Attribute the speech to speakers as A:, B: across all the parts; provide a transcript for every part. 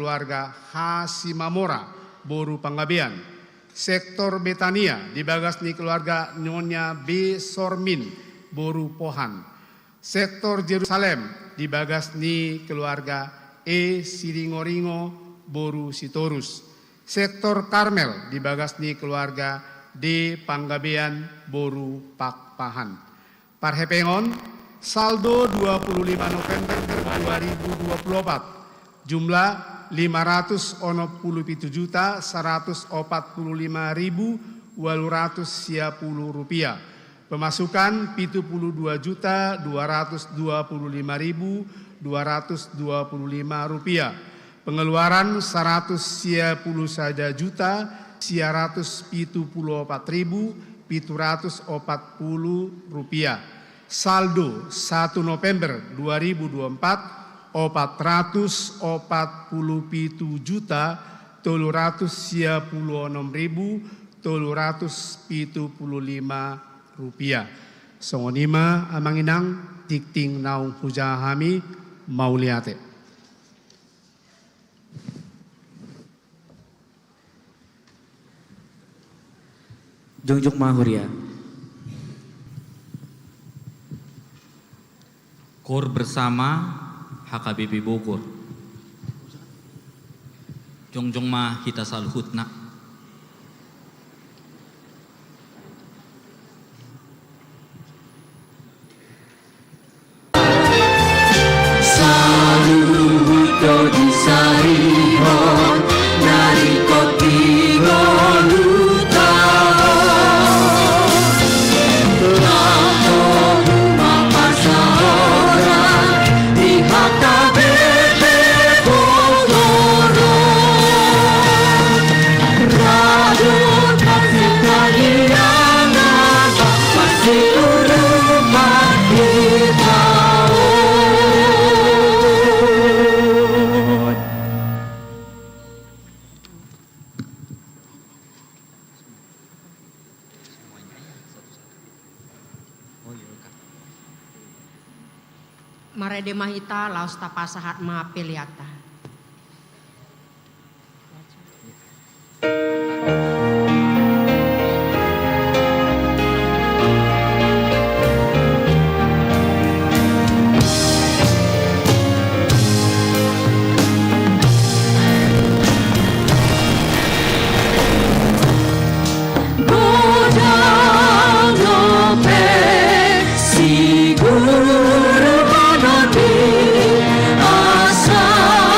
A: keluarga Hasimamora, Boru Panggabean. Sektor Betania dibagas ni keluarga Nyonya B. Sormin, Boru Pohan. Sektor Jerusalem dibagas ni keluarga E. Siringoringo, Boru Sitorus. Sektor Karmel dibagas ni keluarga D. Panggabean, Boru Pakpahan. Parhepengon, saldo 25 November 2024, jumlah 597.145.810 rupiah. Pemasukan 72.225.225 rupiah. Pengeluaran 110 saja juta 174.740 rupiah. Saldo 1 November 2024 447 juta 366.375 rupiah. Songonima amanginang tikting naung hujahami mauliate.
B: Jongjong Mahuria.
C: Kor bersama HKBP Bogor. Jongjong ma hita saluhutna.
D: Saluhuto di sarihon nariko tingoluta.
E: Marede mahita laos tapasahat mapiliata.
D: Siguro asa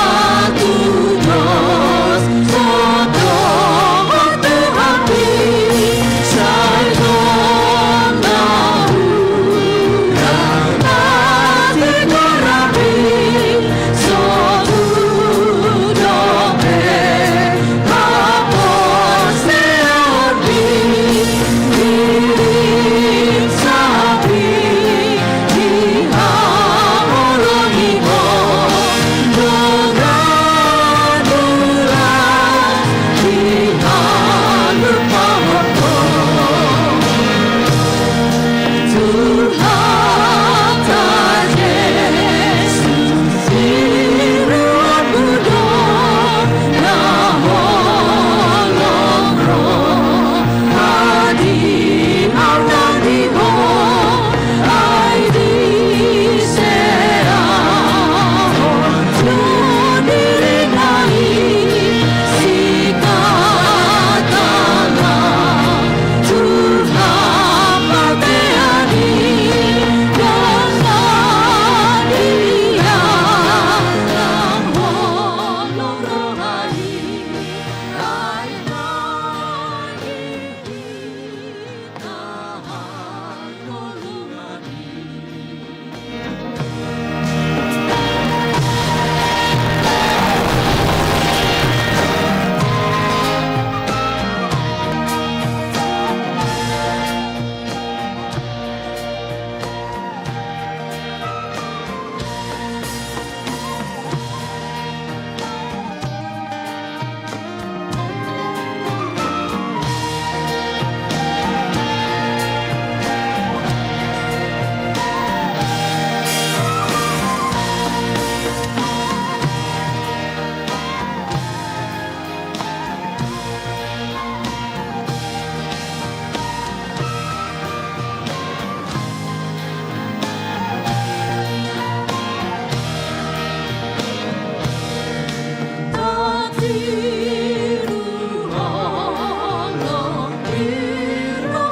D: biru Allah dirahadai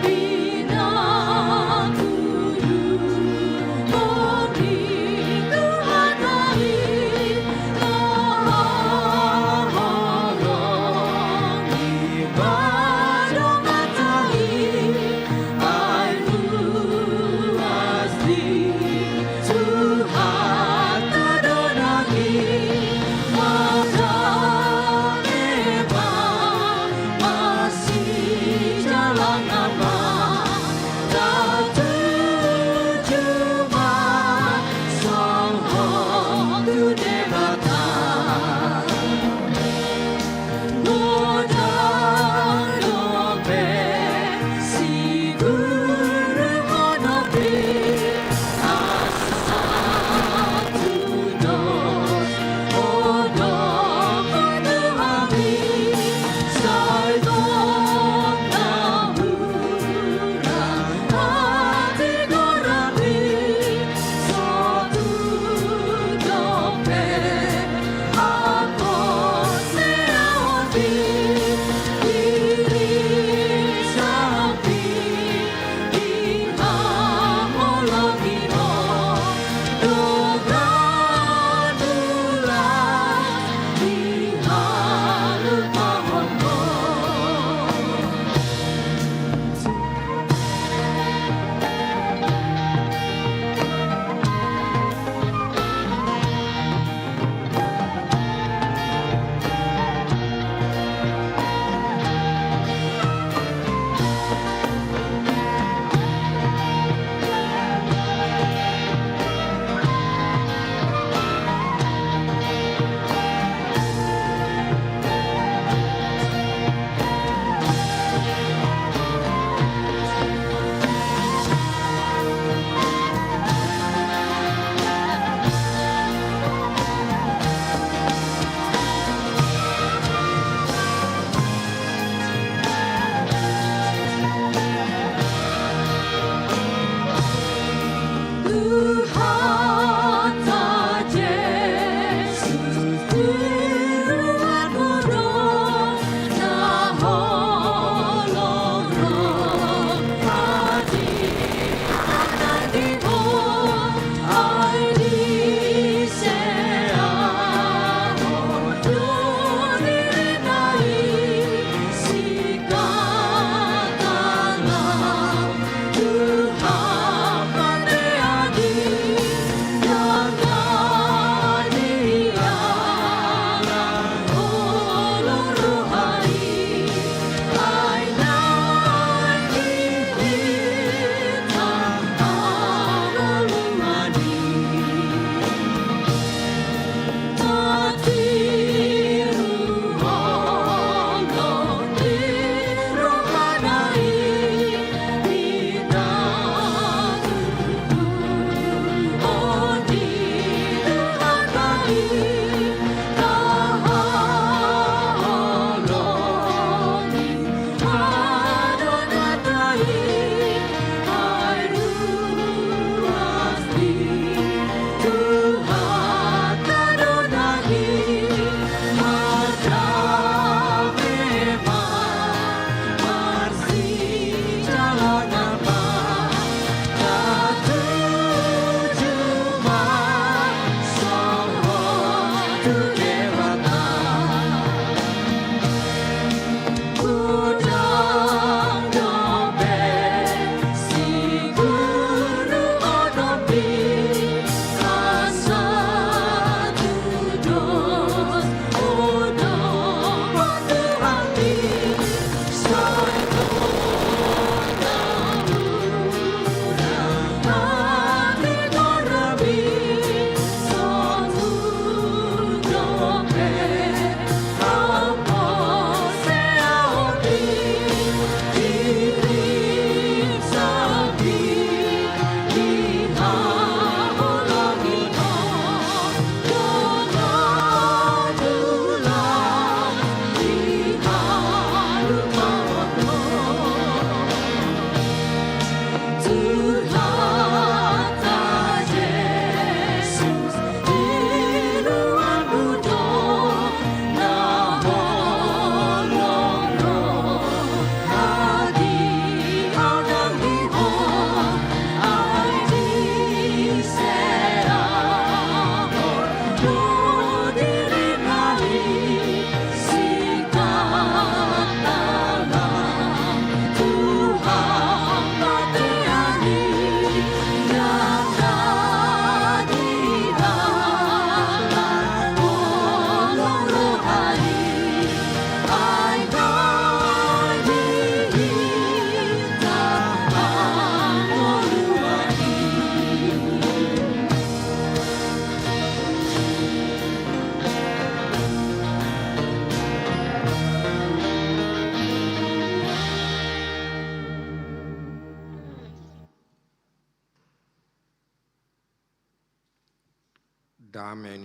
D: bina tuju kami kehadai halang ibadah matai air luas di Tuhan Adonai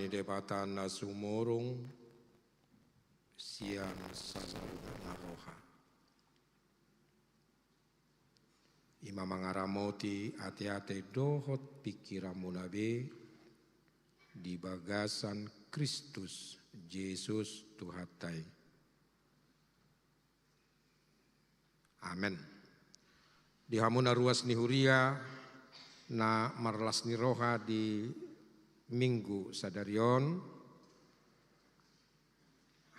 F: ni debata na sumurung sian sasalunan naroha. Ima mangaramoti ate-ate dohot pikiramu nabe di bagasan Kristus Yesus Tuhatai. Amen. Di hamuna ruas ni huria na marlas ni roha di minggu sadarion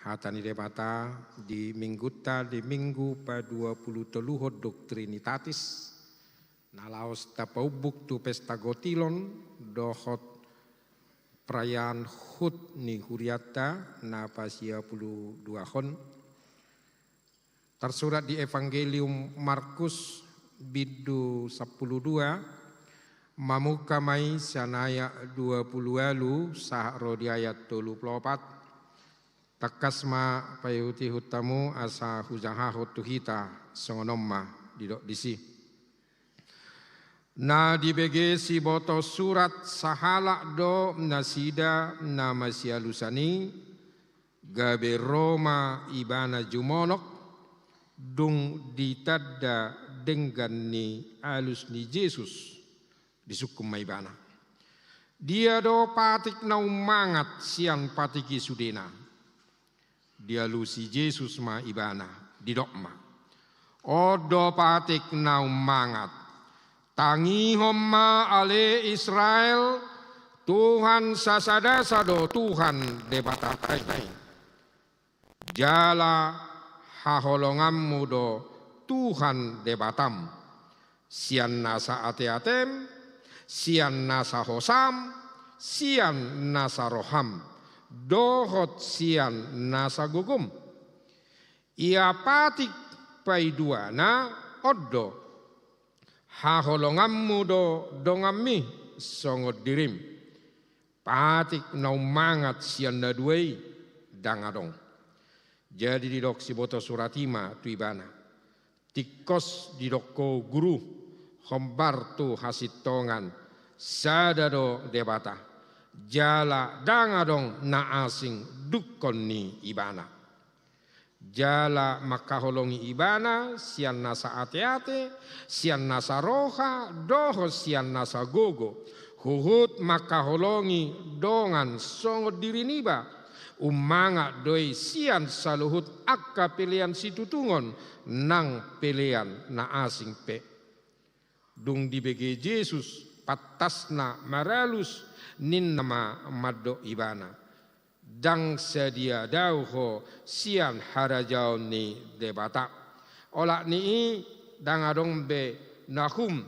F: hatani debata di mingguta di minggu pa 20 teluhot doktrinitatis na laos tapaubuk tu pesta gotilon dohot perayaan hut ni huriata na pasia 22 hon tersurat di Evangelium Markus bidu 12 mamukamai sanaya 20 alu sahro di ayat 34 takasma payuti hutamu asa hujaha hutuhita songonomma didok disi. Na dibege si boto surat sahala do nasida na masialusani gabe Roma ibana jumonok dung ditadda dengan ni alus ni Yesus disukum maibana. Dia do patik na umangat sian patiki sudena. Dia lusi Yesus ma ibana didokma. Odo patik na umangat. Tangi homma ale Israel Tuhan sasada sado Tuhan debatatai. Jala haholongammu do Tuhan debatam. Sian nasa ate-atem, sian nasa hosam, sian nasa roham, dohot sian nasa gugum. Ia patik paiduana oddo. Haholongammu do dongammi songot dirim. Patik naumangat sian naduai dangadong. Jadi didok si boto suratima tuibana. Tikos didoko guru. Hombar tu hasitongan. Sadado debata. Jala dangadong na asing dukon ni ibana. Jala makaholongi ibana, sian nasa ate-ate, sian nasa roha, doho sian nasa gogo. Huhut makaholongi dongan songot diri niba. Umanga doi sian saluhut akka pilihan situtungon nang pilihan na asing pe. Dung dibege Yesus patasna maralus nin nama maddo ibana. Dang sedia dauho sian harajau ni debata. Olak ni dangadong be nahum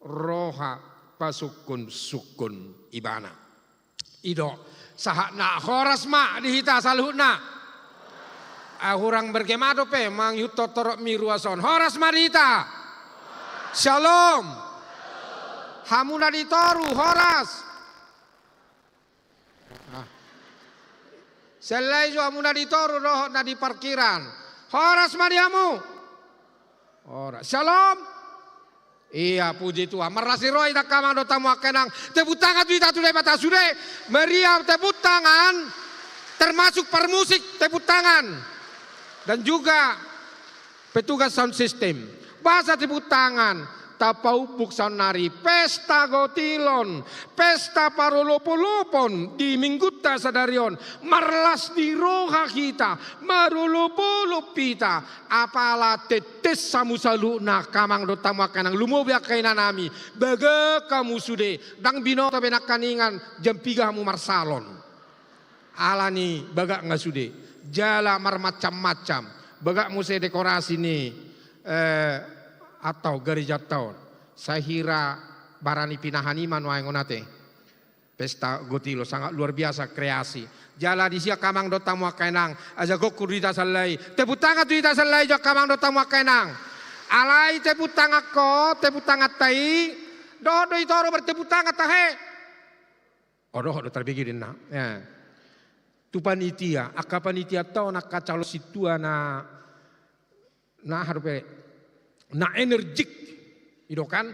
F: roha pasukun sukun ibana. Ido sahak na horas ma dihita salhutna. Ahurang berkemado pe mang yuto torok miruason. Horas ma dihita. Shalom. Hamuna ditoru horas. Selai jo amuna ditoru roh na di parkiran. Horas mariamu. Horas. Shalom. Iya puji Tuhan. Merasi roh ida kamang do tamu akenang. Tepuk tangan tu ida tu debata sude. Meriam tepuk tangan. Termasuk permusik tepuk tangan. Dan juga petugas sound system. Bahasa tepuk tangan. Tapaubuk sonari pesta gotilon, pesta parolopolopon di mingguta sadarion, marlas di roha kita, marolopolop kita, apala tetes samu saluna kamang do tamu kanang lumobya kaina nami, baga kamu sude, dang binoto benak kaningan jampigamu marsalon, alani baga ngasude, jala mar macam-macam, baga muse dekorasi nih. Atau gereja tahun sahira barani pinahaniman waengonate pesta gotilo sangat luar biasa kreasi jala di sia kamang do tamu kainang aja gokur dita salai tepuk tangan tu dita salai jo kamang do tamu kainang alai tepuk tangan ko tepuk tangan tai do itoro bertepuk tangan tahe odoh do terbigirin na ya tu panitia aka panitia tau nak kacalo situa na harupe na energik itu kan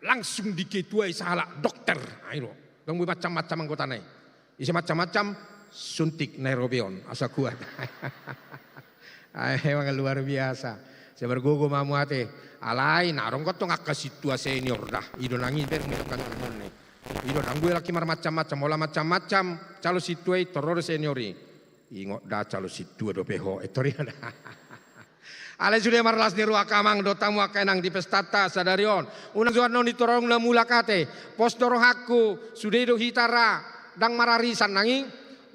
F: langsung diketuai salah dokter ayo dong macam-macam anggota nai Isi macam-macam suntik Nairobion asa kuat. Emang luar biasa. Saya bergogo mamu ate. Alai narong kau tong akka situa senior dah. Ido nangis ber kan nih. Ido nanggu laki macam-macam, olah macam-macam. Calo situa teror seniori. Ingot dah calo situa do peho etori ada. Ale sudah marlas ni ruak kamang do tamu akenang di pestata sadarion. Unang zuan non ditorong na mulakate. Pos doro hakku sudah do hitara dang mararisan nangi.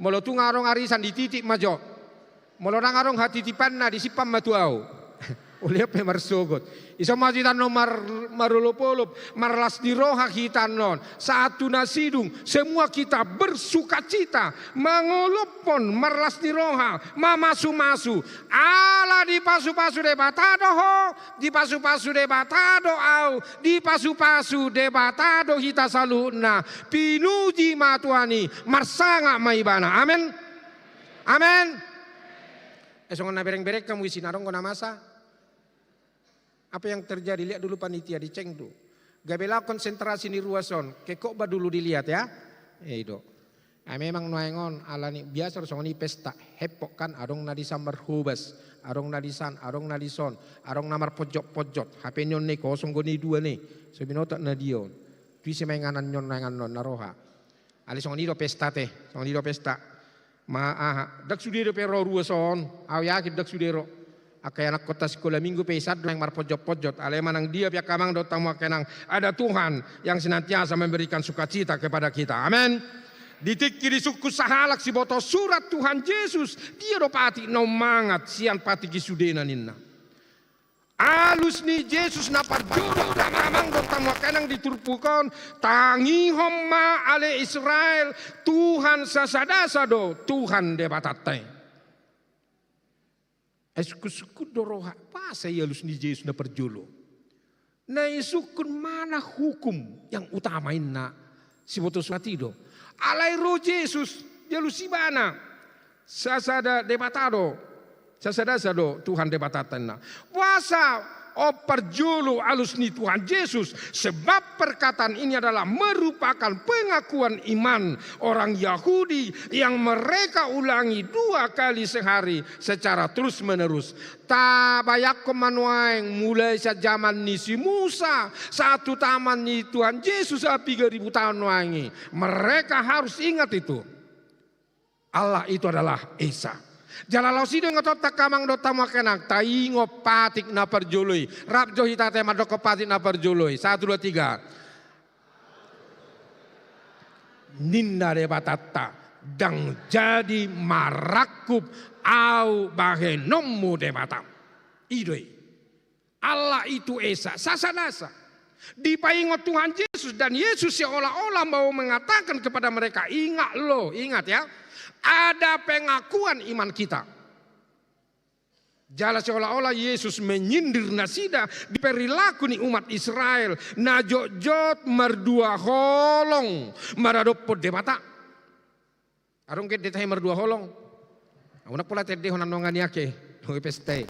F: Molo tu ngarong arisan di titik majo. Molo ngarong hati tipan na di sipam matuau. Oleh apa marsogot. Isa majitan no marulopolop marlas di roha hitan non. Satu nasidung semua kita bersukacita mengolopon marlas di roha mamasu-masu. Ala di pasu-pasu debatado ho, di pasu-pasu debatado au, di pasu-pasu debatado hita saluna. Pinuji matuani marsanga maibana. Amin. Amin. Esongan na bereng-bereng kamu isi narong kona masa. Apa yang terjadi? Lihat dulu panitia di Ceng tuh. Gabela konsentrasi di ruason. Kekok ba dulu dilihat ya. Itu. Memang nuengon alani biasa songoni pesta hepok kan arong nadisan berhubas, arong nadisan, arong nadison, arong namar pojok-pojok. HP nyon nih kosong goni dua nih. Sebinotak nadion. Tuisi menganan nyon non naroha. Ali songoni do pesta teh, songoni do pesta. Dak sudiro pero ruason. Aw yakin dak sudiro. Akai anak kota sekolah minggu pesat yang mar pojok-pojok aleman yang dia pihak kamang do tamu kenang ada Tuhan yang senantiasa memberikan sukacita kepada kita. Amin. Ditikki di suku sahalak si boto surat Tuhan Yesus dia do pati no mangat sian pati kisudena ninna. Alus ni Yesus na parjodo da kamang do tamu kenang diturpukon tangi homma ale Israel Tuhan sasadasa do Tuhan debatate. Esku-sukun doroha apa saya halus ni Yesus na perjolo. Na isukun mana hukum yang utamain na si boto suatido. Alai ro Yesus jalusibana. Sasada debatado. Sasada sado Tuhan debatatan na. Puasa perjolo alus ni Tuhan Yesus. Sebab perkataan ini adalah merupakan pengakuan iman orang Yahudi yang mereka ulangi 2 kali sehari secara terus menerus. Tabayak kemanuang mulai sejak zaman ni si Musa. Satu taman ni Tuhan Yesus 3.000 tahun wangi. Mereka harus ingat itu. Allah itu adalah Esa. Jalalau sido ngotot takamang do tamu kenang taingo patik na perjului rap jo hita tema do patik na perjului 1 2 3 ninna de batata dang jadi marakup au bahenommu de batam idoi Allah itu Esa sasanasa dipaingot Tuhan Yesus dan Yesus seolah-olah mau mengatakan kepada mereka ingat ya. Ada pengakuan iman kita. Jala seolah-olah Yesus menyindir nasida di perilaku ni umat Israel. Najot-jot merdua holong. Maradopod debata. Arong ket detay merdua holong. Una pula tede honan nongan yake. Hoy peste.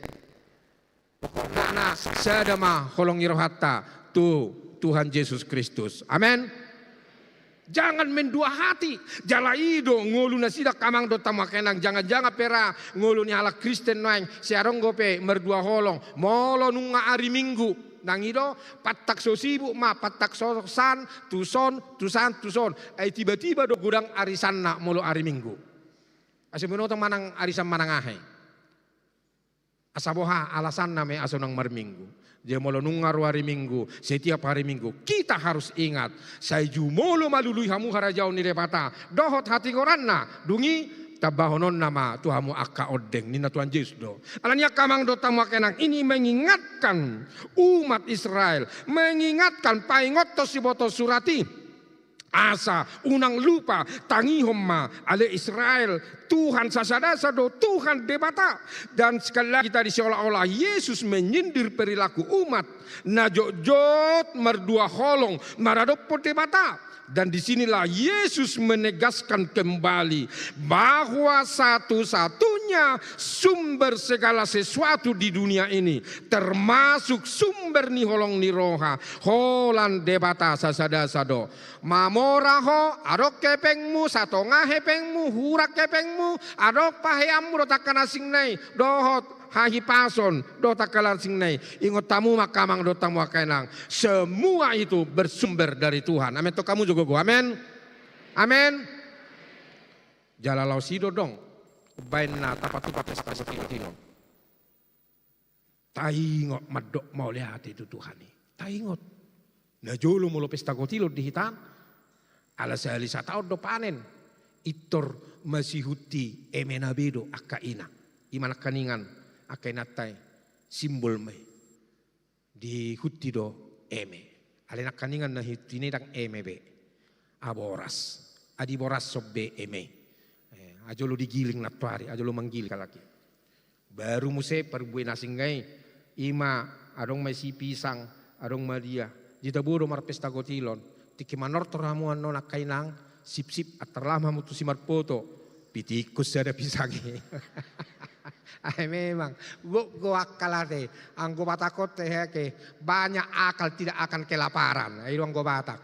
F: Nana sadama holong irohata. Tu Tuhan Yesus Kristus. Amin. Jangan mendua hati. Jala ido ngolu nasida kamang do tamakenang. Jangan-jangan pera ngolu ni ala Kristen noeng. Siarong gope merdua holong. Molo nunga hari Minggu. Nang ido patak sosibu ma patak sosan tuson. Tiba-tiba do gudang arisan na molo hari Minggu. Asimenoto manang arisan manangahe. Asaboha alasan na me asonang marminggu. Dia molo nungaru hari Minggu, setiap hari Minggu kita harus ingat. Saya jumolo malului hamu harajau ni repata. Dohot hati koranna dungi tabahonon nama Tuhamu akka odeng nina Tuhan Yesus do. Alanya kamang do tamu kenang ini mengingatkan umat Israel, mengingatkan paingot to siboto surati. Asa unang lupa tangi homma ale Israel Tuhan sasadasa do Tuhan debata. Dan sekali lagi tadi seolah-olah Yesus menyindir perilaku umat. Najot-jot merdua holong maradoppo debata. Dan disinilah Yesus menegaskan kembali bahwa satu-satunya sumber segala sesuatu di dunia ini, termasuk sumber ni holong ni roha, holan debata sasada sado. Mamora ho, adok kepengmu, satonga hepengmu, hurak kepengmu, adok paheammu dotakana singnai, dohot hahi pason do takalan singnai, ingot tamu makamang do tamu akainang. Semua itu bersumber dari Tuhan. Amin. To kamu juga go. Amin. Amin. Jalalau sido dong. Bain na tapatu pates kasih. Taingot madok mau lihat itu Tuhan ni. Taingot. Na jolo mulo pesta kotilo di hitam. Ala sehali satao do panen. Itor masihuti emenabedo akaina. Imana kaningan akai natai simbol mai di hutti do eme. Alena kaningan na hitine dang eme be. Aboras. Adi boras sobbe eme. Ajolo digiling natuari, ajolo manggil kalaki. Baru muse perbuai nasingai ima adong mai si pisang, adong madia. Jita bodo mar pesta gotilon. Tiki manor toramuan non akainang sip-sip atarlama mutu si marpoto. Pitikus ada pisangi. Ay memang go akalate ang go batakot ke banyak akal tidak akan kelaparan. Ay ang go batak.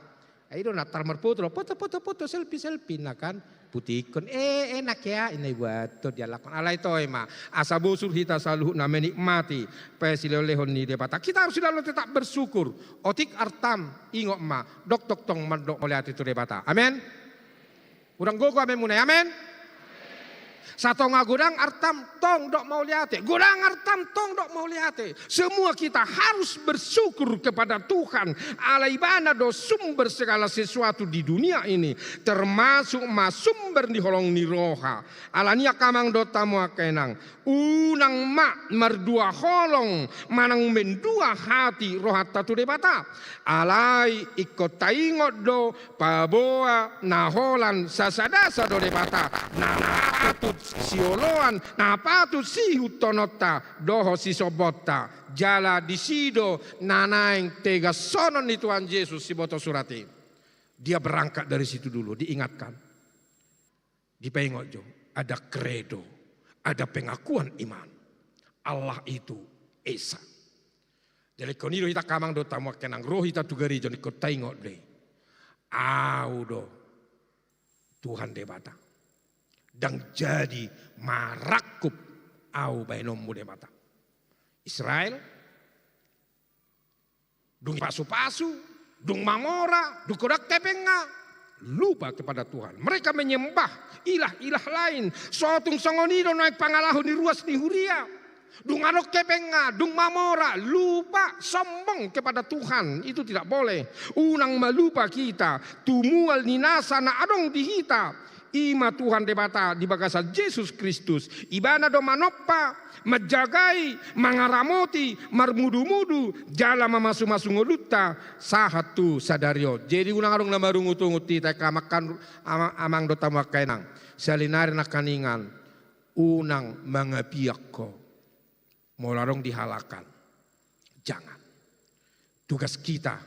F: Ay do natar marpoto foto selfie na kan putikon enak ya ini buat to dia lakon alay to ma asa busur hita saluh na menikmati pesilolehon ni debata. Kita harus selalu tetap bersyukur. Otik artam ingok ma dok tong mandok oleh itu debata. Amin. Urang go amin munai. Amin. Satonga gudang artam tong dok mau liate. Gudang artam tong dok mau liate. Semua kita harus bersyukur kepada Tuhan. Alaibana do sumber segala sesuatu di dunia ini. Termasuk sumber di holong ni roha. Alania kamang do tamu akenang. Unang mak merdua holong. Manang mendua hati roha tatu debata. Alai ikut taingot do paboa naholan sasadasa do debata. Napatut sioloan, napatut sihu tonota doho si sobota. Jala disido nanaing tega sonon ni Tuhan Yesus si boto surati. Dia berangkat dari situ dulu, diingatkan. Di pengojo ada kredo, ada pengakuan iman. Allah itu Esa. Jadi koniro hita kamang do tamu kenang roh hita tugari joni ko taingot de. Audo Tuhan debata. Dan jadi marakup au bainommu debata. Israel dung pasu-pasu, dung mamora, dung kodak tepenga, lupa kepada Tuhan. Mereka menyembah ilah-ilah lain. Sotung songonido naik pangalahu di ruas di huria. Dung anok kepenga, dung mamora, lupa sombong kepada Tuhan. Itu tidak boleh. Unang melupa kita. Tumual ninasa na adong dihita. Ima Tuhan debata di bagasa Yesus Kristus. Ibana do manoppa, menjagai, mangaramoti, marmudu-mudu, jala mamasu-masu ngolutta, sahatu sadario. Jadi unang arong na marungut-ungut tita kamakan amang do tamakainang. Salinari na kaningan, unang mga piyak ko. Molarong dihalakan. Jangan. Tugas kita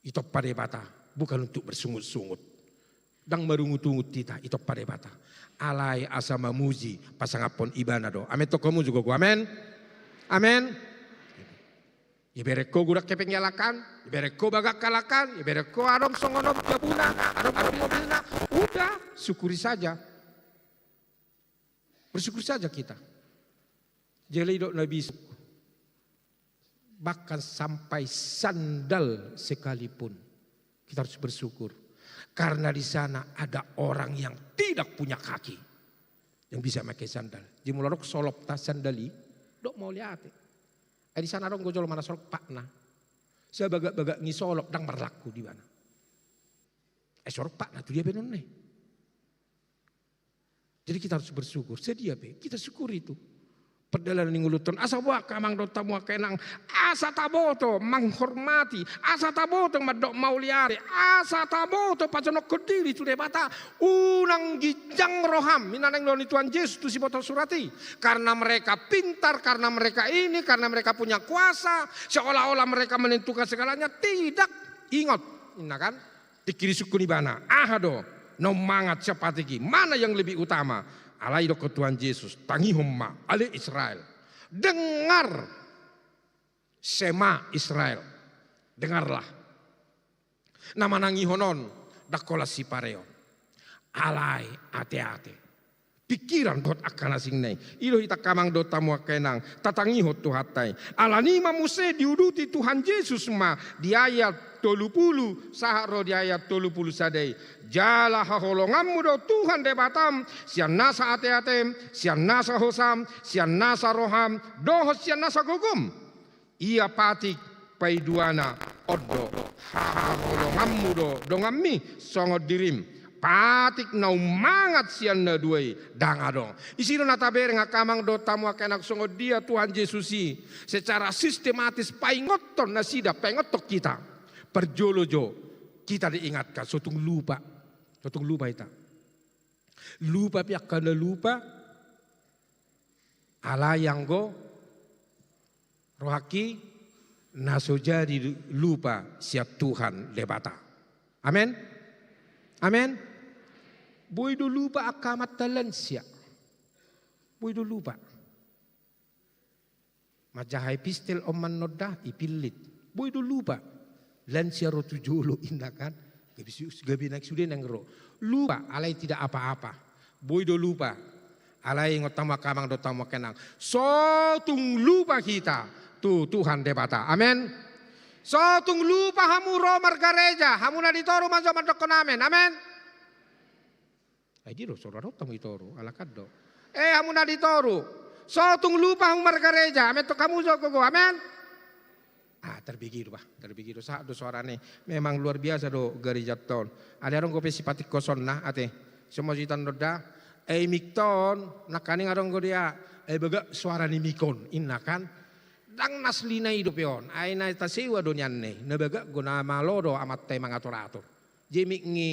F: itu padebata bukan untuk bersungut-sungut. Dang marungut-ungut kita itu padebata. Alai asa mamuji pasangapon ibana do. Amin to kamu juga gua. Amin. Amin. Ibereko gurak kepeng yalakan, ibereko bagak kalakan, ibereko arong songonom jabuna, arong mobilna. Udah, syukuri saja. Bersyukur saja kita. Jelidok Nabi bahkan sampai sandal sekalipun kita harus bersyukur karena di sana ada orang yang tidak punya kaki yang bisa pakai sandal. Di mularok solop tas sandali, dok mau lihat. Di sana dong gojol mana solok pakna. Saya bagak ngisolok dang berlaku di mana. Solok pakna tuh dia benon nih. Jadi kita harus bersyukur. Sedia be, kita syukur itu. Perdalan ninguluton asa wa kamang do tamu kenang asa taboto menghormati asa taboto madok mauliare asa taboto pajonok kediri tu debata unang gijang roham minaneng doni Tuhan Yesus tu si botol surati karena mereka pintar karena mereka ini karena mereka punya kuasa seolah-olah mereka menentukan segalanya tidak ingat nah kan Tikiri suku ni bana. Ahado. No mangat sepatiki. Mana yang lebih utama? Alai do ke Tuhan Yesus. Tangi homma. Ale Israel. Dengar. Sema Israel. Dengarlah. Nama nangi honon. Dakola si pareo. Alai ate-ate. Pikiran dot akan asing nai. Ilo hita kamang dot tamu akenang. Tatangi hot tuhatai. Alanima muse diuduti Tuhan Yesus ma. Di ayat 30. Saharo di ayat 30 sadai. Jala haholongamu do Tuhan debatam. Sian nasa ate-atem. Sian nasa hosam. Sian nasa roham. Dohos sian nasa gogum. Ia patik paiduana. Odo. Haholongamu do. Dongami. Songot dirim. Patik na umangat siyan na duay dangadong. Isino natabere nga kamang do tamu akenak songod dia Tuhan Yesusi secara sistematis paingoton na sida paingotok kita. Perjolojo kita diingatkan sotung lupa ita. Lupa piak kana lupa ala yang go rohaki naso jadi lupa siap Tuhan lebata. Amin. Amin. Boy do lupa akamat talansya. Boy do lupa. Majahay pistil oman noda ipilit. Boy do lupa. Lansya ro tujulo inakan. Gabi nak sudah nangro. Lupa alay tidak apa-apa. Boy do lupa. Alay ngotama kamang do tama kenang. So tung lupa kita. Tuhan debata. Amin. So tung lupa hamu ro margareja. Hamu na ditoro manso mandok namin. Amin. Ay diro saudara tamu itoro alakado. Hamu na ditoro. So tung lupa hamu margareja. Amin to kamu so gogo. Amin. Terbigir bah. Terbigir sa do suarane. Memang luar biasa do gereja ton. Ada orang gope sipatik koson nah ate. Semua jitan noda. Mikton nakaning arong go dia. Baga suara ni mikon innakan. Dang naslina hidup yon. Ay na tasewa do nyan ne. Nabaga guna malodo amat tay mga turator. Jemik ngi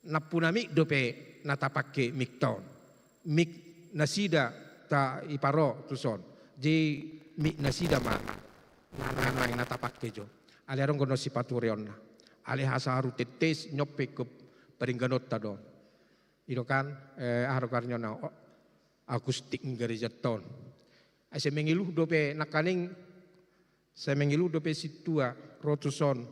F: napunami dope natapake mikton. Mik nasida ta iparo tuson. Je mik nasida ma nanay natapake jo. Ale arong gono si paturion na. Ale hasaru tetes nyope ke peringganot ta don. Ito kan aharo karnyo na akustik gereja ton. Ay sa mengiluh dope nakaning sa mengiluh dope situa rotuson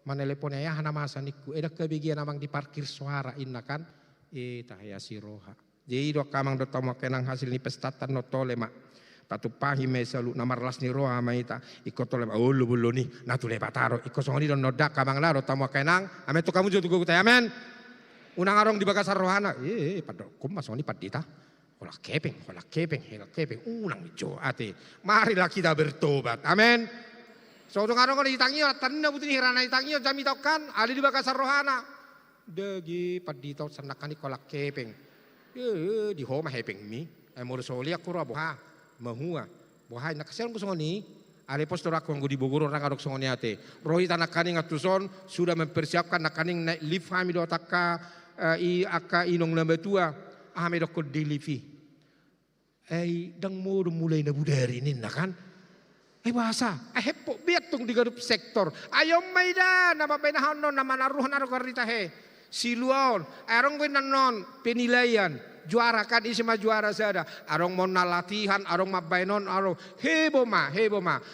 F: manelepon ya hana masa niku edak kebigian namang diparkir suara inna kan tahaya si roha. Jadi do kamang do tamu kenang hasil ni pestatan no tole mak. Tatu pahi me salu namarlas ni roha maita iko tole mak ulu bulu ni natule pataro iko songoni don nodak kamang la do tamu kenang ame to kamu jotu gugu amen. Unang arong di bakasar rohana padok kum masoni padita. Hola kepeng, unang jo ate. Marilah kita bertobat. Amin. So ngarong di tangio tanda butin hirana di tangio jami taukan ada di bakasar rohana. Degi padito sanakani kolak kepeng. Di homa hepeng mi. Mor soli aku boha mahua. Boha nakasian busongoni. Ale postor aku nggo di Bogor orang arok songoni ate. Rohi tanakani ngatuson sudah mempersiapkan nakaning naik lift hami do takka aka inong namba tua. Ame doko dilivi. Dang mo mulai na budari nin na kan. Bahasa. Hepo biat tung di garup sektor. Ayom maida na mabenahon non na manaruhan aro karita he. Siluon. Arong winanon penilaian. Juara kan isima juara sada. Arong mon latihan, arong mabainon, arong hebo ma.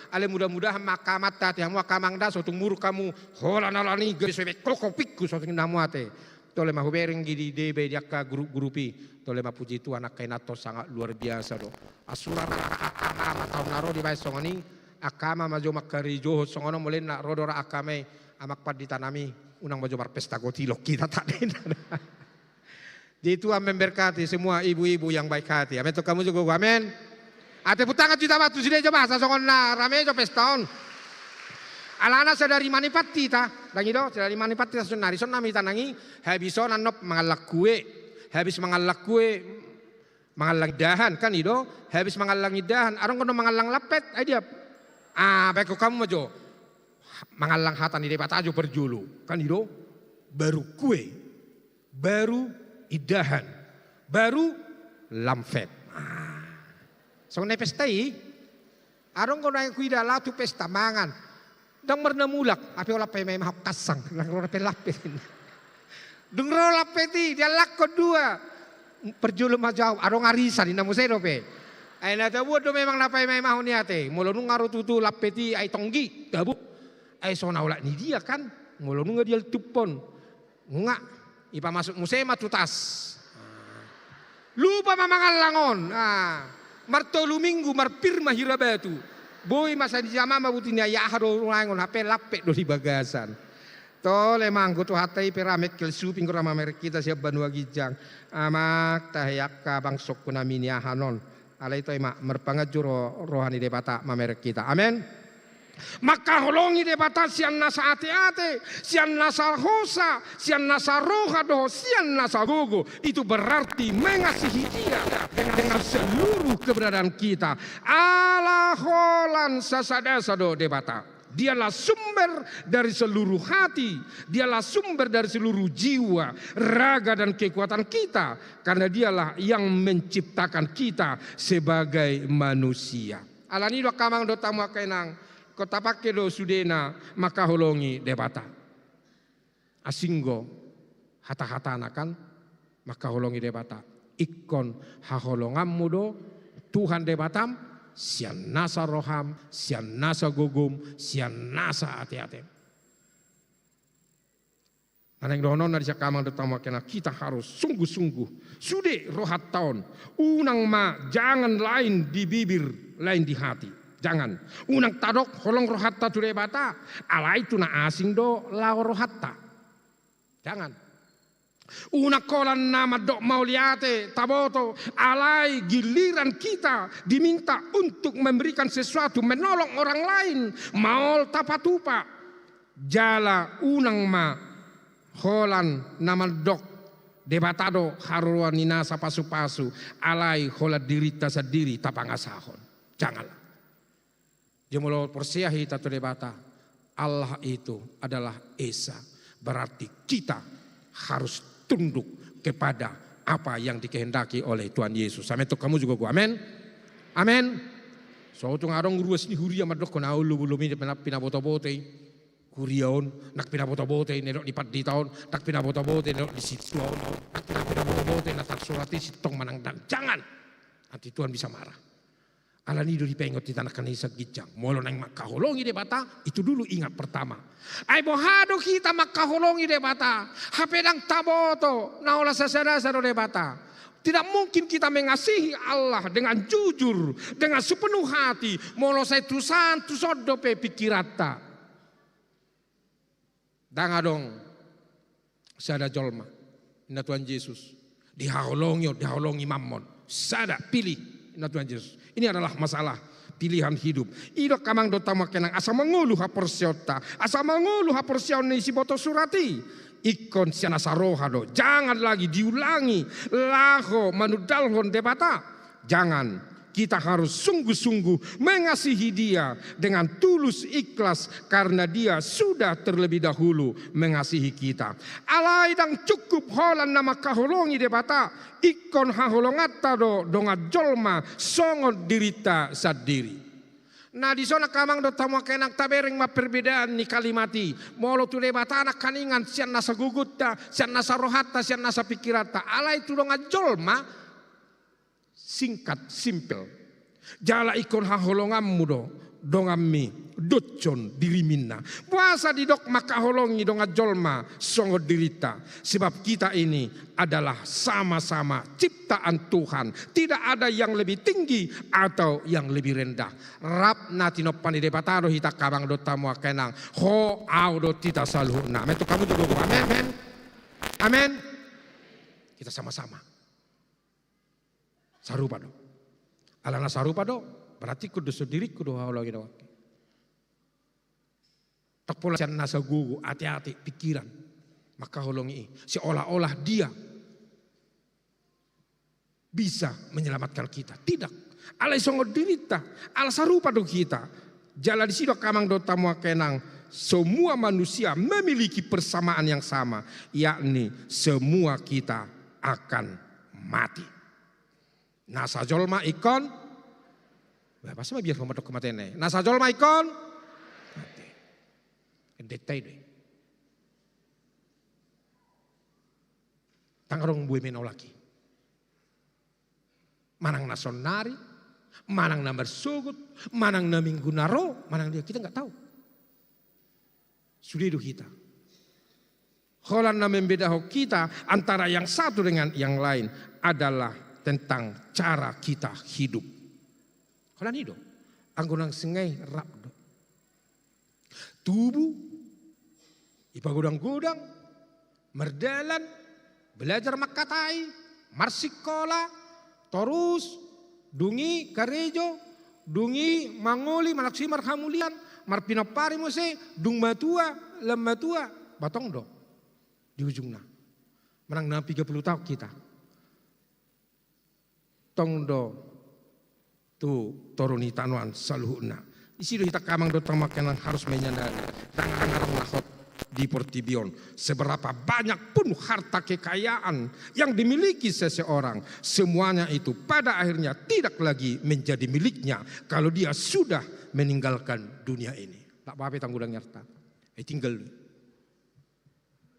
F: Ale mudah-mudahan makamat tati hamu akamang da sotung muru kamu. Hola nalani geswebek kokopikku sotung namu ate. Tole mahubering gidi debe diaka grupi tole mapuji Tuhan akai nato sangat luar biasa do. Asura akama tau naro di bae songoni akama majo makari joho songono molen na rodora akame amak pad ditanami unang majo pesta gotilok kita tak den. Di Tuhan memberkati semua ibu-ibu yang baik hati. Amin to kamu juga amin. Ate putangan juta batu sini aja bahasa songona rame jo peston. Alana sadari manipati ta, dangi do sadari manipati ta sunari son nami tanangi habis nanop mangalak kue, habis mangalak kue mangalang dahan kan ido, habis mangalang dahan, arong kono mangalang lapet, ay dia, baik kamu majo, mangalang hatan di depat ajo perjulu, kan ido, baru kue, baru idahan, baru lamfet. So ne pestai, arong kono yang kuida latu pesta mangan. Dang merna mulak, api olah pe may mahok kasang, nang rape lapin. Dengro lapeti, dia lak kedua. Perjulum majau, arong arisan ina musero pe. Ay natabuot do memang napay may mahon niate. Molo nung ngaro tutu lapeti ay tonggi, dabu. Ay so naula ni dia kan. Molo nung dia tupon. Nga, ipa masuk musema tutas. Lupa mamangal langon. Martolu minggu marpirma hirabatu. Boy masa di jama mabutin ya haro langon hape lapek do di bagasan. To lemang kutu hatai peramek kel suping kurama merek kita siap banua gijang. Amak tahayak ka bangsok kunami nia hanon. Alai to emak merpangajuro rohani debata mamerek kita. Amin. Maka holongi debata sian nasa ate-ate, sian nasa hosa, sian nasa rohado, sian nasa gogo. Itu berarti mengasihi dia dengan seluruh keberadaan kita. Allah holan sasada-sado debata. Dialah sumber dari seluruh hati. Dialah sumber dari seluruh jiwa, raga dan kekuatan kita. Karena dialah yang menciptakan kita sebagai manusia. Alani do kamang do tamu kenang. Kota pakai do sudena maka holongi debata. Asinggo hata-hatana kan maka holongi debata. Ikon haholongammu do Tuhan debatam sian nasa roham, sian nasa gogum, sian nasa ate-ate. Aneng donon dari sakamang detama kena kita harus sungguh-sungguh sude rohat tahun unang ma jangan lain di bibir lain di hati. Jangan. Unang tadok holong rohatta tu debata. Alai tu na asing do lao rohatta. Jangan. Una kolan nama dok mauliate taboto. Alai giliran kita diminta untuk memberikan sesuatu. Menolong orang lain. Maol tapatupa. Jala unang ma holan nama dok. Debatado haruan ninasa pasu-pasu. Alai hola dirita sadiri tapangasahon. Janganlah. Jemolo persiahi tatu debata. Allah itu adalah Esa. Berarti kita harus tunduk kepada apa yang dikehendaki oleh Tuhan Yesus. Sampai itu kamu juga gua. Amin. Amin. So tu ngarong ruas ni huria madok kona ulu belum ini pinaboto-bote. Huriaon nak pinaboto-bote nedok di di tahun nak pinaboto-bote nedok di situ nak pinaboto-bote nak surati sitong manang dan jangan. Nanti Tuhan bisa marah. Alani do dipengot di tanah kanisa gijang. Molo nang makaholongi debata itu dulu ingat pertama. Ai bohado kita makaholongi debata. Hapedang taboto naola sasada-sado debata. Tidak mungkin kita mengasihi Allah dengan jujur, dengan sepenuh hati. Molo saya tusan tusodo pe pikirata. Dangadong sada jolma. Ina Tuhan Yesus. Diholongi mammon. Sada pilih. Ina Tuhan Yesus. Ini adalah masalah pilihan hidup. Ida kamang dota makenang asa mangulu haporsiota, asa mangulu haporsione si boto surati. Ikon siana sarohado. Jangan lagi diulangi laho manudalhon debata. Jangan. Kita harus sungguh-sungguh mengasihi dia dengan tulus ikhlas karena dia sudah terlebih dahulu mengasihi kita. Alai dang cukup holan nama kaholongi debata ikon haholongata do donga jolma songot dirita sadiri. Nah di sana kamang do tamu kenang tabereng ma perbedaan ni kalimati. Molo tu debata anak kaningan sian nasa gugutta, sian nasa rohatta, sian nasa pikirata. Alai tu donga jolma singkat, simple. Jala ikon haholongammu do, dongammi, docon diriminna. Puasa di dok maka holongi donga jolma, songo dirita. Sebab kita ini adalah sama-sama ciptaan Tuhan. Tidak ada yang lebih tinggi atau yang lebih rendah. Rap natino panidebatado hita kabang do tamu kenang. Ho au do tita saluhna. Metu kamu juga amen. Amen. Kita sama-sama. Sarupa do. Alana sarupa do. Berarti kudu sendiri kudu haulagi do. Tak pola sian nasa gugu hati-hati pikiran. Maka holongi seolah-olah dia bisa menyelamatkan kita. Tidak. Alai songo dirita. Ala sarupa do kita. Jala di sido kamang do tamu kenang. Semua manusia memiliki persamaan yang sama. Yakni semua kita akan mati. Nasa jolma ikon. Bahasa biar pemadok kematian. Nasa jolma ikon. Mati. detai deh. Tangarong bue menau lagi. Manang na sonari, manang na bersugut, manang na minggu naro, manang dia kita nggak tahu. Sudah itu kita. Holan na membedaho kita antara yang satu dengan yang lain adalah tentang cara kita hidup. Holan itu, anggunang sengai rap do. Tubuh, ipagodang-godang, merdalan, belajar makatai, marsikola, torus, dungi karejo, dungi mangoli, malaksi marhamulian, marpinapari mose, dung matua, lem matua, batong do. Di ujungnya. Menang na 30 tahun kita. Tong do, tu toruni tanuan saluhuna. Isido kita kamang do tamakan harus menyadari. Tangan-tangan lahot di Portibion. Seberapa banyak pun harta kekayaan yang dimiliki seseorang. Semuanya itu pada akhirnya tidak lagi menjadi miliknya. Kalau dia sudah meninggalkan dunia ini. Tak apa-apa tanggudang nyerta. Tinggal.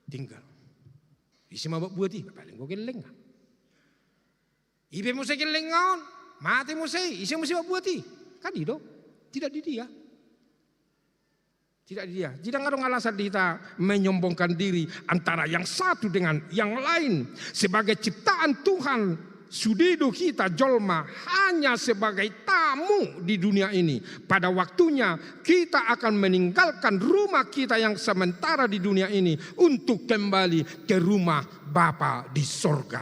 F: Tinggal. Isi mabak buati. Paling gue geleng. Ibe musai geleng ngaon. Mati musai. Isi musai buati. Kan itu. Tidak di dia. Tidak di dia. Tidak ada alasan kita menyombongkan diri antara yang satu dengan yang lain. Sebagai ciptaan Tuhan, sudido kita jolma hanya sebagai tamu di dunia ini. Pada waktunya kita akan meninggalkan rumah kita yang sementara di dunia ini untuk kembali ke rumah Bapa di sorga.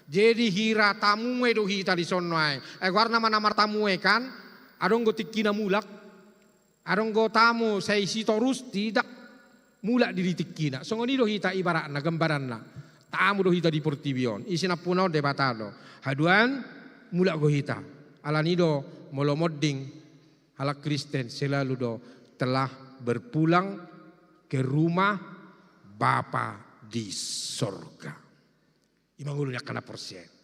F: Jadi hira tamu itu kita di sonai. Warna nama tamu kan? Adong go tikina mulak, adong go tamu saya isi torus tidak mulak di tikina. Songoni do hita ibarat na gambaran na tamu do hita di Portibion. Isina punau debatado. Haduan mulak go hita. Alanido molomoding ala Kristen selalu do telah berpulang ke rumah Bapa di sorga. Imangulunya kana persen.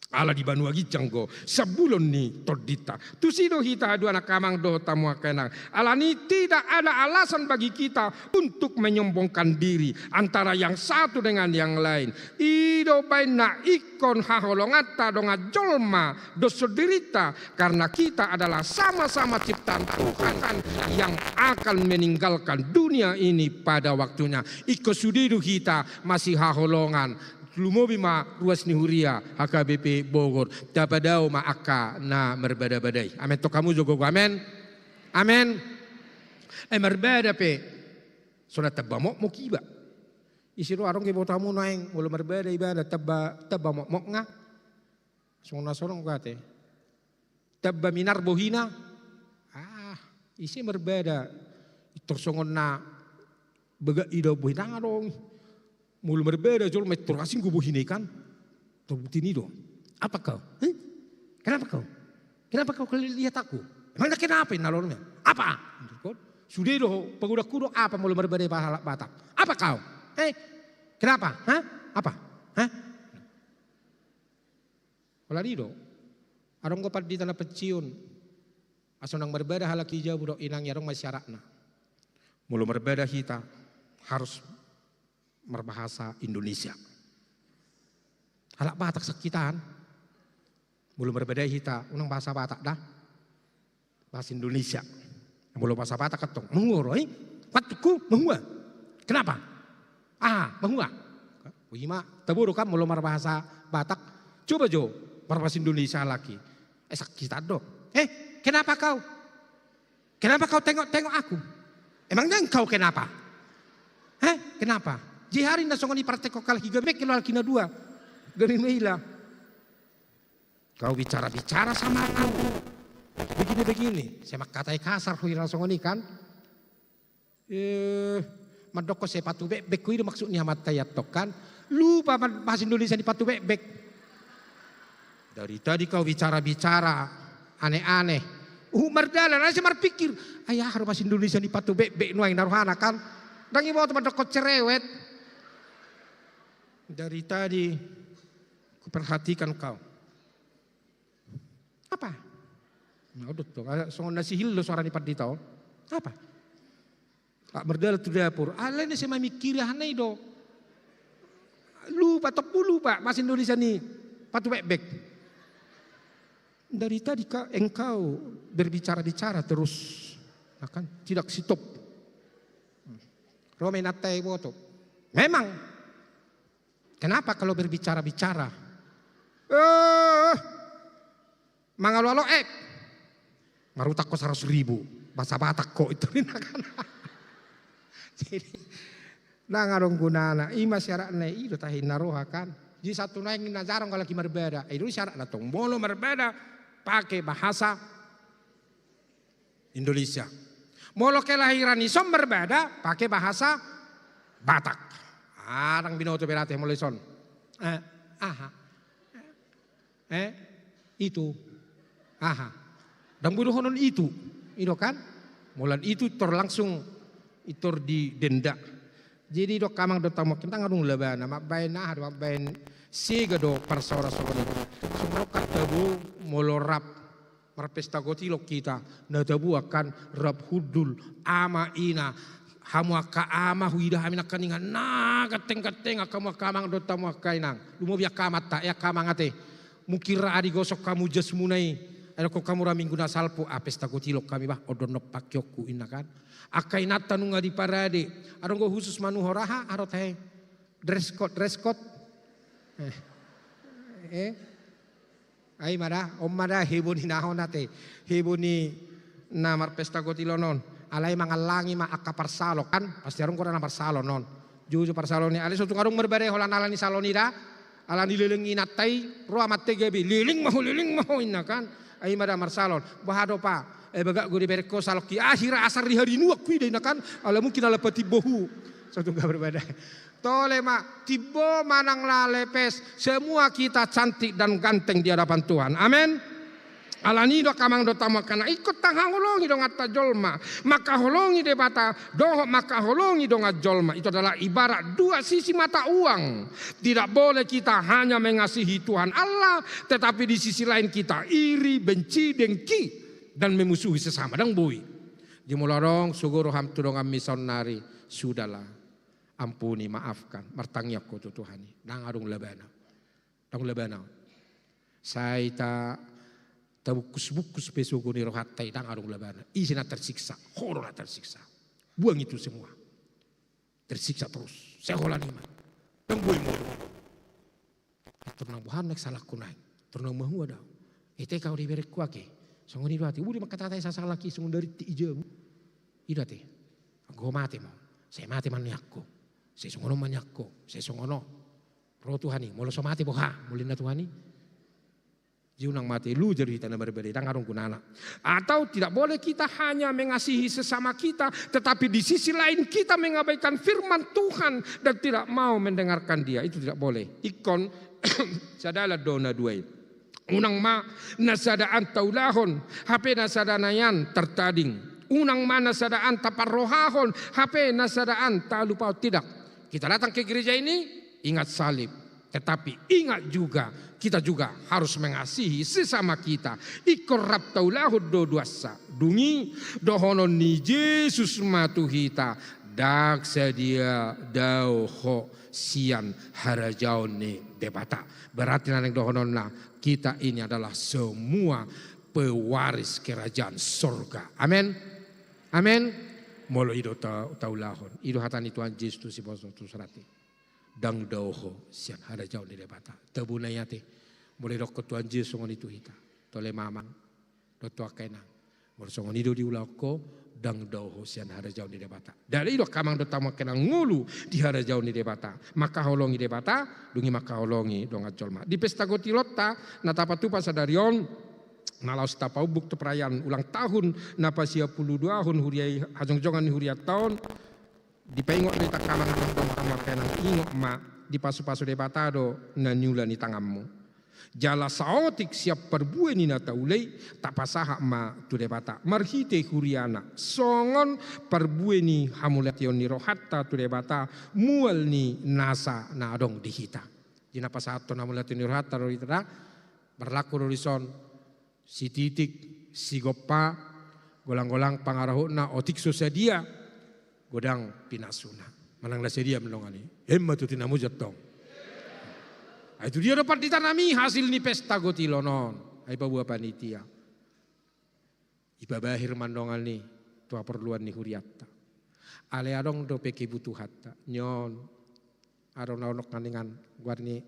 F: Ala di Banua Gicanggo sebulon ni todita tusido hita dua anak kamang do tamu kenang. Ala ni tidak ada alasan bagi kita untuk menyombongkan diri antara yang satu dengan yang lain. Ido baina ikon haholongata donga jolma do soderita karena kita adalah sama-sama ciptaan Tuhan yang akan meninggalkan dunia ini pada waktunya. Iko sudidu kita masih haholongan. Lumobi ma ruas ni huria HKBP Bogor dapadao ma aka na merbada-badai. Amen to kamu jogo amen. Amen. Merbada pe. Soda tabba mo kiba. Isiro arong ke botamu naing mulo merbada ibada tabba mo nga. Sona sorong kate. Tabba minar bohina. Isi merbada. Itorsongon na baga ido bohina dong. Mulu berbeda jual metro asing gue bohinekan, terbukti ini dong. Apa kau? Kenapa kau? Kenapa kau lihat aku? Emangnya kenapa ini nalornya? Apa? Sudah doh peguda kudo apa mulu berbeda pahala Batak? Apa kau? Kenapa? Hah? Apa? Hah? Kalau do, arong gopat di tanah peciun, asonang berbeda halaki jauh do inang yarong masyarakna. Mulu berbeda kita harus berbahasa Indonesia. Halak Batak sekitan. Belum berbeda kita, unang bahasa Batak dah. Bahasa Indonesia. Belum bahasa Batak ketong. Mengur, patuku menghua. Kenapa? Menghua. Wima, taburu kan belum berbahasa Batak. Coba jo, berbahasa Indonesia lagi. Sekitar dong. Kenapa kau? Kenapa kau tengok-tengok aku? Emangnya engkau kenapa? Kenapa? Jiharin na songoni partai kokal higabek kilo alkina dua. Garin meila. Kau bicara-bicara sama aku. Begini-begini. Saya katai kasar huira songoni kan. Madoko saya patu bek kuido maksudnya mata yatok kan. Lupa bahasa Indonesia di patu bek. Dari tadi kau bicara-bicara aneh-aneh. Mardalan, saya berpikir, ayah harus bahasa Indonesia di patu bek nuai naruhana kan. Dangi bawa teman dokot cerewet. Dari tadi kuperhatikan kau. Apa? Udah tuh, songon nasi hillo suara ni paditau. Apa? Berdala tu dapur. Alay na si mamikiri hanay do. Lupa mas Indonesia ni patu bek. Dari tadi engkau berbicara-bicara terus, akan tidak stop. Rome natai boto. Memang. Kenapa kalau berbicara-bicara? Mangalolo marutak ko 100,000. Basa Batak ko ito rin Jadi nangarong gunana ima syarat na ito tahin naroha kan. Jadi satu na yung najarang kalau lagi berbeda. Itu syarat na tong molo berbeda pakai bahasa Indonesia. Molo kelahiran isom berbeda pakai bahasa Batak. Arang binoto berate mulai son. Itu. Dan buduh honon itu kan. Mulan itu langsung itu di denda. Jadi dok kamang do tamu kita ngarung lebana mak bain siga do persora sokoni. Subrok katabu molorap marpesta gotilok kita nadabu akan rab hudul ama ina hamu ka ama huida hamina kaninga na kateng akamu kamang do tamu kainang. Lumo biak kamat ta ya kamang ate. Mukira adi gosok kamu jasmunai. Ada ko kamu raminggu na salpo pesta gotilok kami bah odon pakyoku inakan. Akai nata nunga di parade. Arong go khusus manuhoraha arot he dress code. Ai mada om mada hebo ni nahon nate. Hebo ni namar pesta gotilonon. Alai mangalangi ma akaparsalo kan pasti arong ko na parsalo non. Juju parsalo ni ali sotung arong merbare holan alani salonida. Alani lilingi natai roa mategebi liling maho inakan. Ay mada marsalon bahado pa baga gue berko saloki akhir asar di hari nu aku ide kan ala mungkin ala pati bohu satu enggak berbeda tole mak tibo manang lalepes semua kita cantik dan ganteng di hadapan Tuhan amin. Alani do kamang do tamakana ikut tanghang holongi do ngata jolma maka holongi de bata doh maka holongi do ngajolma itu adalah ibarat dua sisi mata uang. Tidak boleh kita hanya mengasihi Tuhan Allah tetapi di sisi lain kita iri, benci, dengki dan memusuhi sesama dang bui. Jimulorong sugoro hamtu dong misonari sudahlah ampuni maafkan martangyak ko Tuhani dang arung lebana. Dang lebana. Saita tabukus-bukus pesuku ni rohatai dang arung labana. Isina tersiksa, horor tersiksa. Buang itu semua. Tersiksa terus. Sehola nima. Dan buai mo. Ternang buhan nek salah kunai. Ternang mahu ada. Ite kau diberi kuake. Songoni doati. Budi makatatai sasalah ki songon dari ti ijamu. Idate. Go mati mo. Saya mati maniakko. Saya songono maniakko. Saya songono. Roh Tuhani. Molo so mati boha. Mulina Tuhani. Jiunang mati lu jadi tanah berbeda dan arung kunana. Atau tidak boleh kita hanya mengasihi sesama kita, tetapi di sisi lain kita mengabaikan firman Tuhan dan tidak mau mendengarkan Dia. Itu tidak boleh. Ikon sadala dona duai. Unang ma nasadaan taulahon, HP nasadanayan tertading. Unang ma nasadaan taparrohahon, HP nasadaan tak lupa tidak. Kita datang ke gereja ini ingat salib, tetapi ingat juga kita juga harus mengasihi sesama kita. Ikorap taulahud do duasa. Dungi dohonon ni Yesus matuhita. Dak sedia dauho sian harajaon ni debata. Berarti naneng dohonon na kita ini adalah semua pewaris kerajaan surga. Amin. Amin. Molo ido taulahon. Ido hatani Tuhan Yesus tu si boso tu serati. Dang dauho sian hada jauh di debata tabuna yate boleh dok Tuhan Yesus songon itu hita tole mamang do tua kena boleh songon itu diulako dang dauho sian hada jauh di debata dari dok kamang do tamu kena ngulu di hada jauh di debata maka holongi debata dungi maka holongi dong acolma di pesta gotilota natapa tu pasadarion nalaus tapau bukti perayaan ulang tahun napa sia 12 tahun huriai hajong-jongan huriat tahun dipengok ni tak kamang dong kamang kenang ingok ma di pasu-pasu debatado na nyula ni tangammu jala saotik siap perbuai ni na taulei tak pasaha ma tu debata marhite huriana songon perbuai ni hamuletion ni rohatta tu debata mual ni nasa na adong dihita jina pasato na hamuletion ni rohatta rohita berlaku rorison si titik si gopa golang-golang pangaraho na otik sosadia godang pinasuna. Manang sedia menongali. Emma tu tinamu jatong. Itu dia dapat ditanami hasil ni pesta gotilo non. Ai buah panitia. Iba bahir mandongal ni tua perluan ni huriatta. Ale adong do peke butuh hatta. Nyon adong naonok kaningan guarni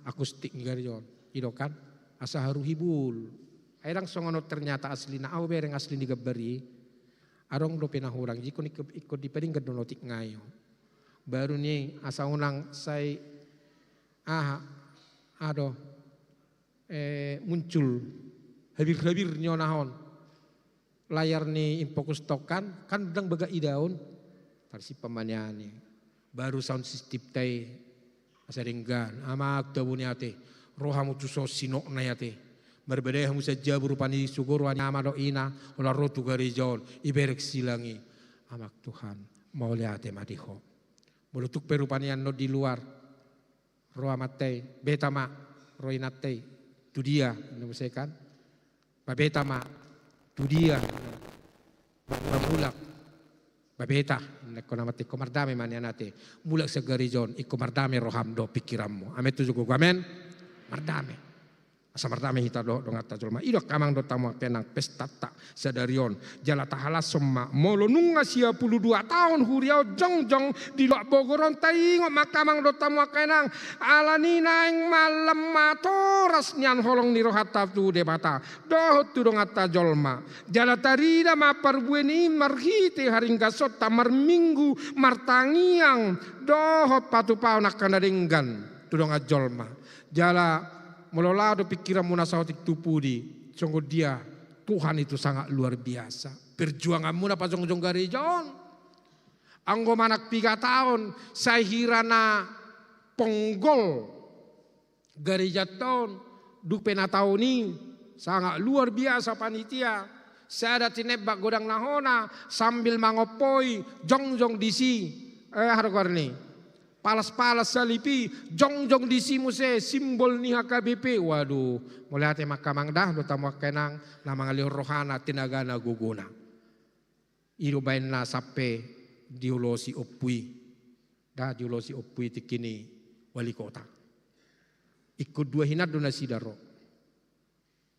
F: akustik ni garion. Ido kan asa haru hibul. Airang songono ternyata asli na au bereng asli ni gabari. Adong do penahurang jikon ikut dipering gedonotik ngayo. Baru ni asa unang say muncul habir-habir nyonahon layar ni impokus tokan kan bedang baga idaun tarsi pemaniani baru sound system tay asa denggan amak tabuni ate rohamu tuso sinok na yate berbeda hamu saja berupani syukur wani amado ina olah rotu garijon iberek silangi amak Tuhan mau lihat madiho mulutuk perupanian no di luar roa matei betama roinatei tu dia kan babetama tu dia babulak babeta ko namate komardame manianate mulak segarijon ikomardame roham do pikirammu ame tu juga amen mardame asa mardame hita do ngata jolma ido kamang do tamu kenang pesta tak sadarion jala tahala somma molo nunga sia 12 tahun huriau jongjong di lok Bogoron taingo makamang do tamu kenang alani naing malam matoras nyan holong ni rohata tu debata do tu do ngata jolma jala tarida ma parbueni marhite haringga sota marminggu martangiang dohot patu pau nakana denggan tu do ngajolma jala melolado pikiran munasawatik tupudi. Sungguh dia Tuhan itu sangat luar biasa. Perjuangan muna pa jongjong garijon. Anggo manak 3 tahun saya hirana ponggol gereja tahun dupena tahun ini sangat luar biasa panitia. Saya ada tinebak godang nahona sambil mangopoi jongjong disi harga ni. Palas-palas salipi, jongjong di simuse simbol ni HKBP. Waduh, mulai hati makamang dah do tamu kenang namang alih rohana tinaga na guguna. Iru bain na sape diulosi opui. Dah diulosi opui tikini wali kota. Ikut 2 hinat do nasidaro.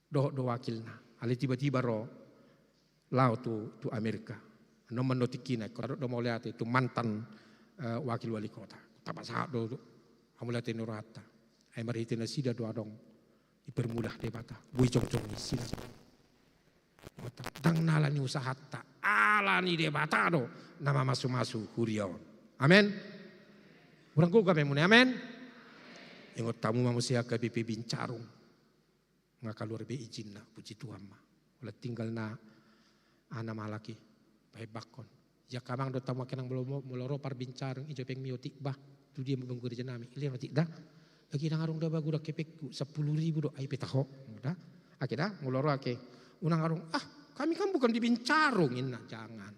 F: Do wakilna. Ali tiba-tiba ro lao tu Amerika. No menotikina kalau do mau lihat itu mantan wakil wali kota. Tapak saat do amula tenurata. Ai marhite na sida do adong ipermudah debata. Bui cong-cong ni sida. Dang nalani usahata. Alani debata do nama masu-masu huriaon. Amen. Urang ko kami muni amen. Ingot tamu manusia KBP bincarung. Ngakaluar be izin na puji Tuhan mah. Ulah tinggal na ana malaki bae bakon. Ya kamang do tamu kenang meloro par bincarung ijo peng miotik bah. Tu dia membungku di jenami. Ile mati dah. Lagi nang arung da bagu da kepekku 10.000 do ai petaho. Dah. Ake dah meloro ake. Unang arung kami kan bukan di bincarung inna jangan.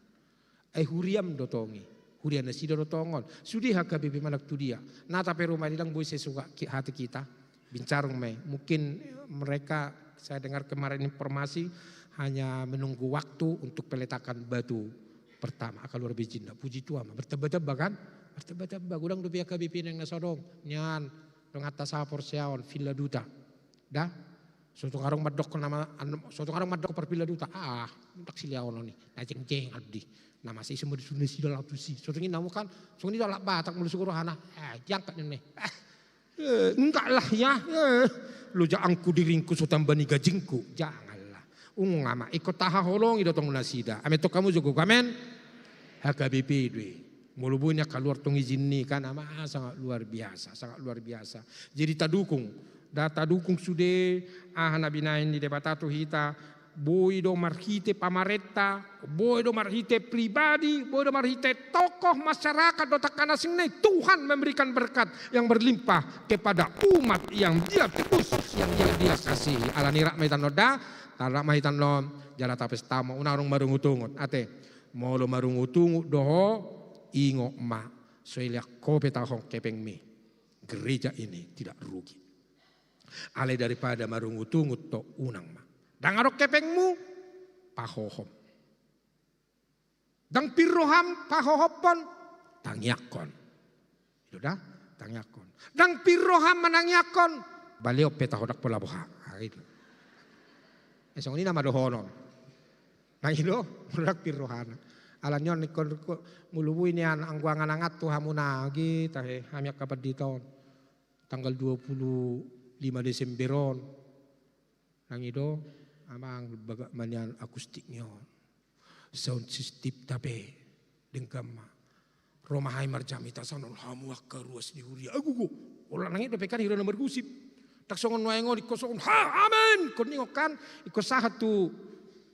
F: Ai huriam do tongi. Hurian nasi do tongon. Sudi HKBP manak tu dia. Nata pe rumah didang boy sesuka hati kita. Bincarung mai. Mungkin mereka saya dengar kemarin informasi hanya menunggu waktu untuk peletakan batu pertama akan luar bijinda. Puji Tuhan bertebak-tebak kan? Bertebak-tebak udang do pihak KBP yang nasodong nyan dong atas sapor siaon Villa Duta. Dah suatu karung madok nama suatu karung madok per Villa Duta. Tak siliaon ni. Na jeng-jeng abdi. Nama si semua disuruh si dalam tu si. Suatu ini namu kan suatu ini dalam batak mulu syukur hana. Jangkat ni. Enggak lah ya. Lu jangku diringku sultan bani gajingku. Janganlah. Ngama ikut taha holong idotong nasida. Ame to kamu juga kamen. HKBP dwe. Mulubunya keluar tong izin ni kan ama sangat luar biasa, sangat luar biasa. Jadi tadukung, data dukung sude nabi nain di debatatu hita, boy do marhite pamaretta, boy do marhite pribadi, boy do marhite tokoh masyarakat do takana singne Tuhan memberikan berkat yang berlimpah kepada umat yang dia tebus, yang dia kasih. Alani rak maitan noda, tarak maitan non jala tapes tamo unarung marung utungut ate, molo marung utungut doho ingo ma soalnya kope tahong kepeng mi gereja ini tidak rugi. Ale daripada marungut tungut to unang ma. Dangarok kepengmu pahohom. Dang pirroham pahohopon tangyakon. Itu dah tangyakon. Dang pirroham manangyakon baliw petahodak polaboha. Itu. Esong ini nama dohono. Nah itu mudak pirrohana. Alanyon nikon mulubuy niyan ang guangan angat tu hamuna gi tahe hamyak kapat dito. Tanggal 25 Desemberon. Nang itu amang baga manyan akustik nyo. Sound system tabe dengkam Romahay marjamita sanon hamuak karuas ni huria agugo ola nangit dopekan hiro nomor gusip tak songon waengo dikosong ha amen kon ningokan iko sahat tu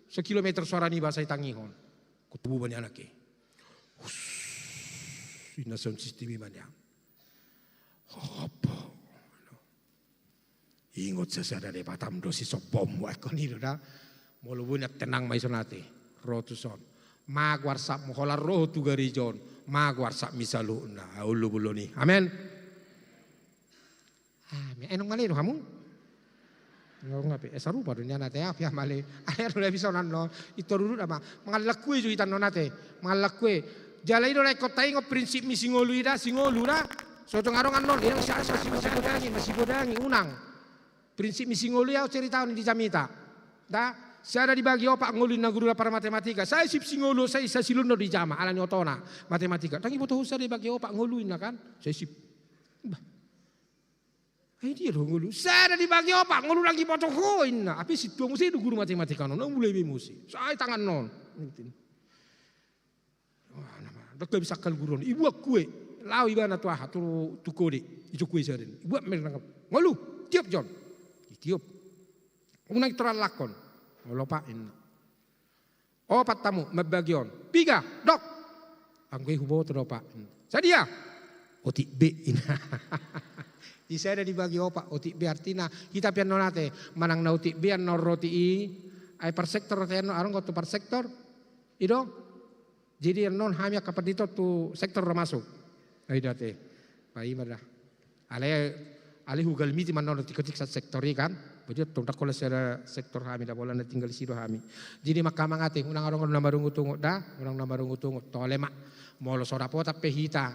F: sekilometer suara ni bahasa tangihon kutubu bani anake ina sound system manya apa ingot sesada de batam dosi sobom wa kon hiro da molubun tenang maisonate rotuson magwarsap mohola roh tu garijon magwarsap misalu na ulu buloni amen enong mali no kamu ngau ngapi sarupa dunia nate ya mali air udah bisa nano itu dulu ama mangalakue ju itan nonate mangalakue jalai do kota ingo prinsip mi singolu ida singolu da soto ngarong anon yang masih godangi unang prinsip mi singolu ya cerita di jamita da saya ada dibagi opak ngulin na guru para matematika. Saya sip singolo saya isa siluno di jama ala ni otona matematika. Tangi butuh usah dibagi opak nguluin na kan. Saya sip. Ai dia dong ngulu. Saya ada dibagi opak ngulu lagi potong koin na. Api situ musi du guru matematika non mulai bi musi. Saya tangan non. Wah nama. Dak bisa kal guru. Ibu kue. Lau ibana tua tu kode. Itu kue saya den. Ibu mereka ngulu tiup John. Tiup. Unang teral lakon. Ngolopain. Opat tamu mabagion. Piga, dok. Anggoy hubo to dopa. Sadia. Otik B. Di saya ada dibagi opak otik B artinya kita pian nonate manang na otik B an roti I ai per sektor te no arong to per sektor. Ido. Jadi non hamya kapat dito tu sektor masuk. Ai date. Pai mada. Ale hugal miti man non tikotik sa sektor kan. Jadi tontak kola sera sektor kami dah bola na tinggal sido kami. Jadi makamang ating unang arong namarungu tungo da, unang namarungu tungo tole mak molo sora po tapi hita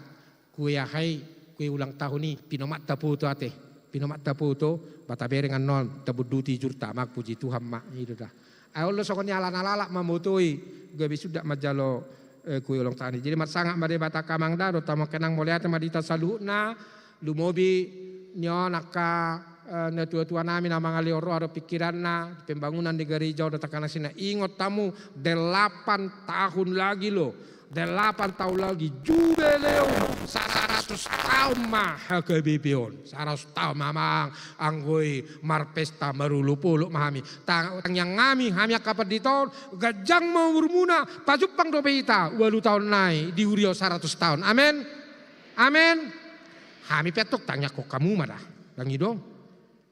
F: kuya hai kue ulang tahun ni pinomat tapu tu ate pinomat tapu tu batabere ngan non tabuduti jurta mak puji Tuhan mak itu dah. Ayo sokon ala mamutui gabi sudah majalo kue ulang tahun ni. Jadi mat sangat made bata kamang da do tamo kenang moliate madita saluna lumobi nyo naka na tua-tua namin na mga lioro aro pikiran na pembangunan di gereja udah takana sina ingot tamu 8 tahun lagi lo 8 tahun lagi jubileo 100 tahun mah HKBP-on 100 tahun mamang anggoy marpesta marulupuluk mahami tang yang ngami kapat di tahun gajang mau urmuna pajupang dobeita 8 tahun nai di urio 100 tahun amen amen hami petok tanya kok kamu madah lang idong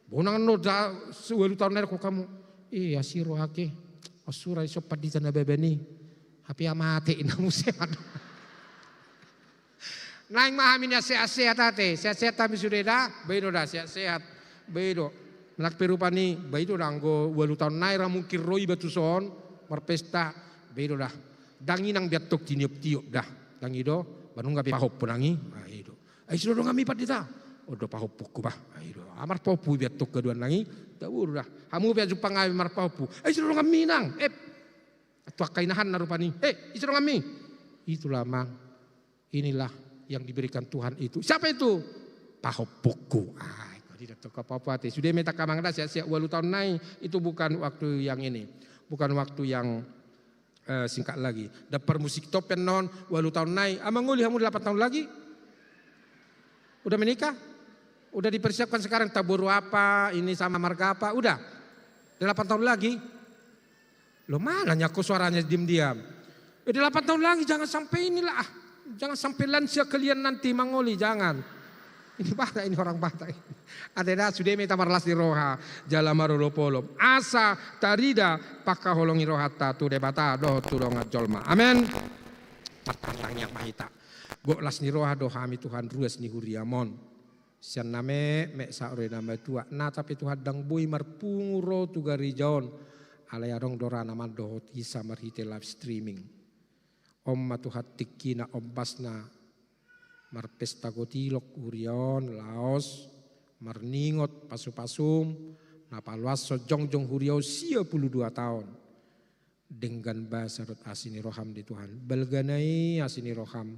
F: bonang no da 8 tahun nai kok kamu iya siro hake asura iso padita na bebeni hapi amate ina museman naing mahamin ya sehat-sehat ate sehat-sehat kami sudah dah bedo dah sehat-sehat bedo menak perupani bedo danggo 8 tahun nai ramungkir roi batu son marpesta bedo dah dangi nang biatok tiniup-tiup dah dangi do banung gabi pahop punangi aido ai sudah dong kami padita odo pahop puku bah aido amar popu biatok keduan nangi tawur dah hamu biar jupang ai mar popu ai sudah dong kami nang tua kainahan narupani itu kami itulah mang inilah yang diberikan Tuhan itu siapa itu pahopuku tidak tahu apa-apa sudah minta kamang dah siap-siap 8 tahun naik itu bukan waktu yang ini bukan waktu yang singkat lagi dapur musik topen non 8 tahun naik amanguli kamu 8 tahun lagi udah menikah udah dipersiapkan sekarang tabur apa ini sama marga apa udah 8 tahun lagi lo mana nyaku suaranya diam-diam. 8 tahun lagi jangan sampai inilah. Jangan sampai lansia kalian nanti mangoli jangan. Ini Batak ini orang Batak. Ada dah sudah minta marlas di roha jala marulopolo. Asa tarida pakka holongi rohata tu debata do tulong jolma. Amen. Patang yang mahita. Gok las ni roha do hami Tuhan ruas ni huriamon. Sian name me saore nama tua. Na tapi Tuhan dang bui marpunguro tu garijaon. Alayarong dora naman dohot isa marhite live streaming. Omma tuhat tikina ombasna marpesta gotilok urion laos marningot pasu-pasum napaluaso jongjong huriau 92 tahun dengan basarut asini roham di Tuhan belganai asini roham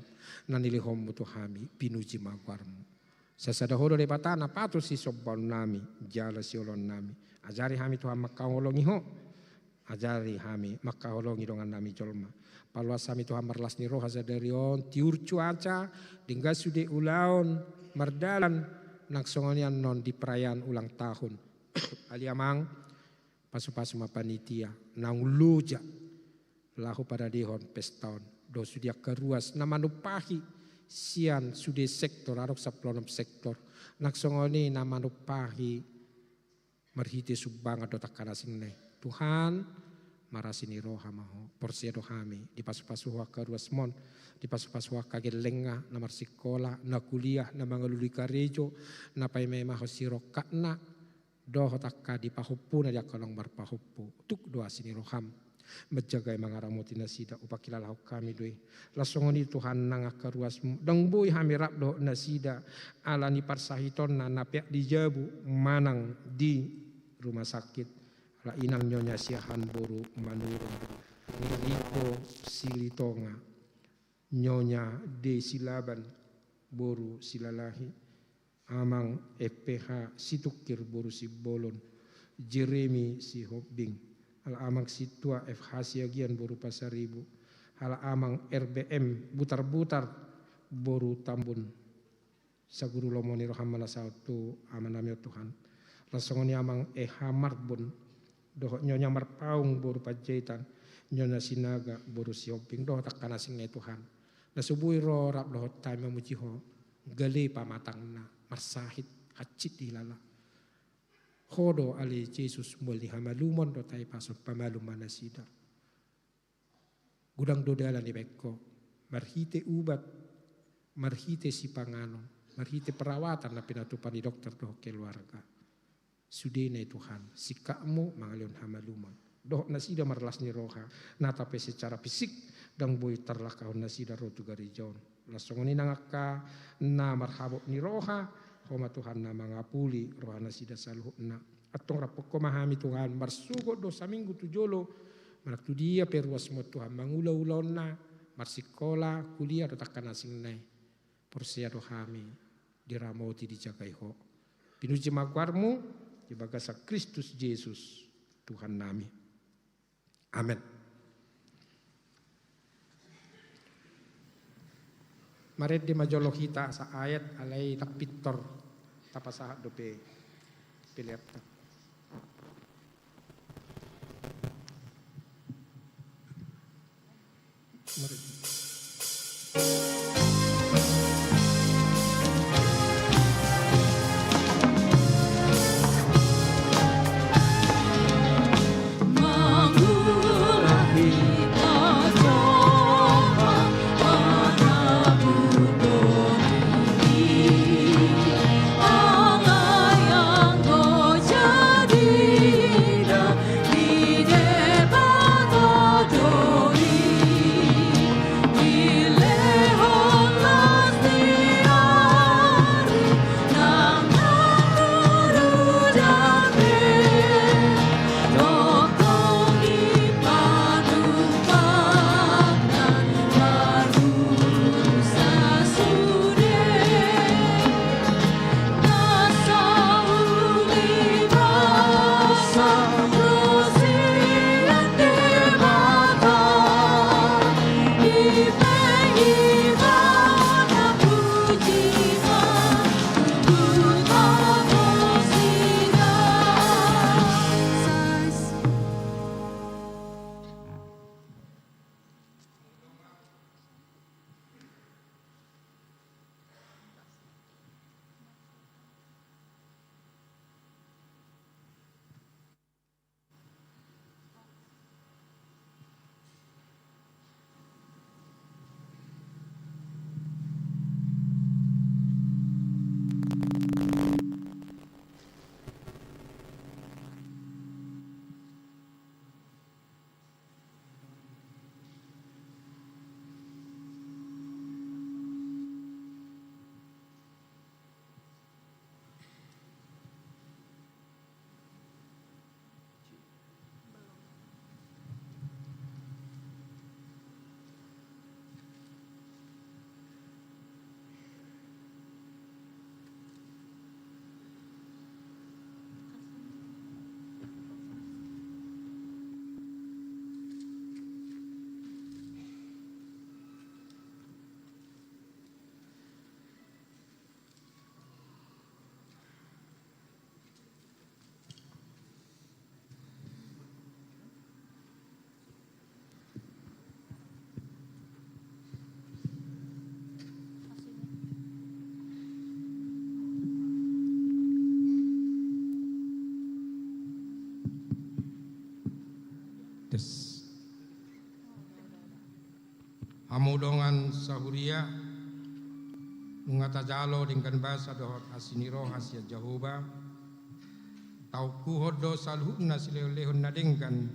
F: nanilihom Tuhami pinuji magwarmu sasadahodo de patana patu si sobbon nami jala siolon nami ajari hami Tuhan makkaholongi ho ajari hami makkaholongi dongan nami jolma paluas hami Tuhan marlas ni roh hazadarion tiur cuaca dingga sude ulaon mardalan naksongonian non di perayaan ulang tahun aliamang pasu-pasu mapanitia nang luja lahu pada dihon peston do sudia keruas namanupahi sian sude sektor arok saplonom sektor naksongoni namanupahi marhite subanga do takana singne Tuhan marasini roha maho porsia dohami di pasu-pasu waka ruas mon di pasu-pasu waka gelenga na marsikola na kuliah na mangaluli karejo na paime maho siro kakna doho takka di pahupu na diakolong marpahupu tuk doa sini roham menjaga mangaramuti nasida upakilala kami doi lasongoni Tuhan nanga karuasmu dong boy hamirap do nasida alani parsahiton na napiak dijabu manang di rumah sakit la inang nyonya siahan boru manurung niliko silitonga nyonya de silaban boru silalahi amang FPH situkir boru si bolon Jeremy si hobbing ala amang situa FH siagian boru pasaribu ala amang RBM butar-butar boru tambun saguru lomoni rohamala sautu amanamio Tuhan lasongoni amang marbon doh nyonya marpaung boru pajaitan nyonya sinaga boru sioping doh takana singne Tuhan na subui ro rap doh tay mamujiho gale pamatangna marsahit hacit dilala hodo ali Jesus muli hamalumon do tay pasot pamaluman nasida gudang dodalan di bekko marhite ubat marhite si pangano marhite perawatan na pinatupan di dokter doh keluarga sudene Tuhan sikakmu mangalion hamaluman doh nasida marlas ni roha natape secara fisik dang boy terlakau nasida rotu garijon lasongoni nangaka na marhabok ni roha homa Tuhan na mangapuli roha nasida saluhna atong rapoko mahami Tuhan marsugo do saminggu tujolo manaktu dia perwas mo Tuhan mangula-ulaon na marsikola kuliah do takkan asing nai porsia do hami diramoti dijagai ho pinuji magwarmu di bagasa Kristus Yesus Tuhan nami. Amin. Mari di majolo kita sa ayat alai tapitor tapasahat dope pilihat. Mari.
D: Angayang kau jadi
F: Tes. Hamudongan sahuria nungata jalo dingkan basa dohot asiniro hasia Jahoba tau kuhodo salhuna silehon nadengkan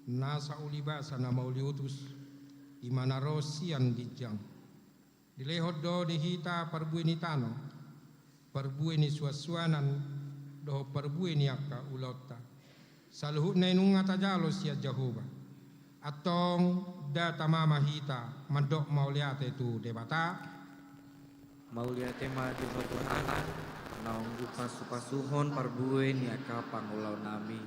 F: nasa ulibasa na mauliutus imana rosian dijang dilehodo dihita perbuini tano perbuini suasuanan doho perbuini akka ulota salhuna nungata jalo sia Jahoba atong data mama hita mandok mauliate tu debata
B: Mauliate ma di pertuhanan, naung pasuhon parbuen yaka pangulau nami.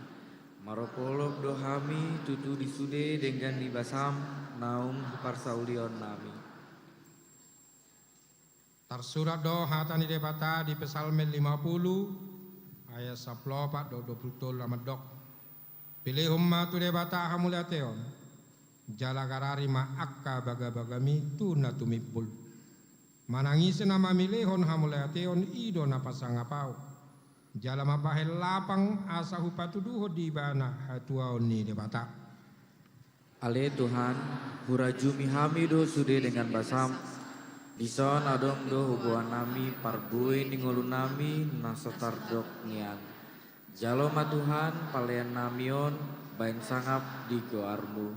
B: Maropolog dohami tutu disude dengan dibasam, naung parsaulion nami.
F: Tersurat do hatani debata di Psalm 50 ayat 14 do 20 lamadok. Pilih humma tu debata hamuliateon. Jala garari ma akka baga-bagami tu natumipul. Manangisi nama milihon hamuliateon ido na pasangapau. Jala mabahel lapang asa hupatuduho di bana hatuaon ni debata.
B: Ale Tuhan, hurajumi hamido sude dengan basam. Dison adong do hubuan nami parbuin ningolu nami nasotardok nian. Jaloma Tuhan palean namion bain sangap di goarmu.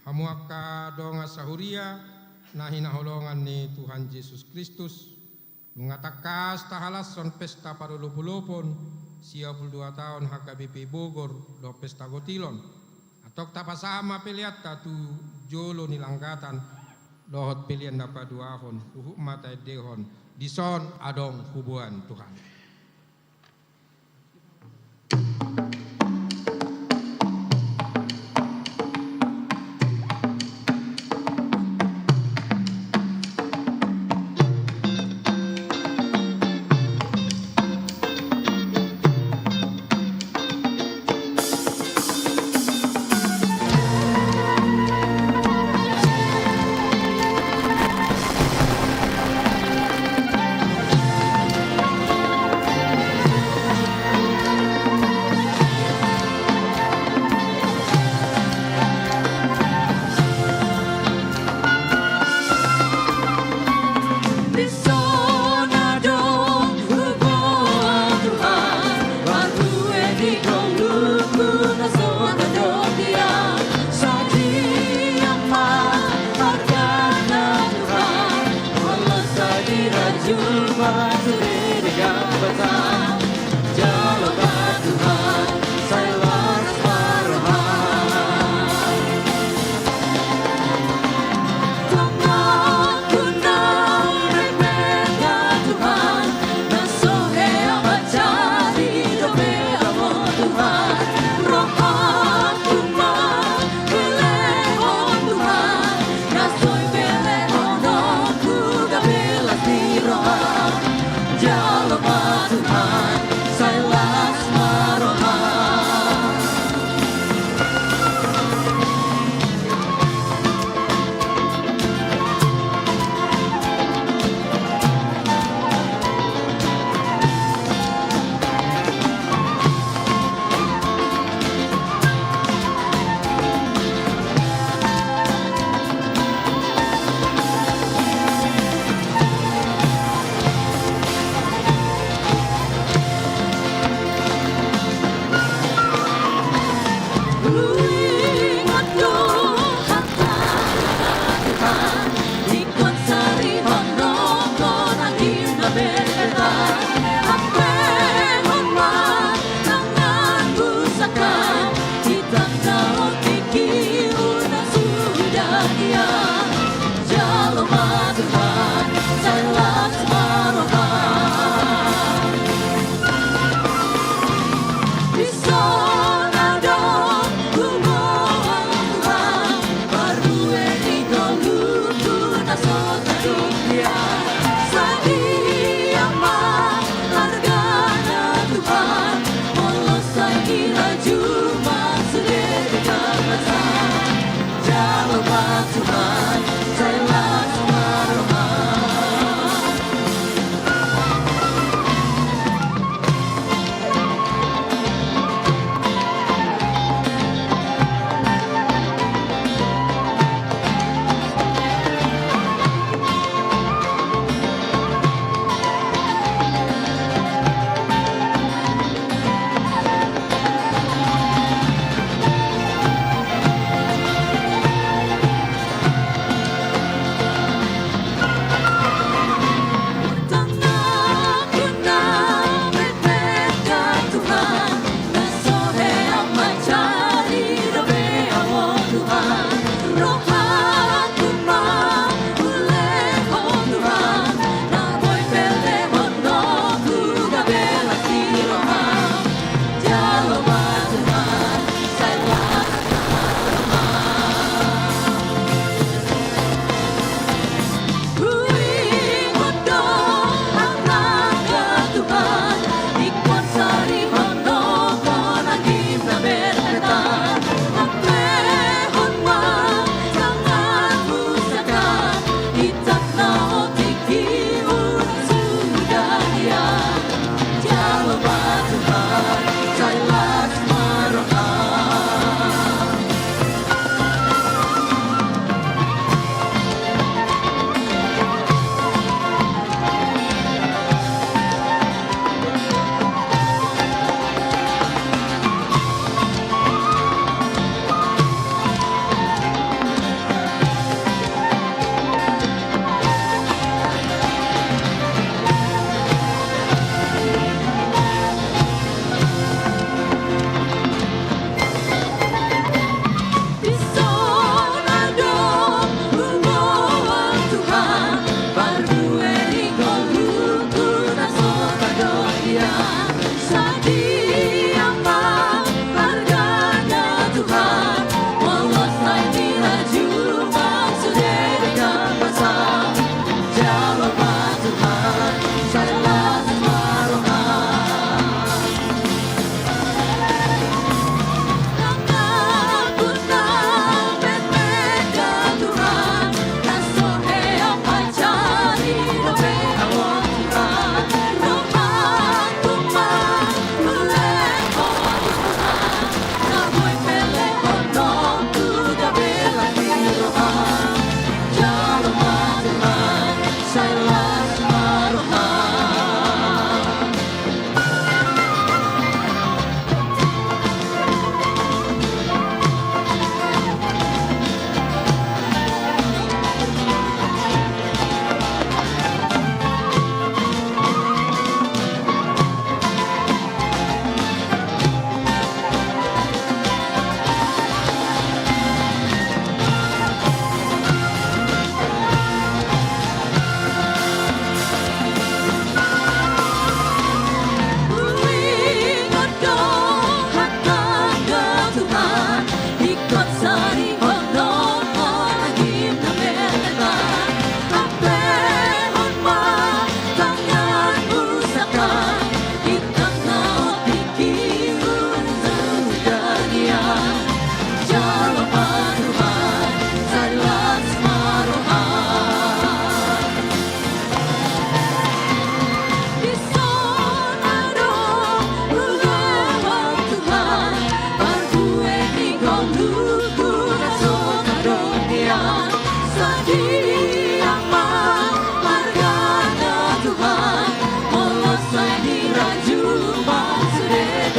F: Hamuaka donga sahuria nahina holongan ni Tuhan Yesus Kristus mengatakas tahalason pesta parulupulupon 22 tahun HKBP Bogor do pesta gotilon atok tapasama pilihat tu jolo nilanggatan dohot pilihan dapat duahon uhuk mata dehon dison adong hubuan Tuhan.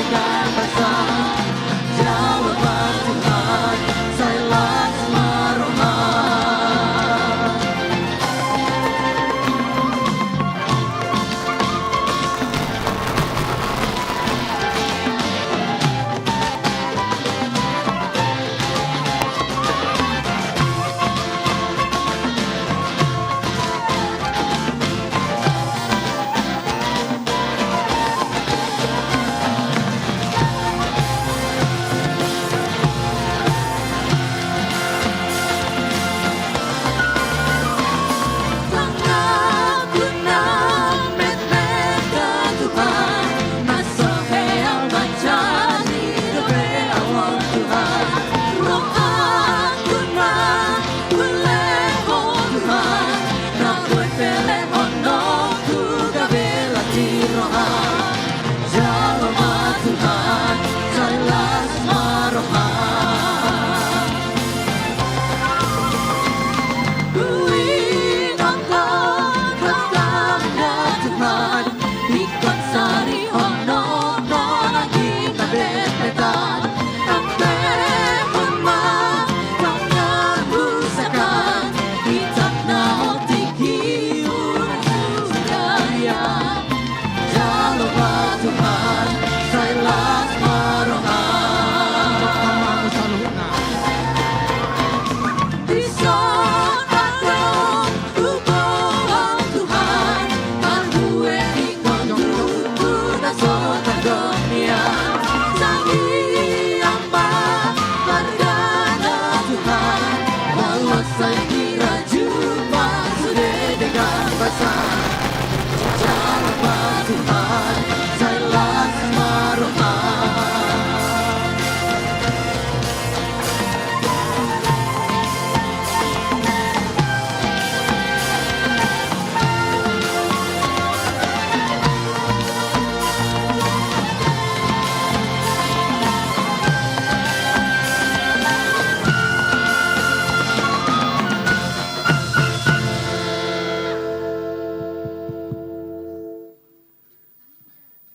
D: dengan basam. Jawablah Tuhan, Sailas Maroha.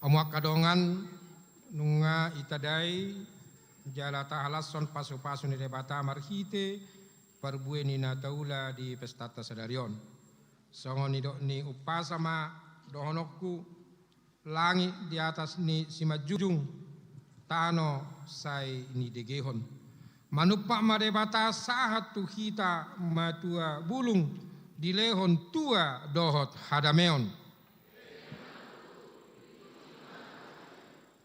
F: Amuak kadongan nunga itadai jala tahalason pasu-pasu ni debata marhite parbue ni nataula di pestata sadarion. Songon ni upasama dohonokku langi di atas ni simajujung tano sai ni degehon. Manupak madebata sahat tu hita matua bulung dilehon tua dohot hadameon.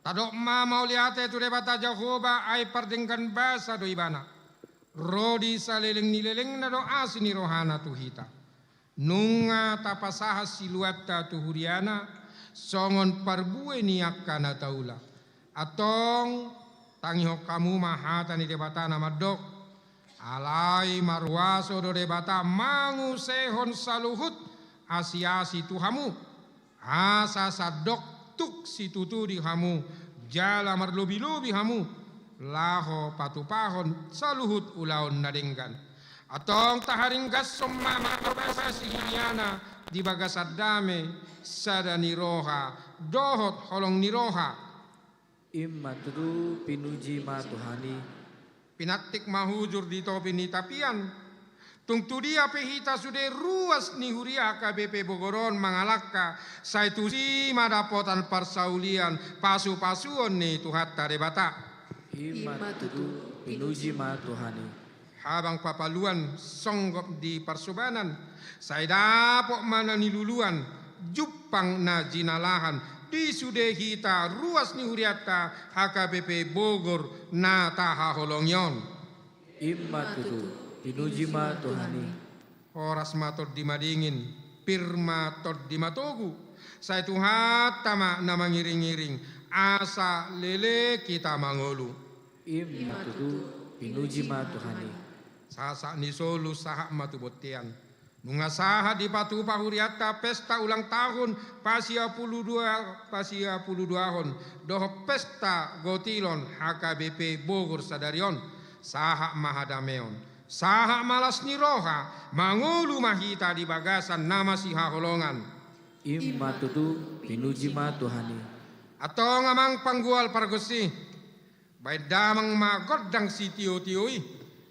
F: Tadok ma mau liate tu debata Jehovah ai pardengkan basa do ibana. Rodi saleleng nileleng na do asini rohana tu hita. Nunga tapasaha siluata tu huriana songon parbue niakana taula. Atong tangiho kamu mahata ni debata nama dok. Alai marwaso do debata mangu sehon saluhut asiasi tuhamu. Asa sadok tuk si tutu di hamu jala marlobi-lobi hamu laho patupahon saluhut ulaon nadenggan atong taharing gasom mama si hiniana di bagasadame sada niroha dohot holong niroha
B: Imma tudu pinuji ma Tuhani.
F: pinatik mahujur di topi ni tapian tungtu dia pehita sude ruas ni huria KBP Bogoron mangalakka saitusi madapotan parsaulian pasu-pasuon ni tuhatta debata.
B: Imma tudu pinuji ma Tuhani.
F: Habang papaluan songgop di parsubanan saya dapok mana niluluan jupang na jinalahan di sude hita ruas ni huriata HKBP Bogor na taha holongyon.
B: Imma tudu pinuji ma Tuhani.
F: Oras mator di madingin, pirma tor di matogu. Saya tuhat tama na mangiring-iring, asa lele kita mangolu.
B: Imma tudu pinuji ma Tuhani.
F: Sasa ni solu sahak matubotian. Nunga saha di patu pahuriata pesta ulang tahun pasia puluh dua hon. Doho pesta gotilon HKBP Bogor Sadarion. Saha mahadameon. Saha malas ni roha mangulu mahita di bagasan nama si haholongan.
B: Imma tudu pinuji ma Tuhani.
F: Atong amang panggual pargosi. Baik damang magodang si tio-tioi.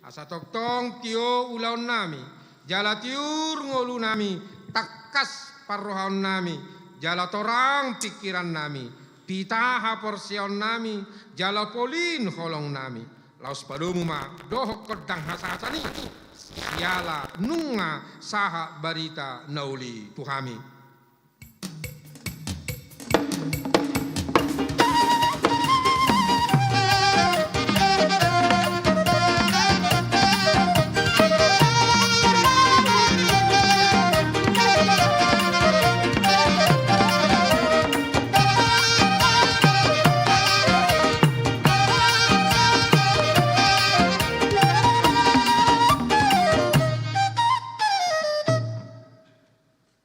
F: Asa toktong tio ulaon nami. Jala tiur ngolu nami. Takas parrohaon nami. Jala torang pikiran nami. Pitaha porsion nami. Jala polin holong nami. Laos padumu ma dohok kodang hasa-hasani. Siala nunga saha barita nauli tuhami.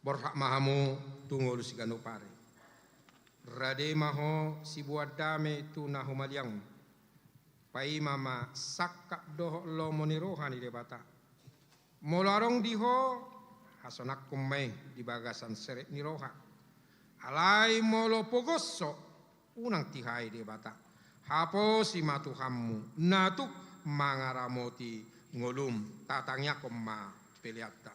F: Borhak mahamu tunggu si gano pare. Rade maho si buat dame tu nahu maliang. Pai mama sakak doh lo monirohani de bata. Molarong diho hasonak kumai di bagasan seret niroha. Alai molo pogoso unang tihai de bata. Hapo si matu hammu natuk mangaramoti ngolum tatangnya koma peliata.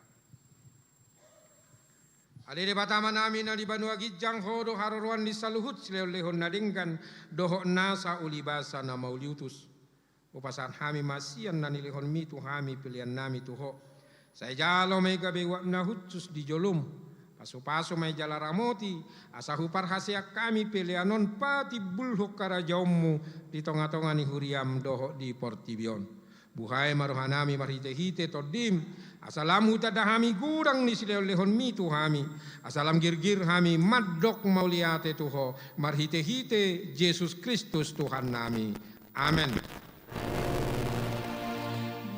F: Ade de batama nami na di Banua Gijang hodo haroruan di saluhut silehon nadingkan dohok nasa ulibasa na mauliutus. Upasan hami masian na nilihon mitu hami pilihan nami tuho. Saya jalo may gabewa na hutsus di jolum. Paso-paso may jala ramoti. Asahu parhasiak kami pilihanon pati bulhok karajaumu di tonga-tonga ni huriam dohok di Portibion. Buhay maruhanami marhite-hite todim. Asalam hutada hami gurang ni silehon mitu hami. Asalam girgir hami madok mauliate tuho. Marhite-hite Yesus Kristus Tuhan nami. Amin.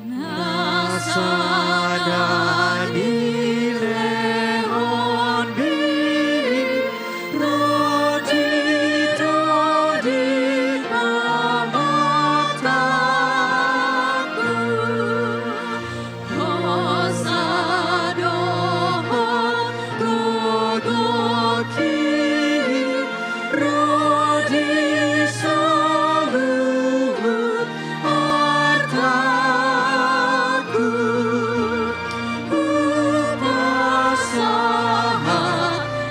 D: Nasada di lehon bini roti di mataku. Hosadohon gogoki roti saluhut artaku. Upasaha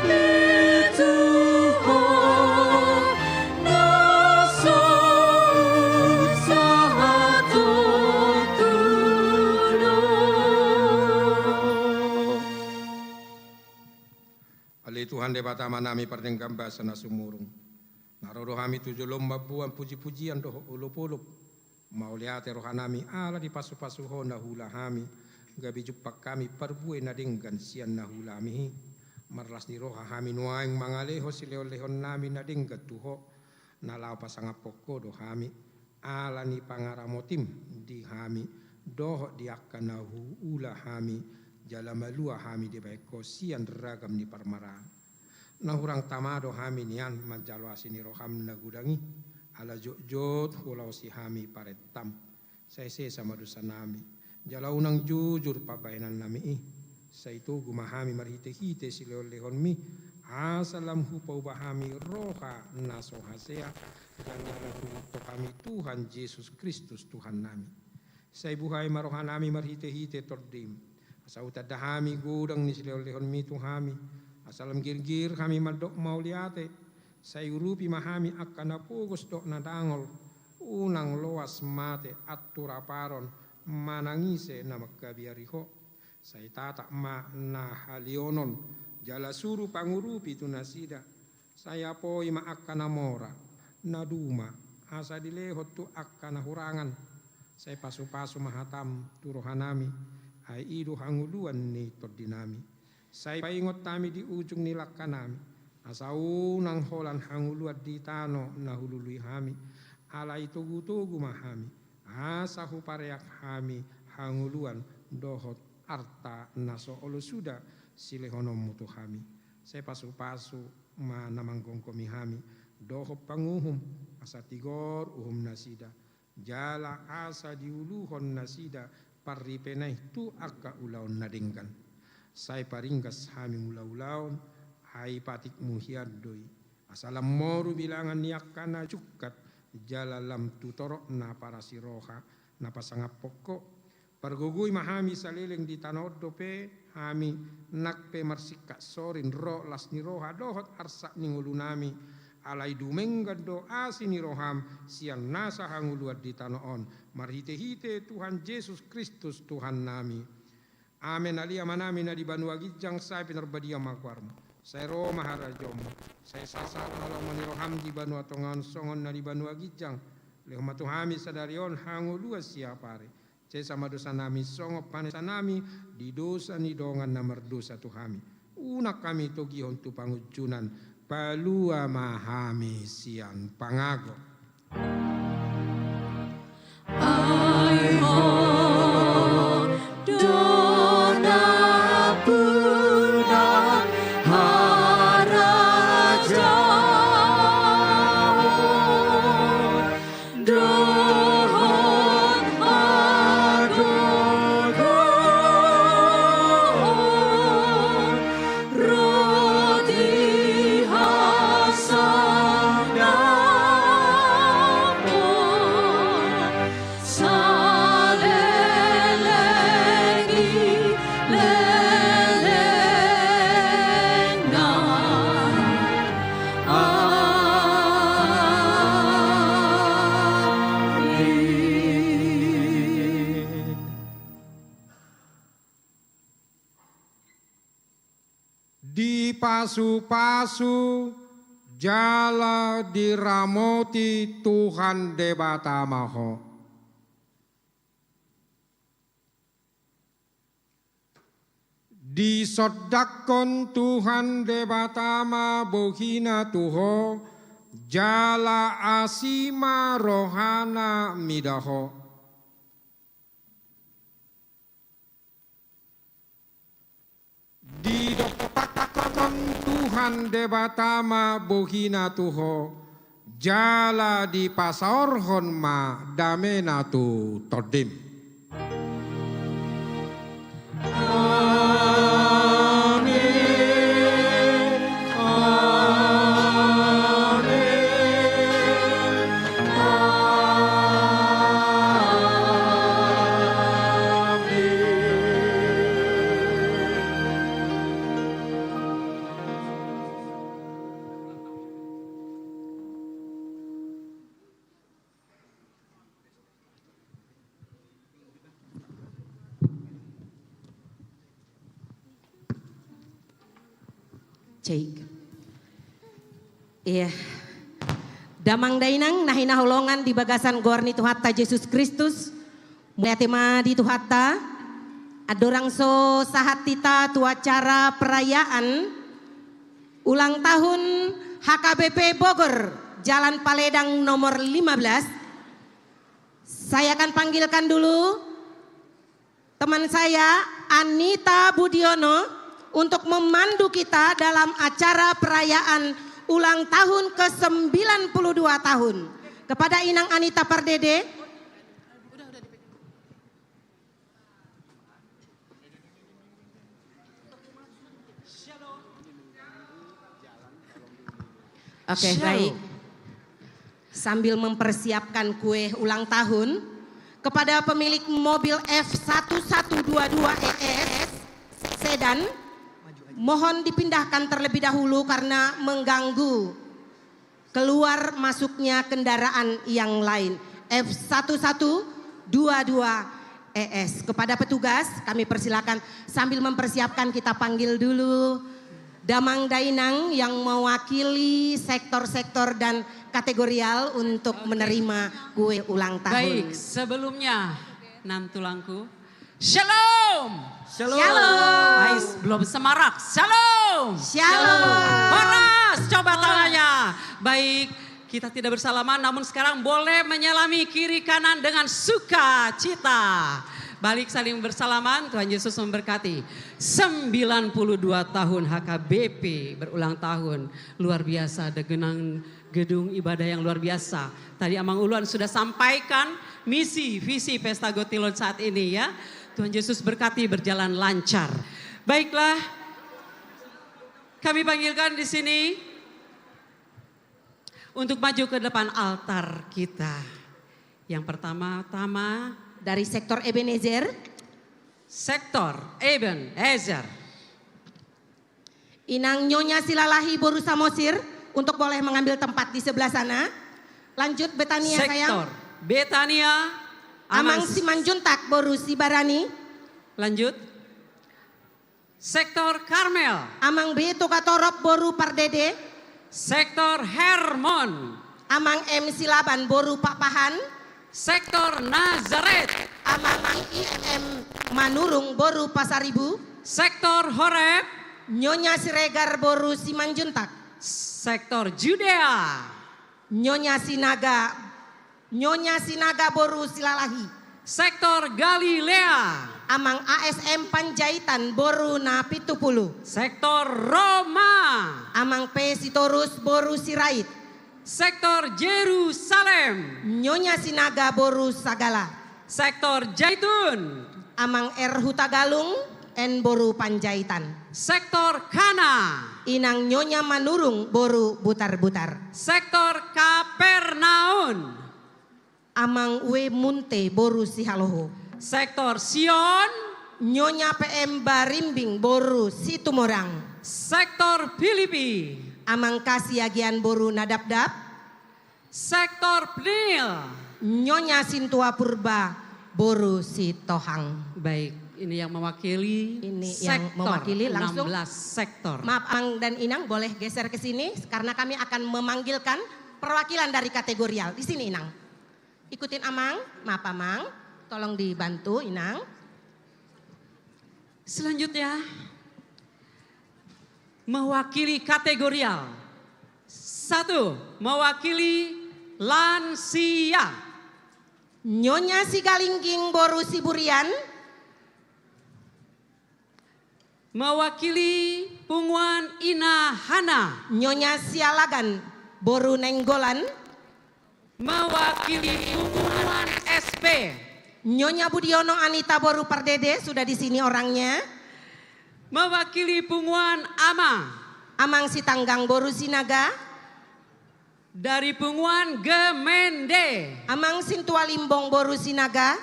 D: itu ho nasa usaha tutuno.
F: Ali Tuhan de batama nami pardengkam basa na sumurung. Narodo hami tujuh lomba buan puji-pujian doh ulup-ulup. Mauliate rohanami ala di pasu-pasuho na hula hami. Gabi jupak kami parbue na dinggan sian na hula mihi. Marlas ni roha hami nuaing mangaleho silehon-lehon nami na dinggat tuho. Nalau pasangapoko do hami. Ala ni pangaramotim di hami. Doh diakan na ula hami. Jala malua hami di baiko sian ragam ni parmarang. Nahurang tamado hami nian majalwasi ni roham na gudangi. Ala jot hulau si hami paretam. Saya sama dosa nami. Jala unang jujur pabainan nami Saya itu gumahami marhite-hite si lehon mi. Asalam hupau bahami roha naso hasea. Dan jala huto kami Tuhan Yesus Kristus Tuhan nami. Saya buhay marohan nami marhite-hite tordim. Asa utadahami gudang ni si lehon mi tuhami. Asalam girgir kami madok mauliate. Saya urupi mahami akan napugos dok nadangol. Unang loas mate atura paron manangise na magkabiariho. Saya tatak ma na halionon. Jala suru pangurupi tu nasida. Saya poi ma akan namora. Naduma asa dilehot tu akan nahurangan. Saya pasu-pasu mahatam turohanami. Hai idu hanguluan ni tordinami. Saya paingot tami di ujung nilakkanami. Asa unang holan hanguluat di tano na hulului hami. Ala itu gutugu mahami. Asa hupareak hami hanguluan dohot arta naso olu suda silehonom mutu hami. Saya pasu-pasu manamangkong komi hami. Dohot panguhum asa tigor uhum nasida. Jala asa diuluhon nasida paripenai tu akka ulaon nadingkan. Saya paringkas hami mula-ulaon. Hai patik muhiad doi. Asalam moru bilangan niakana cukat jalalam tutorok na para siroha na pasangap pokok. Pargugui mahami salileng di tanah dope hami nakpe marsika sorin ro las ni roha dohot arsak ningulu nami alai dumengga do asini roham siang nasa hanguluat di tanah on marhite-hite Tuhan Yesus Kristus Tuhan nami. Amin alia manami na di Banua Gijang saya penerbadia makwarmu. Saya roh maharajomu. Saya sasar malam maniroham di Banua Tongan songon na di Banua Gijang. Lehmatu hami sadarion hangulua siapare. Saya sama dosa nami songop panesa nami di dosa ni dongan namar dosa Tuhami. Unak kami togi untuk pangujunan palua mahami siang pangago.
D: Aiho dona punang haraja dohon agogon rodi hasan salelegi lelengna amin.
F: Di pasu-pasu jala diramoti Tuhan debatamaho. Disodakon Tuhan debatama bohina tuho jala asima rohana midaho. Didokpakakon Tuhan debatama bohina tuho jala di pasaorhon ma damena tu todim. Amin, amin,
E: Cik. Iya. Damang dainang nahina holongan di bagasan gorni Tuhatta Yesus Kristus. Mulai tema di Tuhatta. Adorang so sahat tita tu acara perayaan ulang tahun HKBP Bogor Jalan Paledang nomor 15. Saya akan panggilkan dulu teman saya Anita Budiono untuk memandu kita dalam acara perayaan ulang tahun ke-92 tahun. Kepada Inang Anita Pardede. Oke, baik. Sambil mempersiapkan kue ulang tahun, kepada pemilik mobil F1122ES sedan, mohon dipindahkan terlebih dahulu karena mengganggu keluar masuknya kendaraan yang lain. F1122ES. Kepada petugas kami persilakan sambil mempersiapkan kita panggil dulu Damang Dainang yang mewakili sektor-sektor dan kategorial untuk menerima kue ulang tahun.
G: Baik, sebelumnya Nantulangku, Shalom.
E: Shalom.
G: Ais belum semarak. Shalom.
E: Shalom.
G: Horas, coba tangannya. Baik, kita tidak bersalaman namun sekarang boleh menyalami kiri kanan dengan sukacita. Balik saling bersalaman, Tuhan Yesus memberkati. 92 tahun HKBP berulang tahun. Luar biasa, ada gedung ibadah yang luar biasa. Tadi Amang Uluan sudah sampaikan misi, visi Pesta Gotilon saat ini ya. Tuhan Yesus berkati berjalan lancar. Baiklah, kami panggilkan di sini untuk maju ke depan altar kita. Yang pertama-tama
E: dari sektor Ebenezer,
G: sektor Ebenezer.
E: Inang Nyonya Silalahi Boru Samosir untuk boleh mengambil tempat di sebelah sana. Lanjut Betania sayang.
G: Sektor Betania.
E: Amang Simanjuntak Boru Sibarani.
G: Lanjut. Sektor Karmel.
E: Amang Beto Katorop Boru Pardede.
G: Sektor Hermon.
E: Amang M Silaban Boru Papahan.
G: Sektor Nazaret.
E: Amang IMM Manurung Boru Pasaribu.
G: Sektor Horeb.
E: Nyonya Siregar Boru Simanjuntak.
G: Sektor Judea.
E: Nyonya Sinaga Boru Silalahi.
G: Sektor Galilea.
E: Amang ASM Panjaitan Boru Napitupulu.
G: Sektor Roma.
E: Amang P Sitorus Boru Sirait.
G: Sektor Yerusalem.
E: Nyonya Sinaga Boru Sagala.
G: Sektor Jaitun.
E: Amang R Hutagalung N Boru Panjaitan.
G: Sektor Kana.
E: Inang Nyonya Manurung Boru Butar-Butar.
G: Sektor Kapernaun.
E: Amang W Munte Boru Sihaloho.
G: Sektor Sion.
E: Nyonya PM Barimbing Boru Situmorang.
G: Sektor Filipi.
E: Amang Kasiagian Boru Nadabdab.
G: Sektor Pnil.
E: Nyonya Sintua Purba Boru Sitohang.
G: Baik, ini yang mewakili
E: Ini yang mewakili langsung.
G: 16 sektor.
E: Maaf Ang dan Inang boleh geser ke sini karena kami akan memanggilkan perwakilan dari kategorial. Di sini Inang. Ikutin Amang, maaf Amang, tolong dibantu Inang.
G: Selanjutnya mewakili kategorial. 1. Mewakili lansia.
E: Nyonya Sigalingging Boru Siburian.
G: Mewakili Punguan Inahana.
E: Nyonya Sialagan Boru Nenggolan.
G: Mewakili Punguan SP.
E: Nyonya Budiono Anita Boru Pardede sudah di sini orangnya.
G: Mewakili Punguan Ama.
E: Amang Sitanggang Boru Sinaga.
G: Dari Punguan Gemende.
E: Amang Sintua Limbong Boru Sinaga.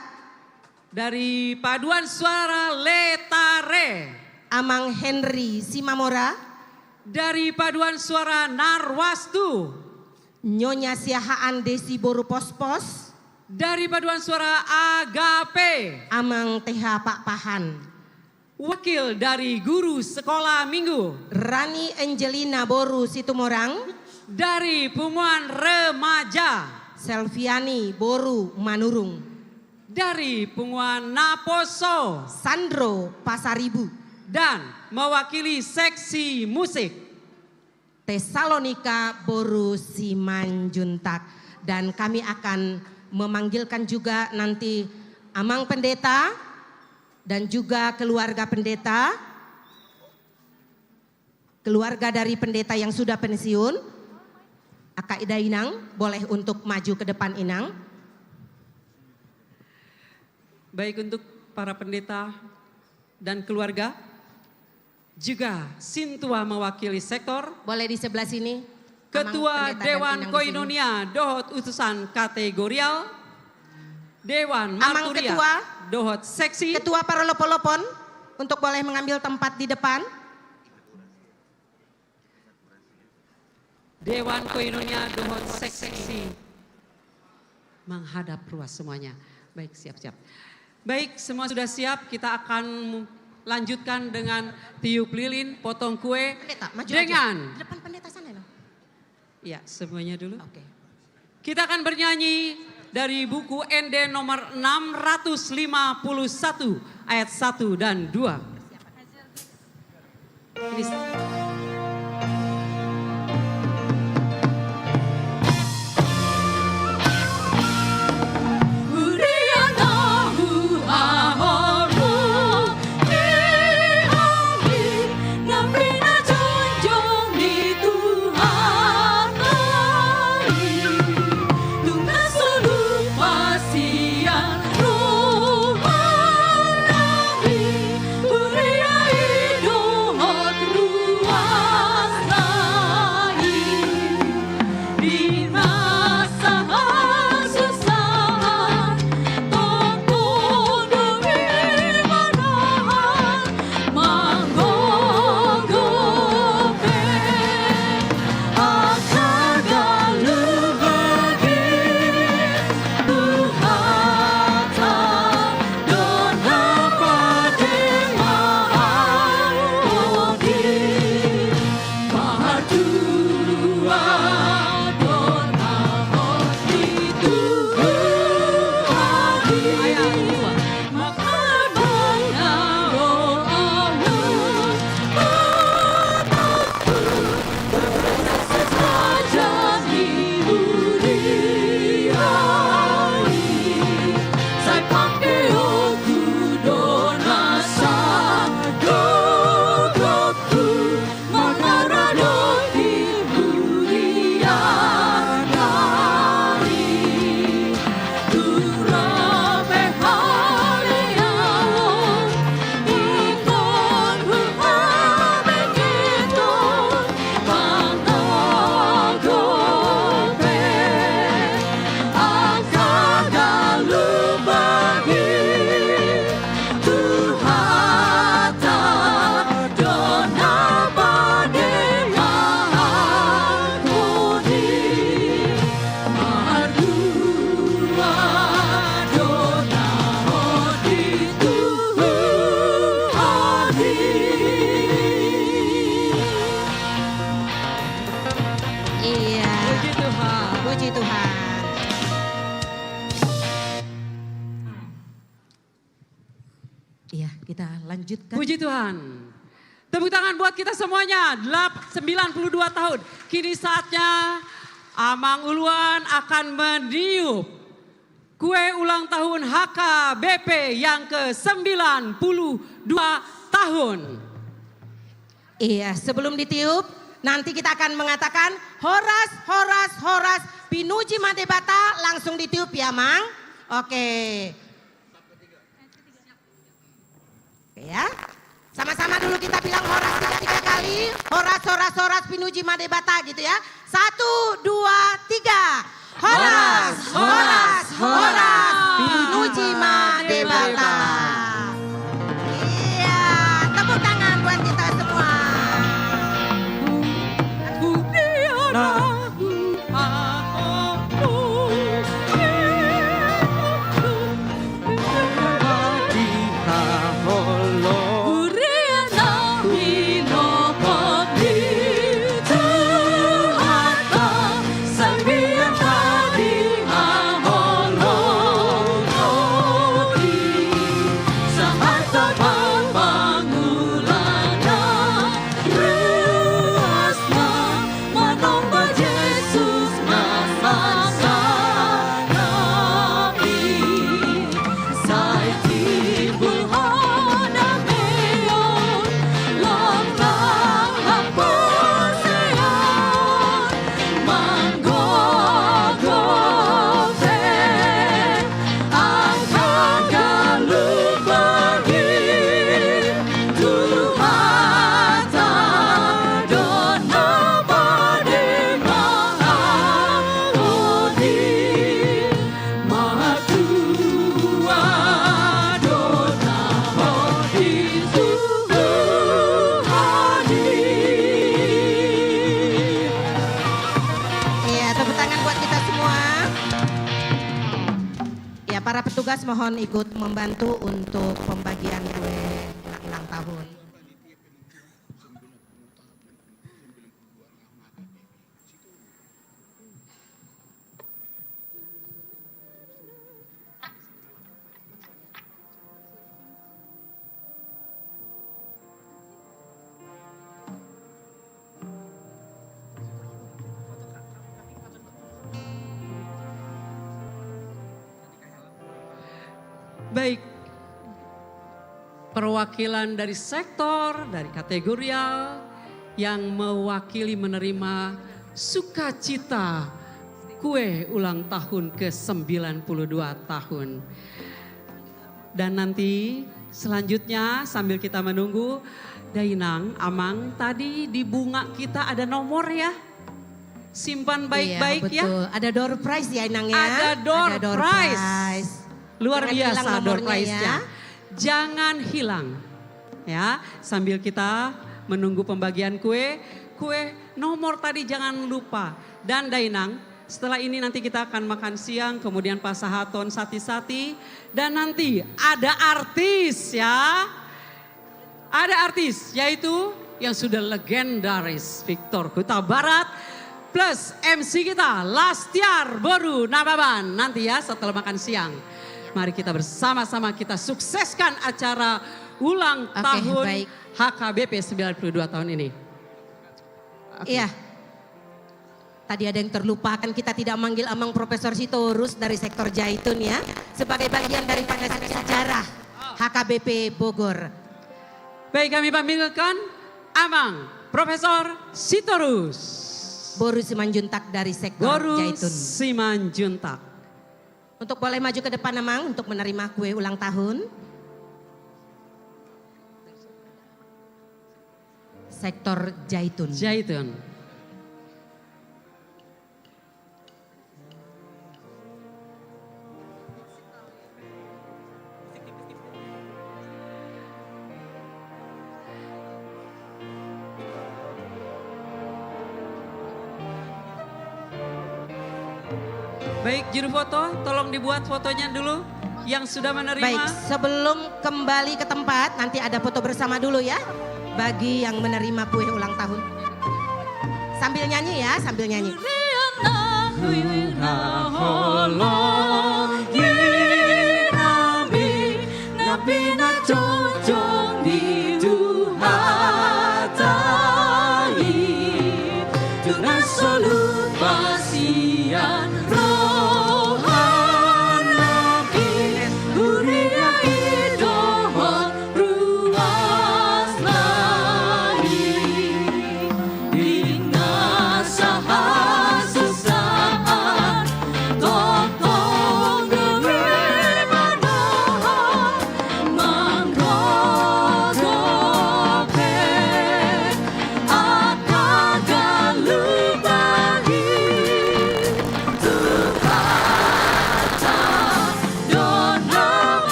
G: Dari Paduan Suara Letare.
E: Amang Henry Simamora.
G: Dari Paduan Suara Narwastu.
E: Nyonya Siahaan Desi Boru Pospos.
G: Dari Paduan Suara Agape.
E: Amang TH Pak Pahan.
G: Wakil dari Guru Sekolah Minggu.
E: Rani Angelina Boru Situmorang.
G: Dari Punguan Remaja.
E: Selviani Boru Manurung.
G: Dari Punguan Naposo.
E: Sandro Pasaribu.
G: Dan mewakili seksi musik.
E: Tesalonika Boru Simanjuntak. Dan kami akan memanggilkan juga nanti Amang Pendeta dan juga keluarga pendeta. Keluarga dari pendeta yang sudah pensiun. Akaida Inang boleh untuk maju ke depan Inang.
G: Baik untuk para pendeta dan keluarga. Juga Sintua mewakili sektor.
E: Boleh di sebelah sini.
G: Ketua
E: Amang Pendeta dan
G: Dewan
E: Inang di sini.
G: Koinonia Dohot Utusan Kategorial. Dewan
E: Amang
G: Marturia
E: Ketua.
G: Dohot Seksi.
E: Ketua para Lopolopon untuk boleh mengambil tempat di depan.
G: Dewan Koinonia Dohot Seksi. Menghadap ruas semuanya. Baik, siap-siap. Baik, semua sudah siap. Kita akan lanjutkan dengan tiup lilin, potong kue.
E: Pendeta, maju
G: dengan
E: aja. Di depan pendeta sana loh.
G: Ya, semuanya dulu.
E: Oke.
G: Kita akan bernyanyi dari buku ND nomor 651 ayat 1 dan 2. Ini
D: Uriai dohot
E: Iya, kita lanjutkan.
G: Puji Tuhan. Tepuk tangan buat kita semuanya. 92 tahun. Kini saatnya Amang Uluan akan meniup kue ulang tahun HKBP yang ke-92 tahun.
E: Iya, sebelum ditiup nanti kita akan mengatakan horas, horas, horas, pinuji madebata, langsung ditiup ya Mang. Oke. Ya, sama-sama dulu kita bilang horas 3 kali. Horas, horas, horas, pinuji madebata gitu ya. 1, 2, 3. Horas, horas, horas, pinuji madebata. Iya, tepuk tangan buat kita semua. Para petugas mohon ikut membantu untuk pembagian kue ulang tahun.
G: Baik, perwakilan dari sektor, dari kategorial yang mewakili menerima sukacita kue ulang tahun ke-92 tahun. Dan nanti selanjutnya sambil kita menunggu, Dainang, Amang, tadi di bunga kita ada nomor ya? Simpan baik-baik ya.
E: Betul. Ada door prize ya Inang ya?
G: Ada door prize. Luar
E: Jangan
G: biasa
E: hilang
G: door
E: nomornya
G: prize-nya.
E: ya.
G: Jangan hilang. Ya, sambil kita menunggu pembagian kue nomor tadi jangan lupa. Dan Dainang, setelah ini nanti kita akan makan siang, kemudian pasahaton sati-sati, dan nanti ada artis ya. Ada artis yaitu yang sudah legendaris Victor Huta Barat plus MC kita Lastiar Boru Nababan nanti ya setelah makan siang. Mari kita bersama-sama kita sukseskan acara ulang tahun
E: baik.
G: HKBP 92 tahun ini.
E: Iya. Tadi ada yang terlupakan, kita tidak manggil Amang Profesor Sitorus dari sektor Jaitun ya. Sebagai bagian daripada sejarah HKBP Bogor.
G: Baik, kami panggilkan Amang Profesor Sitorus.
E: Boru Simanjuntak dari sektor
G: Boru
E: Jaitun.
G: Simanjuntak.
E: Untuk boleh maju ke depan Amang untuk menerima kue ulang tahun. Sektor Jaitun.
G: Jaitun. Baik, juru foto, tolong dibuat fotonya dulu yang sudah menerima.
E: Baik, sebelum kembali ke tempat, nanti ada foto bersama dulu ya. Bagi yang menerima kue ulang tahun. Sambil nyanyi ya, sambil nyanyi.
D: Nabi na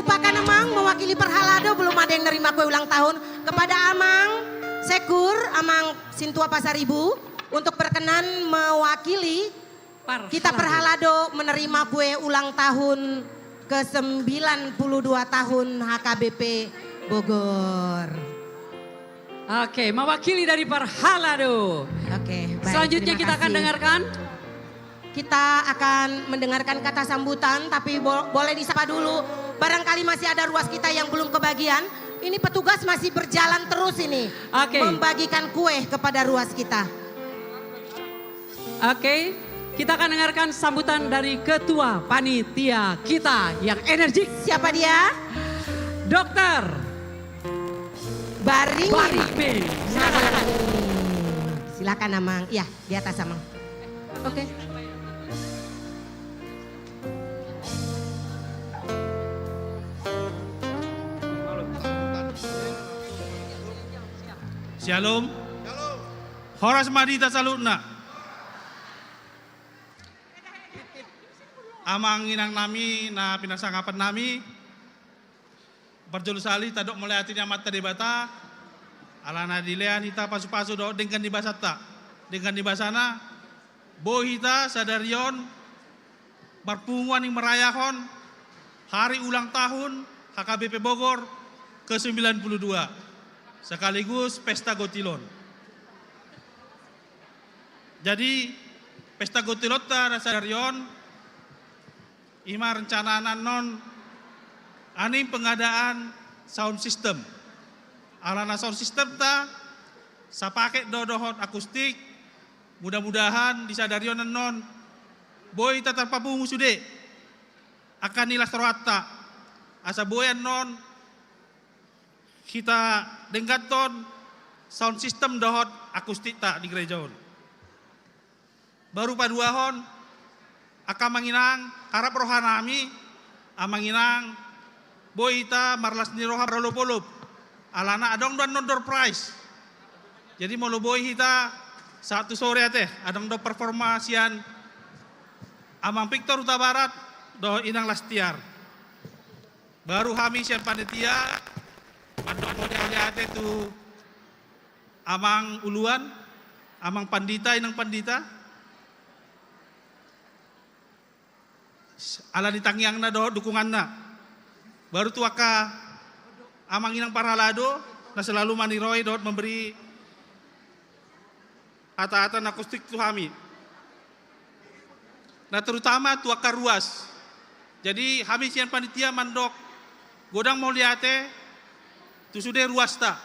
E: lupakan Amang mewakili Perhalado, belum ada yang nerima kue ulang tahun. Kepada Amang Sekur, Amang Sintua Pasaribu untuk berkenan mewakili kita Perhalado menerima kue ulang tahun ke-92 tahun HKBP Bogor.
G: Oke, mewakili dari Perhalado.
E: Oke, baik.
G: Selanjutnya
E: terima
G: kita akan
E: kasih.
G: dengarkan.
E: Kita akan mendengarkan kata sambutan, tapi boleh disapa dulu. Barangkali masih ada ruas kita yang belum kebagian. Ini petugas masih berjalan terus ini.
G: Oke.
E: Membagikan kue kepada ruas kita.
G: Oke, kita akan dengarkan sambutan dari ketua panitia kita yang energik.
E: Siapa dia?
G: Dokter
E: Baring.
G: Baring. Silakan.
E: Silakan Amang. Ya, di atas Amang.
G: Oke.
A: Shalom. Horas Madita Salutna. Amang inang nami na pinasangapan nami. Berjulusali tadok mulai hatinya mata debata. Alana dilean hita pasu-pasu do dengan di basata. Dengan di basana. Bo hita sadarion. Berpunguan yang merayahon. Hari ulang tahun HKBP Bogor ke-92. Sekaligus pesta Gotilon. Jadi pesta Gotilon ta sadarion. Ima rencanaan non ani pengadaan sound system. Alana sound system ta sa pakai dodohon akustik. Mudah-mudahan disadarion non boy ta terpapungu sude. Akan nilas terwata. Asa boyan non kita denggaton sound system dohot akustik ta di gereja on. Baru paduahon akan manginang harap rohanami amanginang boita marlas ni roha rolopolop alana adong dan nondor prize. Jadi mau boy hita satu sore teh adong do performa sian amang Victor Uta Barat do inang lastiar. Baru hami sian panitia mandok modelnya teh tu amang uluan amang pandita inang pandita. Ala ditangyang na do dukungan na. Baru tuaka amang inang Perhalado na selalu maniroy do memberi ata-ata akustik tu kami. Nah terutama tuaka ruas. Jadi kami sian panitia mandok godang mau liate tu sudah ruas ta.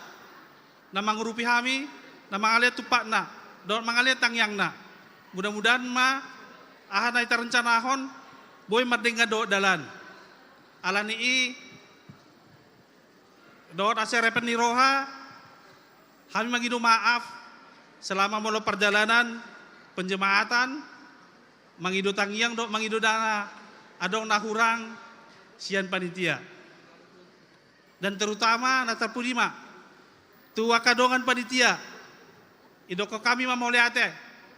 A: Na mangurupi kami, na mangalia tupak na, do mangalia tangyang na. Mudah-mudahan ma ahan ay terencanahon boy mardenga do dalan. Alani i do aserepen ni roha kami magido maaf selama molo perjalanan penjemaatan mangido tangiang do mangido dana adong nahurang sian panitia. Dan terutama na terpulima tu wakadongan panitia idoko kami mamoleate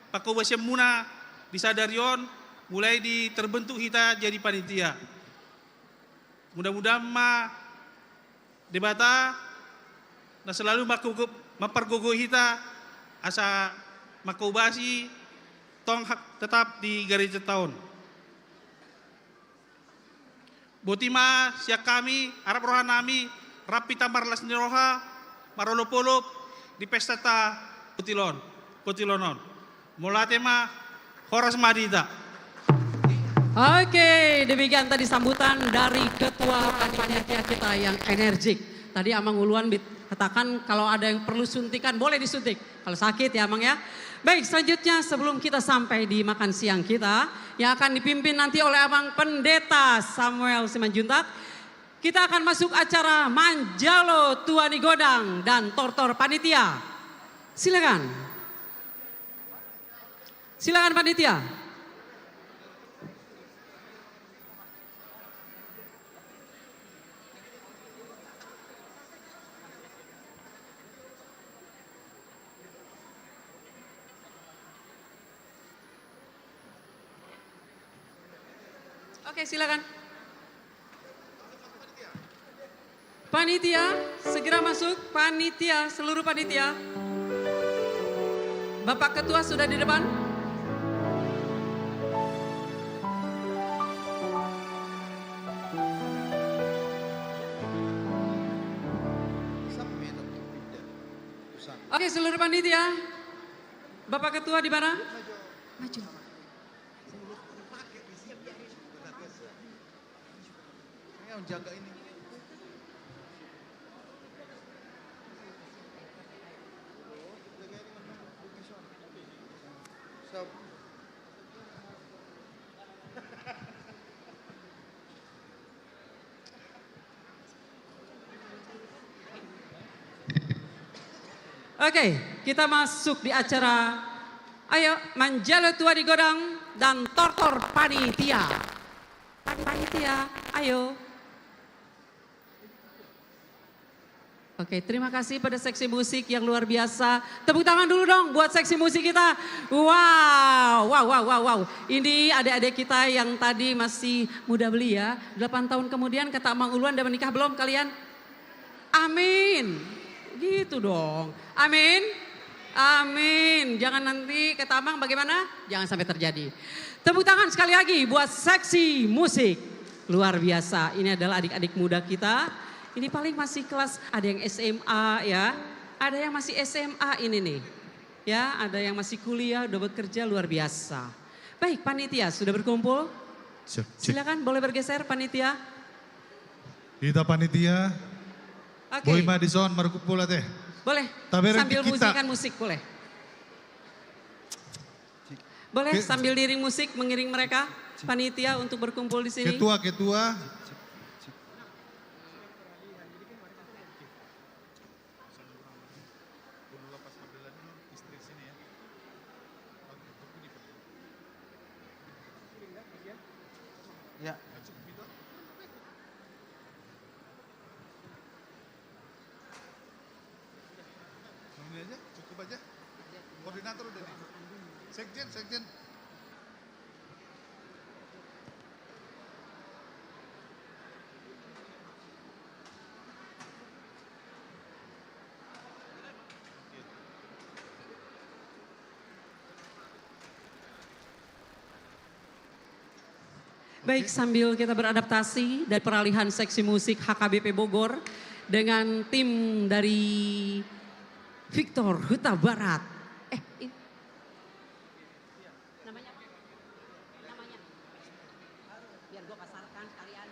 A: pakau basem muna disadarion mulai terbentuk kita jadi panitia. Mudah-mudahan ma debata na selalu mempergogo kita asa makubasi tong tetap di gereja tahun. Botima siak kami harap rohanami rapi tamarlas ni roha marolopolop di pesta ta Gotilonon. Mulate ma horas madita.
G: Oke, demikian tadi sambutan dari ketua panitia kita yang energik. Tadi Amang Uluan katakan kalau ada yang perlu suntikan boleh disuntik. Kalau sakit ya Amang ya. Baik, selanjutnya sebelum kita sampai di makan siang kita yang akan dipimpin nanti oleh Amang Pendeta Samuel Simanjuntak, kita akan masuk acara Manjalo Tuani Godang dan Tortor Panitia. Silakan. Silakan panitia. Oke, silakan. Panitia, segera masuk. Panitia, seluruh panitia. Bapak Ketua sudah di depan. Oke, seluruh panitia. Bapak Ketua di mana? Maju. Oke, kita masuk di acara. Ayo, Manjalo Tua digodang dan Tortor Panitia. Panitia, ayo. Oke, terima kasih pada seksi musik yang luar biasa. Tepuk tangan dulu dong buat seksi musik kita. Wow. Ini adik-adik kita yang tadi masih muda belia. 8 tahun kemudian kata Mang Uluan, udah menikah belum kalian? Amin. Gitu dong. Amin. Amin. Jangan nanti kata Amang bagaimana? Jangan sampai terjadi. Tepuk tangan sekali lagi buat seksi musik. Luar biasa. Ini adalah adik-adik muda kita. Ini paling masih kelas, ada yang SMA ya. Ada yang masih SMA ini nih. Ya, ada yang masih kuliah, udah bekerja, luar biasa. Baik, panitia sudah berkumpul? Silakan boleh bergeser panitia.
H: Kita panitia.
G: Oke.
H: Boy Madison berkumpul teh.
G: Boleh,
H: Taberan
G: sambil
H: kita.
G: musikan musik boleh. Boleh sambil diiring musik mengiring mereka, panitia untuk berkumpul di sini.
H: Ketua.
I: Ya.
H: Ini aja, cukup aja. Koordinator udah nih. Sekjen.
G: Baik, sambil kita beradaptasi dari peralihan seksi musik HKBP Bogor dengan tim dari Victor Huta Barat. Namanya? Biar gue pasarkan sekalian.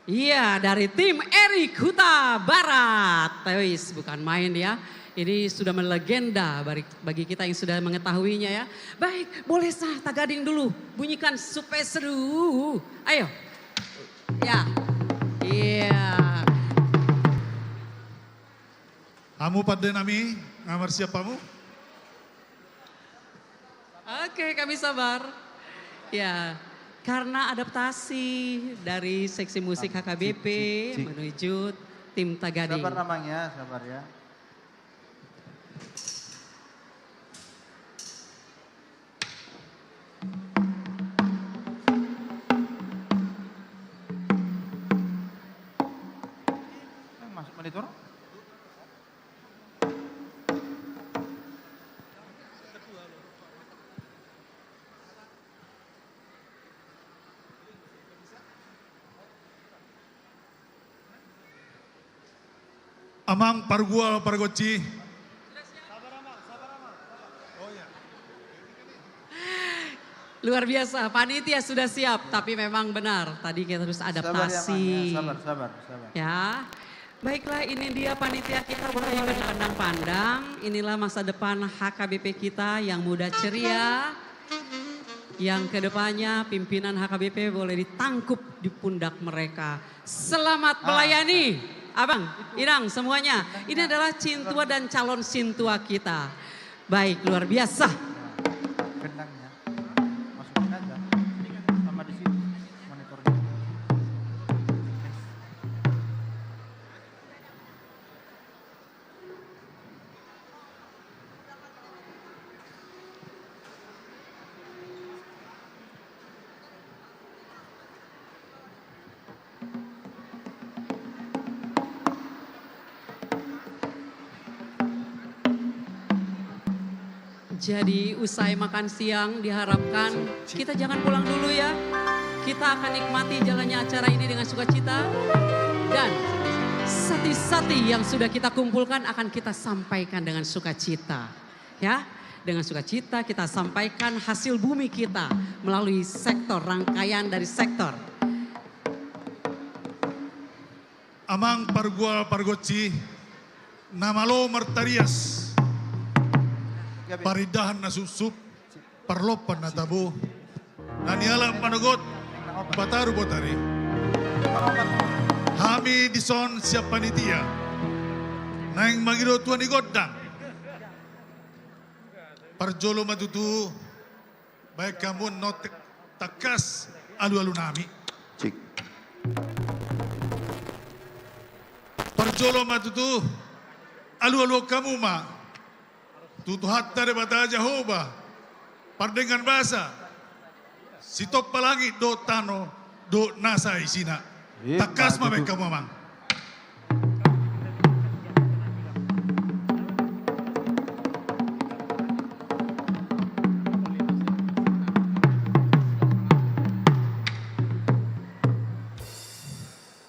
G: Iya, dari tim Erik Huta Barat. Wis, bukan main ya. Ini sudah melegenda bagi kita yang sudah mengetahuinya ya. Baik, boleh sah tagading dulu. Bunyikan supaya seru. Ayo. Ya. Iya.
H: Kamu pada nami, ngamar siapamu?
G: Oke, kami sabar. Ya, karena adaptasi dari seksi musik HKBP menuju tim tagading.
I: Sabar namanya, sabar ya. Masuk monitor.
H: Amang pargual pargoci.
G: Luar biasa, panitia sudah siap, tapi memang benar tadi kita harus adaptasi.
I: Sabar.
G: Ya, baiklah ini dia panitia kita boleh pandang-pandang. Inilah masa depan HKBP kita yang muda ceria. Yang kedepannya pimpinan HKBP boleh ditangkup di pundak mereka. Selamat melayani, Abang, Irang semuanya. Ini adalah cintua dan calon sintua kita. Baik, luar biasa.
I: Gendangnya. Masukin aja. Sama di sini monitornya.
G: Jadi usai makan siang diharapkan kita jangan pulang dulu ya. Kita akan nikmati jalannya acara ini dengan sukacita. Dan sati-sati yang sudah kita kumpulkan akan kita sampaikan dengan sukacita. Ya, dengan sukacita kita sampaikan hasil bumi kita melalui sektor, rangkaian dari sektor.
H: Amang pargua pargoci, namalo martarias, paridahan na susup, parlopan na tabo, naniala panagot, bataru botari. Hami dison siap panitia, naing magiro tuan di godang. Parjolo matutu, baik kamu not takas alu-alu nami. Parjolo matutu, alu-alu kamu ma. Tutu hatta de bata Jehovah, pardengan bahasa. Sitop palangit do tano, do nasa isina. Takas ma baik kamu mang.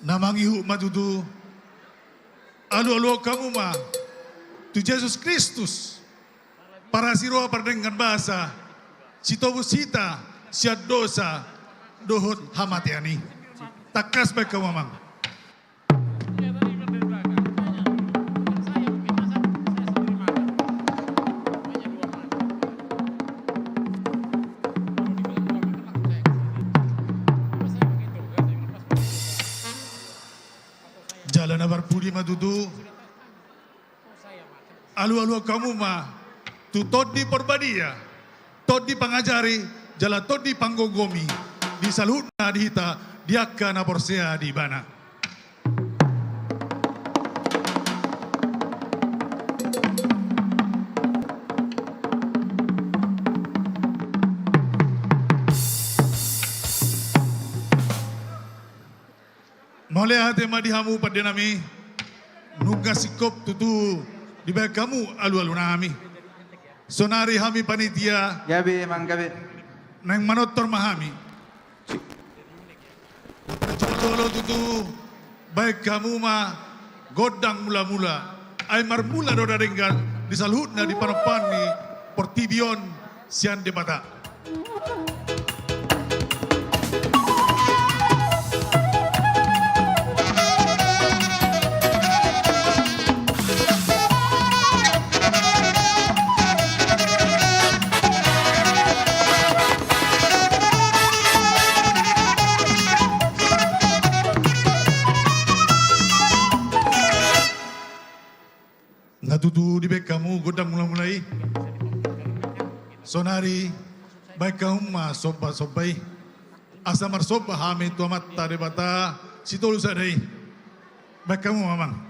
H: Namangihu matutu, alu-alu kamu ma, tu Yesus Kristus, para siroa pardengan bahasa, sitobu sita, siat dosa, dohot hamatiani, takas baik kamu mang. Jalan abar pudi matutu, alu-alu kamu ma, tu tot di perbadia, tot di pangajari, jala tot di panggogomi, di salutna di hita, diakka na porsea di bana. Mole hati madihamu pada nami, nugas sikop tutu di bawah kamu alu-alu nami. Sonari hami panitia,
I: Gabi, Mang Gabi.
H: nang manotor mahami. Jolo tutu, baik kamu ma, godang mula-mula, ay marmula do daringgal, disalhutna di panopani, portibion, sian de bata. Natutu di bek kamu godang mulai-mulai. Sonari baik kamu ma soba-sobai. Asa marsoba hami tuamat tade bata sitolu sadai. Baik kamu mamang.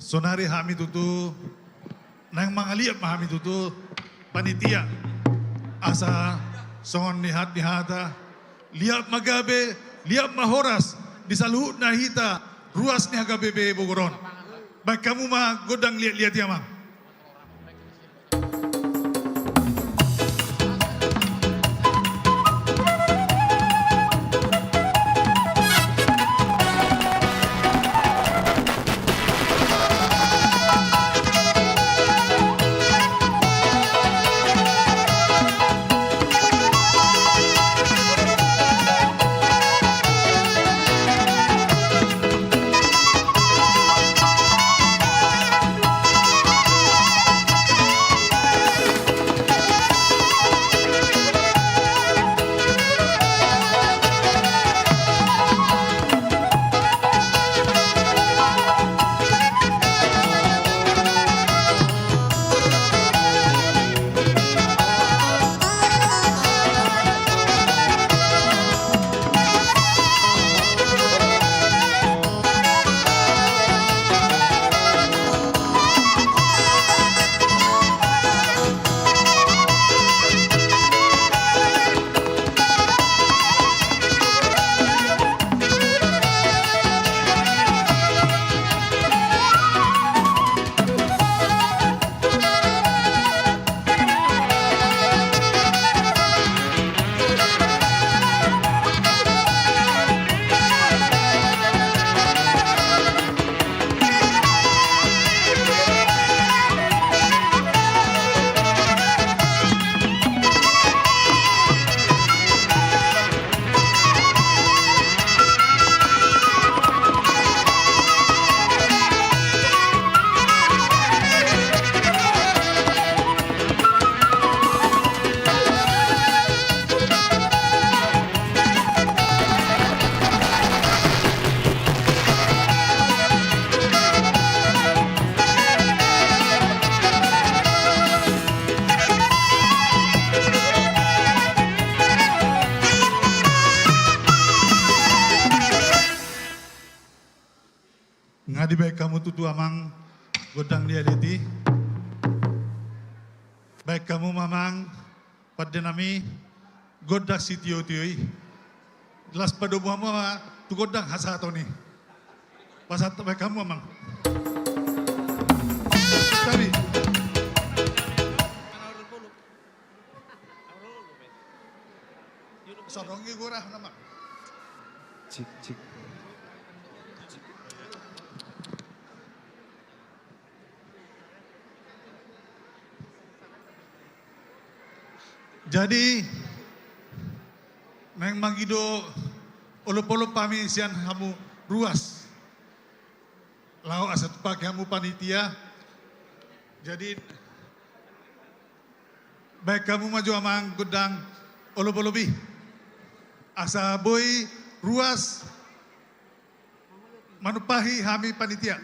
H: Sonari hami tutu, nang mangaliap hami tutu, panitia, asa songon nihat-nihata, liap magabe, liap mahoras, disaluhut na hita, ruas ni hagabebe bogoron. Baik kamu mah godang liat-liat ya mang. ngadi baik kamu tutu amang godang dia leti. Baik kamu mamang pada nami godak si tio tioi. Jelas pada mama tu godang hasa atau ni. Pasat baik kamu mamang. Tapi sorongi gurah nama.
I: Cik, cik.
H: Jadi neng magido olo-polo pami sian kamu ruas. Lau asat pakai kamu panitia. Jadi baik kamu maju amang godang olo-polo bi. Asa boy ruas manupahi hami panitia.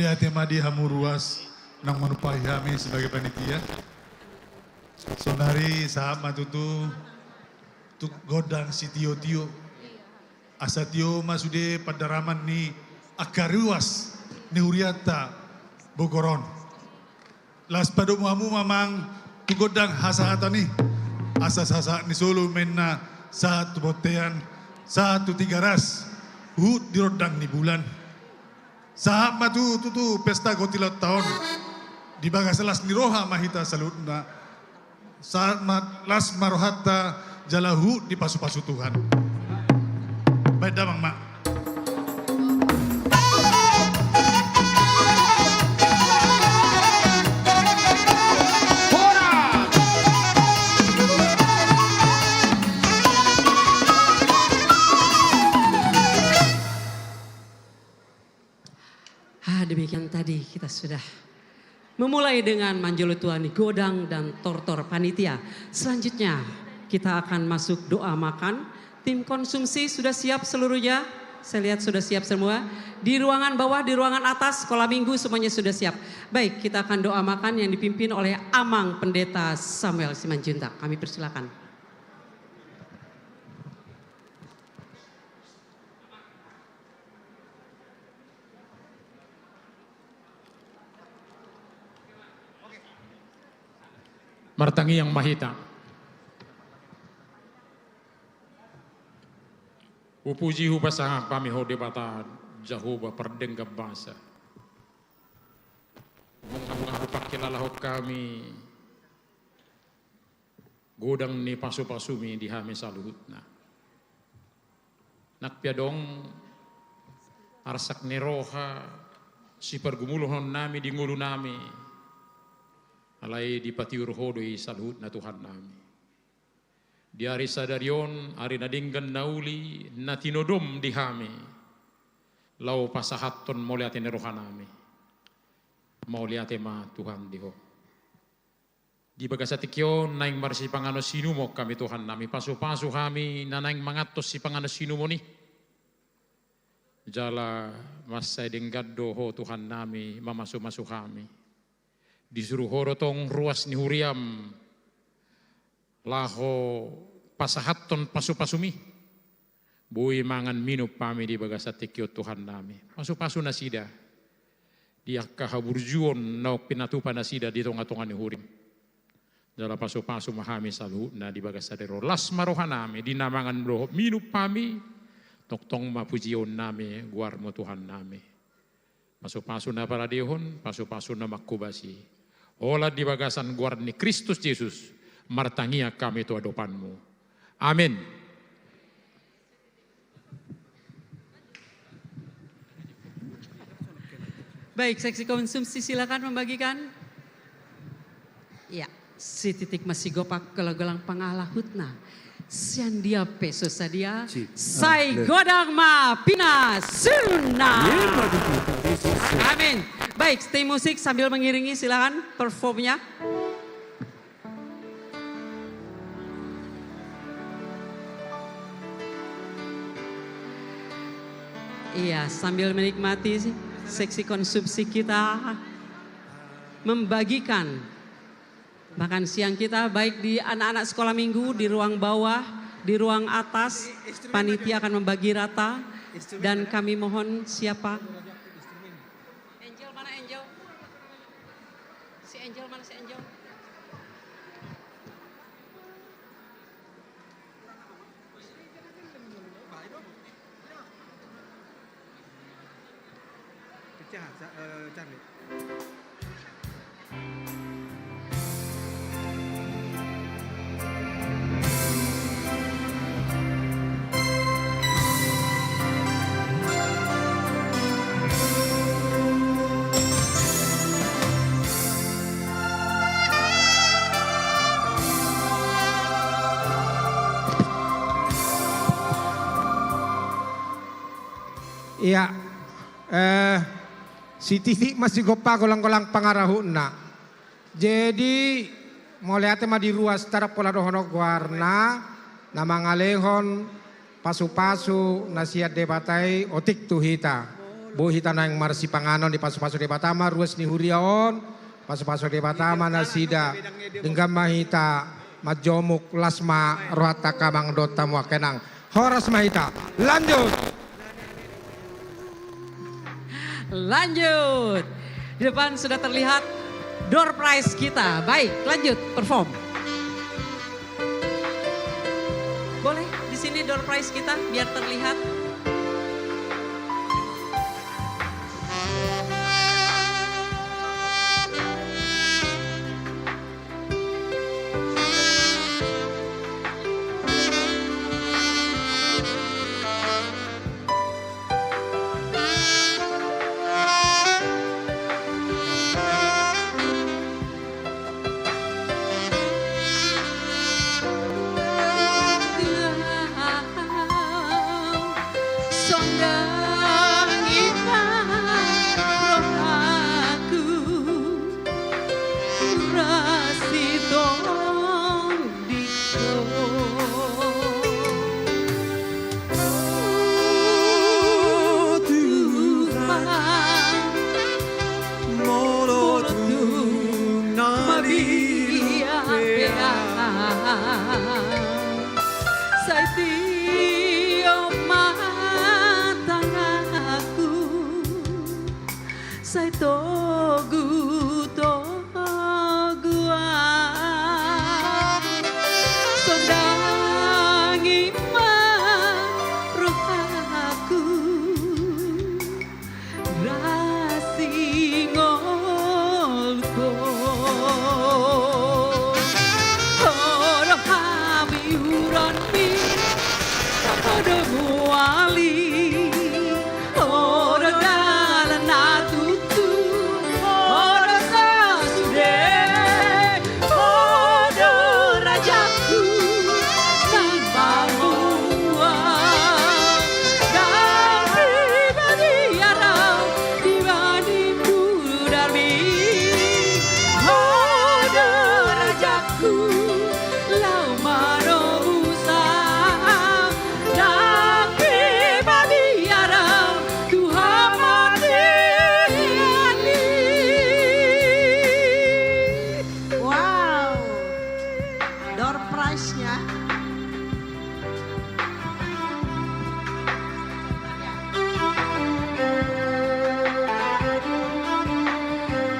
H: melihat tema di hamuruas nang manupai kami sebagai panitia. Sonari sahabat matutu tuk godang si tio-tio. Asa tio masude padaraman ni akariwas ni huriata Bogoron. Las padomuamu mamang tu godang hasahata ni. Asa-sasa ni solo menna satu botean, satu tiga ras. Hut di rodang ni bulan. Sahabat tu pesta gotilot tahun. Di bagaselas ni roha mahita salutna. Saat las marohata jalahu di pasu-pasu Tuhan. Baik damang mak.
G: Demikian tadi kita sudah memulai dengan Manjolo Tuani Godang dan Tortor Panitia. Selanjutnya kita akan masuk doa makan. Tim konsumsi sudah siap seluruhnya. Saya lihat sudah siap semua. Di ruangan bawah, di ruangan atas, sekolah minggu semuanya sudah siap. Baik, kita akan doa makan yang dipimpin oleh Amang Pendeta Samuel Simanjuntak. Kami persilakan.
J: Martangi yang mahita. Upuji hubasa pami ho debata Jahoba perdengga basa. Mengaruh pakilalah kami godang ni pasu-pasumi di hame saluhutna. Nak piadong arsak neroha si pergumuluhon nami di ngulu nami. Alai di patiur hodoi saluhut na Tuhan nami. Di hari sadarion, hari nadinggan nauli, natinodom di hami. Lau pasahaton mau liatin roha nami. Mau liatin ma Tuhan diho. Di bagasatikyo, naing marsi pangano sinumo kami Tuhan nami. Pasu-pasu kami, nanaing mangatos si pangano sinumo ni. Jala masay denggado ho Tuhan nami, mamasu-masu kami. Disuruh horotong ruas ni huriam laho pasahaton pasu-pasumi bui mangan minup pami di bagasatikyo Tuhan nami pasu-pasu nasida dia kahaburjuon nauk pinatupa nasida di tonga-tonga ni hurim jala pasu-pasu mahami salu na di bagasadero las maroha nami di namangan roh minup pami toktong mapujion nami guarmo Tuhan nami pasu-pasu na para dihon pasu-pasu na makubasi. Olah di bagasan guard ni Kristus Yesus, martangia kami tu adopanmu. Amin.
G: Baik, seksi konsumsi silakan membagikan. Ya, si titik masih gopak gelang pangalah hutna. Sian dia peso sadia, sai godang ma pina sunna. Amin. Baik, stay musik sambil mengiringi silakan performnya. Iya, sambil menikmati seksi konsumsi kita membagikan makan siang kita baik di anak-anak sekolah minggu di ruang bawah, di ruang atas, panitia akan membagi rata dan kami mohon siapa? Angel mana Angel? Si Angel mana si Angel?
F: Iya, si titik masih gopa golang-golang pangarahuna. Jadi mau lihat mah di ruas tara pola dohonok warna, nama ngalehon pasu-pasu nasihat debatai otik tuhita. Bohi tanang marsi panganon di pasu-pasu de Batama ruas ni huriaon pasu-pasu de Batama nasida denggam mahita majomuk lasma rohata kabang dota muakenang horas mahita lanjut.
G: Lanjut. Di depan sudah terlihat door prize kita. Baik, lanjut perform. Boleh di sini door prize kita biar terlihat.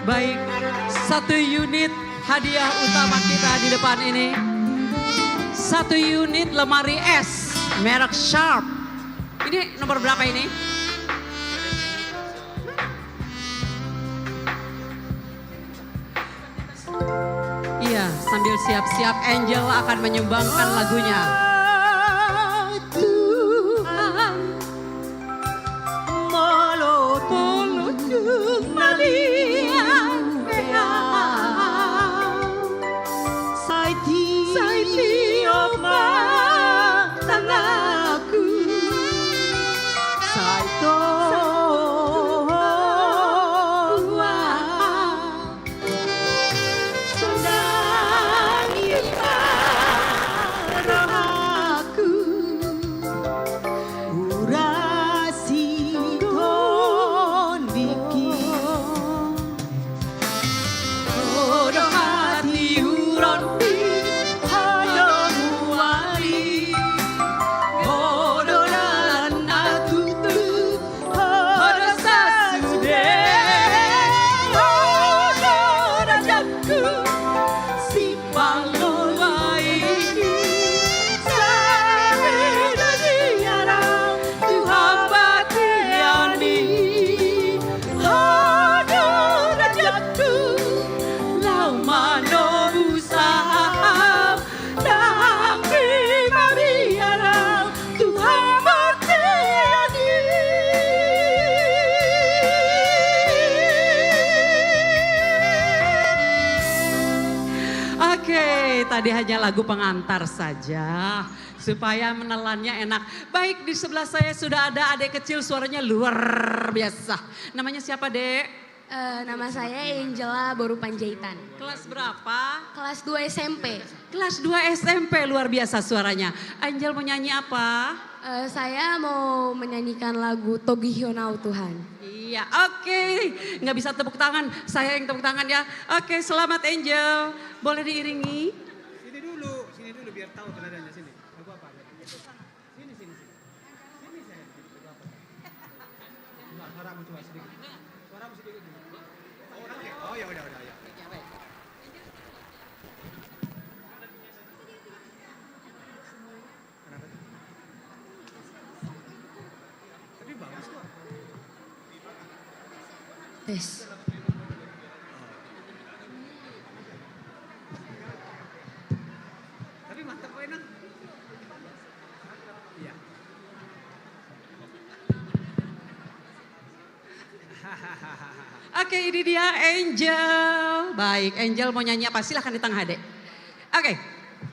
G: Baik, satu unit hadiah utama kita di depan ini. Satu unit lemari es merek Sharp. Ini nomor berapa ini? Iya, sambil siap-siap Angel akan menyumbangkan lagunya. Tadi hanya lagu pengantar saja supaya menelannya enak. Baik, di sebelah saya sudah ada adik kecil suaranya luar biasa. Namanya siapa, Dek?
K: Nama saya Angela Boru Panjaitan.
G: Kelas berapa?
K: Kelas 2 SMP.
G: Kelas 2 SMP, luar biasa suaranya. Angel mau nyanyi apa?
K: Saya mau menyanyikan lagu Togi Hionau Tuhan.
G: Iya, oke. Nggak bisa tepuk tangan, saya yang tepuk tangan ya. Oke, selamat Angel. Boleh diiringi?
A: Sini dulu biar tahu teladannya sini. Lagu apa? Sini. Sini saya. Lagu apa? Suaramu coba sedikit. Suaramu sedikit. Oh ya udah. Tapi bagus kok.
K: Tes.
A: Tapi mantap kok enak. Iya.
G: Oke, ini dia Angel. Baik, Angel mau nyanyi apa? Silahkan di tengah, Dek. Oke,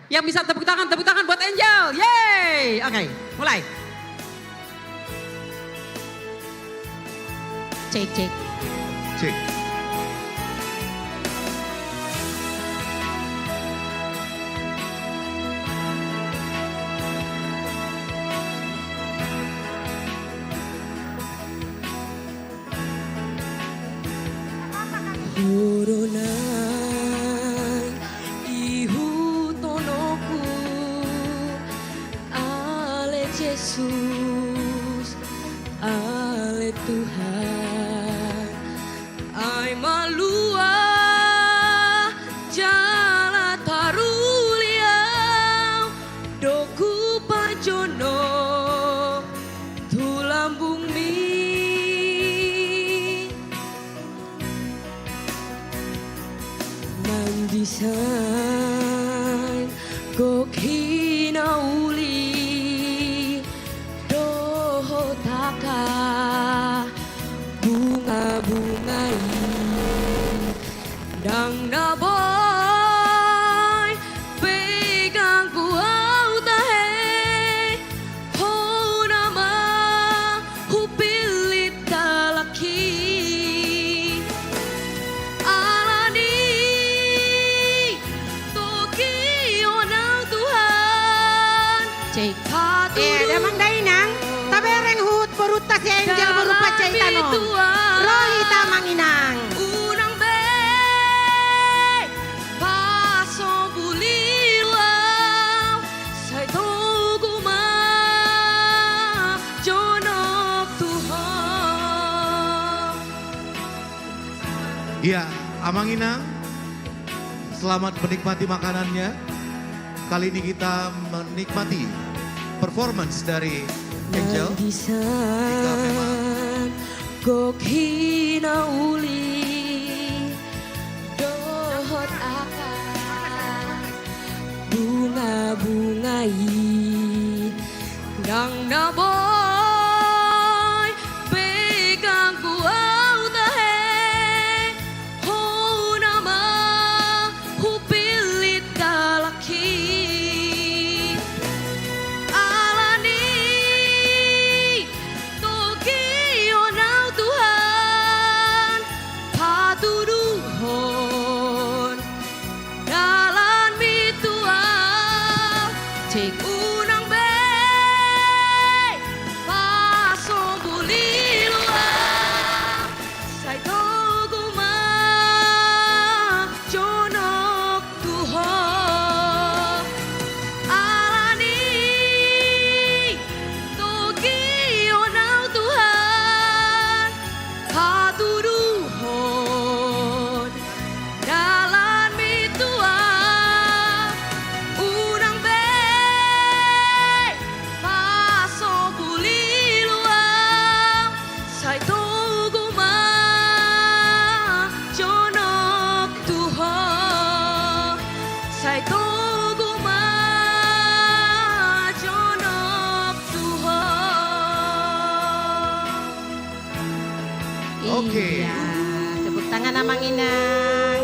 G: yang bisa tepuk tangan buat Angel. Yeay. Oke, mulai.
E: Cek.
I: Cek.
D: Coronai ihu tonoku ale Jesus ale Tuhan ai malua jala taruliau doku pajono tulambung mi Nandisan kok hinauli dohotaka bunga-bungai dang naboy pegang kuau tahe ho nama hupilit talaki
E: Damang dainang, tabereng hut berutas si Angel berupa caitano. Rohita manginang.
D: Unang be paso bulilaw say tuguma jonok Tuhan.
L: Iya, Amanginang, selamat menikmati makanannya. Kali ini kita menikmati performance dari Angel.
D: Nandisan kok hinauli dohot akan bunga-bungai dang naboy pegang kuau tahe ho nama hupilit talaki unang be paso bulilwa say tuguma jonok Tuhan alani togi onau Tuhan katuduhon dalan mitua unang be say tuguma jonok Tuhan say tuguma jonok Tuhan.
L: Oke.
E: Iya, tepuk tangan Amang Inang.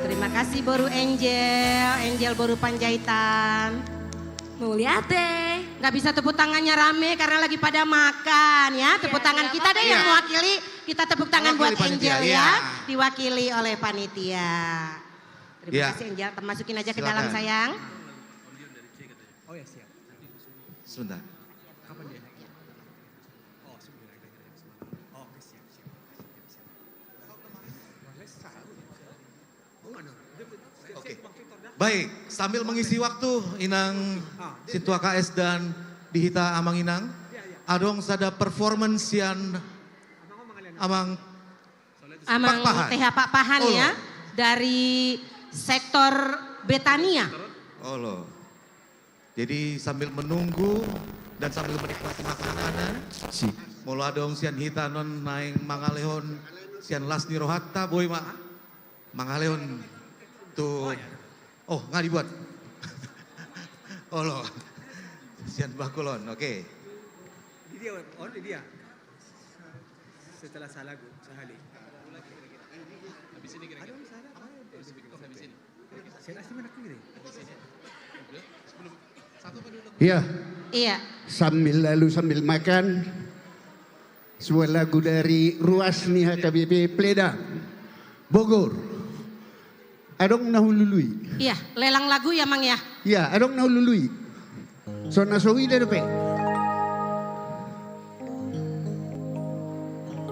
E: Terima kasih Boru Angel Boru Panjaitan.
K: Mulyate.
E: Nggak bisa tepuk tangannya rame karena lagi pada makan ya. Tepuk tangan kita deh yang mewakili. Kita tepuk tangan buat Angel ya. Diwakili oleh panitia. Terima kasih Angel. Masukin aja ke dalam sayang.
L: Oh ya siap. Sebentar. Kapan dia? Oh sebentar. Oh siap. Oke. Baik, sambil mengisi waktu Inang Situa KS dan Dihita Amanginang, adong sada performance yang Amang
E: TH Pak Pahan ya dari sektor Betania.
L: Oh loh. Jadi sambil menunggu dan sambil menikmati makanan, molo adong sian hita non naing mangalehon sian lasni rohatta boy mak mangalehon tuh. Oh nggak dibuat. Oh loh. Sian bakulon, oke.
I: Di dia. Setelah salagu sehali. Habis ini kira-kira. Habis ini. Saya asli mana kiri?
M: Iya. Sambil makan sebuah lagu dari Ruasni HKBP Pleda Bogor. Adong nahulului.
E: Iya, lelang lagu ya Mang ya.
M: Iya, adong nahulului. So nasawi deh pe.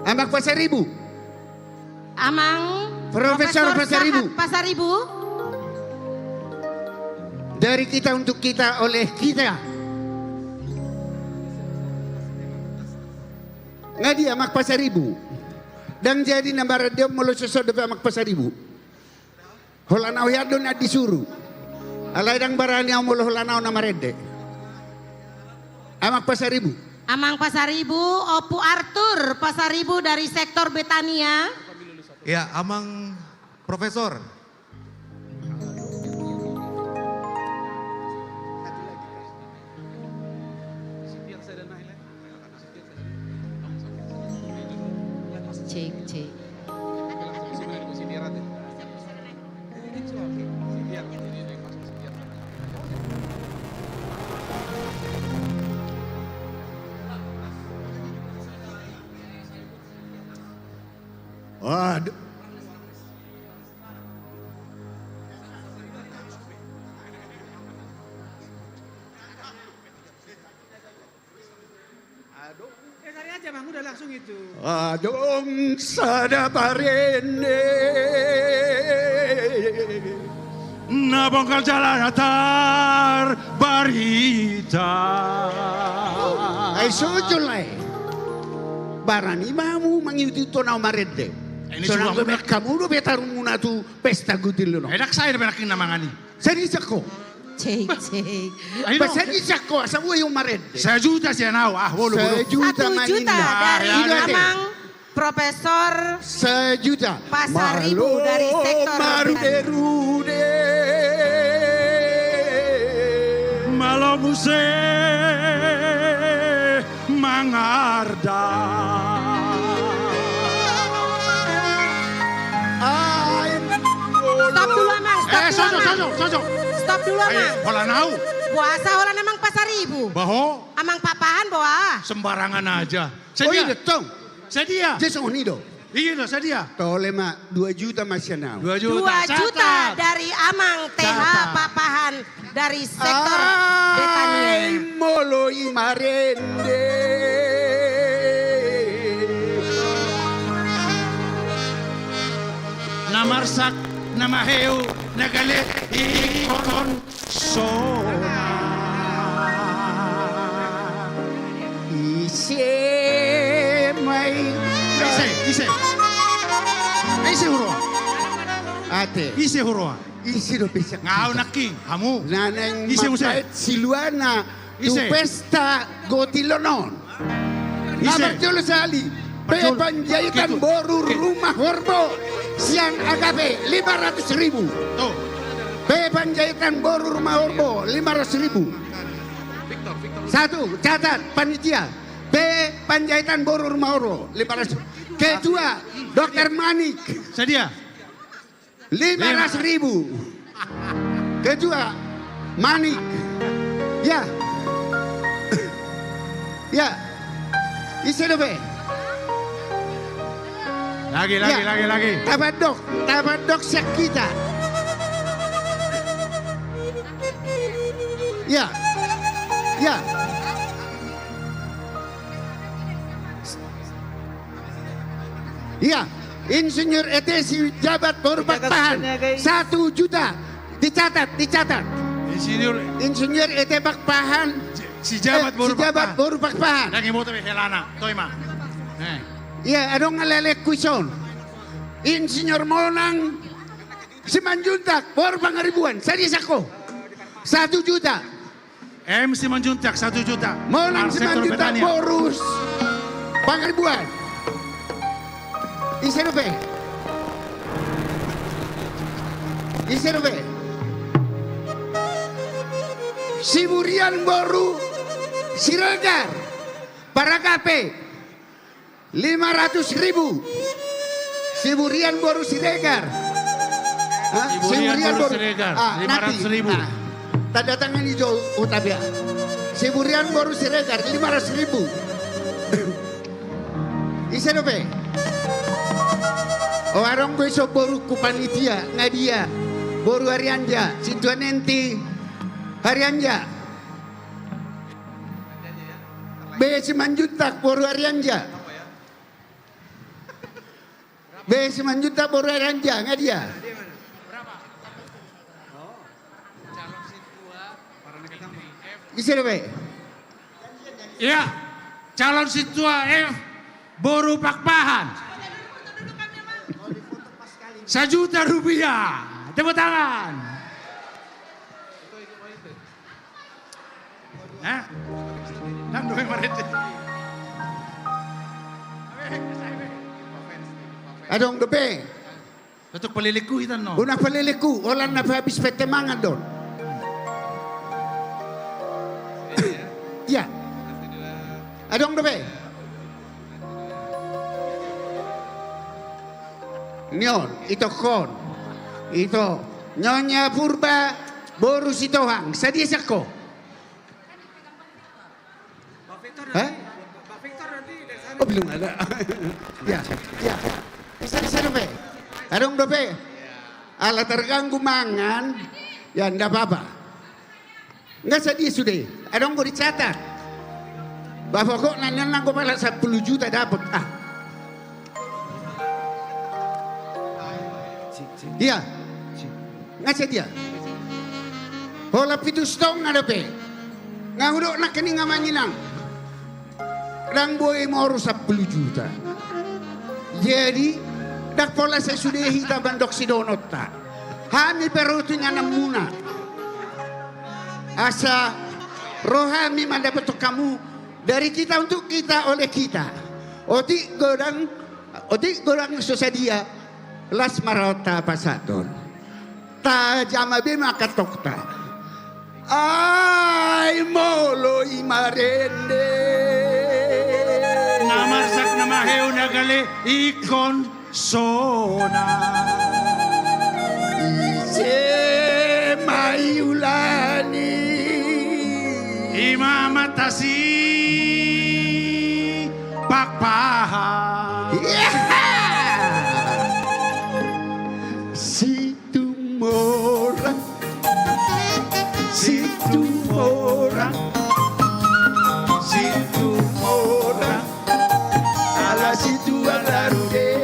M: Amak Pasaribu.
E: Amang
M: Profesor Pasaribu.
E: Pasaribu.
M: Dari kita untuk kita oleh kita. Ngadi Amak Pasaribu. Dan jadi nambar dia mulu sesuatu de Amak Pasaribu. Holanau yadon na disuruh. Alay dang barani ang mulu holanau na marede. Amak Pasaribu.
E: Amang Pasaribu, Opu Arthur Pasaribu dari sektor Betania.
L: Ya, Amang Profesor.
E: Cek.
M: Waduh.
I: Cari aja Bang, udah langsung itu.
M: Adong sadaparene.
H: Nabongkal jalan atar barita.
M: Ay sojolay. Barani mamu mangiuti tonau marede.
H: Ini
M: Sonang
H: semua
M: bemek kamu udah betarung muna tu pesta gutil lo.
H: Enak saya benakin namangani.
M: Seri sako.
E: Cek.
M: Basa di sako asa wo yung marede.
H: 1 juta siya na.
E: 1 juta dari Amang Profesor
M: 1 juta.
E: Pasaribu dari sektor
M: Marude.
H: Malamuse mangarda.
E: Stop dulu Amang,
H: Sojo.
E: Stop dulu Amang.
H: Holanau.
E: Puasa holan Amang Pasaribu.
H: Baho.
E: Amang Papahan bawa.
H: Sembarangan aja.
M: Oh iya tong.
H: Sedia.
M: Jesong nido.
H: Iya loh, sedia.
M: Tole mak 2 juta masih nau.
H: 2 juta.
E: 2 juta dari Amang TH Papahan dari sektor Betania.
M: Ay molo imarende.
H: Namarsak, namaheo, nagalit, ikon, sona.
M: Ise may.
H: Ise huro.
M: Ate.
H: Ise huro.
M: Ise do pesa.
H: Ngau naki, hamu.
M: Naneng
H: Ise
M: mapait siluana. Tu
H: Ise.
M: pesta gotilonon.
H: Ise.
M: Nabarjolo sali. Pepanjaitan boru rumah horbo. Siang agape 500.000.
H: Tuh.
M: Pepanjaitan boru rumah horbo 500.000. Satu, catat panitia. Panjaitan boru rumah horbo 500. Kedua, Dokter Manik.
H: Sedia.
M: 500.000. Kedua, Manik. Ya. Ya. Isedobe.
H: Lagi.
M: Tabadok siak kita. Ya. Ya, Insinyur ETC jabat Bakpahan 1 juta. Dicatat. Insinyur ET Bakpahan
H: Si jabat
M: baru Bakpahan.
H: Lagi motor helana, toima.
M: Iya, adong ngalelek kuison. Insinyur Monang Simanjuntak baru pangaribuan. Sadisako 1 juta.
H: MC Manjuntak 1 juta.
M: Monang Simanjuntak borus pangaribuan. Isedobe. Siburian Boru Siregar para KP 500.000. Siburian Boru Siregar.
H: Siburian Boru Siregar 500.000.
M: Tanda tangan hijau Utapia. Siburian Boru Siregar 500.000. Isedobe. Orang gue so boru ku panitia ngadia boru Harianja Sintuan Enti Harianja B Simanjuntak boru Harianja B Simanjuntak boru Harianja ngadia. Bisa be?
H: Iya, calon situa F boru Bakpahan. 1 juta rupiah. Tepuk tangan. Nandung marete.
M: Adong dobe.
H: Betul peliliku itu no.
M: Una peliliku, olan na habis pete mangan don. Ya. Adong dobe. Nyon, itu kon. Itu Nyonya Purba boru Sitohang. Sadia sako. Hah? Oh belum ada. Ya. Bisa dobe. Adong dobe. Ala terganggu mangan, ya ndak apa-apa. Nggak sedih sudah. Adong gue dicatat. Bapak kok nanya gue malah 10 juta dapat. Iya. Ngasih dia. Hola pitus tong ada pe. Ngudok nak kini ngamanginang. Rang boy mau 10 juta. Jadi dak pola saya sudah hita bandok si donota. Hami perutunya namuna. Asa rohami manda betul kamu dari kita untuk kita oleh kita. Otik gorang sosadia. Las marota pasadon. Tajama be makatokta. Ay molo imarende.
H: Namarsak na maheo na gali ikon sona.
M: Ise mayulani.
H: Imamatasi Bakpahan.
M: Situ mora, ala situ alarude.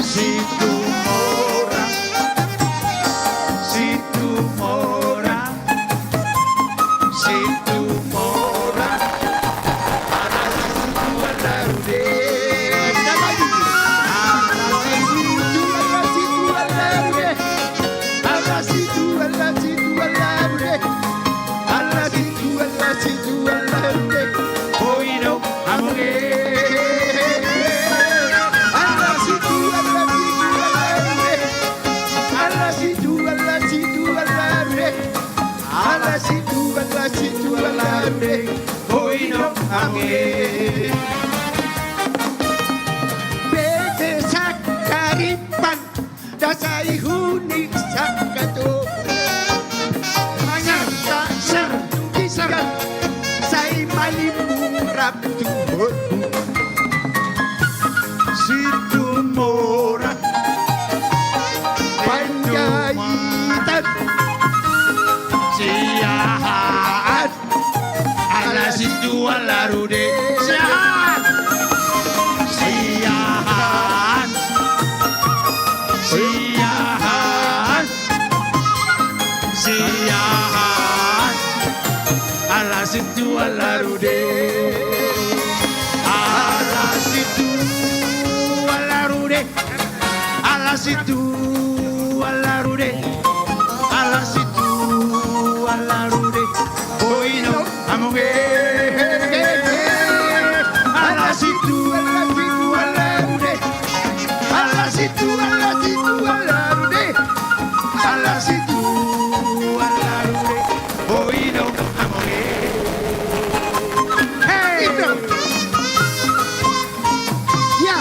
M: Situ mora, ala situ alarude. Bete sakaripan dasai hunik sakato. Manganta
L: alarude. Siahan. Siahan. Siahan. Siahan. Ala situ alarude. Ala situ alarude. Ala situ alarude. Ala situ alarude. Oino amoge. Ala situ alarude. Ala situ alarude. Ala situ alarude. Oino amoge.
M: Hey! Ya,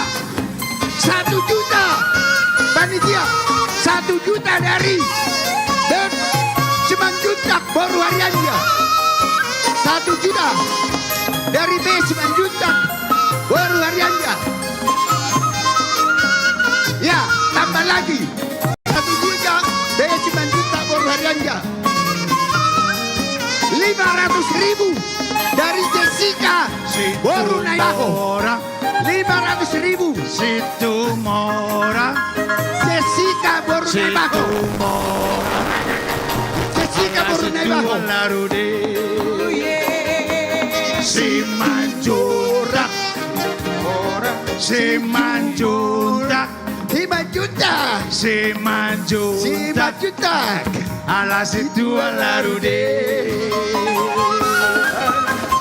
M: 1 juta panitia, 1 juta dari dan 9 juta baru hariannya. 1 juta dari B 9 juta baru hariannya. Ya, tambah lagi 1 juta dari 9 juta baru hariannya. 500.000 dari Jessica baru naik orang. 500.000
L: situ mora.
M: Jessica baru naik bako. Jessica baru naik bako.
L: Alarude. Si manjurak. Si manjurak.
M: 5 juta.
L: Si manjurak.
M: 5 juta.
L: Ala situ alarude.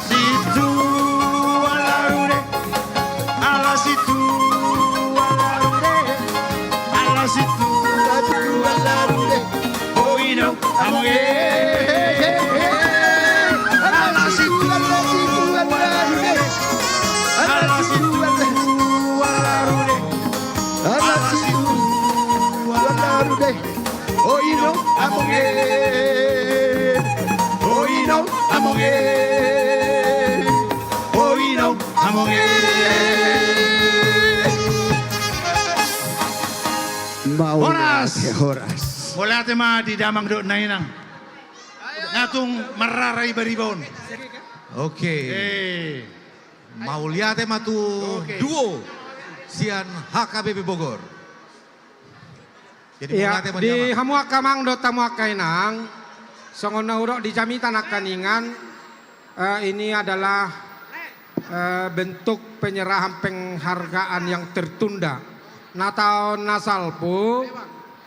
L: Situ alarude. Ala situ alarude. Ala situ alarude. Oino amoge. Ala situ alarude. Ala situ alarude.
M: Ala situ alarude. Oino amoge.
L: Oino amoge. Oino amoge.
M: Horas.
H: Wala te ma di damang do na inang. Ngatung mararay baribon.
L: Oke. Mauliate matu duo sian HKBP Bogor. Jadi
F: Ya,
L: mauliate
F: di
L: manjama.
F: hamuaka mangdo tamuaka inang, songona urok di jamitan akaningan, ini adalah bentuk penyerahan penghargaan yang tertunda. Nah tahun nasalpu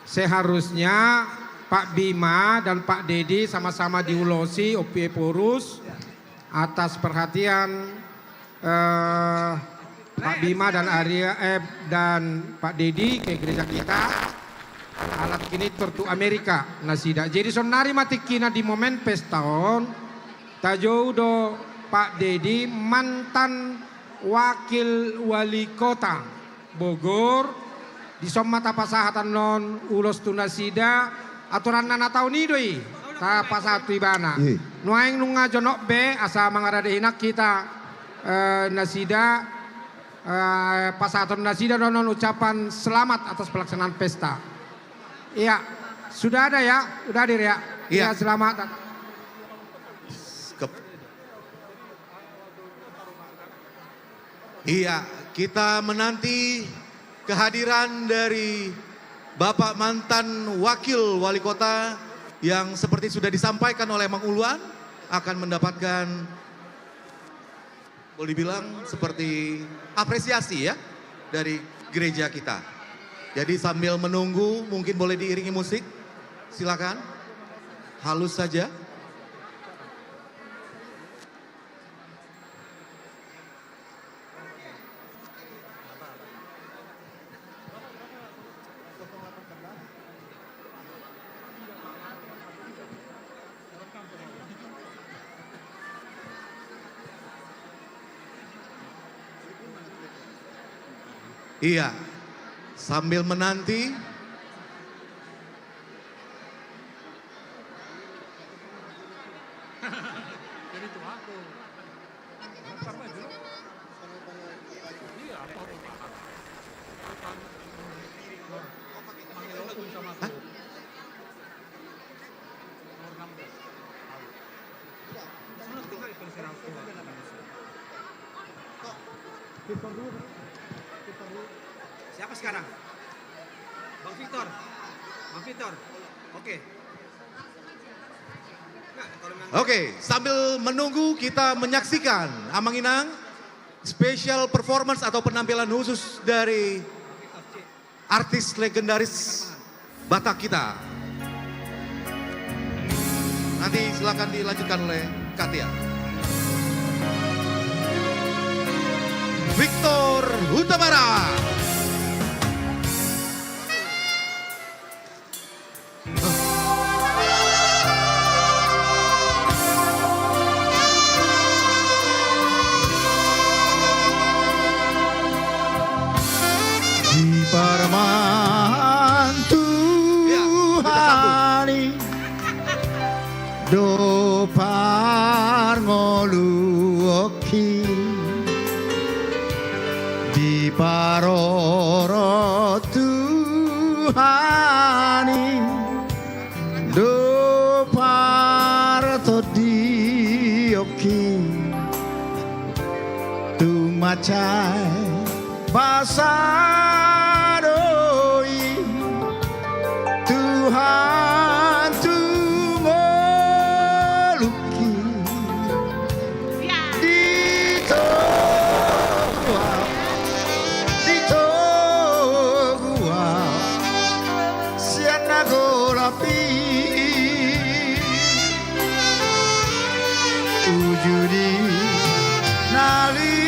F: seharusnya Pak Bima dan Pak Dedi sama-sama diulosi OPE Porus atas perhatian Pak Bima dan dan Pak Dedi ke gereja kita. Alat kini tertu Amerika nasida. Jadi sonari mati kina di momen pestaon tajau do Pak Dedi mantan wakil wali kota Bogor di somata pasahatan non ulos tunasida aturan nana tahun idoi ta pasatu ibana nuaing nunga jonok be asa mangaradehinak kita nasida pasahatan nasida non ucapan selamat atas pelaksanaan pesta. Iya, sudah ada ya, udah hadir ya. Iya, selamat.
L: Iya, kita menanti kehadiran dari Bapak mantan wakil wali kota yang seperti sudah disampaikan oleh Mang Uluan akan mendapatkan boleh dibilang seperti apresiasi ya dari gereja kita. Jadi sambil menunggu mungkin boleh diiringi musik, silakan halus saja. Iya, sambil menanti.
I: Siapa sekarang? Bang Victor. Bang Victor. Oke.
L: Oke, sambil menunggu kita menyaksikan Amang Inang special performance atau penampilan khusus dari artis legendaris Batak kita. Nanti silakan dilanjutkan oleh Katia. Victor Hutamara.
M: Di parman Tuhani do parngoluoki di paroro Tuhani do partodioki tu macai Basadoi Tuhan tumoluki di toa siana golapi ujudi nali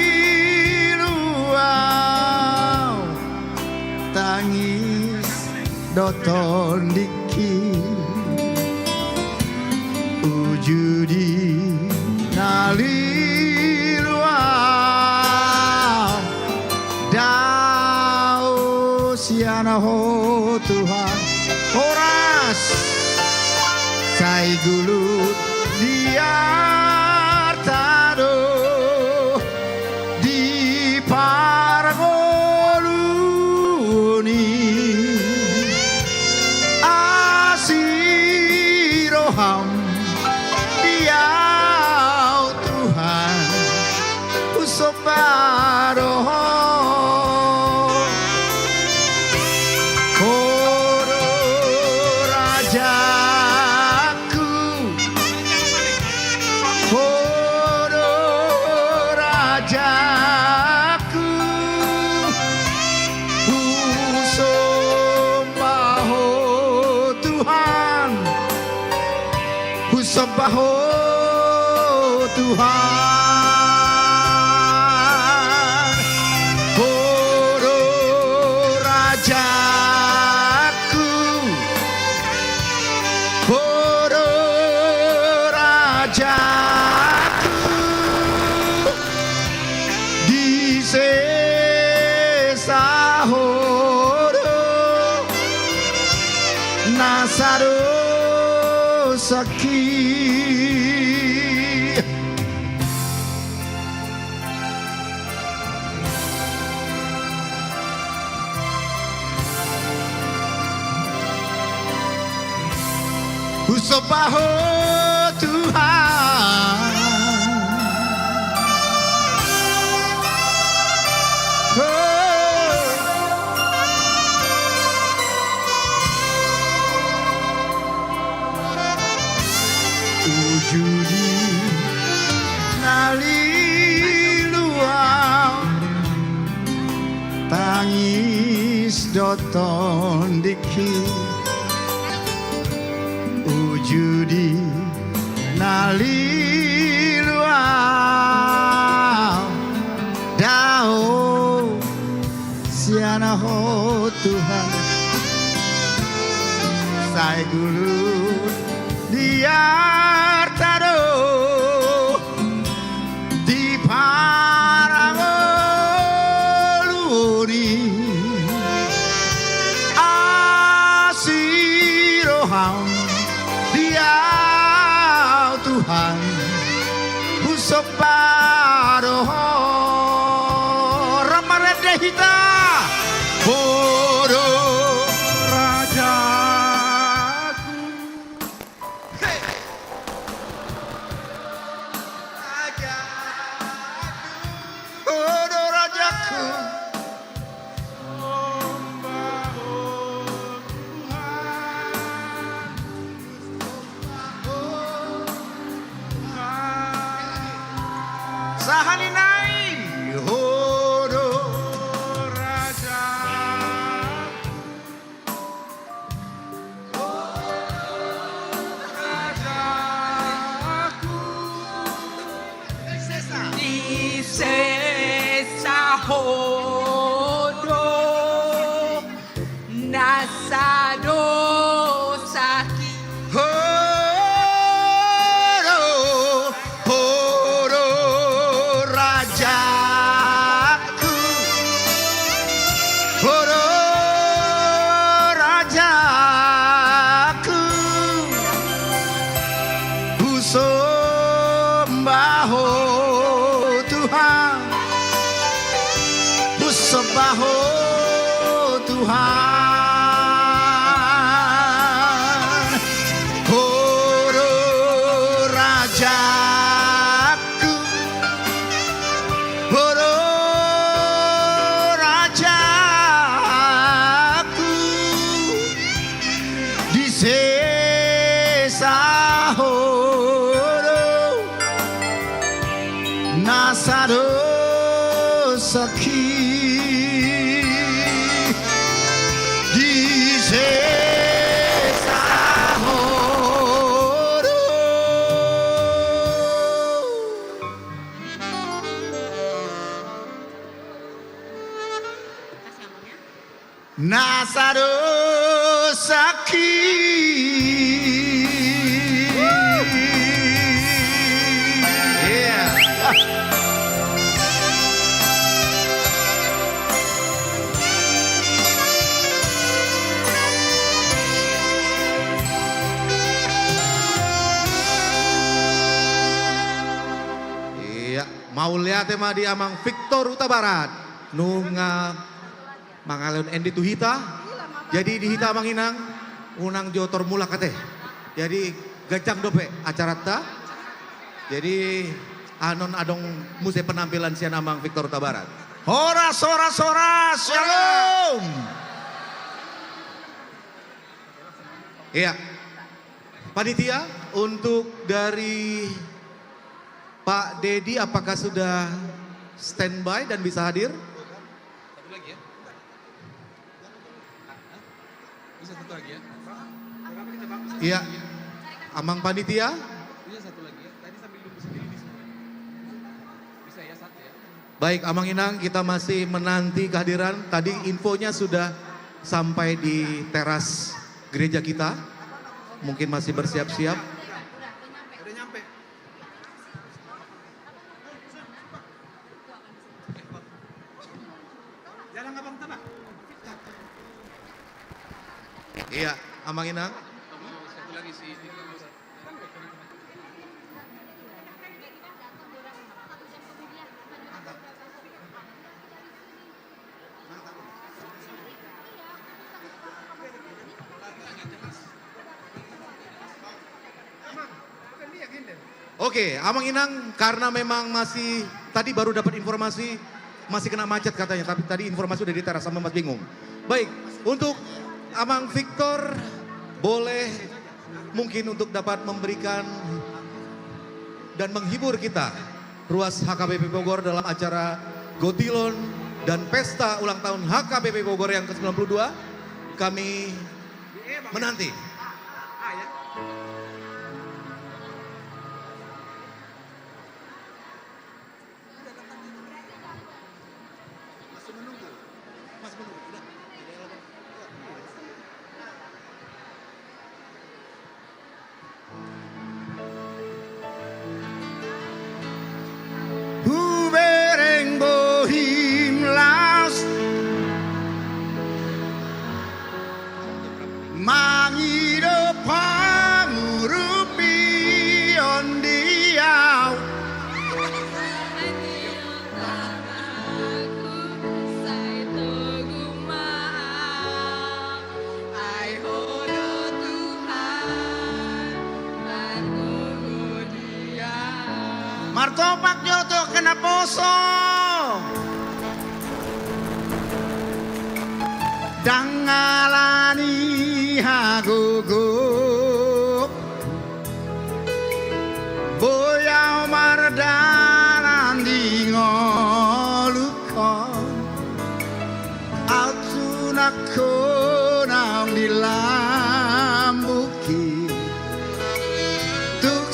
M: tangis doton diki ujudi naliluang dao siana ho Tuhan horas sai gulut liar tado di Asiroham diau Tuhan usoparoho Koro rajaku Koro rajaku Usopaho Tuhan Usopaho Tuhan Koro rajaku Koro rajaku di sesahoro nasaro sakit Usopaho Tuhan Ujudi naliluang tangis doton diki Ujudi naliluang dao siana ho Tuhan sai gulut liar tado di parangoluri asiroham diau Tuhan usoparoho ramaredehita bodo rajaku bodo rajaku sahalinai hodo raja.
G: Di sesa hodo nasado saki
M: Hodo, hodo rajaku, hodo rajaku, ku sembah Tuhan, ku sembah Tuhan. Hodo rajaku, hodo rajaku, di sesa hodo nasado saki, di sesa hodo. Nasado saki. Yeah. Iya, mau lihat tema di Amang Victor Huta Barat. Nunga Mangaleon Endi Tuhita. Jadi di Hita Manginang unang jotor mula kate. Jadi gajang dope acara ta. Jadi anon adong muse penampilan sian Amang Victor Huta Barat. Horas horas horas, shalom. Iya. Panitia untuk dari Pak Dedi apakah sudah standby dan bisa hadir?
I: Satu lagi ya. Bisa satu lagi ya.
L: Iya. Amang panitia?
I: Bisa satu lagi ya. Tadi sambil nunggu sendiri di sini. Bisa ya satu ya.
L: Baik, Amang Inang, kita masih menanti kehadiran. Tadi infonya sudah sampai di teras gereja kita. Mungkin masih bersiap-siap.
I: Udah nyampe. Jalan abang tabak.
L: Iya, Amang Inang.
I: Satu lagi sih.
L: Oke, Amang Inang karena memang masih tadi baru dapat informasi masih kena macet katanya, tapi tadi informasi udah di teras sama Mas bingung. Baik, untuk Amang Victor boleh mungkin untuk dapat memberikan dan menghibur kita ruas HKBP Bogor dalam acara Gotilon dan Pesta Ulang Tahun HKBP Bogor yang ke-92. Kami menanti.
M: Hubereng bohim las mangido pangurupi ondiau martopak joto kena poso dangalani hagogo boyau mardalan di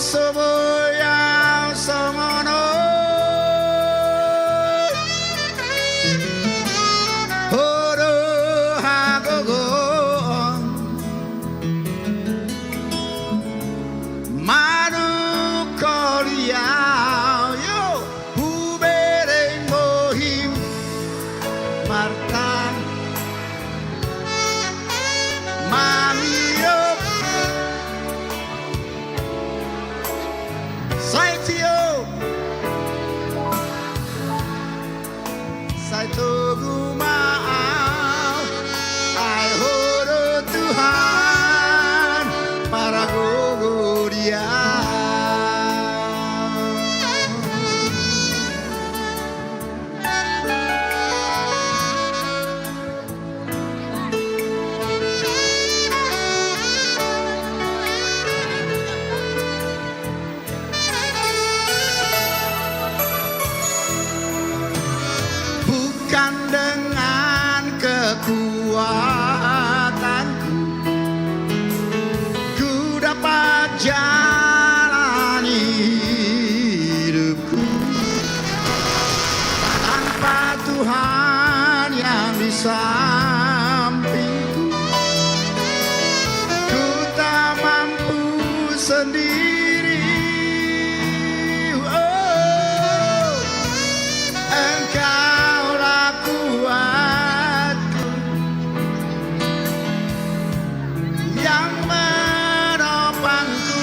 M: Soboya somono Oro hagogon Manu koriau yo Hubereng mohim Martan Mamiro Saitio Saito gumau Ai horo Tuhan para gogoria bukan dengan kekuatanku ku dapat jalani hidupku tanpa Tuhan yang di sampingku ku tak mampu sendiri. Oh, Engkaulah kuatku yang menopangku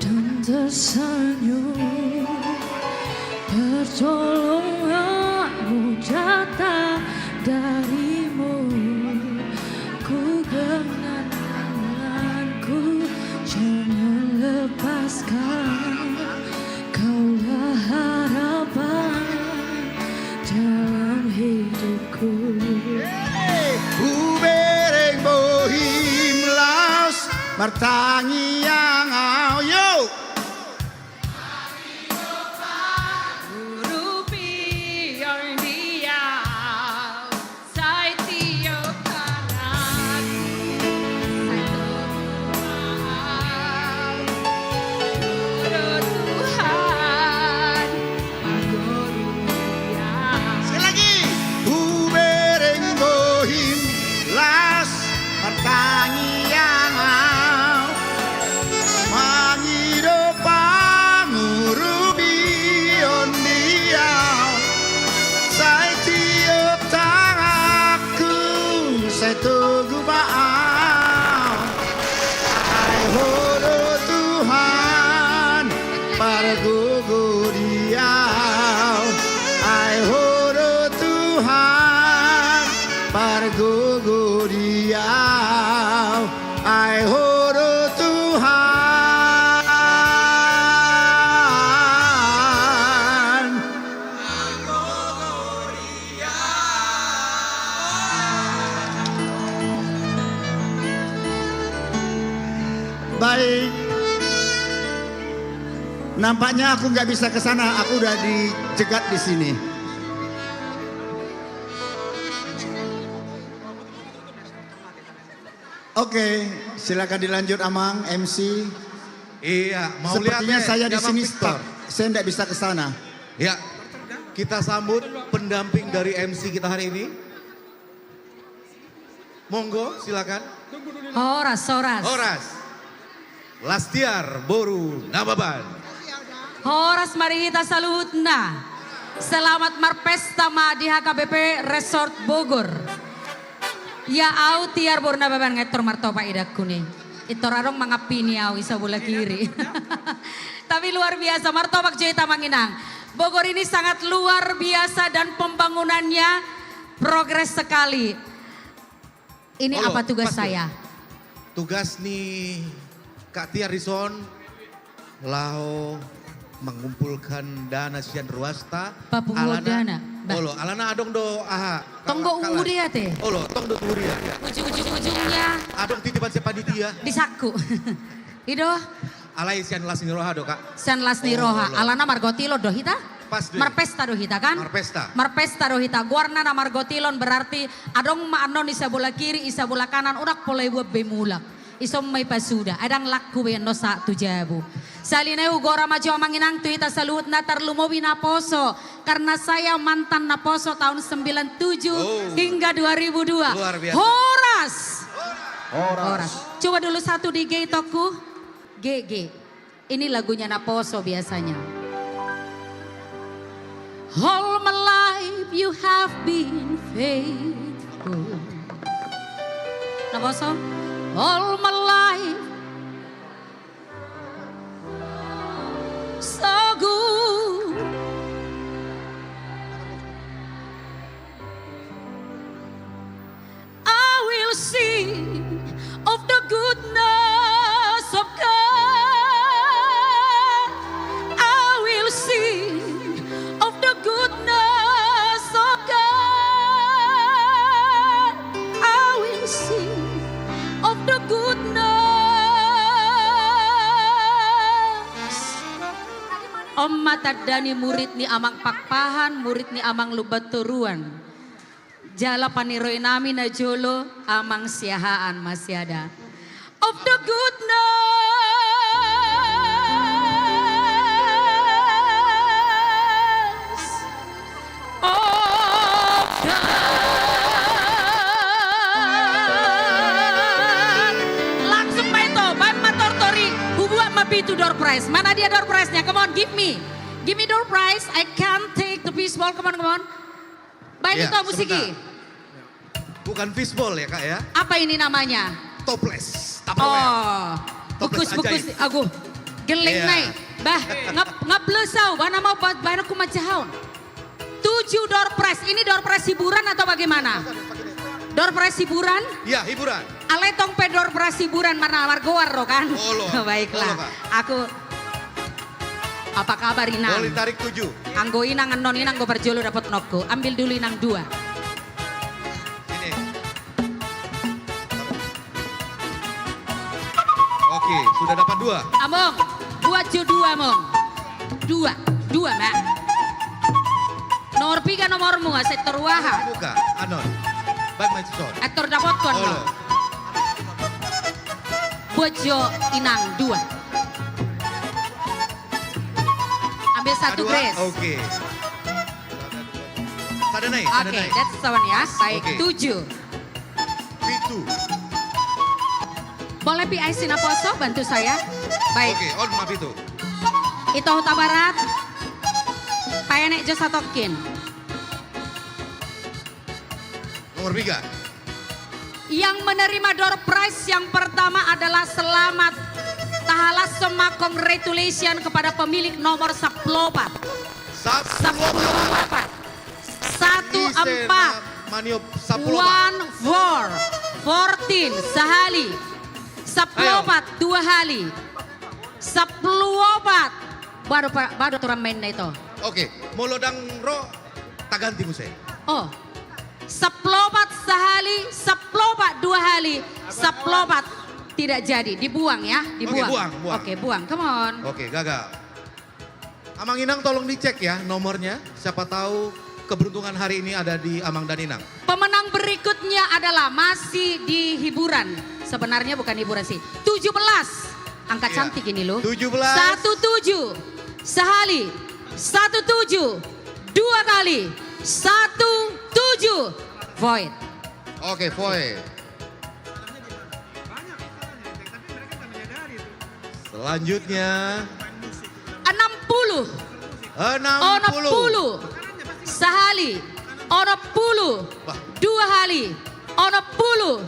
D: dan tersenyum pertolonganmu datang darimu ku genggam tanganku jangan lepaskan kaulah harapan dalam hidupku.
M: Ubereng bohim laos martangi yang yo sekali lagi Ubereng bohim las martangi yang mangido pangurubi ondiau saya tiup tanganku saya tunggu maaf ai horo Tuhan para guguriau ai horo Tuhan para guguriau ai horo Tuhan. Baik, nampaknya aku nggak bisa ke sana. Aku udah dicegat di sini. Oke, silakan dilanjut Amang, MC.
L: Iya, mau
M: Sepertinya
L: lihat
M: saya di
L: Jamang
M: sini
L: Victor.
M: stop. Saya nggak bisa ke sana.
L: Ya, kita sambut pendamping dari MC kita hari ini. Monggo, silakan.
D: Horas.
L: Horas. Lastiar Boru Nababan.
D: Horas mari kita saluhutna. Selamat marpesta ma di HKBP Resort Bogor. Ya au tiar Boru Nababan ngetor martopa idakku nih. Itor arong mangapini au isa bola kiri. Tapi luar biasa martopak Joy Tamanginang. Bogor ini sangat luar biasa dan pembangunannya progres sekali. Ini
L: Halo,
D: apa tugas
L: Mas,
D: saya?
L: Tugas nih Kak Tia Rison lao mengumpulkan dana sian ruasta.
D: Papungo dana.
L: Olo, alana adong do aha.
D: Tonggo uudi ya teh.
L: Olo, tong do turia.
D: Ujung-ujungnya
L: Adong titipan si panitia.
D: di saku. Ido
L: Alai sian las ni roha do Kak.
D: San Lasni Roha. Alana Margoti lo doh hita?
L: Pas deh.
D: Marpesta dohita kan?
L: Marpesta.
D: Marpesta dohita. Guarna na margotilon berarti adong maanon isa bola kiri, isa bola kanan, urak polai buat bemulak. Isom may pasuda, adang laku no sa tujabu. Salineu gora maju manginang tuita saluhut na tarlumobi na poso. Karena saya mantan na poso tahun 97 hingga 2002.
L: Luar biasa.
D: Horas. Coba dulu satu di G toku. G. Ini lagunya na poso biasanya. All my life you have been faithful. Na poso? All my life so good. I will sing of the goodness of God. I will sing of the goodness of God. I will sing of the goodness. Om matadani murid ni amang pakpahan, murid ni amang lubaturuan. Jala paniroy namin na jolo, amang siyahaan masyada. Of the goodness of God. Langsung pa ito, Bam Matortori, hubuat mapitu door prize. Mana dia door prize-nya? Come on, give me. Give me door prize. I can't take the fishball. Come on. Baik
L: Ya,
D: itu musiki.
L: Bukan fishball ya kak ya?
D: Apa ini namanya?
L: Toples. Tupperware.
D: Oh,
L: Toples
D: bukus
L: ajaib.
D: aguh. Geleng
L: Iya.
D: naik. Bah, ngap lesau. Bana mau bayar aku macahaun. 7 door prize. Ini door prize hiburan atau bagaimana? Door prize hiburan?
L: Iya hiburan.
D: Aletong pe door prize hiburan mana margoar ro kan?
L: Oh, loh.
D: Baiklah.
L: Oh, loh, Kak.
D: Aku apa kabar Inang?
L: Boleh tarik 7.
D: Anggo Inang non Inang go berjolo dapat nokko. Ambil dulu Inang 2.
L: Ini. Oke, sudah dapat 2.
D: Among, buat jo 2 Among. 2, Mak. Nomor 3 nomormu sektor waha.
L: Buka, anon. Baik Maison.
D: Aktor dapat kon
L: Oh,
D: no.
L: loh.
D: Buat jo Inang 2. Ambil 1
L: Kedua,
D: Grace.
L: Oke. Sada naik,
D: Oke, that's the one ya. Baik,
L: Oke.
D: 7.
L: Itu.
D: Boleh PIC na poso bantu saya. Baik.
L: Oke, on map itu.
D: Ito Huta Barat. Payanek jo satokin.
L: Nomor 3.
D: Yang menerima door prize yang pertama adalah selamat tahalas sema congratulation kepada pemilik nomor 14. 14. 14.
L: Maniop
D: 14. 14 sehali. 14 2 hali. 14 baru turun main na ito.
L: Oke, molodang ro taganti mo saya.
D: Oh. 14 sehali, 14 2 hali, 14 tidak jadi, dibuang ya, dibuang.
L: Oke, buang.
D: Oke, buang. Come on.
L: Oke, gagal. Amang Inang tolong dicek ya nomornya. Siapa tahu keberuntungan hari ini ada di Amang dan Inang.
D: Pemenang berikutnya adalah masih di hiburan. Sebenarnya bukan hiburan sih. 17. Angka
L: Iya.
D: cantik ini loh.
L: 17.
D: 17. Sehali. 17. 2 kali. 17. Void.
L: Oke, void. Selanjutnya
D: 60.
L: 60.
D: Sehali. 60. 2 hali. 60.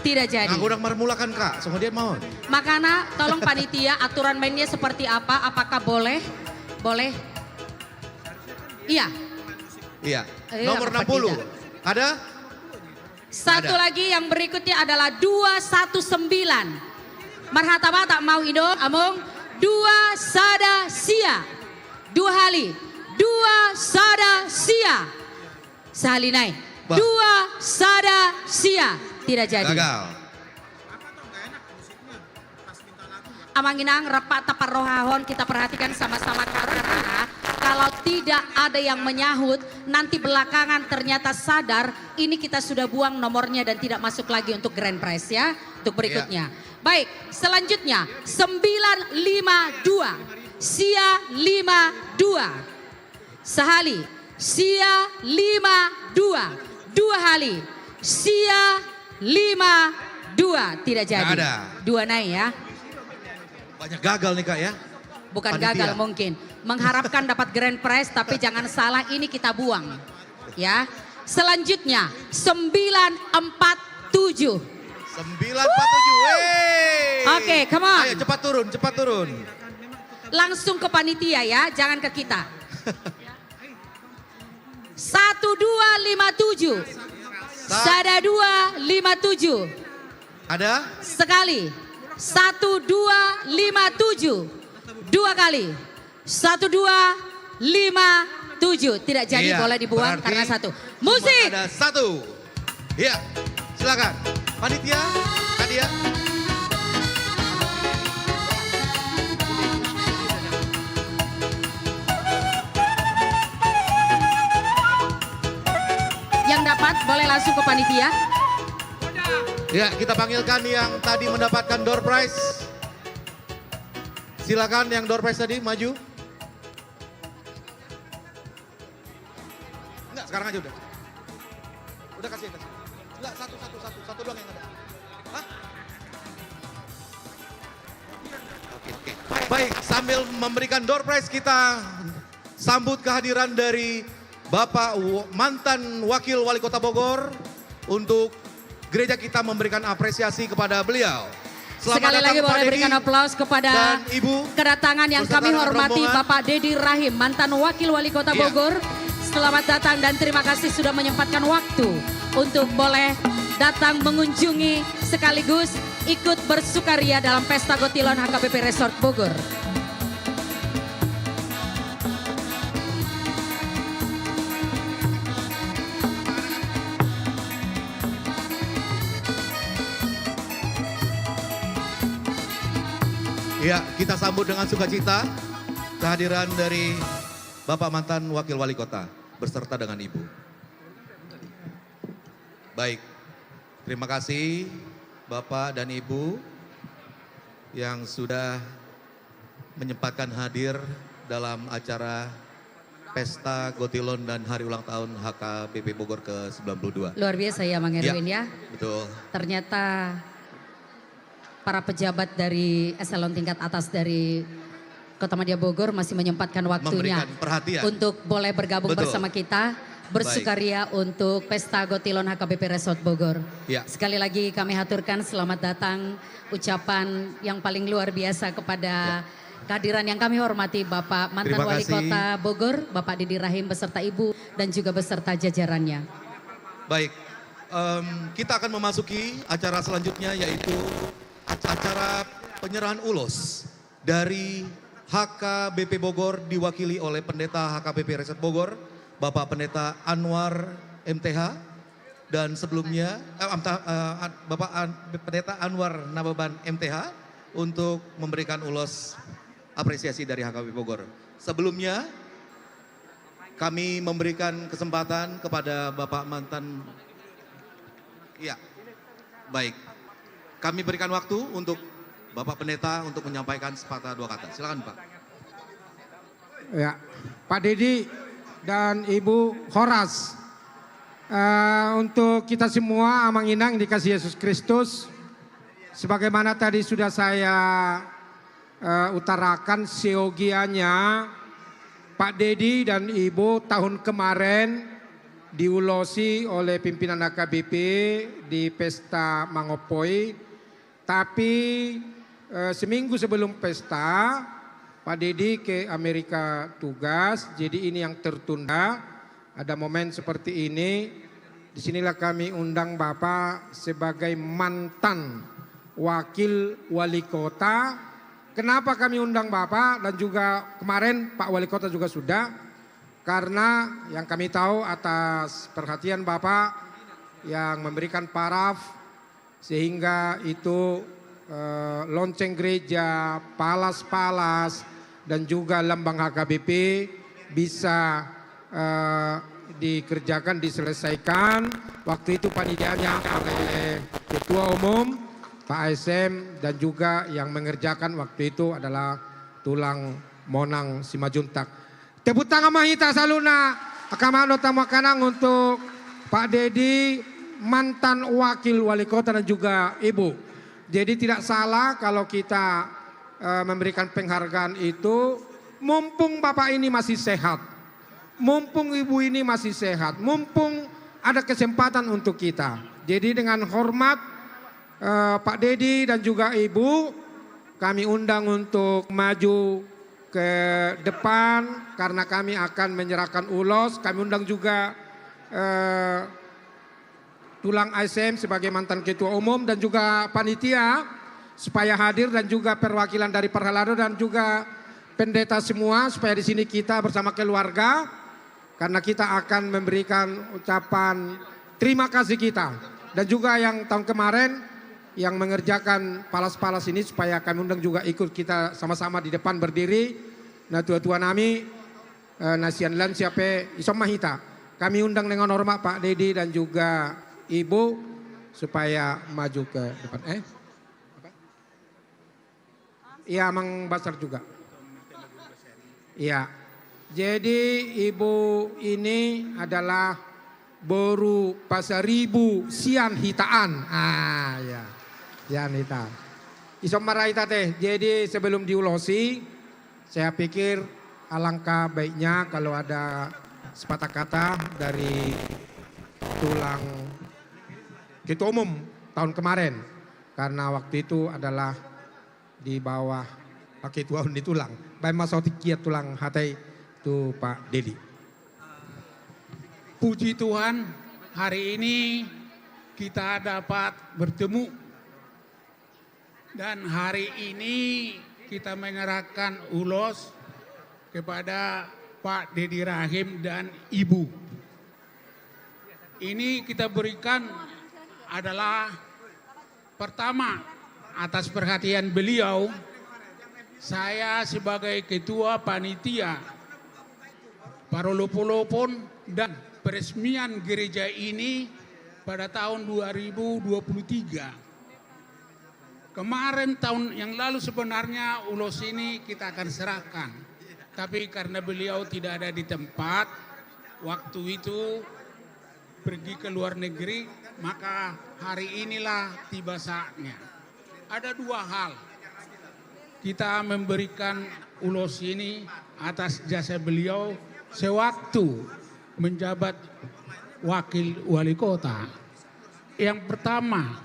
D: Tidak jadi.
L: Nah, kurang marmulakan kak, sama dia mau.
D: Makanya tolong panitia aturan mainnya seperti apa? Apakah boleh? Boleh? Iya.
L: Iya.
D: Iya,
L: Nomor
D: apa
L: 60.
D: tidak?
L: Ada?
D: Satu
L: Ada.
D: lagi yang berikutnya adalah 219. Marhataba tak mau ido, among 2 sada sia. 2 hali. 2 sada sia. Sehali naik. 2 sada sia. Tidak jadi.
L: Gagal.
D: Amanginang repak tapar rohahon kita perhatikan sama-sama karena kalau tidak ada yang menyahut, nanti belakangan ternyata sadar, ini kita sudah buang nomornya dan tidak masuk lagi untuk grand prize ya, untuk berikutnya. Baik, selanjutnya 952, Sia 52. Sehali, Sia 52, 2 Hali, Sia 52, tidak jadi.
L: Nggak ada.
D: 2 naik ya.
L: Banyak gagal nih Kak ya.
D: Bukan
L: Panitia.
D: gagal mungkin, mengharapkan dapat grand prize tapi jangan salah ini kita buang. Ya, selanjutnya 947.
L: 947, wey.
D: Oke, come on.
L: Ayo cepat turun, cepat turun.
D: Langsung ke panitia ya, jangan ke kita. 1257. Sada 257.
L: Ada?
D: Sekali. 1257. 2 kali. 1257. Tidak jadi,
L: Iya,
D: boleh dibuang
L: berarti
D: karena 1.
L: cuma
D: Musik.
L: ada 1. Iya, silakan. Panitia, Kadia.
D: Yang dapat boleh langsung ke panitia.
L: Ya, kita panggilkan yang tadi mendapatkan door prize. Silakan yang door prize tadi maju. Enggak, sekarang aja udah. Udah kasih. Enggak, satu doang yang ada. Hah? Oke. Baik, sambil memberikan door prize kita sambut kehadiran dari Bapak mantan Wakil Wali Kota Bogor untuk gereja kita memberikan apresiasi kepada beliau.
D: Sekali lagi boleh berikan aplaus kepada
L: dan Ibu
D: kedatangan yang kami hormati Bapak Dedi Rahim, mantan Wakil Wali Kota Bogor. Selamat datang dan terima kasih sudah menyempatkan waktu untuk boleh datang mengunjungi sekaligus ikut bersukaria dalam Pesta Gotilon HKBP Resort Bogor.
L: Ya, kita sambut dengan sukacita kehadiran dari Bapak mantan Wakil Wali Kota beserta dengan Ibu. Baik, terima kasih Bapak dan Ibu yang sudah menyempatkan hadir dalam acara Pesta Gotilon dan Hari Ulang Tahun HKBP Bogor ke-92.
D: Luar biasa ya Mang Erwin ya.
L: Betul.
D: Ternyata para pejabat dari eselon tingkat atas dari Kota Madya Bogor masih menyempatkan waktunya
L: Memberikan perhatian.
D: untuk boleh bergabung
L: Betul.
D: bersama kita bersukaria untuk Pesta Gotilon HKBP Resort Bogor.
L: Ya.
D: Sekali lagi kami haturkan selamat datang, ucapan yang paling luar biasa kepada kehadiran yang kami hormati Bapak mantan
L: Terima
D: Wali
L: kasih.
D: Kota Bogor, Bapak Dedi Rahim beserta Ibu dan juga beserta jajarannya.
L: Baik, kita akan memasuki acara selanjutnya yaitu acara penyerahan ulos dari HKBP Bogor diwakili oleh Pendeta HKBP Resort Bogor, Bapak Pendeta Anwar MTH, dan sebelumnya Bapak Pendeta Anwar Nababan MTH untuk memberikan ulos apresiasi dari HKBP Bogor. Sebelumnya kami memberikan kesempatan kepada Bapak mantan, ya baik. Kami berikan waktu untuk Bapak Pendeta untuk menyampaikan sepatah dua kata. Silakan Pak.
F: Ya, Pak Dedi dan Ibu Horas, untuk kita semua amang inang dikasih Yesus Kristus, sebagaimana tadi sudah saya utarakan seyogianya, Pak Dedi dan Ibu tahun kemarin diulosi oleh pimpinan HKBP di Pesta Mangopoi. Tapi seminggu sebelum pesta, Pak Dedi ke Amerika tugas, jadi ini yang tertunda. Ada momen seperti ini, disinilah kami undang Bapak sebagai mantan Wakil Wali Kota. Kenapa kami undang Bapak dan juga kemarin Pak Wali Kota juga sudah, karena yang kami tahu atas perhatian Bapak yang memberikan paraf, sehingga itu lonceng gereja, palas-palas, dan juga lambang HKBP bisa dikerjakan, diselesaikan. Waktu itu panitianya oleh Ketua Umum Pak ASM dan juga yang mengerjakan waktu itu adalah Tulang Monang Simajuntak. Tepuk tangan mahita saluna akamano tamakanang untuk Pak Dedi, mantan wakil wali kota dan juga Ibu. Jadi tidak salah kalau kita memberikan penghargaan itu mumpung Bapak ini masih sehat, mumpung Ibu ini masih sehat, mumpung ada kesempatan untuk kita. Jadi dengan hormat Pak Dedi dan juga Ibu, kami undang untuk maju ke depan karena kami akan menyerahkan ulos. Kami undang juga Tulang ASM sebagai mantan Ketua Umum dan juga panitia supaya hadir dan juga perwakilan dari Perhalado dan juga pendeta semua supaya di sini kita bersama keluarga karena kita akan memberikan ucapan terima kasih kita dan juga yang tahun kemarin yang mengerjakan palas-palas ini supaya kami undang juga ikut kita sama-sama di depan berdiri. Nah tua-tua nami nasian lan siapa isom mahita. Kami undang dengan hormat Pak Dedi dan juga Ibu supaya maju ke depan. Iya, Mang Basar juga. Iya. Jadi Ibu ini adalah Boru Pasaribu Sian Hitaan. Ah, ya. Sian Hitaan. Isom maraita teh. Jadi sebelum diulosi, saya pikir alangkah baiknya kalau ada sepatah kata dari Tulang Ketua Umum tahun kemarin karena waktu itu adalah di bawah Pak Ketua Umum di Tulang. Baik Mas Kiat Tulang Hatai itu Pak Dedi.
N: Puji Tuhan, hari ini kita dapat bertemu dan hari ini kita menyerahkan ulos kepada Pak Dedi Rahim dan Ibu. Ini kita berikan adalah pertama atas perhatian beliau, saya sebagai ketua panitia Parolopolopon dan peresmian gereja ini pada tahun 2023. Kemarin tahun yang lalu sebenarnya ulos ini kita akan serahkan. Tapi karena beliau tidak ada di tempat, waktu itu pergi ke luar negeri, maka hari inilah tiba saatnya. Ada dua hal. Kita memberikan ulos ini atas jasa beliau sewaktu menjabat wakil wali kota. Yang pertama,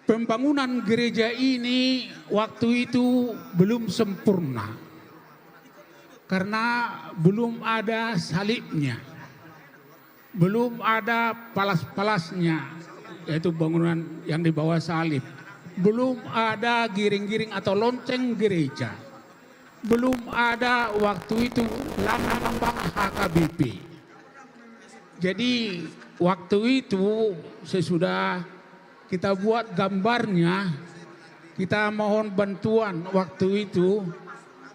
N: pembangunan gereja ini waktu itu belum sempurna. Karena belum ada salibnya. Belum ada palas-palasnya, yaitu bangunan yang di bawah salib. Belum ada giring-giring atau lonceng gereja. Belum ada waktu itu lambang HKBP. Jadi waktu itu sesudah kita buat gambarnya, kita mohon bantuan waktu itu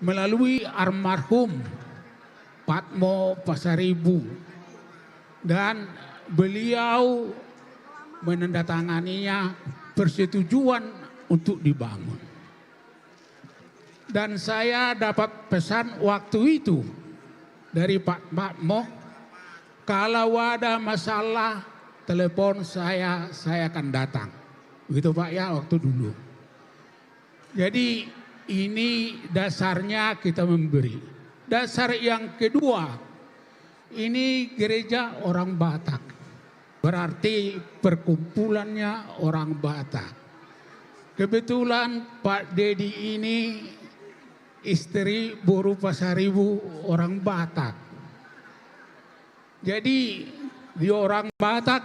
N: melalui almarhum Patmo Pasaribu. Dan beliau menandatanganinya persetujuan untuk dibangun. Dan saya dapat pesan waktu itu dari Pak Patmo, kalau ada masalah telepon saya akan datang. Begitu Pak ya waktu dulu. Jadi ini dasarnya kita memberi. Dasar yang kedua, ini gereja orang Batak, berarti perkumpulannya orang Batak. Kebetulan Pak Dedi ini istri Boru Pasaribu orang Batak. Jadi di orang Batak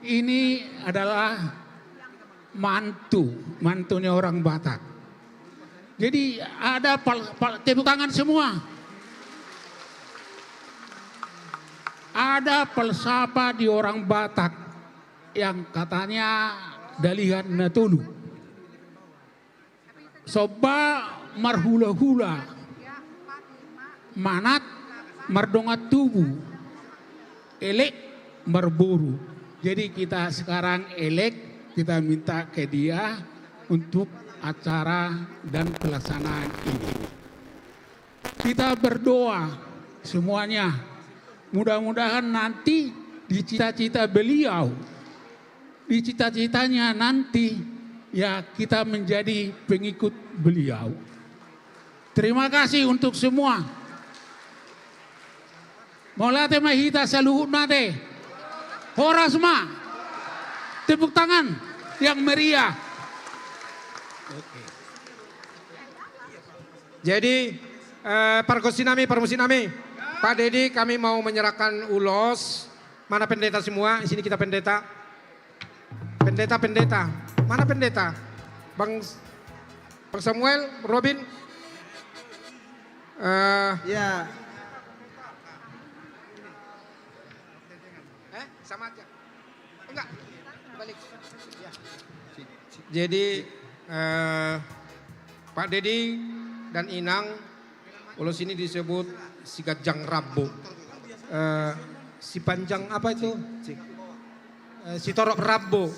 N: ini adalah mantunya orang Batak. Jadi ada tepuk tangan semua. Ada falsafah di orang Batak yang katanya dalihan natulu. Soba marhula-hula. manat merdonga tubuh, elek berburu. Jadi kita sekarang elek, kita minta ke dia untuk acara dan pelaksanaan ini. Kita berdoa semuanya, mudah-mudahan nanti di cita-cita beliau, di cita-citanya nanti ya kita menjadi pengikut beliau. Terima kasih untuk semua. Mola tema hita saluhut nate. Horasma. Tepuk tangan yang meriah.
F: Jadi Parkosinami, Parmusinami, Pak Dedi, kami mau menyerahkan ulos. Mana pendeta semua? Di sini kita pendeta. Pendeta. Mana pendeta? Bang Samuel, Robin.
M: Ya.
F: Sama aja. Enggak. Balik. Jadi Pak Dedi dan Inang, ulos ini disebut Sigajang Rabu. Si panjang apa itu? Si Torok Rabu.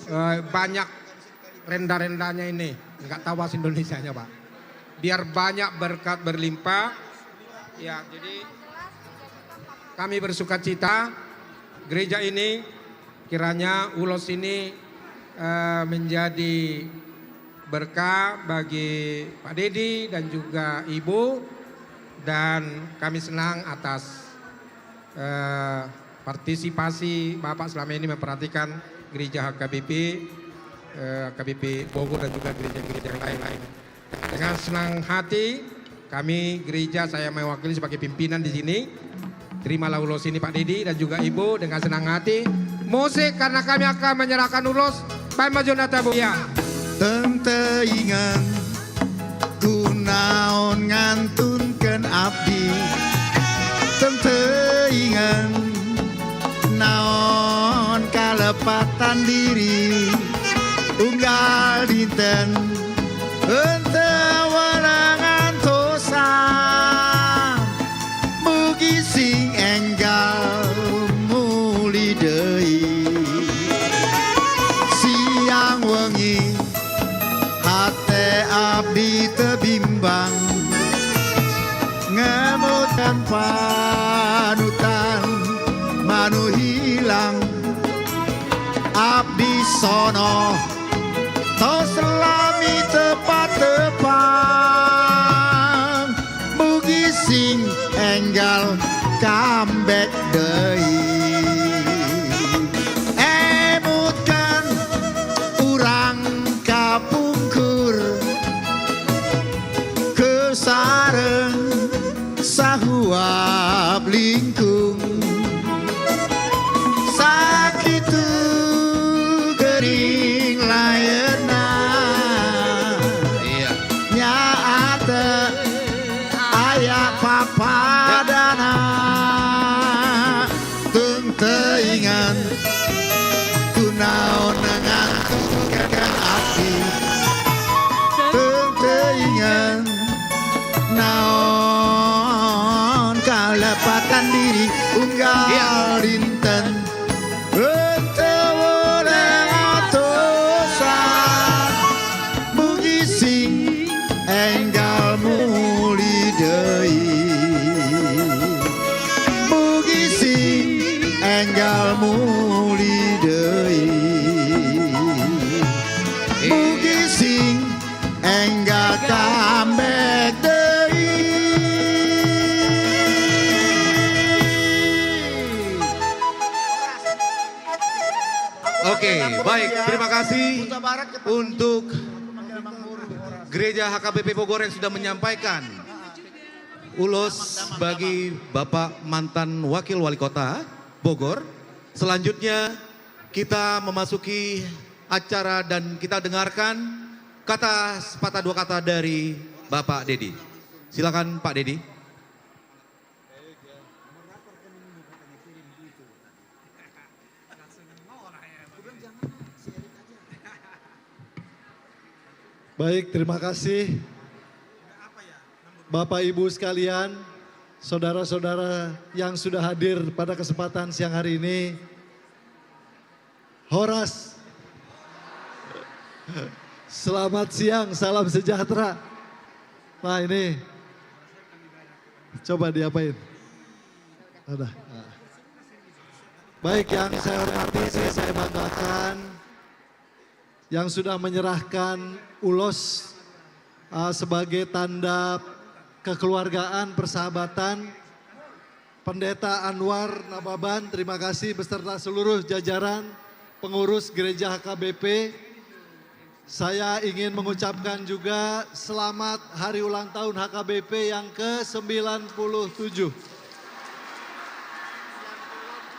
F: Banyak renda-rendanya ini. Enggak tahu bahasa Indonesianya, Pak. Biar banyak berkat berlimpah. Ya, jadi kami bersuka cita gereja ini kiranya ulos ini menjadi berkah bagi Pak Dedi dan juga Ibu, dan kami senang atas partisipasi Bapak selama ini memperhatikan gereja HKBP Bogor dan juga gereja-gereja yang lain-lain. Dengan senang hati kami gereja, saya mewakili sebagai pimpinan di sini. Terimalah ulos ini Pak Dedi dan juga Ibu dengan senang hati. Musik karena kami akan menyerahkan ulos. Baik Majonata Bu. Ya.
M: Tente ingan ku naon ngantunkeun abdi. Tente ingan naon kalepatan diri. Unggal dinten henteu werengan tosa. Mugi sing enggal muli deui. Siang wengi hate abdi teu bimbang. Ngemutkeun panutan manu hilang. Abdi sono tos lami tepat-tepat. Mugi sing enggal comeback deui. Emutkan urang kapungkur kesareng sahuap lingkung. Sakitu gering layeuna nyaat aya papadana. Tung teingan kunaon ngantunkeun abdi. Tung teingan naon kalepatan diri. Unggal dinten henteu werengan tosa. Mugi sing enggal muli deui. Mugi sing enggal muli deui. Mugi sing enggal comeback deui.
L: Oke, baik. Terima kasih untuk Gereja HKBP Bogor yang sudah menyampaikan ulos bagi Bapak mantan Wakil Wali Kota Bogor. Selanjutnya kita memasuki acara dan kita dengarkan kata sepatah dua kata dari Bapak Dedi. Silakan Pak Dedi.
O: Baik, terima kasih Bapak Ibu sekalian. saudara-saudara yang sudah hadir pada kesempatan siang hari ini. Horas, selamat siang, salam sejahtera. Nah ini, coba diapain? Ada. Baik, yang saya hormati, saya banggakan yang sudah menyerahkan ulos sebagai tanda kekeluargaan, persahabatan. Pendeta Anwar Nababan, terima kasih beserta seluruh jajaran pengurus gereja HKBP. Saya ingin mengucapkan juga selamat hari ulang tahun HKBP yang ke-97.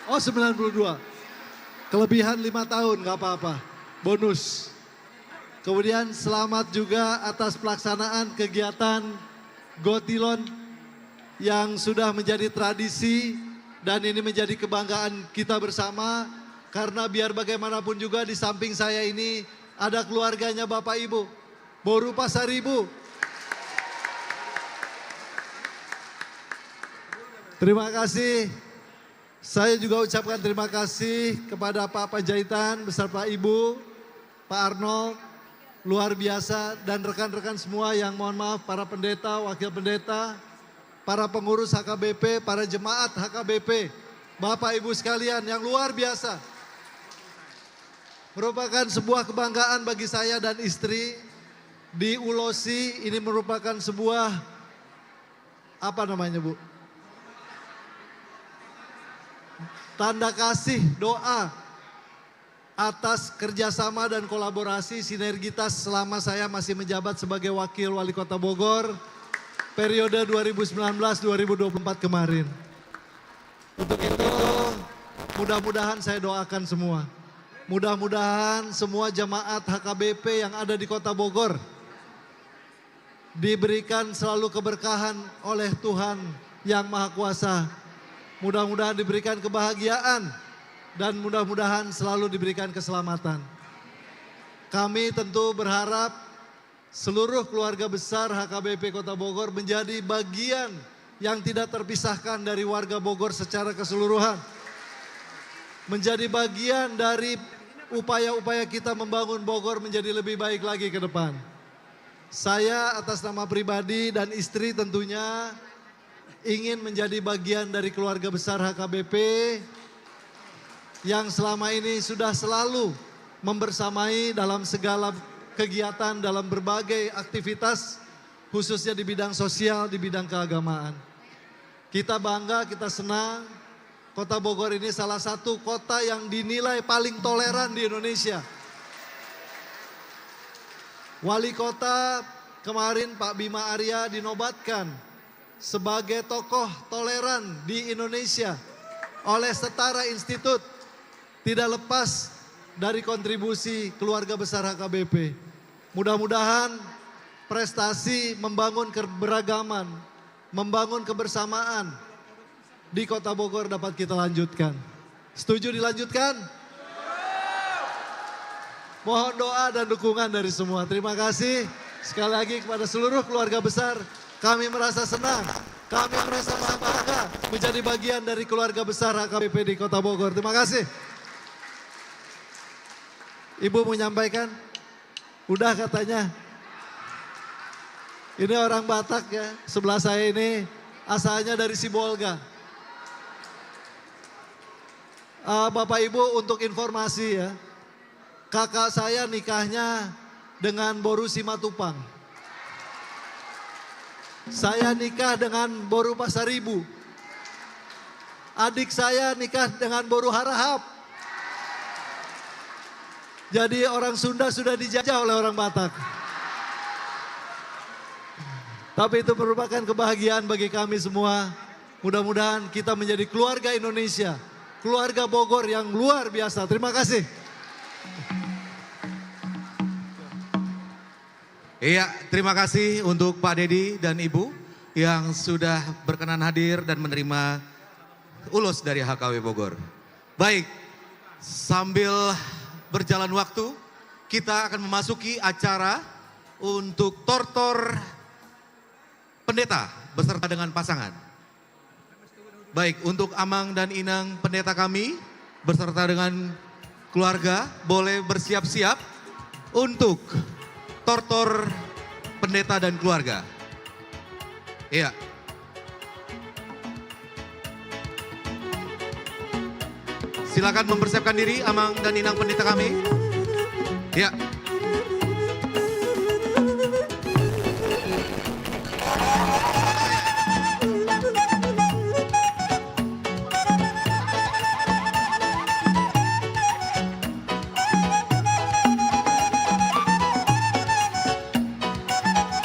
O: Oh 92, kelebihan 5 tahun gak apa-apa, bonus. Kemudian selamat juga atas pelaksanaan kegiatan Gotilon yang sudah menjadi tradisi dan ini menjadi kebanggaan kita bersama. Karena biar bagaimanapun juga di samping saya ini ada keluarganya Bapak Ibu, Boru Pasaribu. Terima kasih. Saya juga ucapkan terima kasih kepada Pak Panjaitan beserta Ibu, Pak Arnold, luar biasa, dan rekan-rekan semua yang mohon maaf, para pendeta, wakil pendeta, para pengurus HKBP, para jemaat HKBP, Bapak Ibu sekalian yang luar biasa. Merupakan sebuah kebanggaan bagi saya dan istri di Ulosi. Ini merupakan sebuah, apa namanya Bu? Tanda kasih, doa atas kerjasama dan kolaborasi sinergitas selama saya masih menjabat sebagai Wakil Wali Kota Bogor periode 2019-2024 kemarin. Untuk itu mudah-mudahan saya doakan semua. Mudah-mudahan semua jemaat HKBP yang ada di Kota Bogor diberikan selalu keberkahan oleh Tuhan yang Maha Kuasa. Mudah-mudahan diberikan kebahagiaan dan mudah-mudahan selalu diberikan keselamatan. Kami tentu berharap seluruh keluarga besar HKBP Kota Bogor menjadi bagian yang tidak terpisahkan dari warga Bogor secara keseluruhan. Menjadi bagian dari upaya-upaya kita membangun Bogor menjadi lebih baik lagi ke depan. Saya atas nama pribadi dan istri tentunya ingin menjadi bagian dari keluarga besar HKBP yang selama ini sudah selalu membersamai dalam segala kegiatan, dalam berbagai aktivitas, khususnya di bidang sosial, di bidang keagamaan. Kita bangga, kita senang, Kota Bogor ini salah satu kota yang dinilai paling toleran di Indonesia. Wali Kota kemarin Pak Bima Arya dinobatkan sebagai tokoh toleran di Indonesia oleh Setara Institut. Tidak lepas dari kontribusi keluarga besar HKBP. Mudah-mudahan prestasi membangun keberagaman, membangun kebersamaan di Kota Bogor dapat kita lanjutkan. Setuju dilanjutkan? Mohon doa dan dukungan dari semua. Terima kasih sekali lagi kepada seluruh keluarga besar. Kami merasa senang, kami merasa bangga menjadi bagian dari keluarga besar HKBP di Kota Bogor. Terima kasih. Ibu menyampaikan, udah katanya. Ini orang Batak ya, sebelah saya ini asalnya dari Sibolga. Bapak Ibu untuk informasi ya, kakak saya nikahnya dengan Boru Simatupang. Saya nikah dengan Boru Pasaribu. Adik saya nikah dengan Boru Harahap. Jadi orang Sunda sudah dijajah oleh orang Batak. Tapi itu merupakan kebahagiaan bagi kami semua. Mudah-mudahan kita menjadi keluarga Indonesia. Keluarga Bogor yang luar biasa. Terima kasih.
L: Iya, terima kasih untuk Pak Dedi dan Ibu yang sudah berkenan hadir dan menerima ulos dari HKW Bogor. Baik, sambil berjalan waktu, kita akan memasuki acara untuk tortor pendeta beserta dengan pasangan. Baik, untuk Amang dan Inang pendeta kami beserta dengan keluarga boleh bersiap-siap untuk tortor pendeta dan keluarga. Iya. Silakan mempersiapkan diri Amang dan Inang pendeta kami. Ya.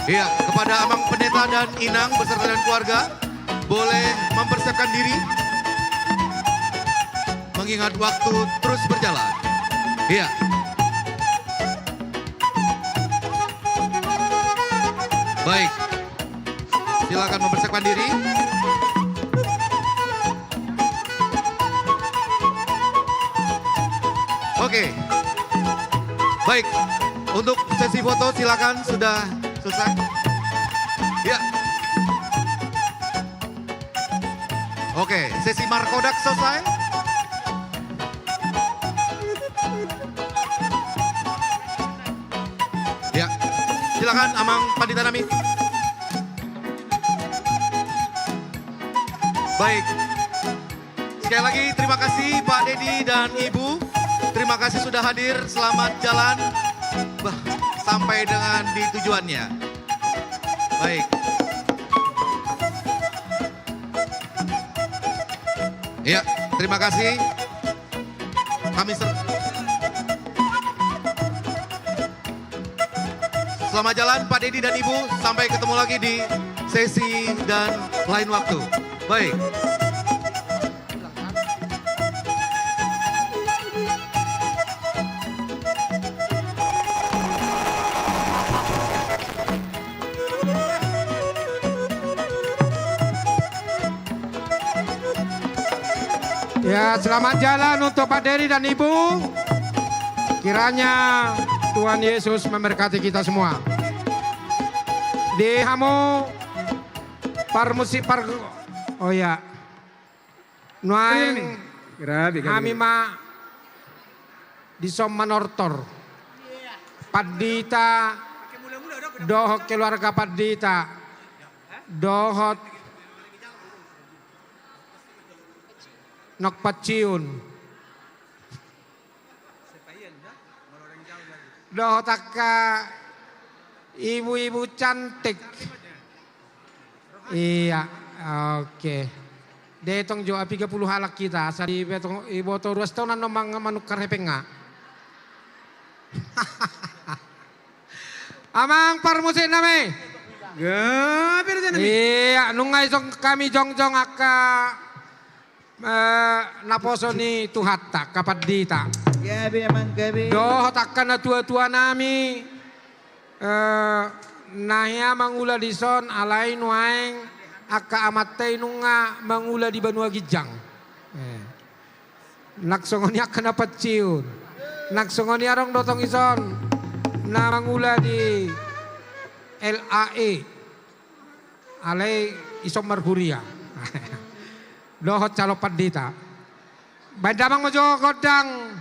L: Iya, kepada Amang pendeta dan Inang beserta dan keluarga boleh mempersiapkan diri. Mengingat waktu terus berjalan. Iya. Baik. Silakan mempersiapkan diri. Oke. Baik. Untuk sesi foto silakan sudah selesai. Ya. Oke, sesi Markodak selesai. Ya, silakan Amang Pandita Nami. Baik. Sekali lagi terima kasih Pak Dedi dan Ibu. Terima kasih sudah hadir. Selamat jalan sampai dengan di tujuannya. Baik. Ya, terima kasih. Kami selamat jalan Pak Dedi dan Ibu. Sampai ketemu lagi di sesi dan lain waktu. Baik.
F: Ya, selamat jalan untuk Pak Dedi dan Ibu. Kiranya Tuhan Yesus memberkati kita semua. Di hamu oh ya. Nuaing kami ma di Somanortor. Padita dohok keluarga Padita. Dohot nok paciun. Dohotaka ibu-ibu cantik. Iya, oke. Detong jo 30 halak kita. Sadi betong ibu to ruas tahun nomang manukar hepenga. Amang parmusin nami. Iya, nungay kami jong-jong aka naposo ni tuhatta kapadita.
P: Gabi amang gabi.
F: Doh takkan na tua-tua nami nahya mangula di son alay nuaeng aka amatay nunga mangula di Banua Gijang. Naksongoni aka napatsiun. Naksongoni arong dotong ison na mangula di LAE alay isom marhuria. Dohot calo padita. Badamang mojo kodang.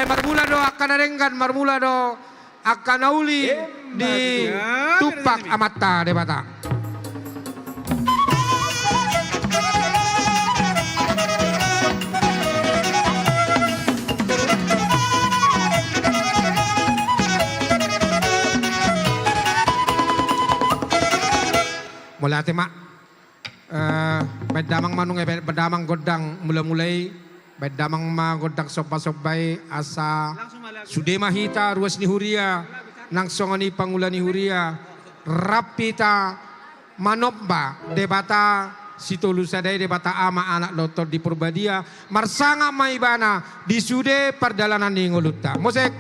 F: Marbula do akan arenggan marbula do akan nauli di tupak amata debata. Mulai tema bedamang manung bedamang godang mulai bedamang ma godang sopa-sopai asa sudema hita ruas ni huria nang songoni pangula ni huria rapita manopba debata situlu sadai debata ama anak lotor di Purbadia marsanga maibana di sude perjalanan di ngolutta mosek.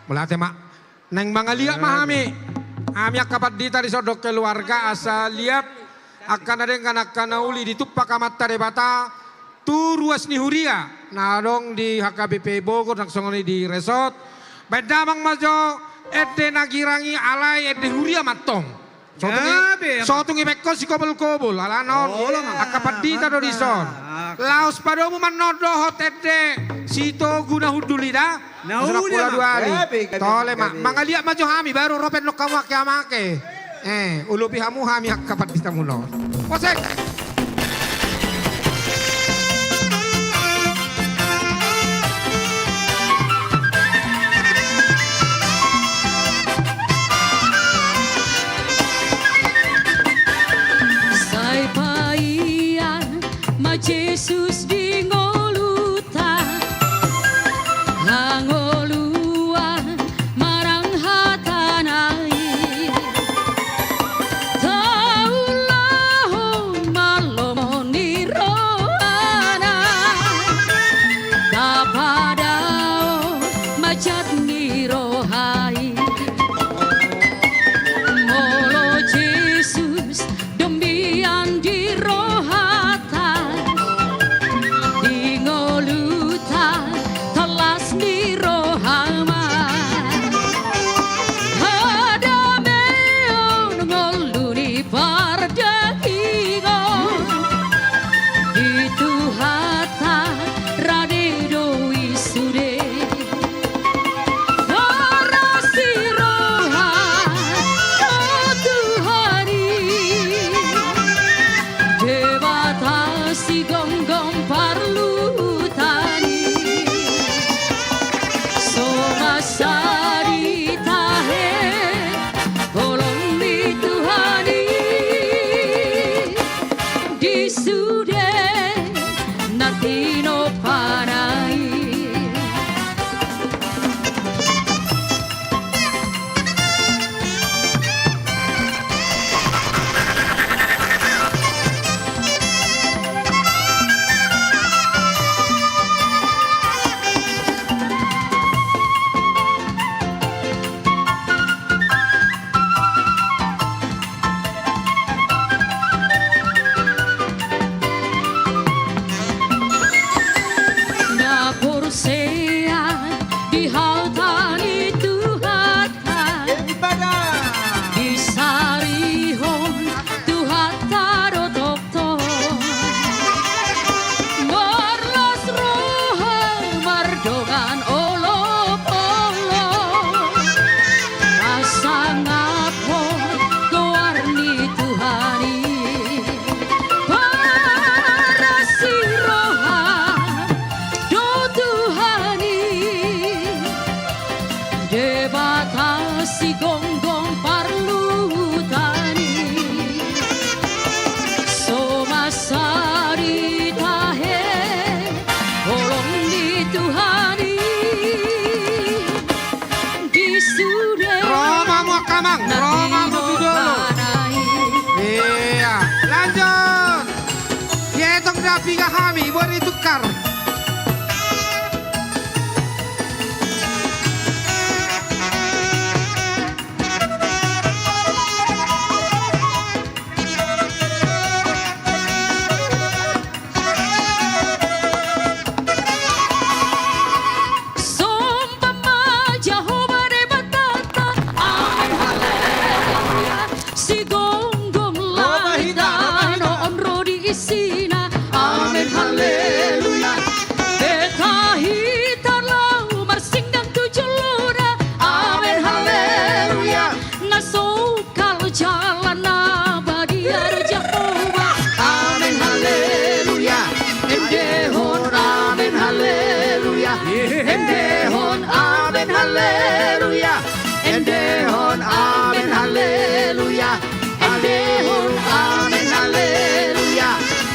F: Mulate mak nang mga liya mahami Ami akapat dita di sodok keluarga asa lihat akan ada yang akan uli ditupak amat debata tu ruas ni huria. Nah dong di HKBP Bogor langsung di resort. Bedamang majo ede nagirangi alai ede huria matong. Sotungi bekos si kobol-kobol alanon akapat dita do dison. Laos padomu manodo hotede sito guna hudulida. Sudah pula 2 hari. Tole mak mangaliak maju hami baru ropen lo kamu make. Ulupi hamu hami akapat dita muno. Posek.
D: Jesus di ngoluta langolua marang hatanai taulah malomoni rohana tapadao macet ni rohai molo Jesus dombian di rohata
F: Rapi kami boleh tukar.
M: Endehon amen haleluya. Endehon amen haleluya.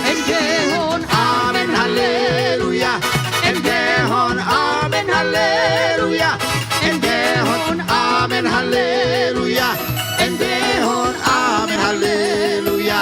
M: Endehon amen haleluya. Endehon amen haleluya. Endehon amen haleluya. Endehon amen haleluya.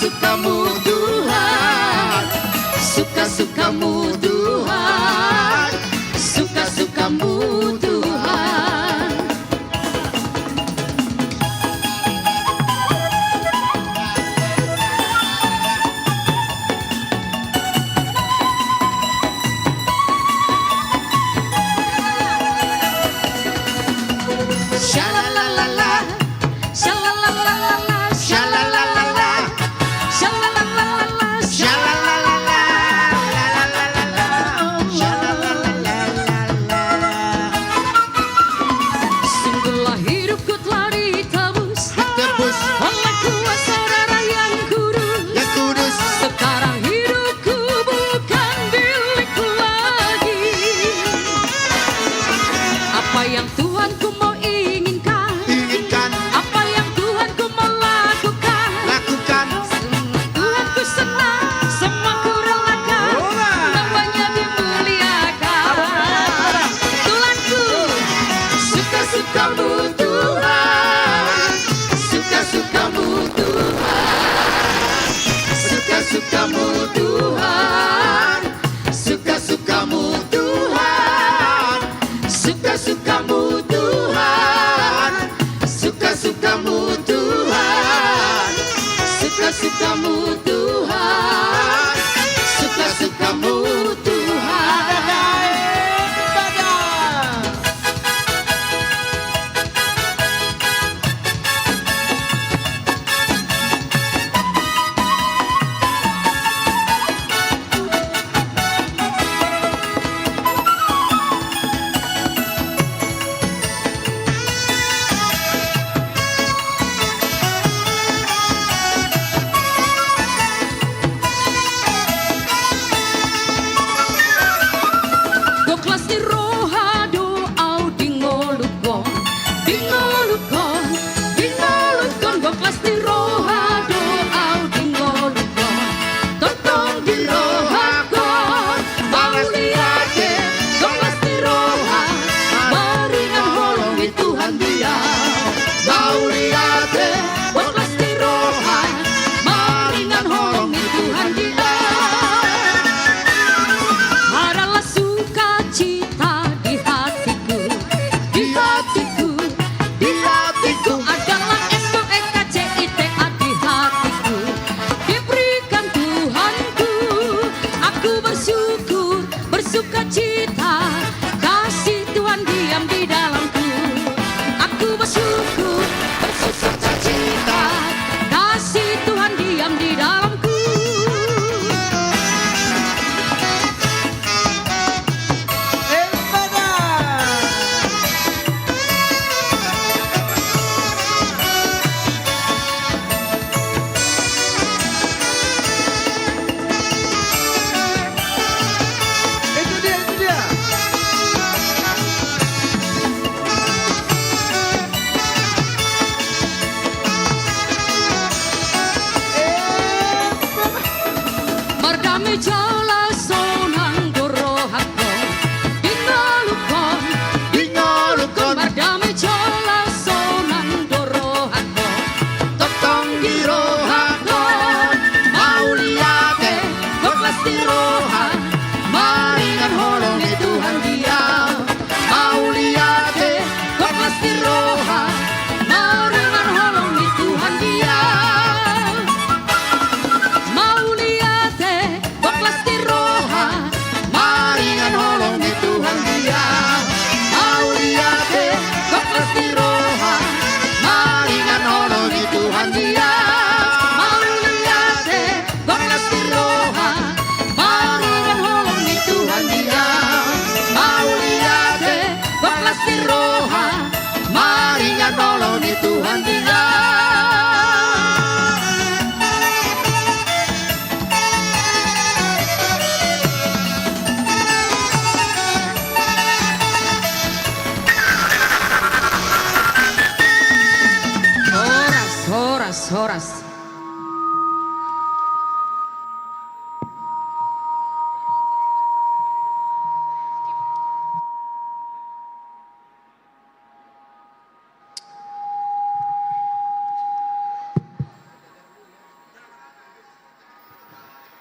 P: suka-sukamu Tuhan, suka-sukamu Tuhan, suka-sukamu Tuhan.
D: Shalalalala, shalalalala, shalalalala, shalalalala, shalalalala, sungguhlah hidupku telah ditebus oleh kuasa darah yang kudus. Sekarang hidupku bukan milikku lagi. Apa yang Tuhanku mau inginkan, apa yang Tuhanku mau lakukan, semua Tuhanku senang, semua ku relakan, namanya dimuliakan. Tuhanku, suka-sukamu Tuhan, suka-sukamu Tuhan, suka-sukamu Tuhan, suka-sukamu Tuhan, suka-sukamu Tuhan, suka-sukamu Tuhan, suka-sukamu Tuhan, suka-sukamu Tuhan. Goklas di roha doau dingolukon, dingolukon, dingolukon. Goklas di roha doau dingolukon, totong di roha kon. Mauliate, goklas di roha, meringan holongi Tuhan dia. Mauliate, goklas di roha, meringan holongi Tuhan dia. Adalah sukacita di hatiku, di hatiku, di hatiku. Adalah SOEKCITA di hatiku, diberikan Tuhanku. Aku bersyukur, bersukacita, kasih Tuhan diam di dalamku. Aku bersyukur, bersukacita, kasih Tuhan diam di dalamku.
M: Itu dia.
D: Mardame jala sonang dorohakon, dingolukon, dingolukon. Mardame jala sonang dorohakon, totong di rohakon. Mauliate, goklas di roha, maringan holongi Tuhan dia. Mauliate, goklas di roha, maringan holongi Tuhan dia. Mauliate, goklas di roha.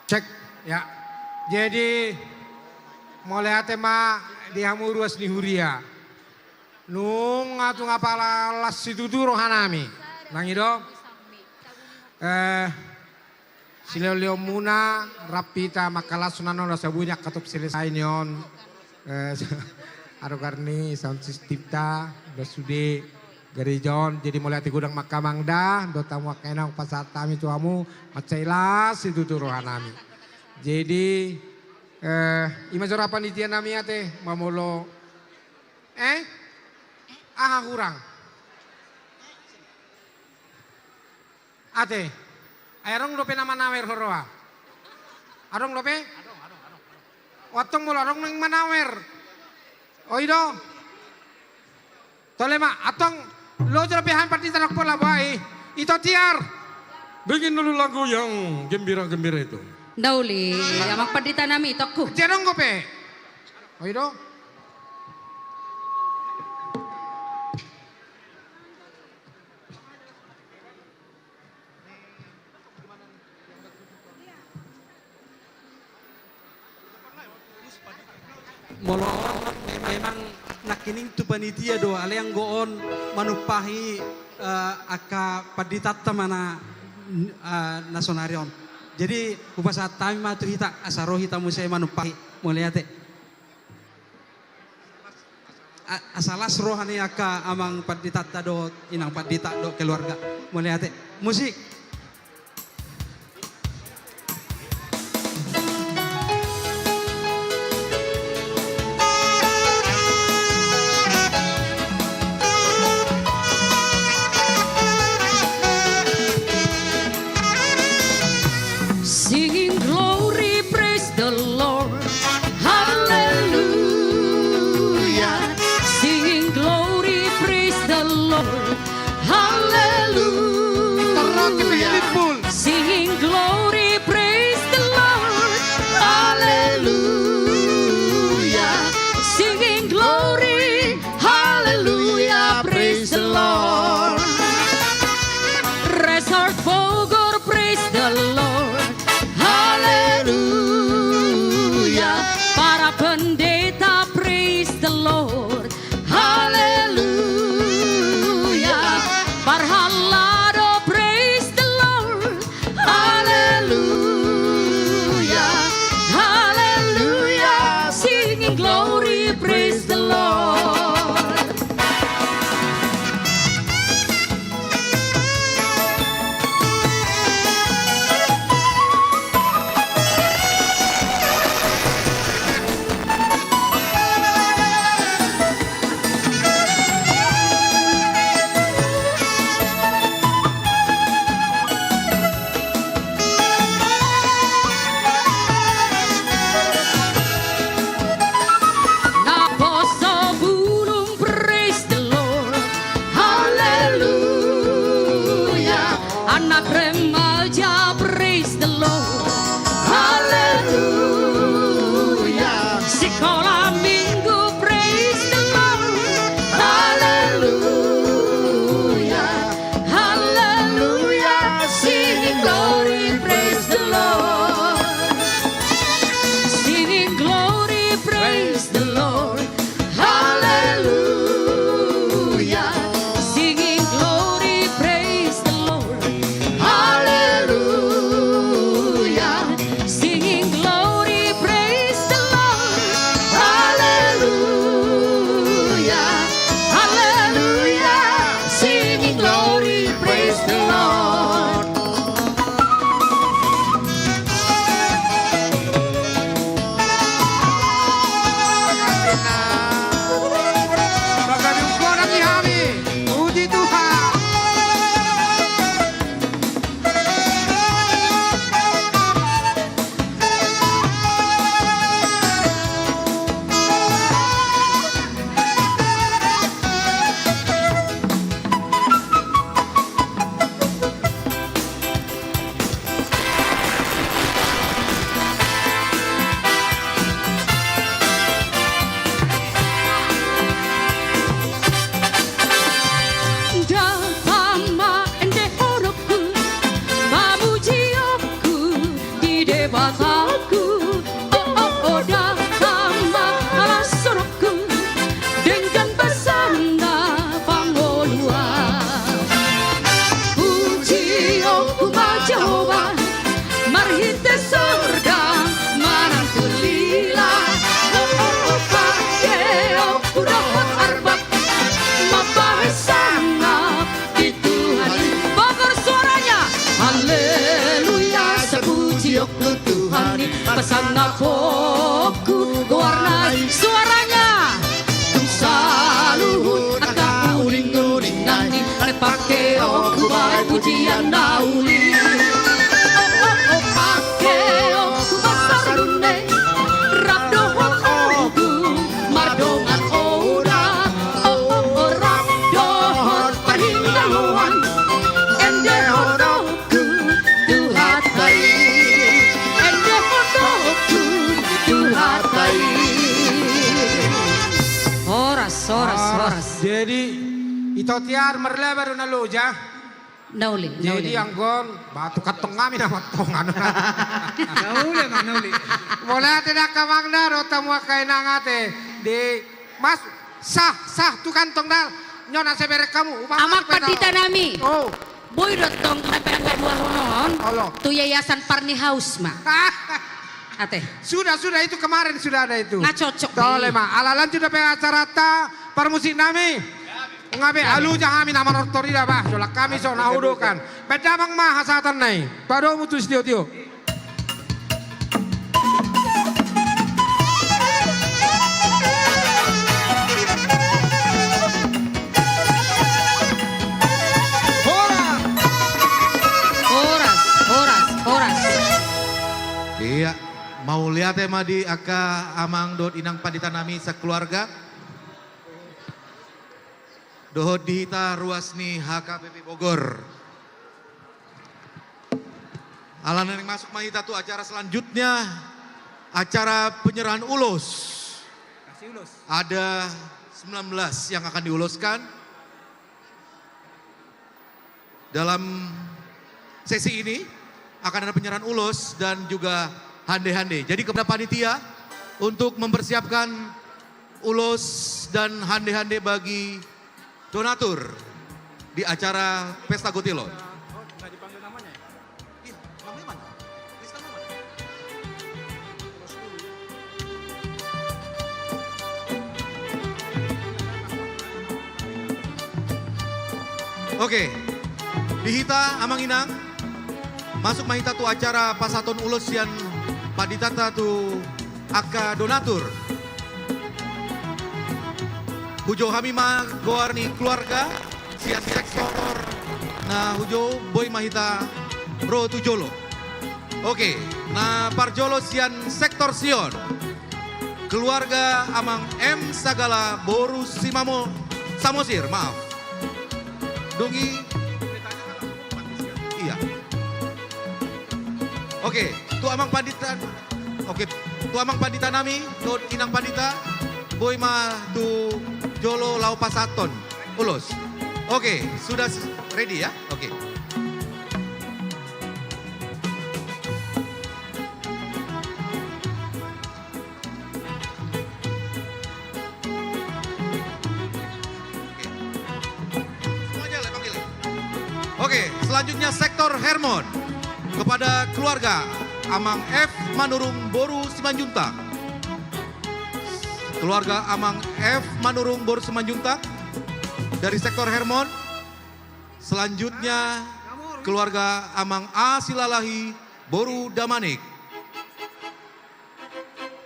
F: Cek ya. Jadi mulai tema dihamu ruas ni huria. Nung atu ngapala las situ tu rohanami. Nangido. Sileo muna rapita makalas sunano rasa bunyak katup selesai nyon. Aro karni sound system ta basude gerejon jadi mulai ti gudang makamangda do tamu kenang pasatami tuamu macailas itu tu rohanami. Jadi imajora panitia nami ate mamolo kurang. Ate, ayarong dope nama nawer horoa. Arong dope? Watong mula arong nang manawer. Oido. Tolema atong lo jerapihan parti tanak pola bae. Ito tiar. Bikin dulu lagu yang gembira-gembira itu.
D: Dauli, amak pandita nami tokku.
F: Jerong gope. Oido.
Q: Molo memang nakining tu panitia do ale yang goon manupahi aka paditatta mana nasonarion. Jadi upasa tami maturita asarohi tamu saya manupahi moliate. Asalas rohani aka amang paditatta do inang padita do keluarga moliate. Musik.
P: Singing glory, praise the Lord, hallelujah. Singing glory, praise the Lord, hallelujah. Singing glory, praise the Lord, hallelujah. Singing glory, hallelujah, praise the Lord. Resort Bogor, praise the Lord. Hallelujah. hebat aku. Oh datang malah suruhku dengan pesona pangoluan. Puji aku majawa marhite surga manang lila. Pakai aku dapat arbak mapahesana di Tuhan. Bogor suaranya haleluya sepuji aku Tuhan. Pesan napoku warnai suaranya tung saluhut atau uring-uring nani pakai aku baik pujian nauli. Pakai aku basar dune rabdohot aku madongan ora. Rabdohot perhinggaluan ende hodoku tuhatai. Ende hodoku tuhatai. Horas.
F: Jadi ito tiar merlebar na loja.
D: Nauli.
F: Jadi anggon batu katong kami na matongan. Nauli. Boleh tidak kamangna ro tamu kay nangate di mas sah tu kantong dal nyona sebere kamu.
D: Amak pandita nami.
F: Oh.
D: Boy dotong kenapa dua honon. Tu yayasan Parni House mah. Ate.
F: Sudah itu kemarin sudah ada itu.
D: Nggak cocok.
F: Tole mah alalan sudah pe acara ta permusik nami. Ngabe alu jangan kami nama nortorida bah. Soalnya kami so naudokan. Bedamang mah hasatan nai. Pado mutus tio.
D: Horas.
L: Iya, mau lihat madi aka amang dot inang pandita nami sekeluarga. Dohot dihita ruasni HKBP Bogor. Alanan yang masuk mahita tuh acara selanjutnya, acara penyerahan ulos. Ada 19 yang akan diuluskan. Dalam sesi ini akan ada penyerahan ulos dan juga hande-hande. Jadi kepada panitia untuk mempersiapkan ulos dan hande-hande bagi donatur di acara Pesta Gotilon. Oke, dihita amang inang masuk mahita tu acara pasaton ulos yang paditata tu aka donatur. Hujo kami mah goar ni keluarga sian sektor nah hujo boy mahita bro tu jolo. Oke, nah parjolo sian sektor Sion keluarga amang M Sagala Boru Simamo Samosir, maaf. Dungi iya. Oke, tu amang pandita. Oke, tu amang pandita nami, tu inang pandita boy mah tu Jolo lau pasaton ulos. Oke, sudah ready ya? Oke. Semuanya lah panggil. Oke, selanjutnya sektor Hermon kepada keluarga Amang F Manurung Boru Simanjuntak. Keluarga Amang F Manurung Boru Simanjuntak dari sektor Hermon. Selanjutnya keluarga Amang A Silalahi Boru Damanik.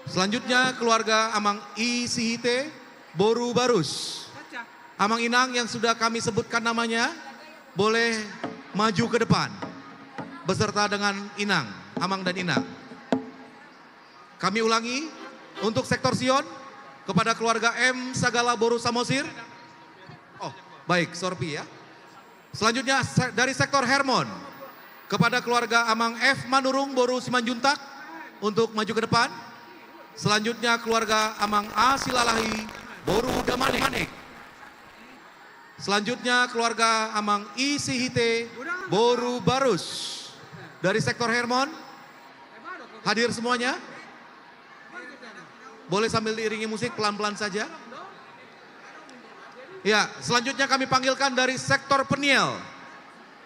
L: Selanjutnya keluarga Amang I Sihite Boru Barus. Amang Inang yang sudah kami sebutkan namanya boleh maju ke depan beserta dengan Inang, Amang dan Inang. Kami ulangi untuk sektor Sion kepada keluarga M Sagala Boru Samosir. Oh, baik, Sorpi ya. Selanjutnya dari sektor Hermon kepada keluarga Amang F Manurung Boru Simanjuntak untuk maju ke depan. Selanjutnya keluarga Amang A Silalahi Boru Damanik. Selanjutnya keluarga Amang I Sihite Boru Barus dari sektor Hermon. Hadir semuanya? Boleh sambil diiringi musik pelan-pelan saja. Ya, selanjutnya kami panggilkan dari sektor Peniel.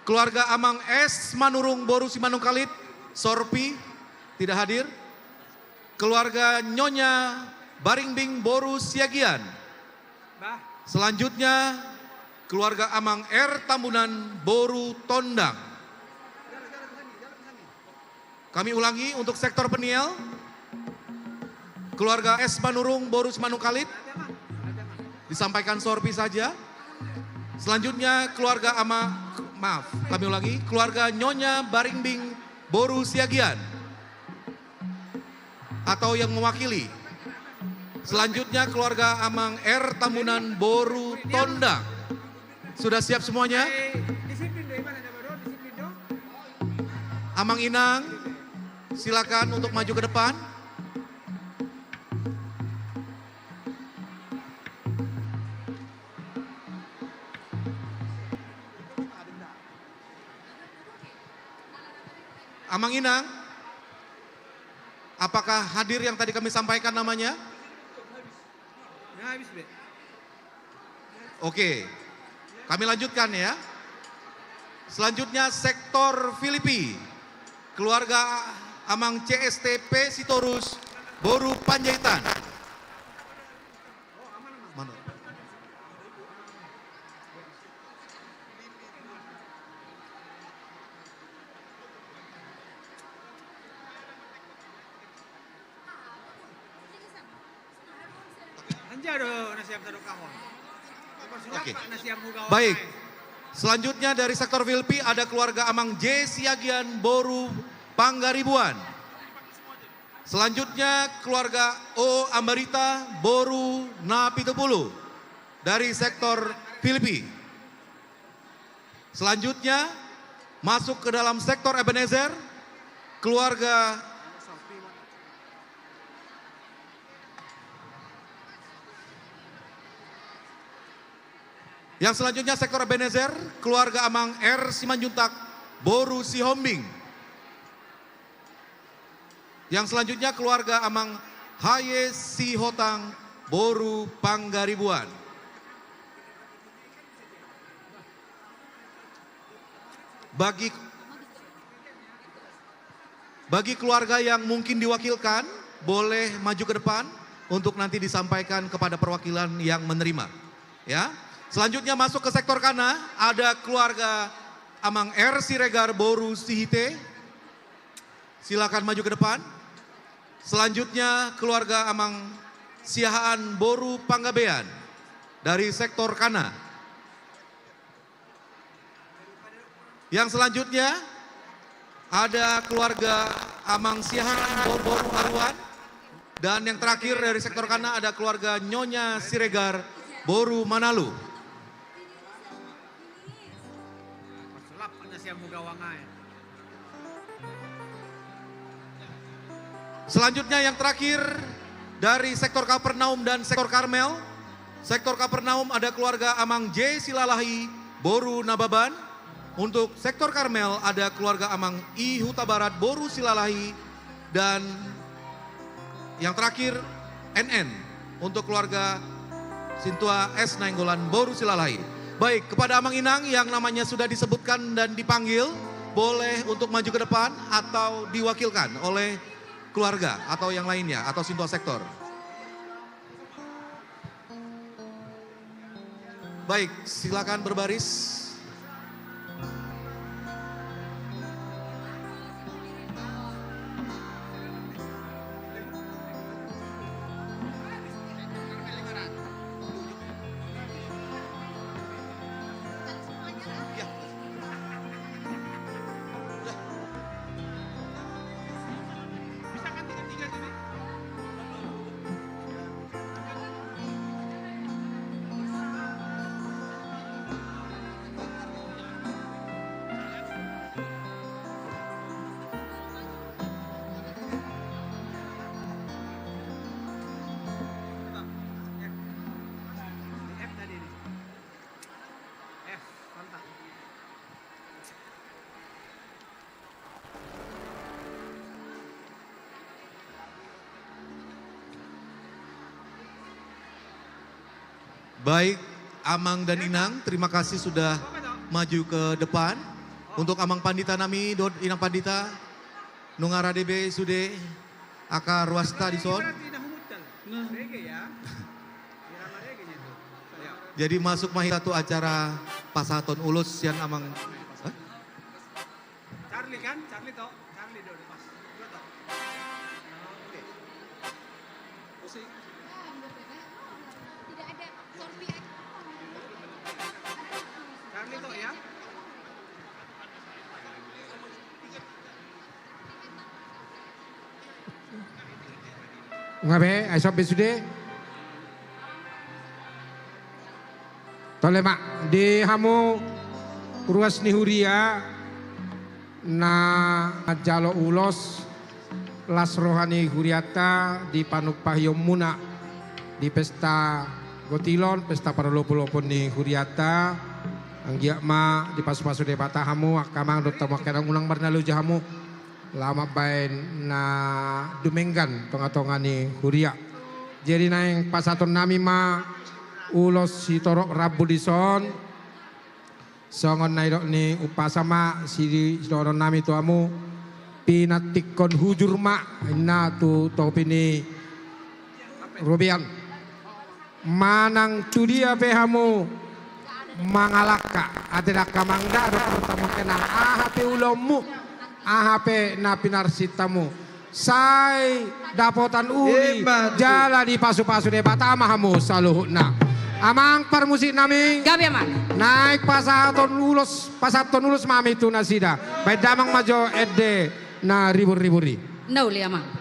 L: Keluarga Amang S. Manurung Boru Simanung Kalit, Sorpi, tidak hadir. Keluarga Nyonya Baringbing Boru Siagian. Selanjutnya keluarga Amang R. Tambunan Boru Tondang. Kami ulangi untuk sektor Peniel. Keluarga S. Manurung Boru Simanung Kalit. Disampaikan Sorpi saja. Selanjutnya keluarga kami ulangi, keluarga Nyonya Baringbing Boru Siagian atau yang mewakili. Selanjutnya keluarga Amang R. Tambunan Boru Tondang. Sudah siap semuanya? Amang Inang, silakan untuk maju ke depan. Amang Inang, apakah hadir yang tadi kami sampaikan namanya? Oke, kami lanjutkan ya. Selanjutnya sektor Filipi, keluarga Amang CSTP Sitorus Boru Panjaitan. Mana? Oke. Baik. Selanjutnya dari sektor Filipi ada keluarga Amang J. Siagian Boru Panggaribuan. Selanjutnya keluarga O. Ambarita Boru Napitupulu dari sektor Filipi. Selanjutnya masuk ke dalam sektor Ebenezer, keluarga yang selanjutnya sektor Ebenezer, keluarga Amang R. Simanjuntak Boru Sihombing. Yang selanjutnya keluarga Amang Haye Sihotang Boru Panggaribuan. Bagi keluarga yang mungkin diwakilkan, boleh maju ke depan untuk nanti disampaikan kepada perwakilan yang menerima. Ya. Selanjutnya masuk ke sektor Kana, ada keluarga Amang R. Siregar Boru Sihite. Silakan maju ke depan. Selanjutnya keluarga Amang Siahaan Boru Panggabean dari sektor Kana. Yang selanjutnya ada keluarga Amang Siahaan Boru Haruan. Dan yang terakhir dari sektor Kana ada keluarga Nyonya Siregar Boru Manalu. Selanjutnya yang terakhir dari sektor Kapernaum dan sektor Karmel. Sektor Kapernaum ada keluarga Amang J. Silalahi Boru Nababan. Untuk sektor Karmel ada keluarga Amang I. Huta Barat Boru Silalahi. Dan yang terakhir NN untuk keluarga Sintua S. Nainggolan Boru Silalahi. Baik, kepada Amang Inang yang namanya sudah disebutkan dan dipanggil, boleh untuk maju ke depan atau diwakilkan oleh keluarga atau yang lainnya atau Sintua sektor. Baik, silakan berbaris. Baik, Amang dan Inang, terima kasih sudah maju ke depan. Untuk Amang Pandita nami, Dod Inang Pandita, Nungara DB Sude, Aka Ruasta Dison. Jadi masuk mahita tu acara pasaton ulus sian Amang. Hah?
I: Charlie kan? Charlie toh? Charlie dulu pas. Dua toh? Oke. Musik. Tidak ada sorbi. Charlie toh ya?
F: Ngabe, aisyah besude. Tole mak, di hamu ruas nihuria na jalo ulos las rohani huriata di Panuk Pahyom Muna di pesta Gotilon, pesta para lopo-lopo ni huriata anggia ma di pasu-pasu de batahamu akamang do tamu kerang unang barnalu jahamu lama bain na dumenggan tonga-tonga ni huria. Jadi naing pasaton nami ma ulos si torok rabu dison songon naidok ni upasama si doron nami tuamu pinatikon hujur ma na tu topini Rubian manang tu dia pehamu mangalaka adira kamangda do pertama kenang ahape ulomu ahape na pinarsitamu sai dapotan uli jala di pasu-pasu de batama hamu saluhna. Amang permusik nami
D: Gabi aman
F: naik pasaton ulus mami tu nasida baik damang majo ede na ribur-riburi
D: Nauli amang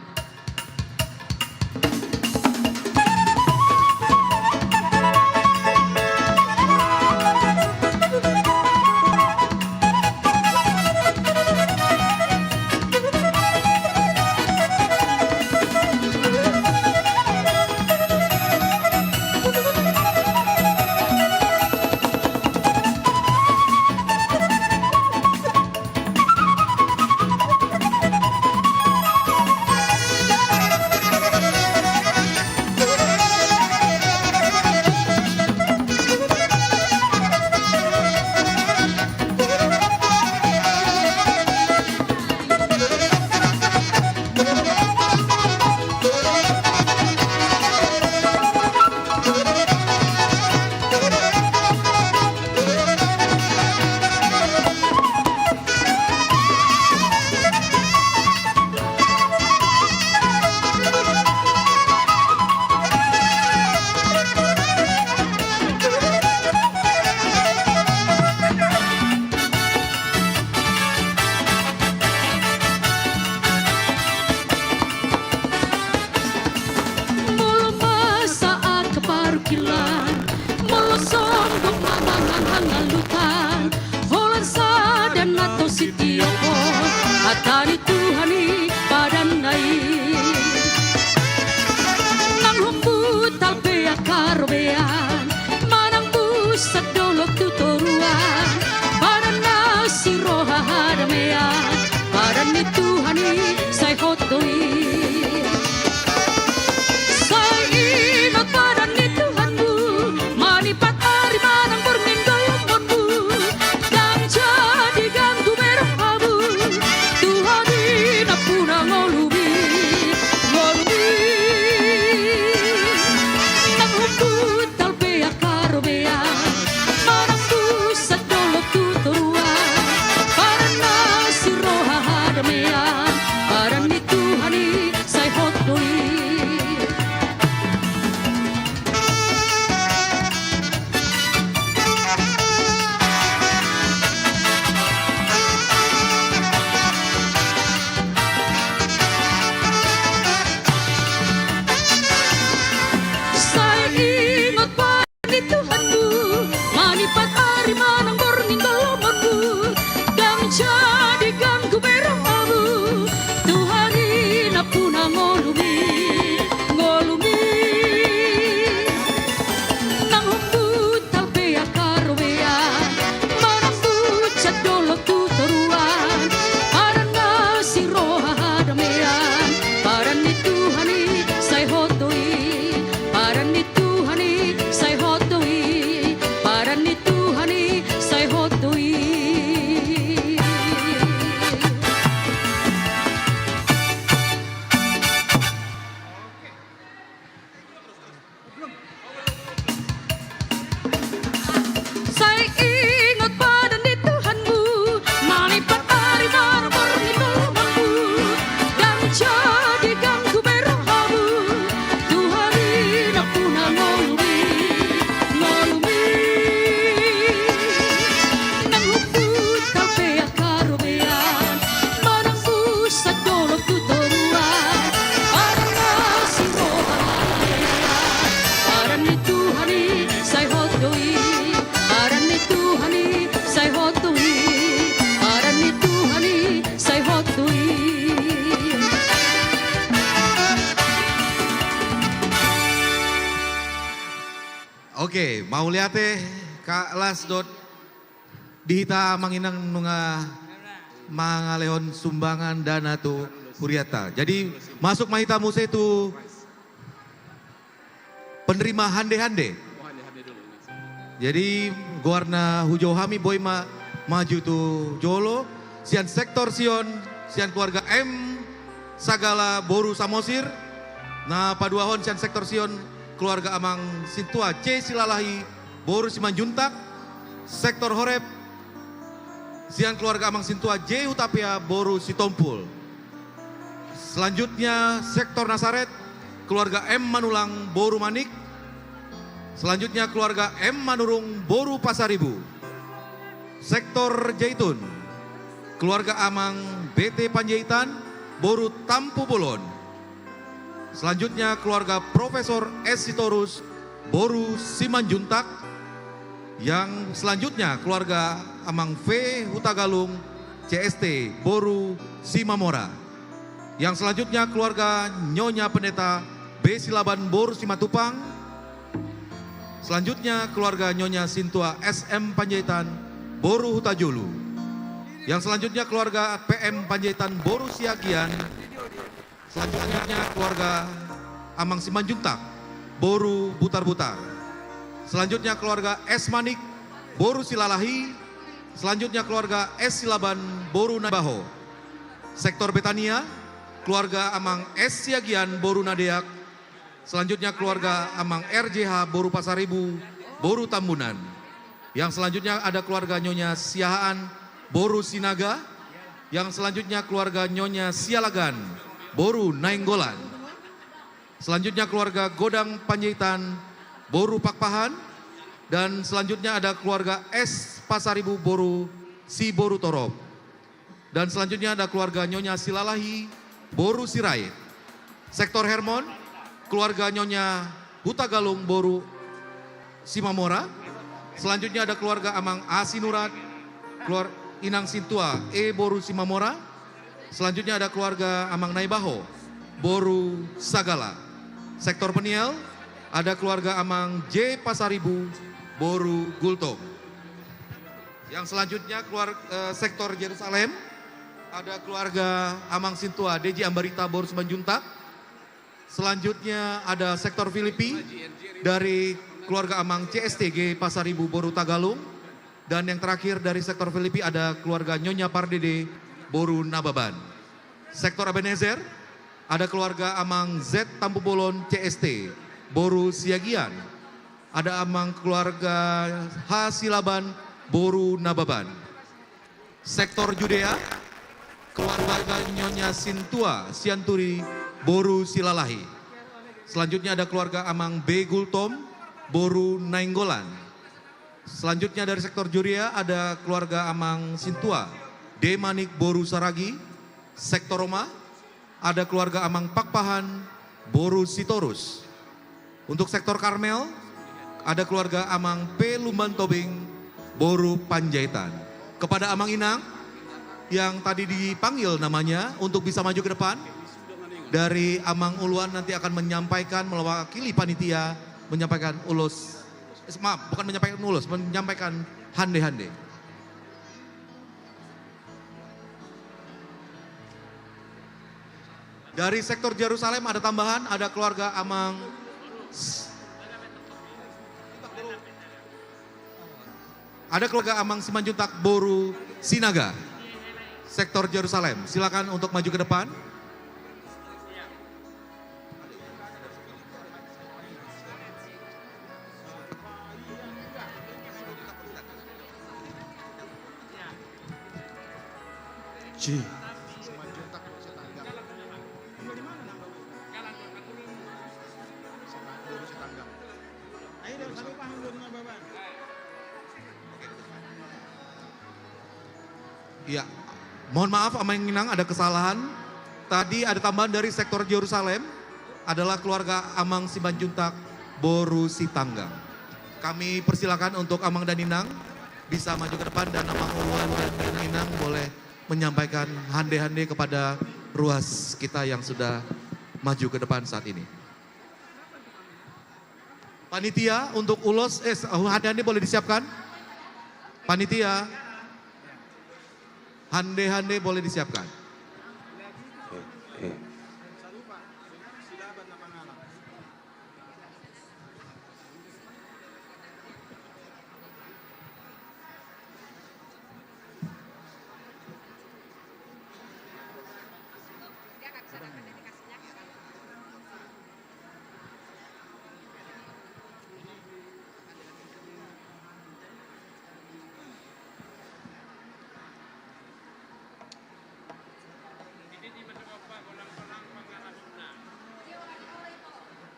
L: Oke, mau lihat Kak Las dot dihita manginang nunga mangalehon sumbangan dana tu huriata. Jadi masuk mahita muse tu penerima hande-hande. Jadi guarna hujau hami boy maju tu jolo sian sektor sion sian keluarga M sagala boru samosir. Nah paduahon sian sektor sion keluarga amang sintua C silalahi boru simanjuntak. Sektor horep sian keluarga amang sintua J utapia boru sitompul. Selanjutnya sektor Nasaret keluarga M Manulang boru manik. Selanjutnya keluarga M Manurung boru Pasaribu. Sektor Jaitun keluarga amang BT Panjaitan boru Tampu Bolon. Selanjutnya keluarga Profesor S Sitorus boru Simanjuntak. Yang selanjutnya keluarga amang V Hutagalung CST boru Simamora. Yang selanjutnya keluarga Nyonya Pendeta B Silaban boru Simatupang. Selanjutnya keluarga Nyonya Sintua SM Panjaitan boru Hutajulu. Yang selanjutnya keluarga PM Panjaitan boru Siagian. Selanjutnya keluarga Amang Simanjuntak boru Butar-Butar. Selanjutnya keluarga S Manik boru Silalahi. Selanjutnya keluarga S Silaban boru Nabaho. Sektor Betania keluarga Amang S Siagian boru Nadeak. Selanjutnya keluarga Amang RJH boru Pasaribu boru Tambunan. Yang selanjutnya ada keluarga Nyonya Siahaan boru Sinaga. Yang selanjutnya keluarga Nyonya Sialagan boru Nainggolan. Selanjutnya keluarga Godang Panjaitan boru Pakpahan. Dan selanjutnya ada keluarga S Pasaribu boru Si boru Torop. Dan selanjutnya ada keluarga Nyonya Silalahi boru Sirait. Sektor Hermon keluarga Nyonya Hutagalung boru Simamora. Selanjutnya ada keluarga Amang Asinurat keluar Inang Sintua E boru Simamora. Selanjutnya ada keluarga Amang Naibaho boru Sagala. Sektor Peniel ada keluarga Amang J Pasaribu boru Gultong. Yang selanjutnya sektor Yerusalem ada keluarga Amang Sintua DJ Ambarita boru Simanjuntak. Selanjutnya ada sektor Filipi dari keluarga Amang CSTG Pasaribu boru Tagalung. Dan yang terakhir dari sektor Filipi ada keluarga Nyonya Pardede boru Nababan. Sektor Ebenezer ada keluarga Amang Z Tampu Bolon CST boru Siagian. Ada Amang keluarga H Silaban boru Nababan. Sektor Judea keluarga Nyonya Sintua Sianturi boru Silalahi. Selanjutnya ada keluarga Amang B Gultom boru Nainggolan. Selanjutnya dari sektor Juria ada keluarga Amang Sintua D Manik boru Saragi. Sektor Roma ada keluarga Amang Pakpahan boru Sitorus. Untuk sektor Karmel ada keluarga Amang P Lumban Tobing boru Panjaitan. Kepada Amang Inang yang tadi dipanggil namanya untuk bisa maju ke depan. Dari Amang Uluan nanti akan menyampaikan mewakili panitia menyampaikan menyampaikan hande-hande. Dari sektor Yerusalem ada tambahan, ada keluarga Amang Simanjuntak boru Sinaga. Sektor Yerusalem, silakan untuk maju ke depan. Iya, mohon maaf Amang Inang ada kesalahan. Tadi ada tambahan dari sektor Yerusalem adalah keluarga Amang Simanjuntak boru Sitanggang. Kami persilakan untuk Amang dan Inang bisa maju ke depan dan Amang Uluan dan Inang boleh menyampaikan hande-hande kepada ruas kita yang sudah maju ke depan saat ini. Panitia untuk ulos, hande-hande boleh disiapkan? Panitia, hande-hande boleh disiapkan.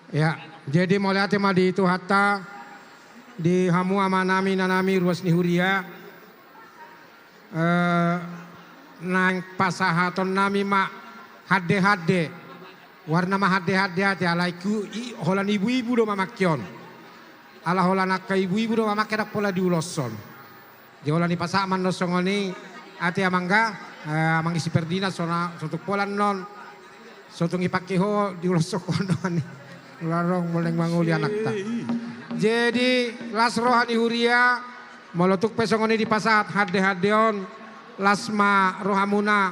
F: Ya, jadi mulai tema di itu hatta di hamu amanami nanami ruas nihuria nang pasahaton nami mak hade warna mah hade hati alaiku holan ibu-ibu do mamakyon ala holan akka ibu-ibu do mamakedak pola diuloson jolan di pasaman do songoni ati amangga amang isi perdina sona sotuk polan non sotung ipakeho diulosok kondoni larong boleh manguli anak tak. Jadi las rohani huria molotuk pesongoni di pasahat hade-hadeon lasma rohamuna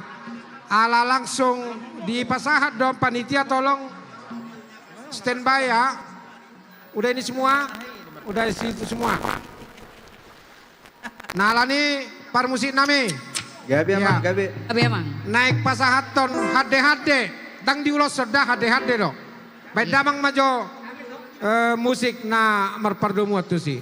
F: ala langsung di pasahat dong panitia tolong standby ya. Udah ini semua, udah itu semua. Nah lani par musik nami.
P: Gabi amang, gabi.
D: Gabi amang.
F: Naik pasahat ton hade-hade dang diulos sudah hade-hade dong. Baik damang majo musik na merpardomu atu si.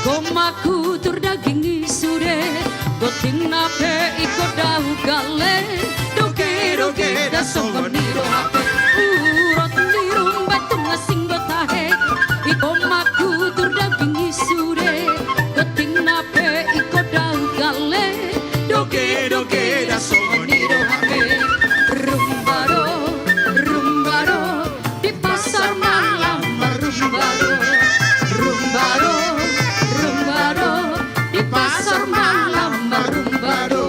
D: Komaku tur daging isude goting nape iko dahu gale doge da songoni rohape urot dirung batu ngasing gotahe ikomaku tur daging isude goting nape iko dahu gale doge da songoni rohape rumbaro di pasar malam rumbaro di pasar malam rumbaro.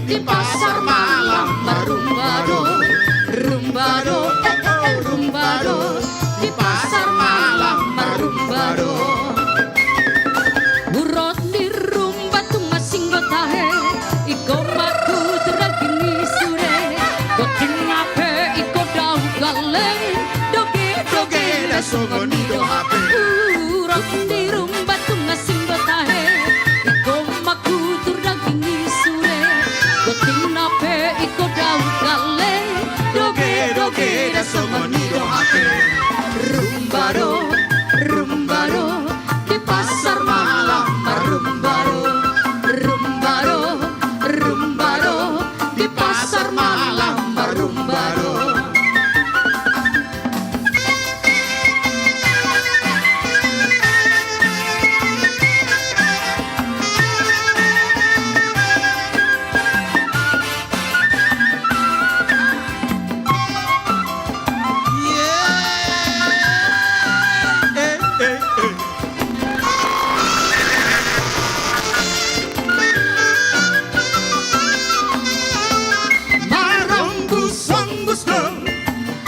P: di pasar malam merumbado, rumbado, rumbado, di pasar malam merumbado.
D: Burot di rumba tu masing gotahe, iko maku teragini sure, goting ape iko daun galeng, doge doge da sogoni do ape. Burot di rumba tu masing gotahe, iko maku teragini sure, goting ape iko daun galeng, doge doge da sogoni do ape. Rumbado, rumbado, di pasar malam merumbado, rumbado, rumbado, di pasar malam merumbado.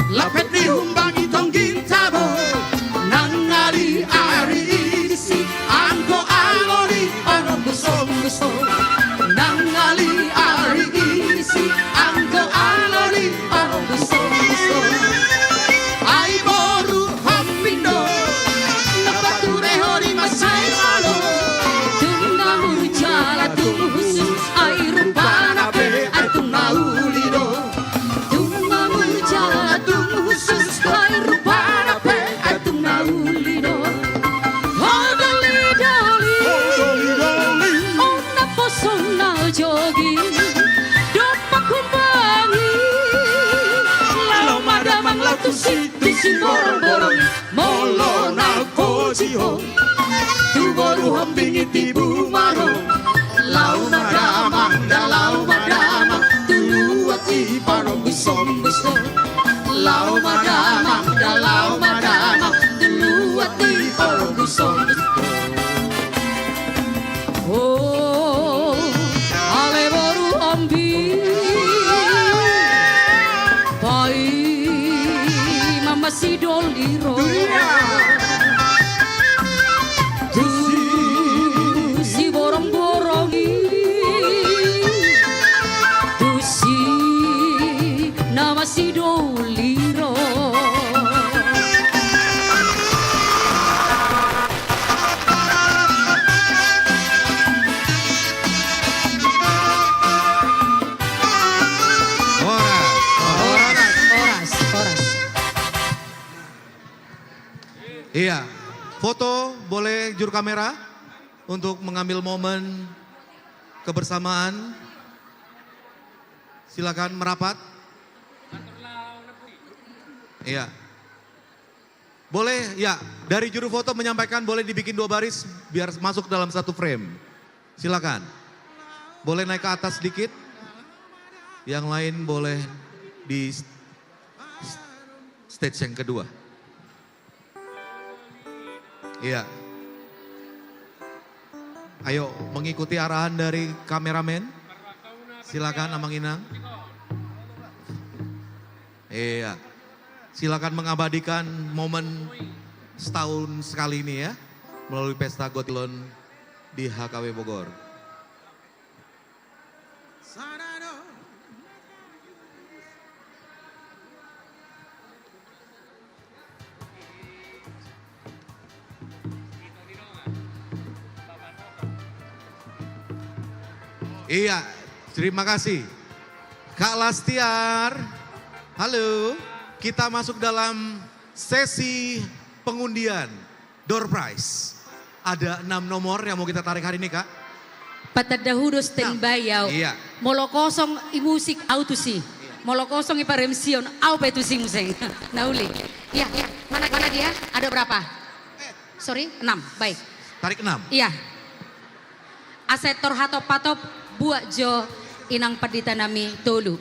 P: Lapet dihumbangi tongging tabo, nangali ari isi, angko alori orang busong-busong. Nangali ari isi, angko alori orang busong-busong. Ai boru hampindo, napature hori masai malo. Tungga murjala tung husus, ai rupana pe atung naulido. Tungga murjala tung husus, ai rupana pe atung naulido. Oh doli doli, oh naposong na jogi, dopa kumbangi. Lalau madamang lau tusi borong-borong, molo na kojiho. Tu boru hambingi tibu maro, lau madamang da lau madamang, tuluati parong busong-busong. Lau madamang da lau madamang, tuluati parong busong-busong.
D: Oh, ale boru ambi, pai mama si doliro. Tu si borong-borongi, tu si nama si doliro. Horas.
L: Iya, foto boleh juru kamera untuk mengambil momen kebersamaan. Silakan merapat. Iya. Boleh, ya, dari juru foto menyampaikan boleh dibikin 2 baris biar masuk dalam 1 frame. Silakan. Boleh naik ke atas sedikit. Yang lain boleh di stage yang kedua. Iya. Ayo mengikuti arahan dari kameramen. Silakan Amang Inang. Iya. Silakan mengabadikan momen setahun sekali ini ya. Melalui Pesta Gotilon di HKW Bogor. Iya, terima kasih. Kak Lastiar, halo. Kita masuk dalam sesi pengundian door prize. Ada 6 nomor yang mau kita tarik hari ini Kak.
D: Patadahudo standby yau.
L: Iya.
D: Molo kosong i musik auto si. Molo kosong i paremsion au petu sing. Nauli. Iya, mana dia? Ada berapa? Sorry, 6. Baik.
L: Tarik 6.
D: Iya. Asetor hatop patop buat jo inang padita nami tolu.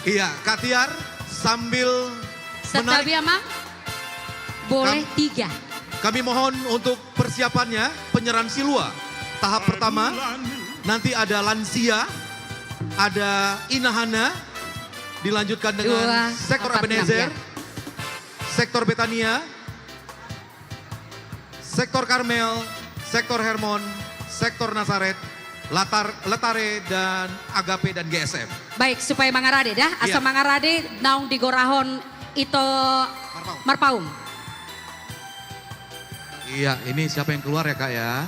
L: Iya, Kak Tiar sambil
D: Setabi ama boleh 3.
L: Kami mohon untuk persiapannya penyerahan silua tahap pertama. Nanti ada lansia, ada Inahana, dilanjutkan dengan sektor Ebenezer, sektor Betania, sektor Karmel, sektor Hermon, sektor Nazaret, Letare dan Agape dan GSM.
D: Baik, supaya mangarade dah, asa mangarade naung digorahon itu Marpaung.
L: Iya, ini siapa yang keluar ya Kak ya?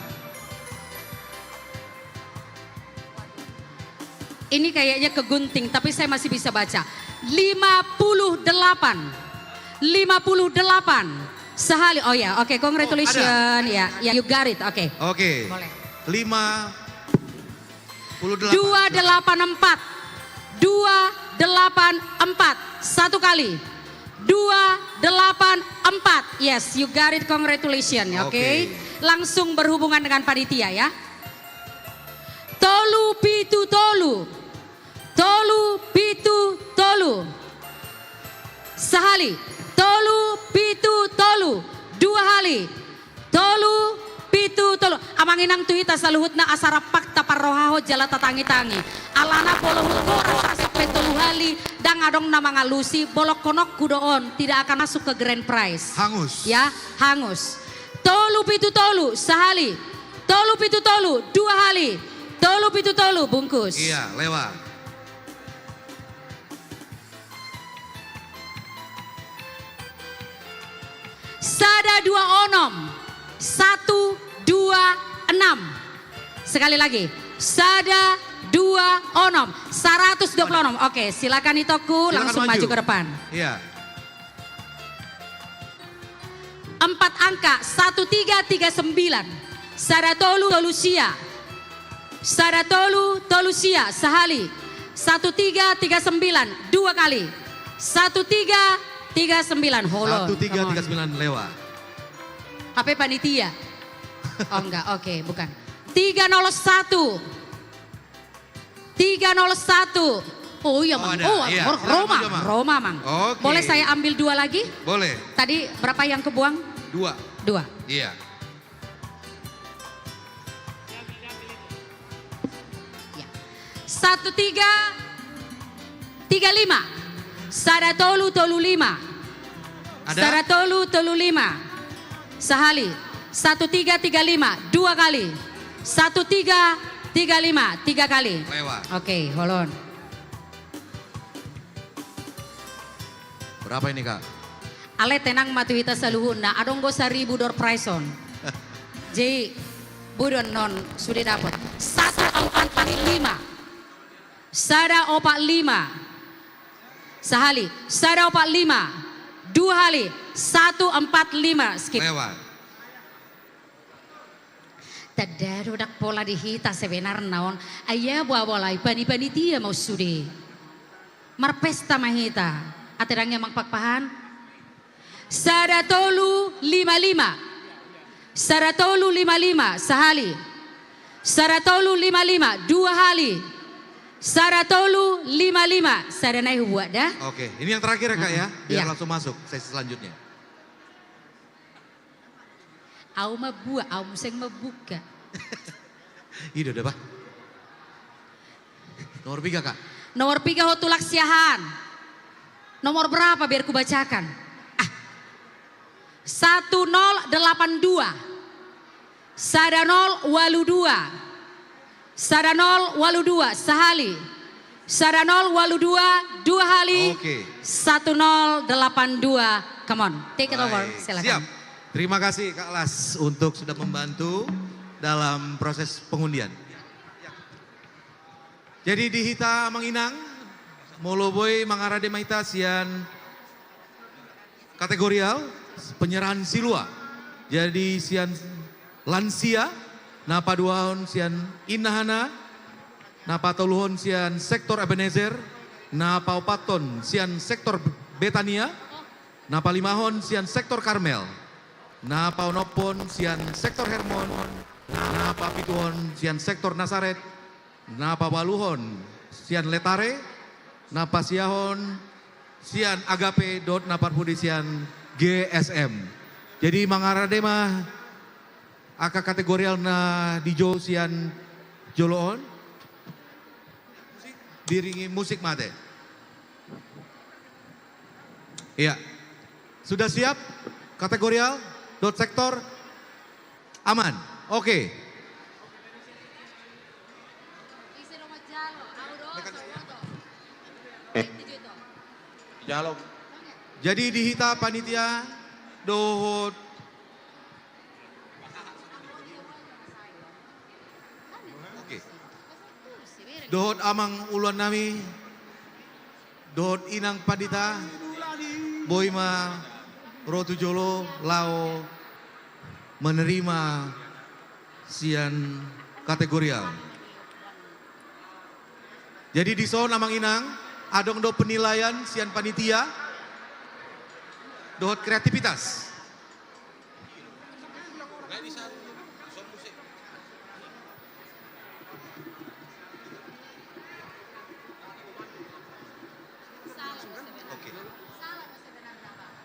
D: Ini kayaknya kegunting, tapi saya masih bisa baca. 58. Sehali, oh ya, oke, congratulations. Ya, you got it, oke.
L: Oke.
D: Boleh.
L: 58.
D: 284. Satu kali. 284. Yes, you got it, congratulations. Oke. Langsung berhubungan dengan panitia ya. Tolu pitu tolu. Tolu pitu tolu. Sehali. Tolu pitu tolu. Dua hali. Tolu pitu tolu. Amanginang tuhita saluhutna asara pakta parrohaho jala tatangi-tangi. Alana polohut kora sampai tolu hali. Dan adong nama ngalusi bolok konok kudoon. Tidak akan masuk ke grand prize.
L: Hangus.
D: Ya, hangus. Tolu pitu tolu. Sehali. Tolu pitu tolu. Dua hali. Tolu pitu tolu bungkus.
L: Iya, lewat.
D: Sada 2 onom. 1, 2, 6. Sekali lagi. Sada 2 onom. 120 onom. Oke, silakan Itoku langsung maju ke depan.
L: Iya.
D: 4 angka 1339. Sadatolu Tolusia. Sadatolu Tolusia sehali. 1339 dua kali. 1339 holon.
L: 1339 lewat.
D: HP panitia. Oh enggak, oke, bukan. 301. 301. Oh iya, Mang. Oh,
L: iya.
D: Roma, Mang.
L: Oke.
D: Boleh saya ambil 2 lagi?
L: Boleh.
D: Tadi berapa yang kebuang?
L: 2.
D: 2.
L: Iya.
D: Ya. 1335. Sadatolu tolu 5.
L: Ada?
D: Sadatolu tolu 5. Sehali. 1335 2 kali. 1335 3 kali.
L: Lewat.
D: Oke, hold on.
L: Berapa ini Kak?
D: Ale tenang matuita saluhuna, adong go 1000 door price on. Jadi budon non sudah dapat. 145. Sada 45. Sehali. Sada 45. 2 kali. 145. Skip.
L: Lewat.
D: Tadarudak pola dihita sebenar naon. Ayah buah-buah panitia mau sudi. Marpesta mahita. Aterangnya mangpakpahan. Sadatolu 55. Sadatolu 55 sehali. Sadatolu 55 2 kali. Sadatolu 55 sadanai buat dah.
L: Oke, ini yang terakhir ya Kak ya. Biar
D: Iya.
L: langsung masuk sesi selanjutnya.
D: Au mabuat, au museng mabuka.
L: Iya udah Pak. Nomor 3 Kak.
D: Nomor 3 hotulak siahan. Nomor berapa biar ku bacakan? 1082. Sadanol walu 2. Sadanol walu 2 sehali. Sadanol walu 2 2 kali.
L: Oke.
D: 1082. Come on, take it over. Silakan.
L: Siap. Terima kasih Kak Las untuk sudah membantu dalam proses pengundian. Jadi di Hita Manginang, Moloboy Mangarade Maita sian kategorial penyerahan silua. Jadi sian lansia, napa duahon sian Inahana, napa toluhon sian sektor Ebenezer, napa opaton sian sektor Betania, napa limahon sian sektor Karmel. Napa onopon sian sektor Hermon, napa pituhon sian sektor Nazaret, napa waluhon sian Letare, napa siahon sian Agape dot napa pudi sian GSM. Jadi Mangarade mah aka kategorial na dijo sian joloon. Diringi musik mate. Iya. Sudah siap? Kategorial, dot sektor, aman. Oke.
I: Dialog.
L: Jadi dihita panitia dohot dohot amang uluan nami, dohot inang padita, boima rotu jolo lao menerima sian kategorial. Jadi di son amang inang adong do penilaian sian panitia, dohot kreativitas.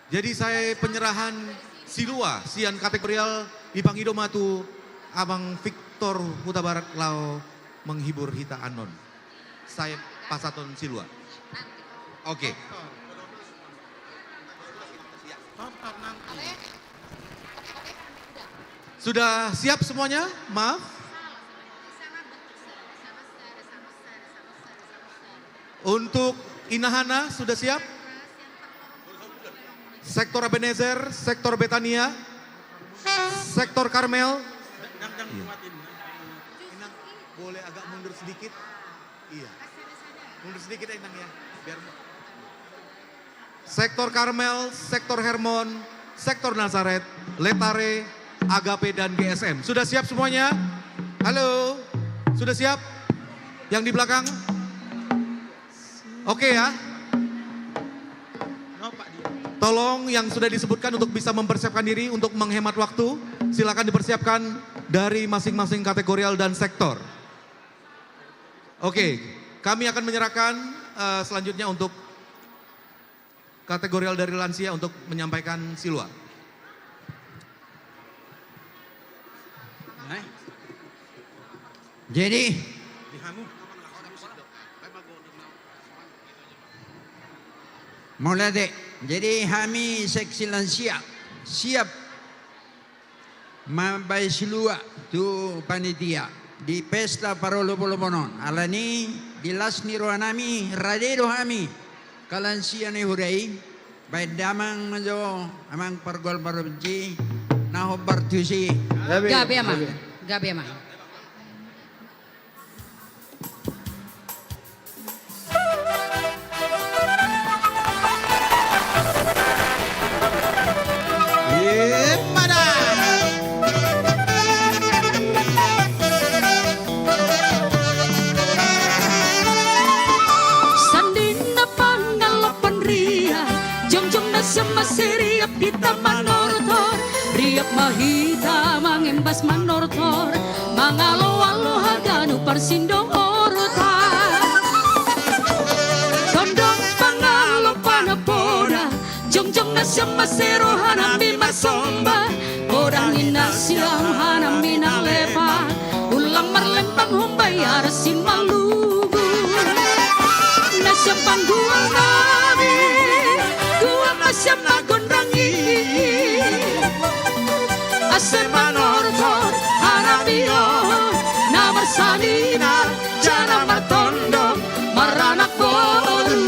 L: Jadi saya penyerahan silua sian kategorial di Pangido Matu Abang Victor Huta Barat Lao menghibur Hita Anon. Saya pasaton silua. Oke. Sudah siap semuanya? Maaf. Untuk Inahana sudah siap? Sektor Ebenezer, sektor Betania, sektor Karmel. Inang boleh agak mundur sedikit? Iya. Mundur sedikit Inang ya. Biar sektor Karmel, sektor Hermon, sektor Nazaret, Letare, Agape dan GSM. Sudah siap semuanya? Halo. Sudah siap? Yang di belakang? Oke ya. Tolong yang sudah disebutkan untuk bisa mempersiapkan diri untuk menghemat waktu, silakan dipersiapkan dari masing-masing kategorial dan sektor. Oke, kami akan menyerahkan selanjutnya untuk kategorial dari lansia untuk menyampaikan silua.
R: Jadi, mulai deh. Jadi kami seksi lansia siap mambai silua tu panitia di pesta parolo polomonon. Alani di lasni rohanami radero kami kalansia ni hurai baik damang jo amang pargol parobji naho bartusi.
D: Gabi ama. Gabi ama. Masiriap kita manortor, riap mahita mangembas manortor, mangalo-alo haganu parsindo orotar. Tondong pangalo panapoda, jongjong nasyam masero hanami masomba, orang inasyam hanami nang lepa, ulang marlempang humbay arasin malugu, nasyam pangguang nami. Asyam nagon rangi Asem manortor Hanamio Namarsanina Jana matondong Maranak boru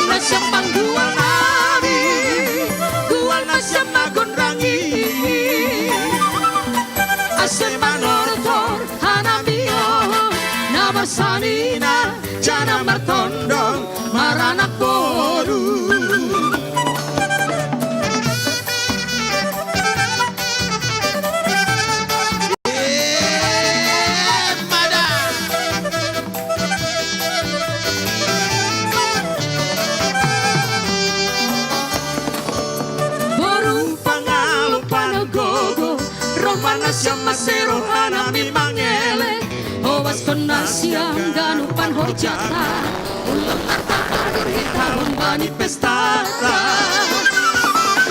D: Nasyam pangguang nami Gual nasyam nagon rangi Asem manortor Hanamio Namarsanina Jana matondong Maranak boru. Masero hanami mangele Owas konasyang ganupan horjata Ulang tartar kita umbani pestata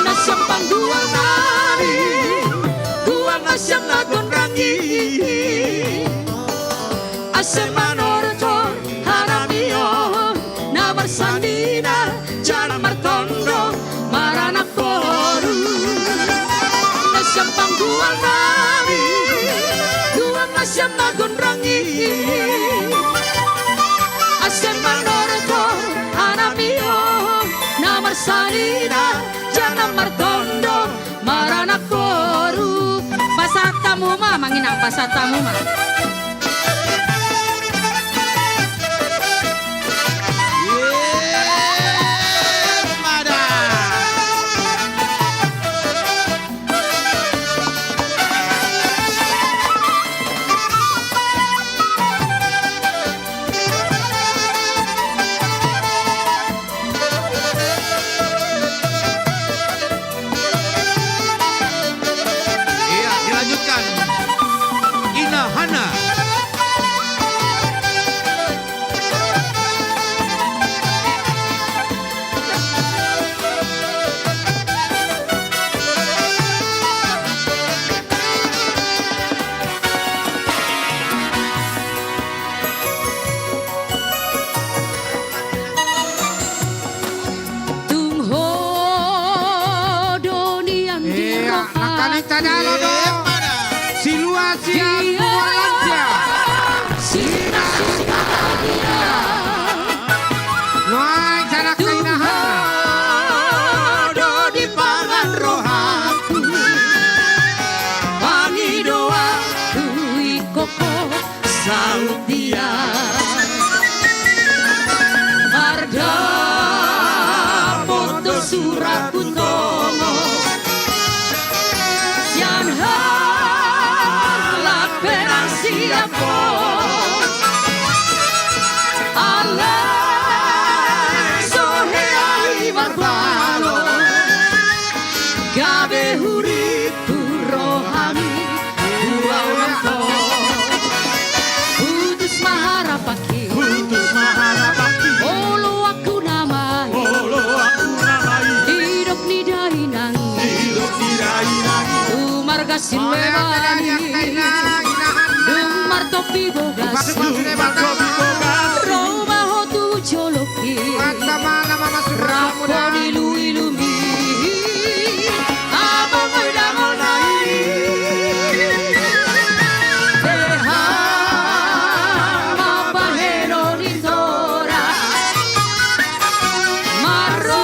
D: Nasyang pangguang nari Guang
P: masyam nagon rangi Asem manorto haramio na bersandina jana martondo marana koru Masyam pangguan nami Guang masyam nagon rangi Asem manorto haramio na bersalina jangan martondo marana koru pasatamu mah manginang pasatamu mah Sinwebani Dumar topi bogas Roma hotu joloki Raponi lui-lumi Abang udamonai Deha mapahero nitora Marokap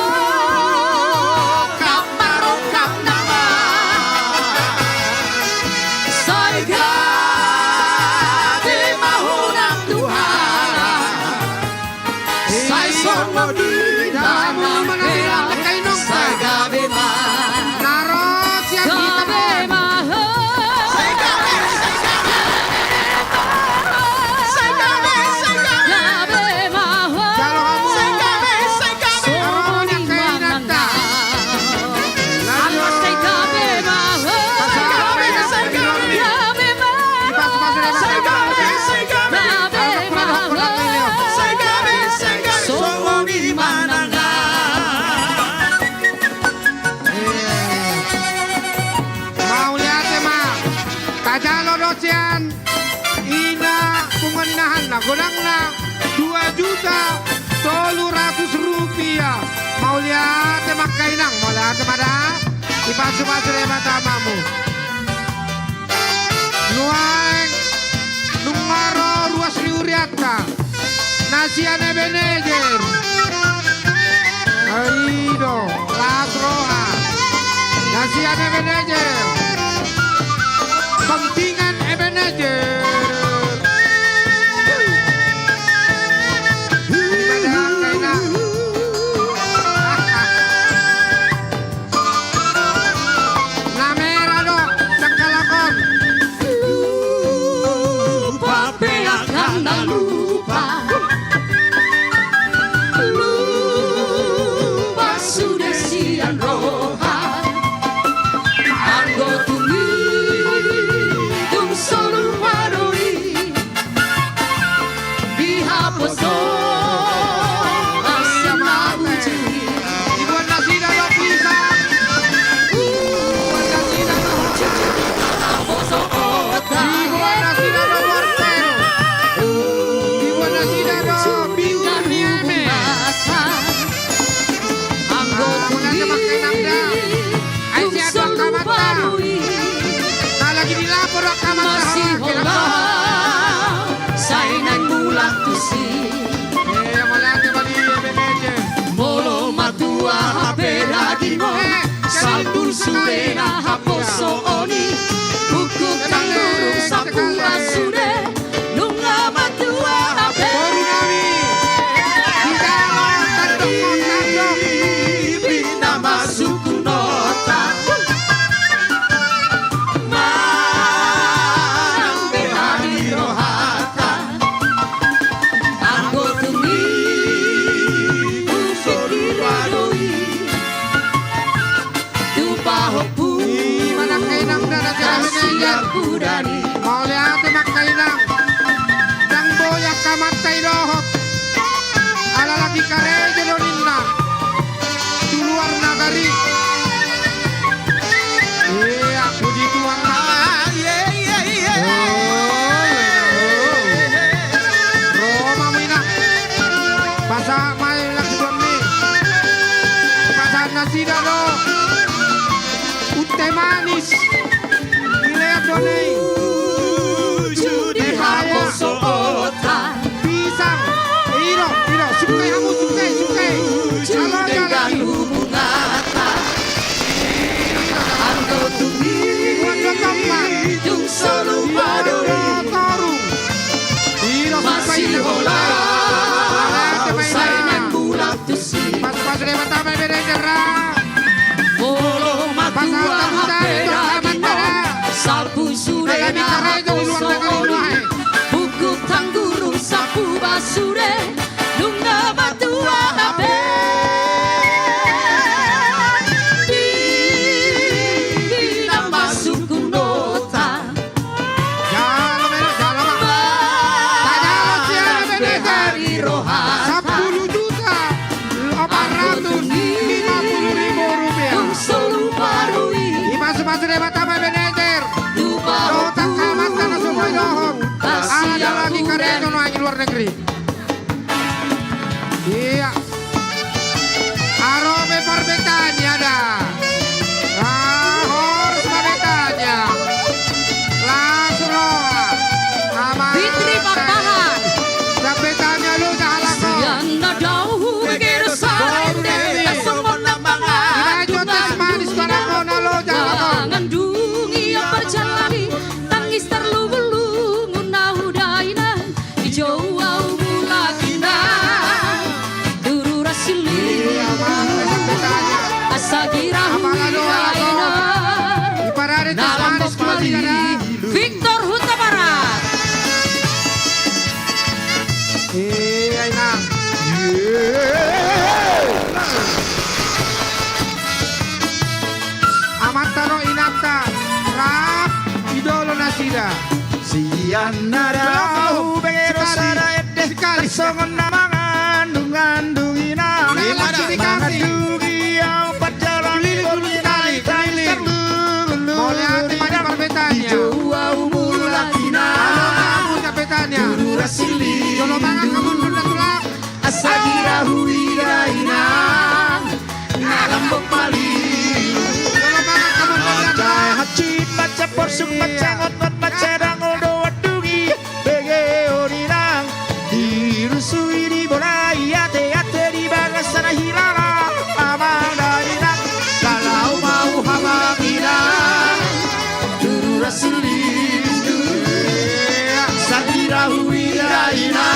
P: nama
F: Godangna 2.300.000 rupiah. Mau lihat temak kainang, mau lihat temada. Ipasu-pasu lewat tamamu. Nuang Nungaro ruas liuriata. Nasiane Beneger. Aido Lasroa. Nasiane Beneger. Pentingan Ebenezer.
P: Lupa sudah siang roha Anggo sude na haposo oni buku tangurung sapu asude lunga matua ape bina masuk nota mang behani rohata anggo tumi usik radoi tupahopu
F: Mana kainang dana jalan
P: kudani
F: mau lihat mak kainang dang boya kamatay dohot ala lagi kare jeloninna di luar nagari iya puji Tuhan Roma mina basa mai lagi doni basa nasi dado Ute manis Ilea donei
P: Judi haposo ota
F: Pisang Iro Sukai kamu Sukai
P: Judi ganu bungata Anggo tumi
F: Wanda kapan
P: Dung solu padoi
F: Torung Iro Sukai
P: Masih bola Sainan bulat tusi
F: Pas lewat apa beda jerah
P: Bolo matua hapera sapu sure na haposo oni buku tangguru sapu basure lunga matua ape bina masuk nota behari rohata
F: 10 juta 850.000 rupiah
P: solu parui
F: Mas lewat apa manajer Kota Kamatan Sumai Dohot ada lagi karya ekonomi luar negeri iya Arome Parbetanya ada Horus Parbetanya Lasroa
P: Fitri Parbahan
F: Parbetanya lu jahalako
P: Sianda dauhu begero sarende Kasomon lambangan
F: Jotes manis Barakona lo jahalako
P: Ngandungi yang berjalani Tangis terlubung Munahudaina Hijau au mulakina Duru rasili Asagira huiraina Nalambok mali Victor Huta Barat
F: Inang Amataro Inata Rap Idolo Nasida
P: Sianarau begero sara edeh songon namangan dungandungina mangadugi au pajalan kali
F: Boleh hati pada Parbetanya
P: au mulakina
F: kamu Parbetanya
P: Rasili
F: Jolo mangan kamu sudah tulak
P: Asagira huiraina Nalambok mali
F: Jolo mangan kamu sudah tulak
P: Hacit maca porsuk maca ngot maca dangol doa dugi Bege orinang Dirusui di borai ate di bagasana hilala Amang dainang Kalau mau hamaginang Duru rasili Sagira huiraina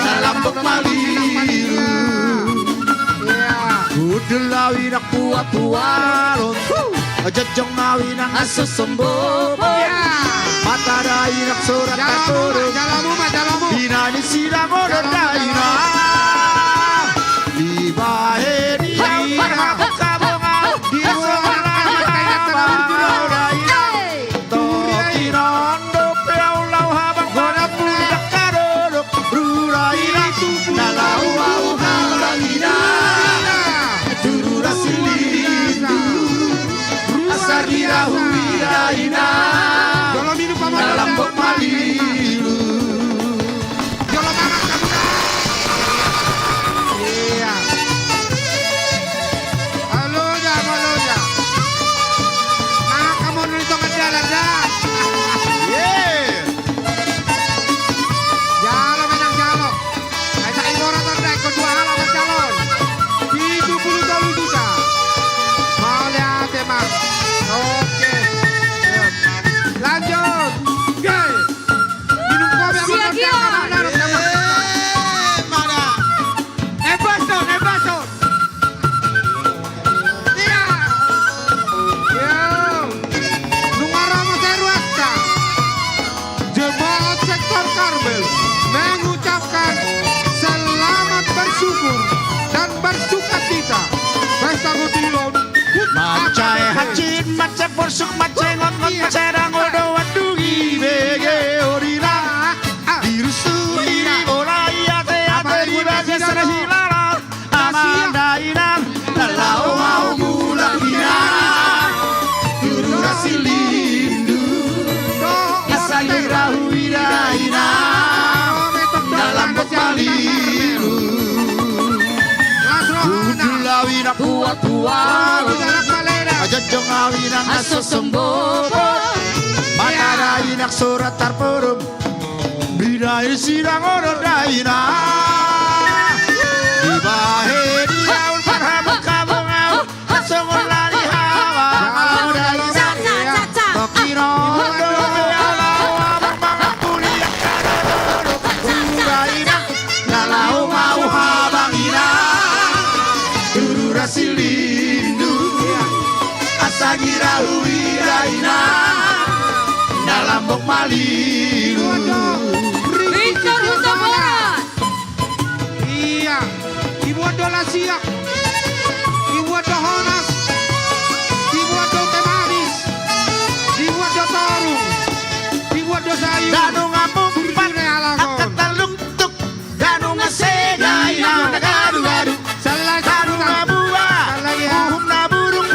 P: Nalambok mali Udelawi nak puat-pualon Jejong ngawi nang asus sembobo Mata dai nak surat katuru Dina ni sidang odor daina Di bahe di kabonga Di ruangan daina Toki nondo peaulau habang Gona pudak kadodok Ruraina Nalau au halangina Turu rasilindu Asagira huiraina Nalambok mali macin mace porsuk mace ngot ngot mace rangodo wadugi bege orina dirusui olai ate ate dibagi serahilala amanda inam lalau mau bulan ina guru rasilindu asagira huida ina dalam bekaliru Udulawina puat-puat Ajajong awinang aso sembobo Manarayinak surat tarpurum Bidair sidang orang daina Dibahe diaun parhamuk kabungau Songon lari hawa Daina Tokino dobe alau abang mangapuli Daina Nalau mau habang ina Guru rasilindu Asagira uiraina Dalam bok maliru
D: Victor Huta Barat.
F: Iya, Ibu Adola Siak, Ibu Ado Honas, Ibu Ado Temanis, Ibu Ado Torung, Ibu Ado Sayu.
P: Danu ngamumpat Akat talungtuk Danu ngasegay Nagadu-gadu Danu ngabua Uhum na burung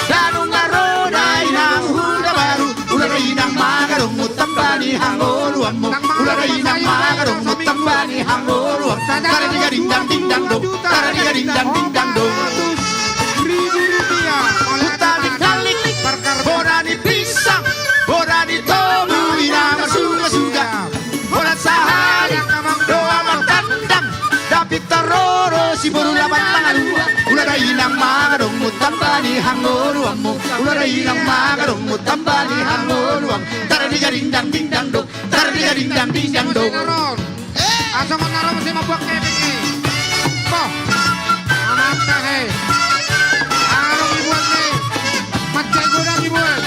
P: Danu ngaroday Uhum na baru Ularay ng magarong Utambani hangoluan mo Ularay ng magarong Utambani hangoluan Taranigading-dang ding-dang do Taranigading-dang ding-dang do Utalik-talik Borani pisang Borani tobu Inang suga-suga Boran sahari Doa magtandang Dapit taroro Si buru laban pangalua Ularay ng magarong Utambani hangoluan mo Ularay ng magarong Utambani hangoluan Taranigading-dang ding-dang do Taranigading-dang ding-dang do
F: Asa mo naroon si mabuak kebing eh. Po, amat ka eh. Anong ibuan eh. Matchay ko na ibuan.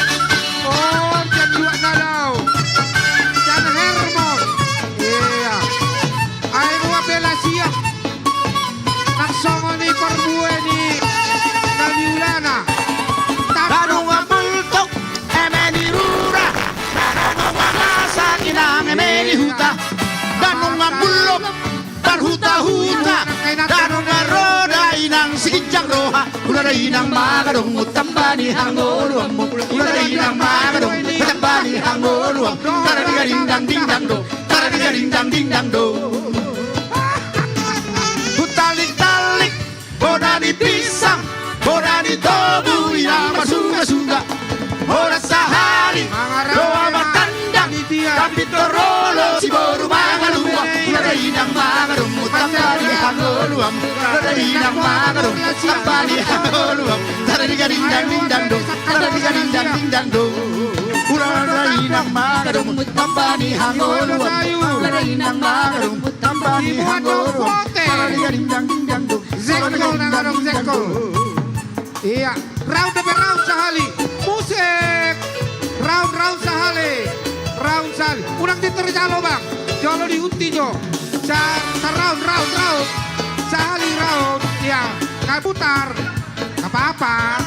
F: Oh, dyan luwak na daw. Dyan Hermon. Iya. Ay mga bela siya. Nagsongo ni Parbuhe ni Nabiulana.
P: Danu ngabultok Emeni rura Danu ngamasak Inang emeni huta Danu ngabulok Parhuta-huta Danu ngaroda Inang sikijang roha Ularay ng magarong Utambani hangoluang mo Ularay ng magarong Utambani hangoluang Taranigading-dang ding-dang do Taranigading-dang ding-dang do Hutalik-talik Borani pisang Borani tobu Inang masuga-suga Boran sahari Doa matandang Tapi torolo Si boru mangalua Ularay ng magarong Utambani hangoluang Ularay ng magarong Utambani hangoluang Taranigading-dang ding-dang do Taranigading-dang ding-dang do Ularay ng magarong Utambani hangoluang Ularay ng magarong Utambani hangoluang Taranigading-dang ding-dang do
F: Zekol na ngarong Zekol. Iya, round na round sa hali. Musik! Round sa hali. Round sa hali. Unang dito rin sa bang. Jolo di unti nyo. Sa round. Sa hali round. Iya, kaputar. Kapapa.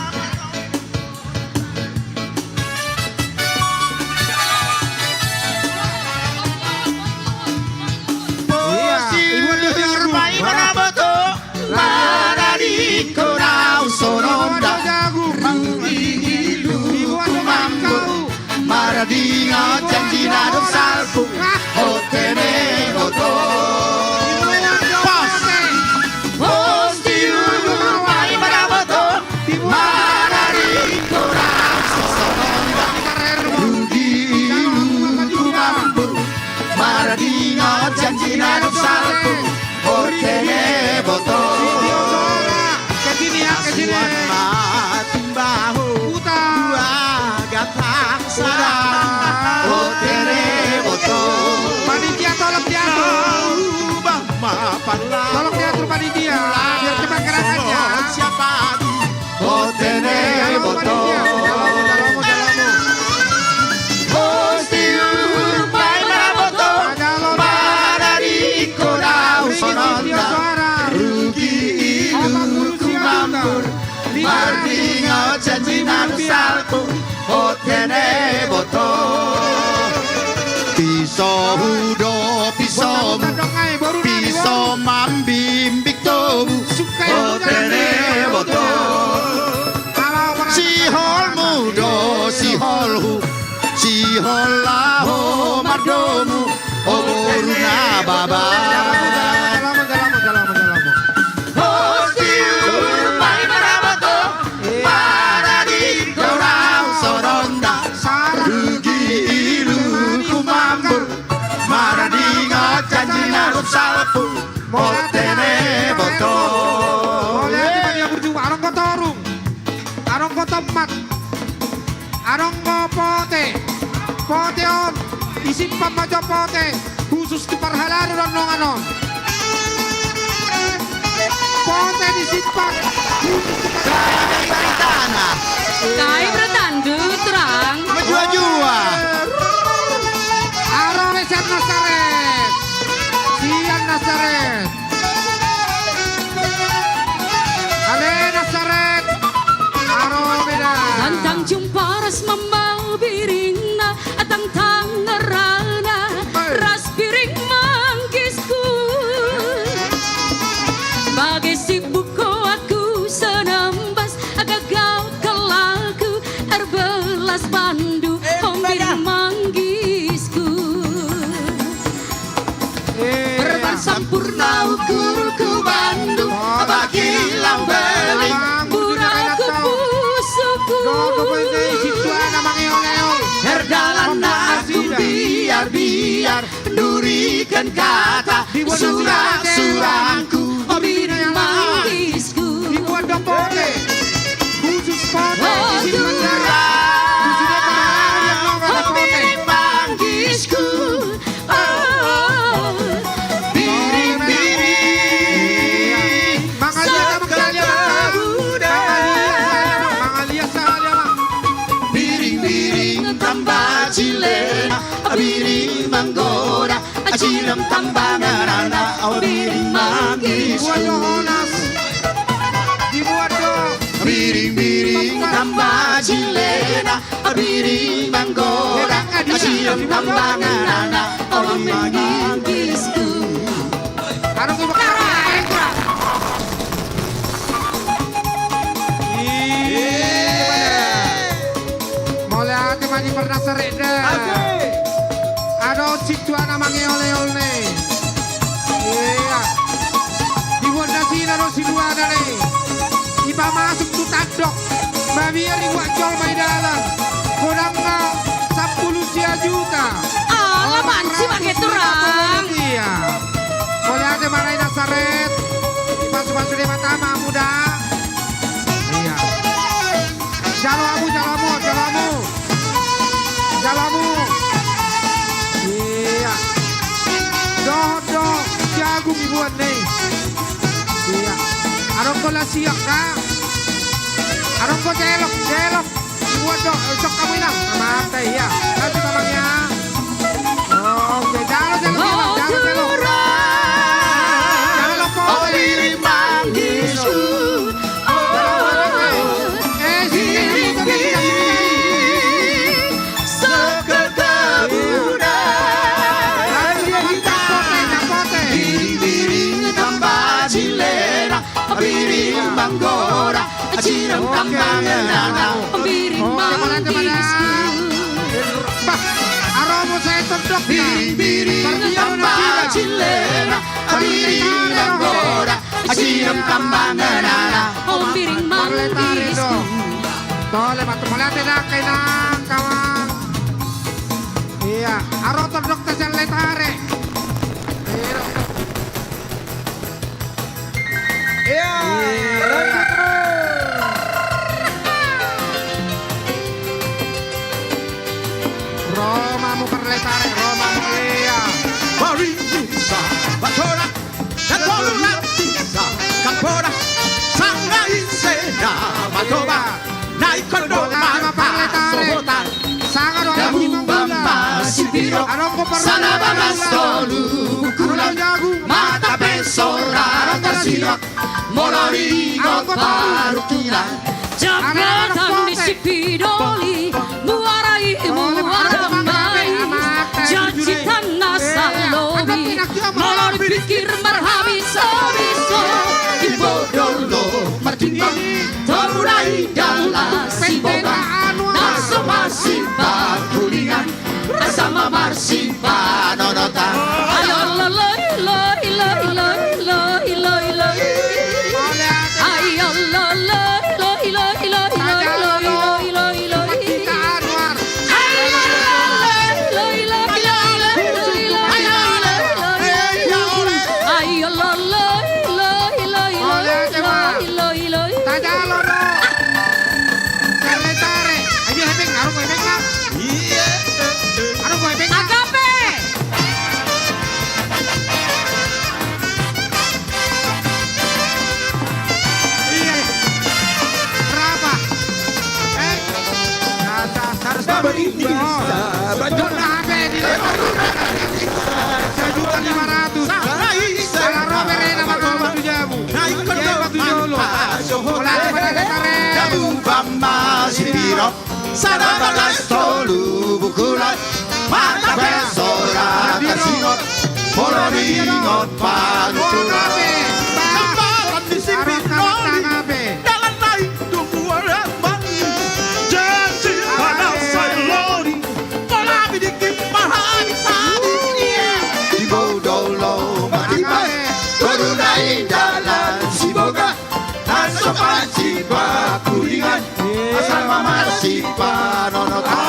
P: Posir may manabato Marari ko na usononda Mangigilu kumambo Marading at janji na dong salpo Otene goto Posir may manabato Piso hudo piso piso mambimbik tobu otene boto si hol mudo si holhu si holahu madomu oboruna baba salpu motene boto
F: Oleh berjumpa arong kotorung arong kotomat arong pote pote on isimpan majo pote khusus di parhalari ronong anon pote disimpan
P: tanah
D: Kai bertandu terang
P: Jua-jua
F: arong leset Nazaret Sian Nazaret Ale Nazaret Aro beda
D: Tantang jumpa ras memau biringna Atang tangerana Ras biring manggisku Bagai sibuk ko aku senembas Agak gau kelaku Erbelas bandu Biring manggisku
P: Sampurna ukurku Bandung bagilau beling
D: buraku pusuku
P: herdalan aku biar durikan kata surang-surangku
D: biring manggisku
F: dibuat dopote khusus pote
P: biring manggisku biring manggoda aciram tambangan anak biring manggisku biring tambah cilena biring manggoda aciram tambangan anak biring manggisku
F: Mulai hati mandi pernah sereda Ada situan namanya oleh-oleh Iya Dibuat nasi ada si dua ada nih Iba masuk tu tadok Babia dibuat jol maidalan Kodang 10 juta
D: Alaman sih pakai turang
F: Iya Mulai hati malai Nazaret Masuk-masuk di mata muda Iya Jalamu Iya Doh jagung buat nih Iya Arong ko lasiak ka Arong ko jelok buat doh sok kamu inang maaf deh iya nanti mamangnya oke jangan
P: biring manggisku biring manggoda aciram tambangan anak
D: biring manggisku
F: aromo saya todok
P: biring tambah cilena biring manggoda aciram tambangan anak
D: biring manggisku
F: tole matu malate na kay nang kawan iya aro todok ta sen letare iya Roma mu perletare Roma mu iya
P: Barinsa batora Katorula tisa Kapora Sanga insena Matoba Naikono Sohotan
F: Sanga do
P: Bamba Sipiro Sana Bamastolu Kulan Mata Besora Tasira Molorigo Parukina
D: Jabatan di Sipidoli Muarai muaramai Janji pikir marhabiso-biso
P: Ibodolo martimbang Torunai dalam siboga Naso marsipa kulingan Bersama marsipa nonota
D: Ayo loloi loi loi loi loi loi loi Ayo loloi loi loi loi loi loi loi loi
P: Sana bagas tolu bukulat Mata besora kasingot Poloringot panuturat Sambaran disipin noli Dalam naik tunggu reman Janji pada sayori Pola bidikin mahani sadi Ibodolo maripa Torunai dalam siboga Nasopan sipa kulingan Asal mama sipa nonota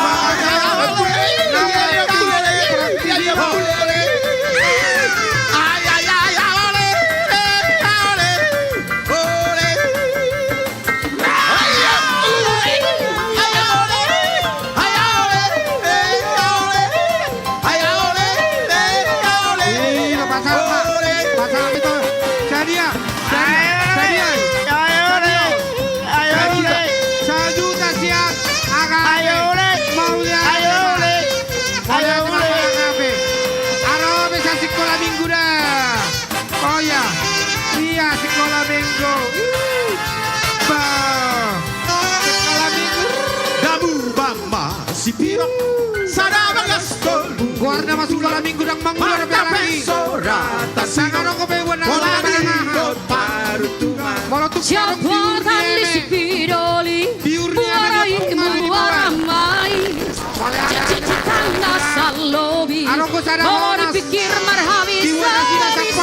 P: Guarda masuk kolam minggu dan manggur lagi. Sangat aku bewan
D: Siapkan di sipidoli Buarai muaramai Cita-cita salobi Mau dipikir marhabisa-bisa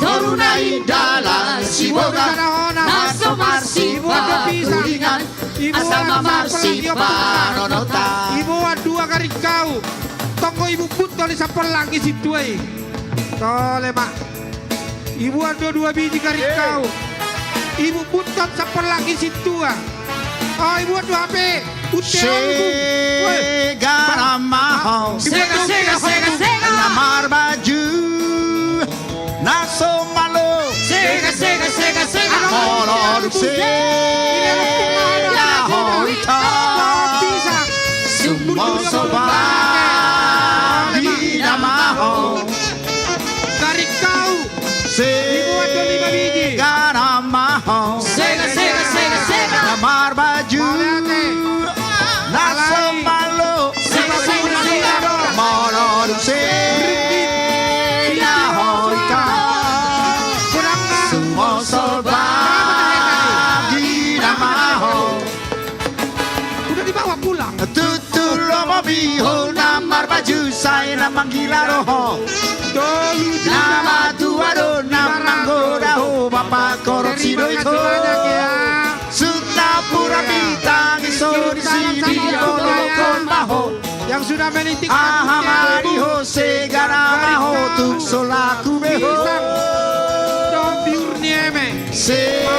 P: Torunai dalam siboga Naso marsipa kulingan Asama marsipa nonota
F: Ibu dua kali kau Tonggo ibu puto di sapel lagi situ ay Tole mak Ibu dua biji kali kau Ibu puto sapel lagi situ ah Oh ibu dua HP
P: Segala mahal
D: Sega
P: Lamar baju Naso malu
D: Sega
P: Molor Sega Hoita Semua sobat Bina maho
F: Dari kau Ibu ada 5 biji
P: Segala mahal
D: Sega
P: Lamar baju Naso malu Molor Sega Hoita Semua sobat Bina maho
F: Udah dibawa pulang
P: Tutur lomo biho namar baju saya namang gila roho Nama tuado namang godaho bapak korupsi doito Suta pura bintang iso di sini kodokon baho
F: Yang sudah menitik
P: Ahamadiho segara maho tuk solaku beho
F: Dong biur nieme
D: Sega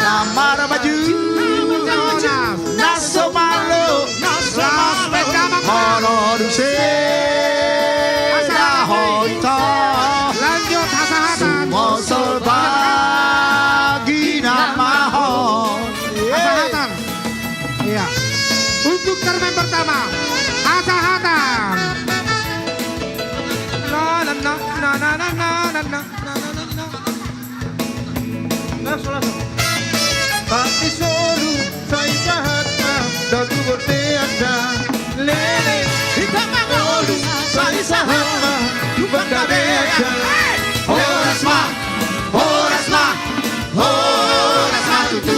P: Namar baju Naso malu Molor Sega Hoita
F: Lanjut hasa-hasa
P: Semua serbagi namaho
F: Hasa-hasa Iya Untuk termen pertama Hasa-hasa Na na na na na na na na na. Langsung
O: Tapi solu saya jahat dan tu bertiada
P: beka. Horas ma tutu.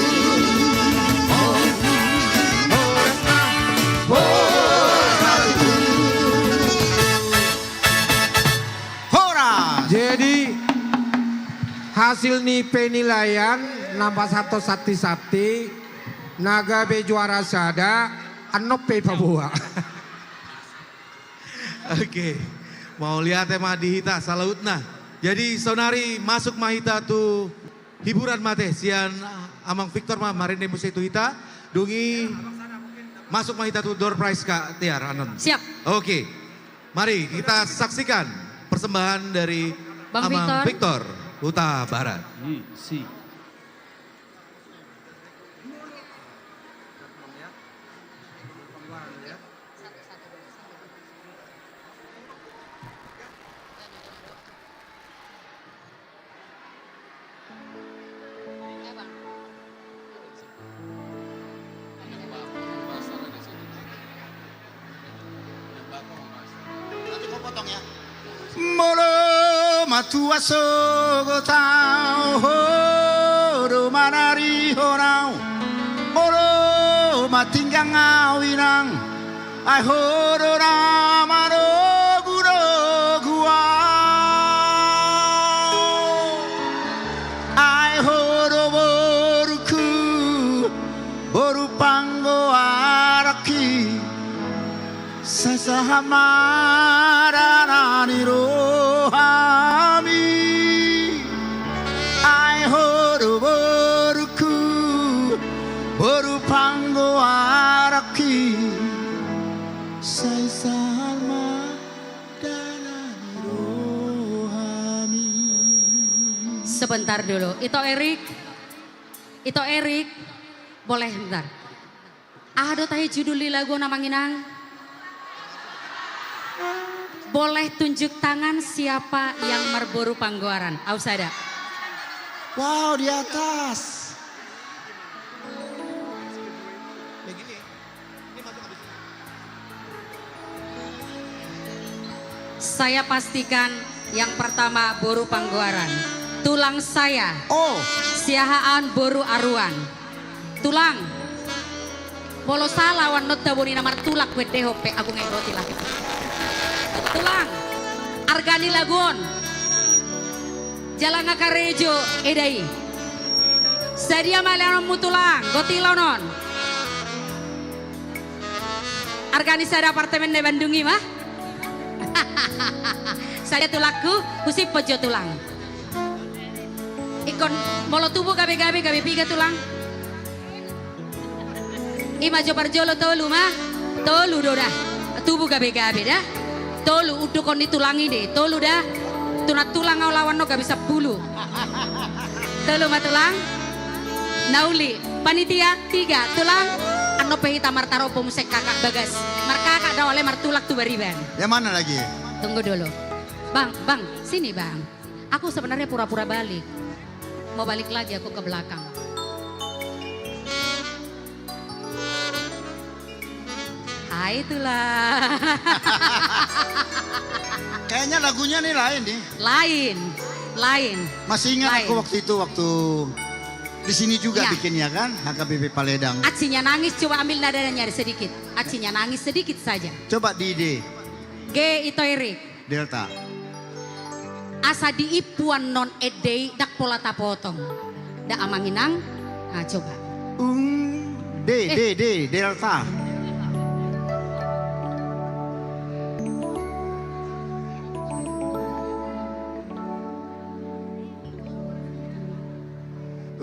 F: Jadi hasil nih penilaian nambah satu sati naga be juara sada anop pe Papua.
L: Oke, mau lihat tema dihita salautna. Jadi sonari masuk mahita tu hiburan mate sian amang Victor mah marine musi tu hita dungi masuk mahita tu door prize ka tiar anon.
D: Siap.
L: Oke, mari kita saksikan persembahan dari
D: Bang
L: Amang Victor Huta Barat.
P: Molo matua sogo tau horo manari horau molo matinggang awinang ai horo ramano guro gua ai horo boruku boru panggo araki sasahamara ni rohami ai horo boruku boru panggo araki sasahamara ni rohami.
D: Sebentar dulu, Ito Erik, boleh bentar. Ada tahi judul lagu namanginang. Boleh tunjuk tangan siapa yang merburu panggoaran? Ausada.
P: Wow, di atas.
D: Saya pastikan yang pertama boru panggoaran. Tulang saya.
P: Oh.
D: Siahaan boru aruan. Tulang. Bolo salah wan not daboni namar tulak wedehope aku ngeroti lah. Tulang. Argani lagun. Jalan ngakarejo edai. Sadia malianon mutulang. Gotilonon. Argani sada apartemen de Bandungi mah. Saya tulakku kusip pojo tulang. Ikon molo tubuh gabe-gabe piga tulang. Ima joparjolo tolu mah. Tolu doda. Tubuh gabe-gabe dah. Tolu udah kon ditulangi deh. Tolu dah. Tunat tulang ngau lawan no gak bisa bulu. Tolu mah tulang. Nauli. Panitia 3 tulang. Ano pehita martaro pemusek kakak bagas. Mar kakak dah oleh martulak tu bariban.
P: Yang mana lagi?
D: Tunggu dulu. Bang, sini bang. Aku sebenarnya pura-pura balik. Mau balik lagi aku ke belakang. Hai itulah.
P: Kayaknya lagunya nih lain nih.
D: Lain.
P: Masih ingat aku waktu itu di sini juga
D: Ya.
P: bikinnya kan HKBP Paledang.
D: Acinya nangis, coba ambil nadanya sedikit. Acinya nangis sedikit saja.
P: Coba di D.
D: G Ito Erik.
P: Delta.
D: Asa diipuan non edei dak pola tapotong. Dak amanginang. Nah coba.
P: D Delta.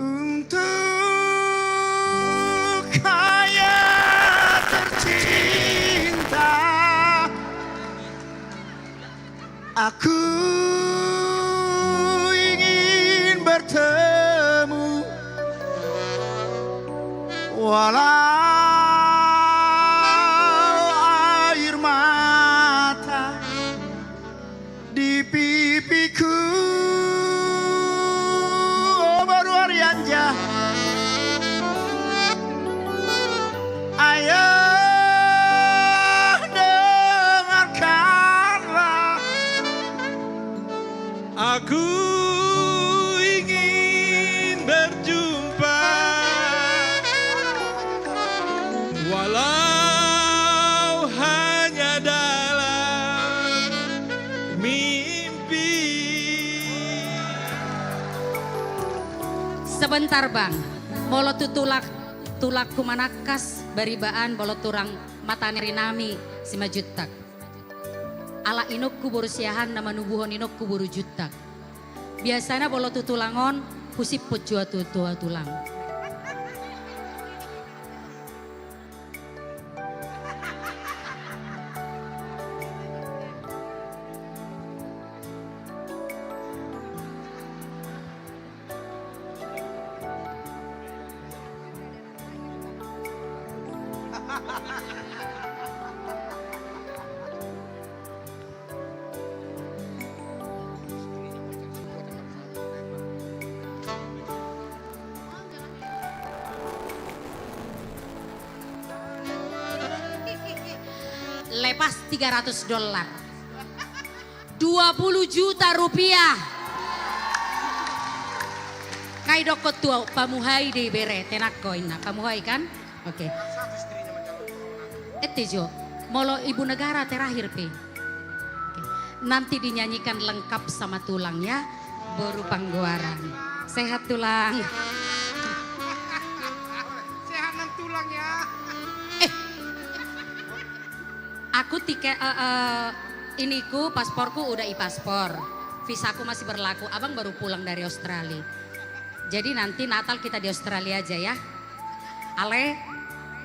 P: Untuk kaya tercinta, aku ingin bertemu walau air mata di pipiku. Oh, baru Arianja. Ayah dengarkanlah
S: walau hanya dalam mimpi.
D: Sebentar bang, bolo tulak kumanakas baribaan bolo turang mata nerinami si majutak. Ala inok kubur siahan nama nubuhon inok kubur jutak. Biasanya bolo tutulangon pusiput jua tulang. Lepas $300. 20 juta rupiah. Kai dokot tua pamuhai di bere tenak koin na pamuhai kan? Oke. Jo, molo ibu negara terakhir pe. Nanti dinyanyikan lengkap sama tulangnya baru panggoaran. Sehat tulang.
F: Sehat nang tulang ya.
D: Aku tiket iniku pasporku udah e-paspor. Visaku masih berlaku. Abang baru pulang dari Australia. Jadi nanti Natal kita di Australia aja ya. Ale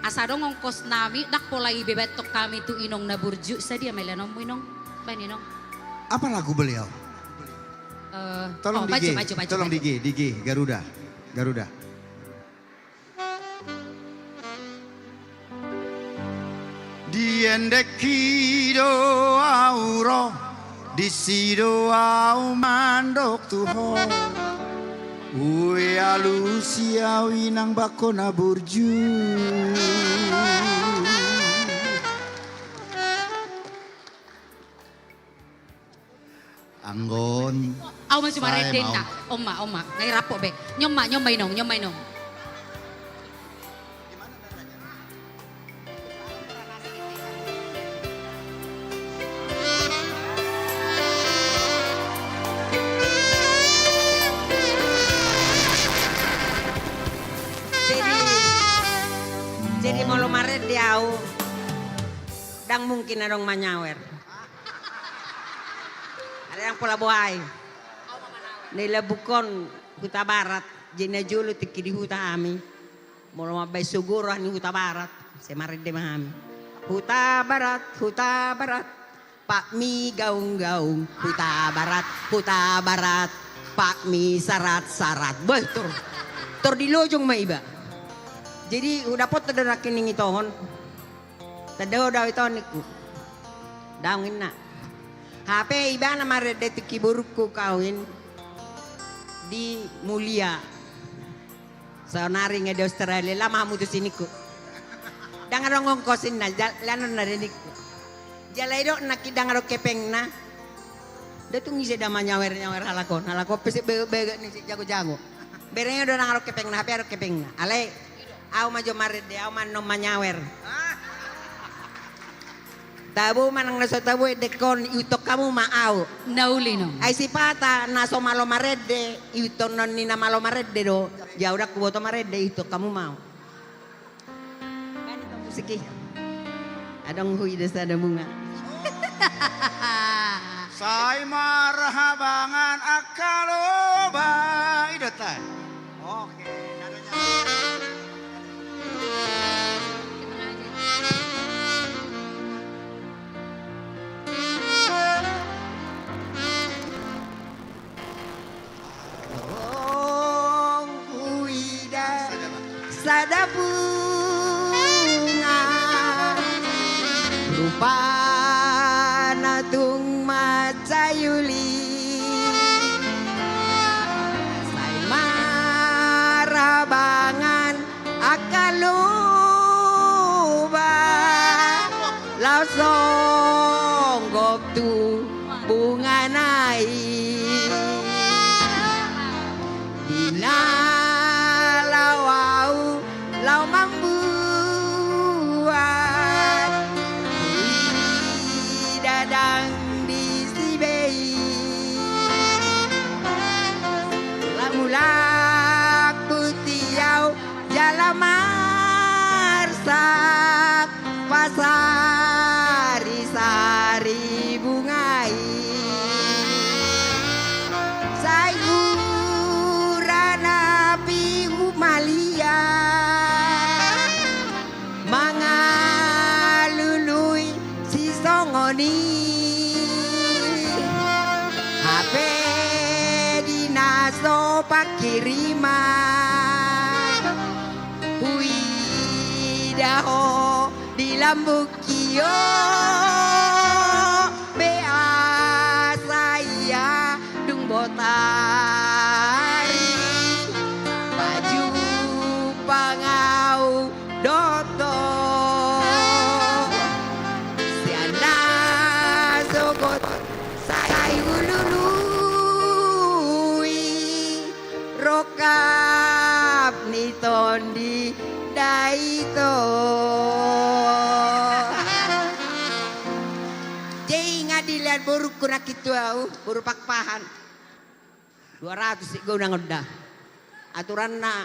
D: asadong ongkos nami dak polai bebetok kami tu inong na burju sadia melenom inong. Ban inong.
P: Apa lagu beliau? Tolong di G, tolong di G, Garuda. Diendekido auro disido au mandok tuho ue alusia winang bakona burju Anggon.
D: Au masih maredeng nak, oma, ngai rapok be, nyomma inong.
T: Jadi mau maret diau, dang mungkin adong manyawer. Ada yang pola boai. Nila bukon huta barat, jena julu tiki di huta ami. Mau mabay suguro ni huta barat, saya maret de mahami. Huta barat, Pak Mi gaung, huta barat, Pak Mi sarat. Boy tur di lojong maiba. Jadi udah pot ada rakining itohon. Tadaw daw ito niku. Dawin na. HP iba na maredeti kiburuk ko kawin di Mulia. Sa nari nga di Australia lama mo to siniku. Dangarong ngongkosin na lanon na rin niku. Jalay do nakidangaro kepeng na. Datung isa da manyawer halako pesi bega ni si jago. Berenya do nangaro kepeng na HP aro kepeng na. Ale aw majo mared de aw man no manyawer. Tabu manang naso tabu dekon iutok kamu maaw.
D: Naulino.
T: Ay si pata naso malo mared de iutok non ni na malo mared de do. Jaudak kuboto mared de iutok kamu mau. Ganito musiki. Adong huy desa ada bunga.
P: Say marhabangan akaloba idotan. Oke,
T: sada bunga rupana tung macayuli say marabangan akaluba lausong gop tu bunga nai lau mambuai sari-sari bungai sayuran api humalia mangalului si songoni HP dinaso pakiriman hui daho di lambukio bea saya dung botari baju pangau doto siana sogot saya ulului rokap nitondi daito jadi ngadilan baru kunak itu baru pakpahan 200 sih gue udah ngodah aturan na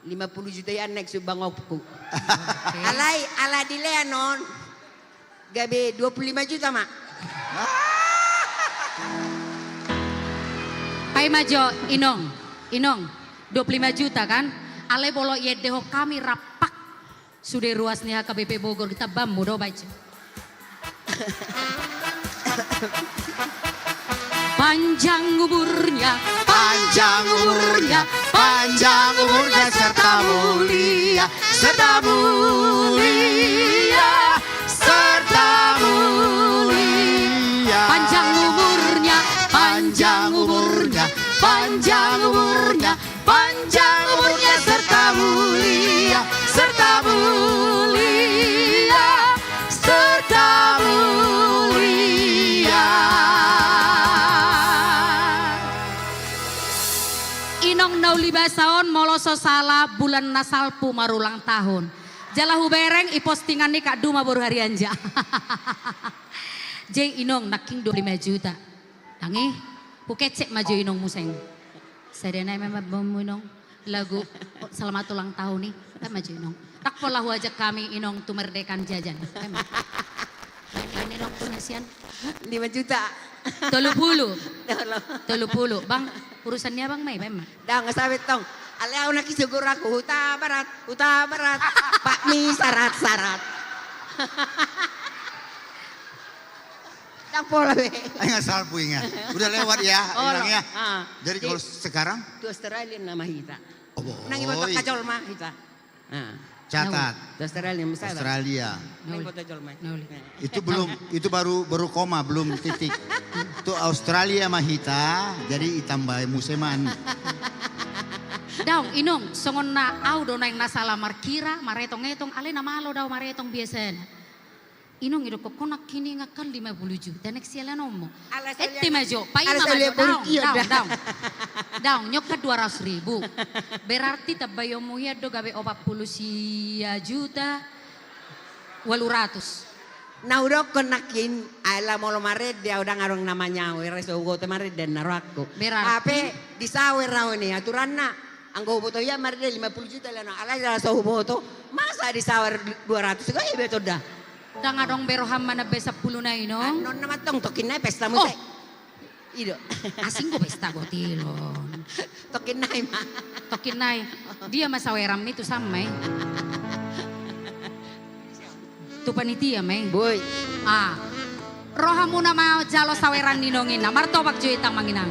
T: 50 juta ya nek subang opku alai ala dilean non gabe 25 juta mak
D: Pai Majo Inong 25 juta kan ale bolo yedeho kami rapak sudah ruas nih HKBP Bogor kita bambu do baca panjang umurnya serta mulia panjang umurnya serta mulia Inong nauli basaon moloso salah bulan nasalpu marulang tahun jalahu bereng ipostingan nih kak Duma baru hari anja Jay Inong naking 25 juta tangi pukecek maju Inong museng sadana memang Inong lagu selamat ulang tahun nih kan maju Inong tak pola wajah kami Inong tu merdekan jajan lain Inong penasian
T: 5 juta
D: 30 bang urusannya bang Mai memang
T: dah nggak sabit tong alea nak isugur aku huta barat Pak Mi syarat tak pola be
P: Nggak salah puingnya udah lewat ya bilangnya jadi kalau sekarang
T: tu Australian nama hita nang ibu tak kacol mah hita
P: catat
T: Australia misalnya
P: Australia
T: itu
P: itu baru koma belum titik itu Australia mahita jadi itambah museman
D: daung Inong songon na au do naing nasala markira maretong-etong ale na malo daw maretong biasa Inong ido kokonak kini ngakal 50 juta nek siala nomo eti majo pai daung nyoka 200.000 berarti tabayo mo ya do gabe 40 juta 800
T: na udah konakin ala molo mared dia udah ngarong namanya reso ugo te mared dan narako berarti di sawer raw ni aturan na ang goboto ya mared 50 juta lano ala jala so boto masa di sawer 200 ko ibeto dah
D: dang adong beroham mana besa 10 na Inong
T: non naman tong tokin na pesta mo ido
D: asing ko pesta go tilon
T: tokin na
D: dia masaweram nito samay tu panitia may
T: boy
D: roha muna mau jalo saweran ninongin na martobak jo itang manginang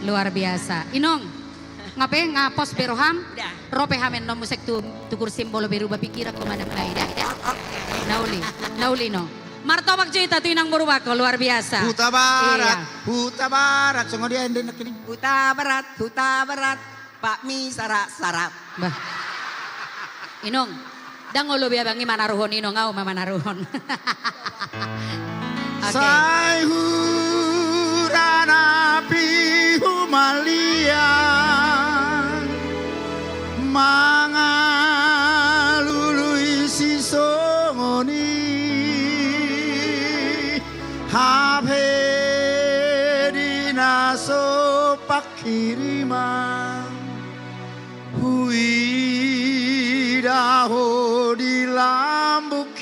D: luar biasa Inong ngape ngapos beroham rope hamen no musek tukur simbolo berubah pikiran ko manang lain nauli no martobak jo ita tu inang berubah ko luar biasa
P: Huta barat songo dia ende nakini
T: huta barat Pak Mi syarat
D: bah Inong dangolo biya bangi manaruhon Inong au manaruhon
P: sayuran api humalia mangalului si songoni habe dinaso pakiriman hui daho di lambuki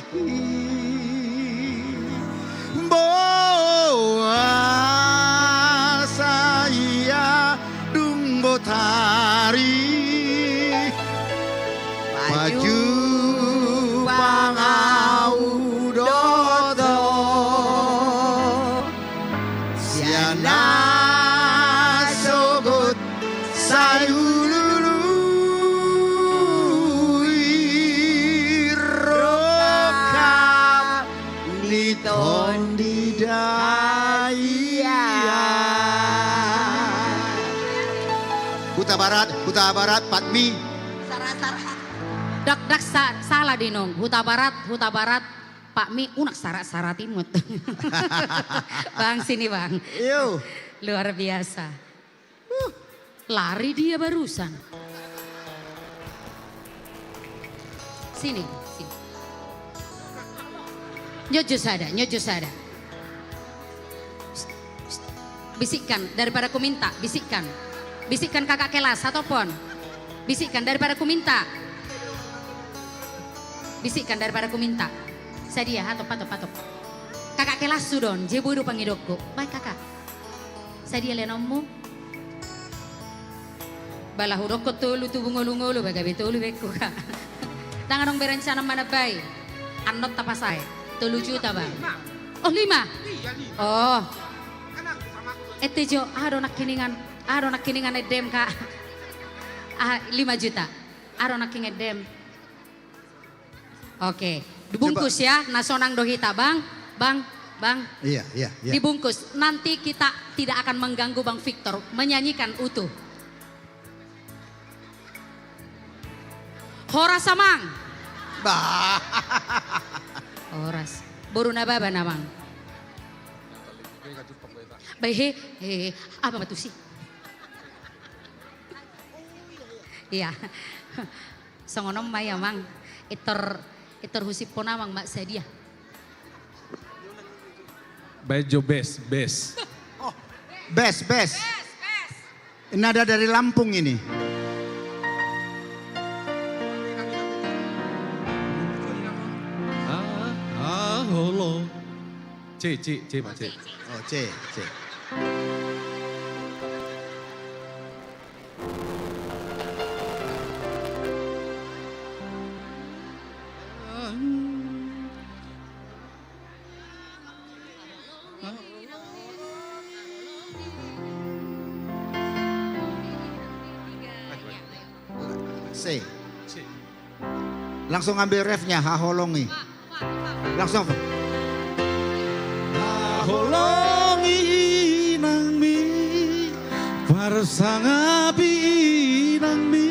P: Kondidaya. Huta Barat, Patmi.
D: Dak salah dinong. Huta Barat, Pak Mi unak sarat imut. Bang sini bang.
P: Yo.
D: Luar biasa. Lari dia barusan. Sini. Nyojo sada. Bisikkan daripada ku minta, bisikkan. Bisikkan kakak kelas ataupun. Bisikkan daripada ku minta. Bisikkan daripada ku minta. Sadia patok. Kakak kelas sudon, je bodo pangidokku. Baik kakak. Sadia lenommu. Balahu dokko tolu tu bungolu bagabe tolu beku kak. Tangan dong berencana mana baik. Anot tapasai. 3 juta bang. Oh 5? Oh. Ete jo, nak kiningan edem kak. 5 juta. Nak king edem. Oke, dibungkus ya, nasonang dohita bang.
P: Iya.
D: Dibungkus. Nanti kita tidak akan mengganggu Bang Victor menyanyikan utuh. Horas samang. Horas. Baru nababa namang. Baik, apa batu sih? Iya. Songonom maya mang. Itor husip po namang Mbak Sadia.
I: Bejo bes.
P: Oh, bes. Nada dari Lampung ini.
I: Holo. C, Pak C.
P: Oh, C. C. Langsung ambil refnya, haholongi. Langsung.
I: Haholongi nang mi, parsangapi nang mi,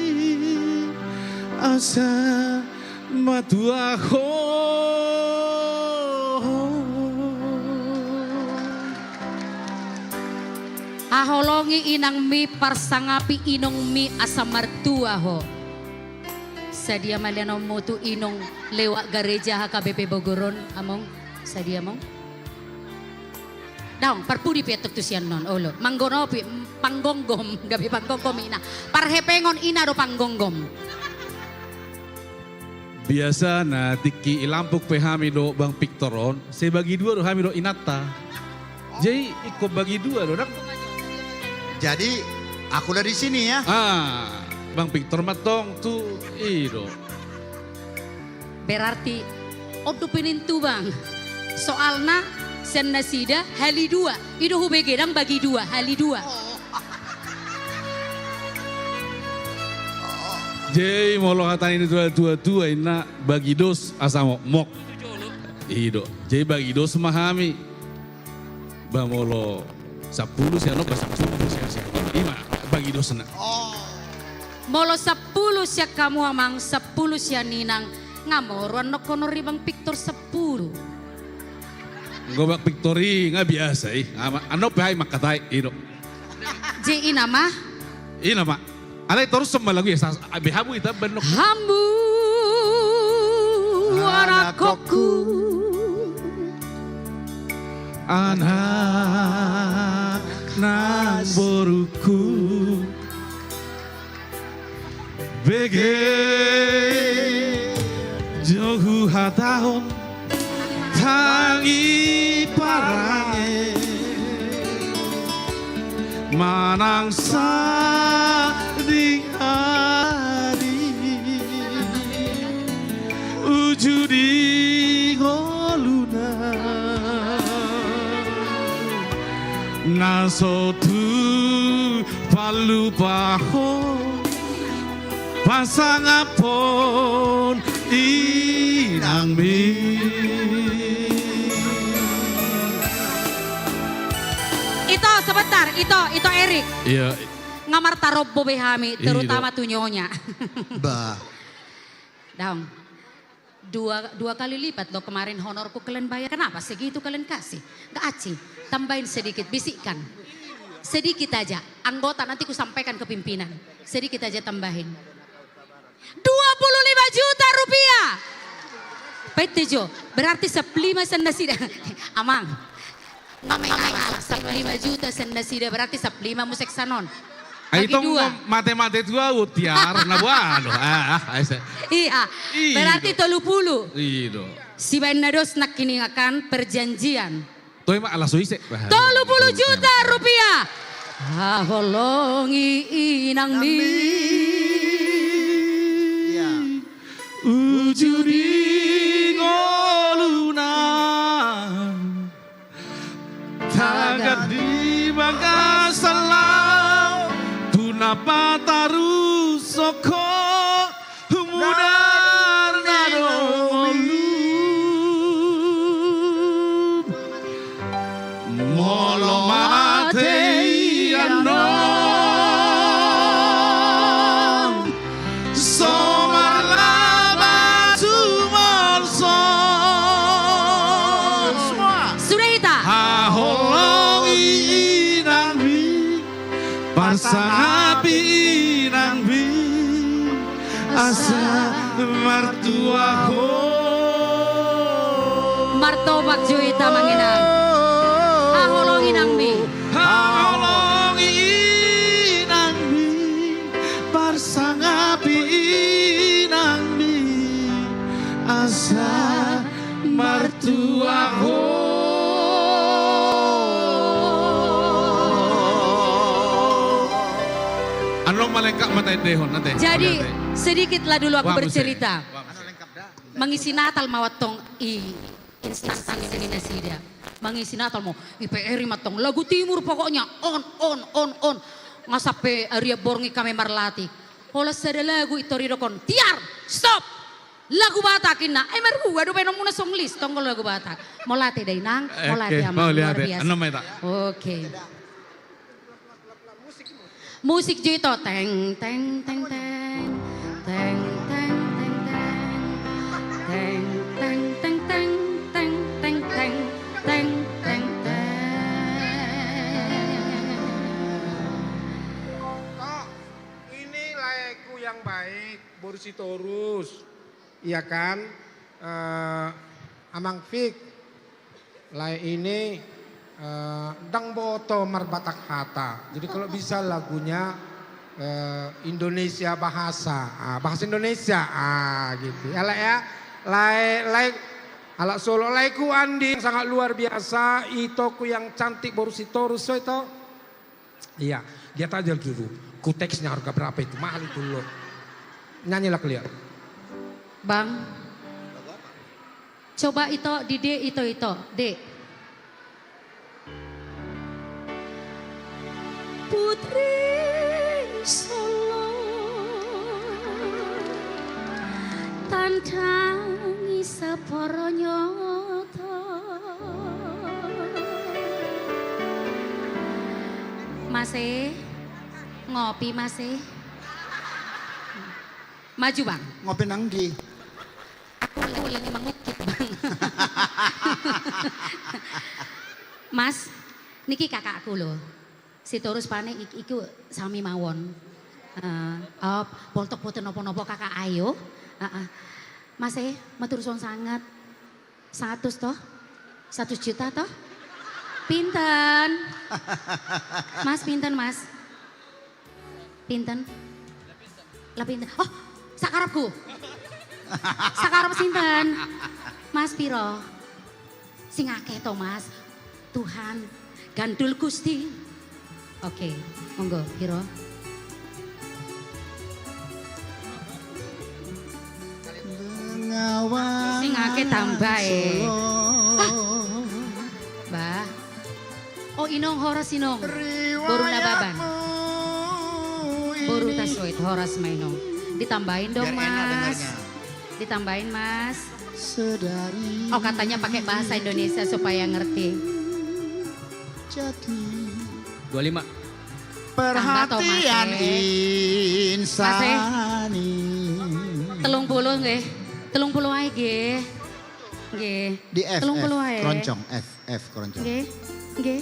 I: asa matu aho.
D: Aholongi inang mi parsangapi inong mi asa martua ho. Sadia maliano mo tu inong lewat gereja HKBP Bogoron among sadia mong. Daong parpudi pietok tu sian non olo. Manggonopi panggonggom gabi panggonggom ina. Parhepengon ina do panggonggom.
I: Biasa na tiki ilampuk pe hamido Bang Victoron, saya bagi 2 do hamido inata. Jadi ikut bagi 2 do dak.
P: Jadi aku dari sini ya.
I: Bang Victor matong tu ido.
D: Berarti odo penintu bang. Soalna sen nasida hali 2. Ido hubegedang bagi 2 hali 2.
I: Jadi molo hatan ini tua ina bagi 2 asa mok. Ido. Jadi bagi 2 memahami. Bang molo 10 siano pas 10 siano. Ima bagi 2 sana.
D: Molo 10 siya kamu amang 10 siya ninang ngamoruan no kono Bang Victor 10.
I: Gobak Victori nga biasa ano pa ay makatay ino.
D: J inama?
I: Inama. Alay terus semalagu ya bihabu ita benok.
D: Hambu anakoku.
I: Anak nang boruku. Bege jauh hatahon tangi parange manang di hari ujudi goluna nasotu palu paho pasangapon inang mi
D: Itu Erik.
I: Iya.
D: Ngamar tarobo behami, terutama tuh nyonya.
P: Bah.
D: Daung, dua kali lipat dong kemarin honorku kalian bayar. Kenapa segitu kalian kasih? Gak aci, tambahin sedikit, bisikkan. Sedikit aja, anggota nanti ku sampaikan ke pimpinan. Sedikit aja tambahin. 25 juta rupiah. Petejo, berarti 15 sendasida. Amang. Ngomong 15 juta sendasida berarti 15 musik sanon.
I: Itu
D: mate-mate
I: tua utiar na buano.
D: Iya, berarti 30.
I: Iya.
D: Si Benados nak kini akan perjanjian.
I: Toy mak alas suise.
D: 30 juta rupiah. Holongi inang mi.
S: Ujudi ngoluna tagad di bagasalau tunapa taru soko mudar narolu molo mate ano sangapi nang bi asa martuaku
D: martobak juita manginang aholongi nang mi
S: parsangapi nang mi asa martuaku.
I: Malengkap mata dehon nanti.
D: Jadi sedikitlah dulu aku bercerita. Mengisi Natal mawatong instansi ini nasida. Mengisi Natal mau IPR matong lagu timur pokoknya on. Ngasape Arya Borngi kami marlati. Hola sada lagu itu ridokon. Tiar, stop. Lagu Batakin na. Merku aduh penong muna song list tong lagu Batak. Mau latih dai nang, mau latih amat luar biasa. Oke. Musik jo itu teng teng teng teng teng teng teng teng teng teng teng teng teng teng teng
F: teng. Ini lagu yang baik, Borsitorus, iya kan? Amang Fik, lagu ini Dang Boto Marbatak Hata. Jadi kalau bisa lagunya Indonesia bahasa, bahasa Indonesia, gitu. Ya ala solo laiku Andi yang sangat luar biasa, itoku yang cantik Borsitorus itu. Iya, dia tajal gitu. Ku teksnya harga berapa itu? Mahal itu loh. Nyanyilah kalian.
D: Bang, coba itu di D itu D. Putri Solo tantangi seporo nyoto Masih ngopi masih maju bang
P: ngopi nang di
D: aku lagi mengukit bang Mas niki kakakku loh si Torus pane iku sami mawon. Poltok poten nopo-nopo kakak ayo. Mas matur suwun sangat. 100 toh? 100 juta toh? Pinten? Mas pinten mas? Pinten? Lah pinten? Oh sakarepku. Sakarep sinten? Mas piro? Sing akeh to mas. Tuhan gandul Gusti. Oke, monggo, Hiro. Sing akeh tambah Mbah. Oh inong horas inong. Boru nababan. Boru tasoit horas mainong. Ditambahin dong mas. Ditambahin mas. Oh katanya pakai bahasa Indonesia supaya ngerti.
P: Jadi
C: 25.
P: Perhatian insani.
D: 30 nggih. 30 ae nggih. Nggih.
P: Di F,
D: 30 ae.
P: keroncong, F keroncong.
D: Nggih. Nggih.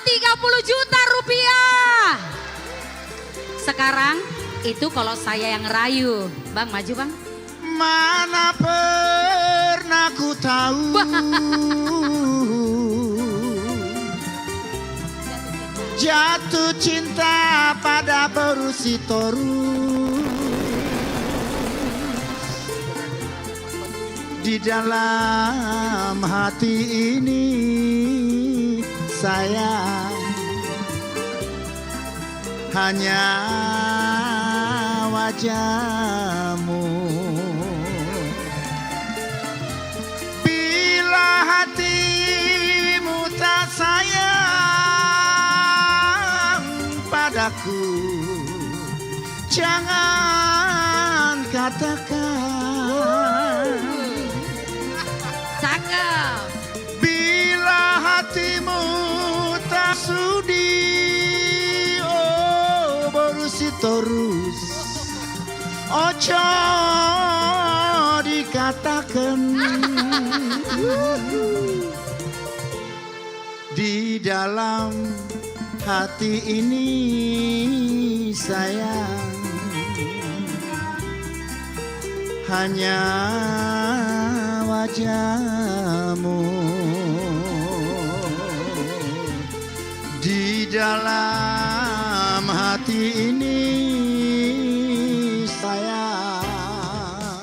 D: 30 juta rupiah. Sekarang itu kalau saya yang rayu. Bang, maju Bang.
P: Mana pernah ku tahu jatuh cinta pada berusi torus. Di dalam hati ini sayang hanya wajahmu. Bila hatimu tak sayang padaku, jangan katakan.
D: Cakep.
P: Bila hatimu tak sudi, oh berusi terus, ojo dikatakan. Di dalam hati ini sayang hanya wajahmu. Di dalam hati ini sayang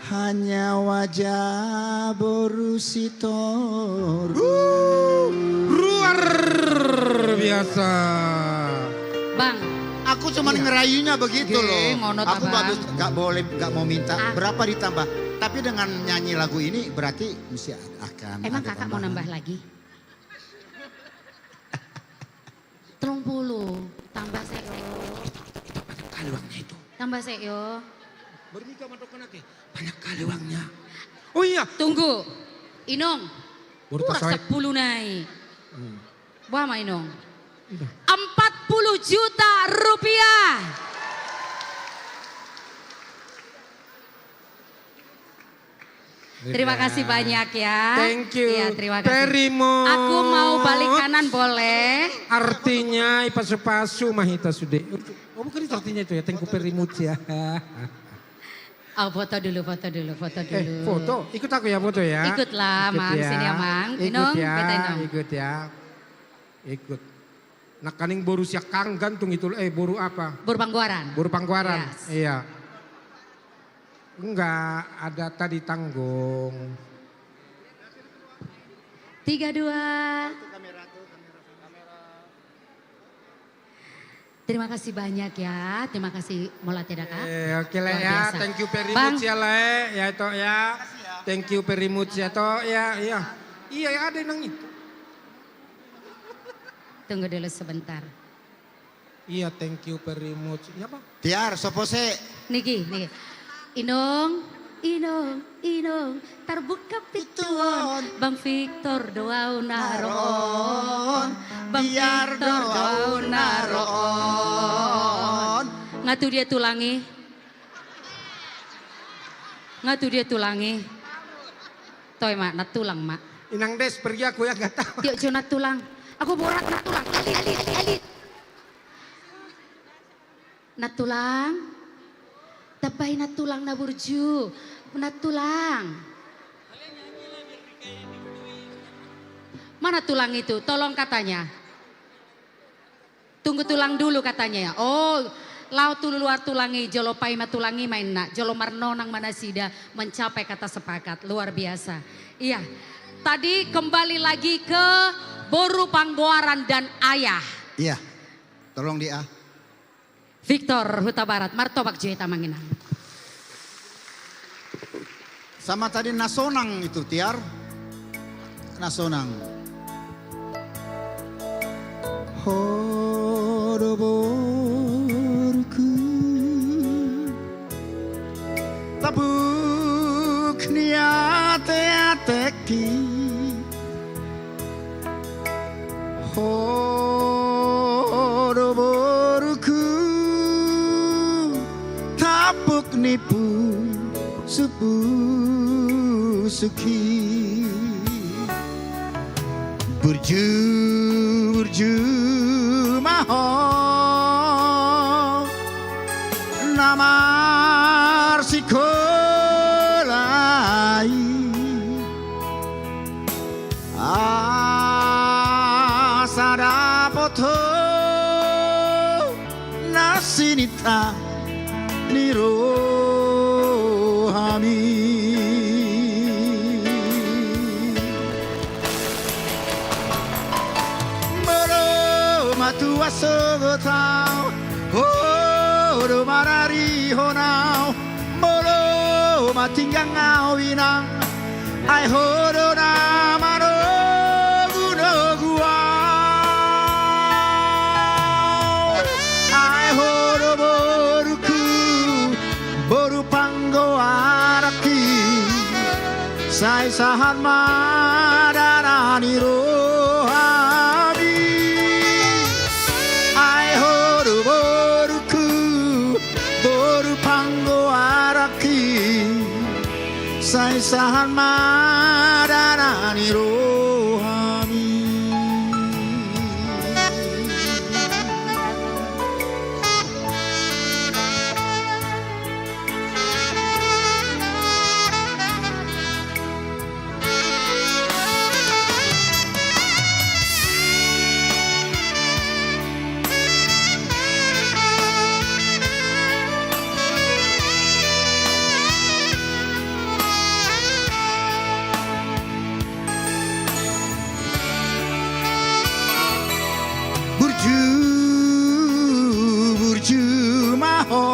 P: hanya wajah berusi torus.
F: Luar biasa.
D: Bang,
P: aku cuma ngerayunya begitu loh.
D: ngono ta,
P: Aku
D: Bang.
P: nggak mau minta berapa ditambah. Tapi dengan nyanyi lagu ini berarti mesti akan.
D: Emang
P: ada
D: kakak mau
P: tambahan.
D: nambah lagi? 30 tambah seo.
F: Kali uangnya itu.
D: Tambah seo.
F: Bernikah mantokan ake. Banyak kali uangnya. Oh iya.
D: Tunggu. Inong.
F: Urut
D: Urasa
F: pasawai.
D: 10 naik. Wah ma Inong. 40 juta rupiah. Terima kasih banyak ya.
F: Thank you.
D: Iya, terima kasih.
F: Very much.
D: Aku mau balik kanan boleh?
F: Artinya ipasu-pasu mahita sude. Oh bukan itu artinya itu ya. Thank you very much ya.
D: Oh foto dulu.
F: Foto? Ikut aku ya foto ya.
D: Ikutlah Mang, sini ya Mang.
F: Ikut
D: Inong,
F: ya,
D: beta Inong.
F: ikut ya. Ikut. Nah kaning boru siak kang gantung itu, boru apa?
D: Boru Pangguaran.
F: Boru Pangguaran,
D: Yes.
F: iya. Enggak, ada tadi tanggung.
D: 32. Terima kasih banyak ya. Terima kasih Mola Tedaka.
F: Oke lah ya, thank you very
D: Bang.
F: much ya Le, ya itu ya. Thank you very much ya toh ya, iya. Iya ya ada nang itu.
D: Tunggu dulu sebentar.
F: Iya, thank you very much. Ya Pak.
P: Tiar, sopo se?
D: Niki. Inong, terbuka pituon. Bang Victor doa naroon. Bang
P: Biar
D: Victor
P: doa
D: doa naroon. Ngatu dia tulangi. Toy mak, nat tulang mak.
F: Inang des pergi aku ya gak tahu.
D: Tiok jo nat tulang. Aku borak nat tulang. Ali. Nat tulang. Tapay nat tulang na burju. Nat tulang. Mana tulang itu? Tolong katanya. Tunggu tulang dulu katanya ya. Oh, lau tulu luar tulangi, jolopai matulangi main nak, jolomarno nang manasida mencapai kata sepakat, luar biasa. Iya, tadi kembali lagi ke Boru Panggoaran dan Ayah.
P: Iya, tolong dia.
D: Victor Huta Barat, Martobak Jeta Manginang.
P: Sama tadi Nasonang itu Tiar. Nasonang. Horoborku tabuk niate ateki suki burju maho namar sikolai asada poto nasinita nirohami tua sogotau horo marari honau molo matinggang ngau inang ai horo na mano guno guau ai horo boruku boru panggo araki sai sahan madana niro sai sahan madana nirohami burju maho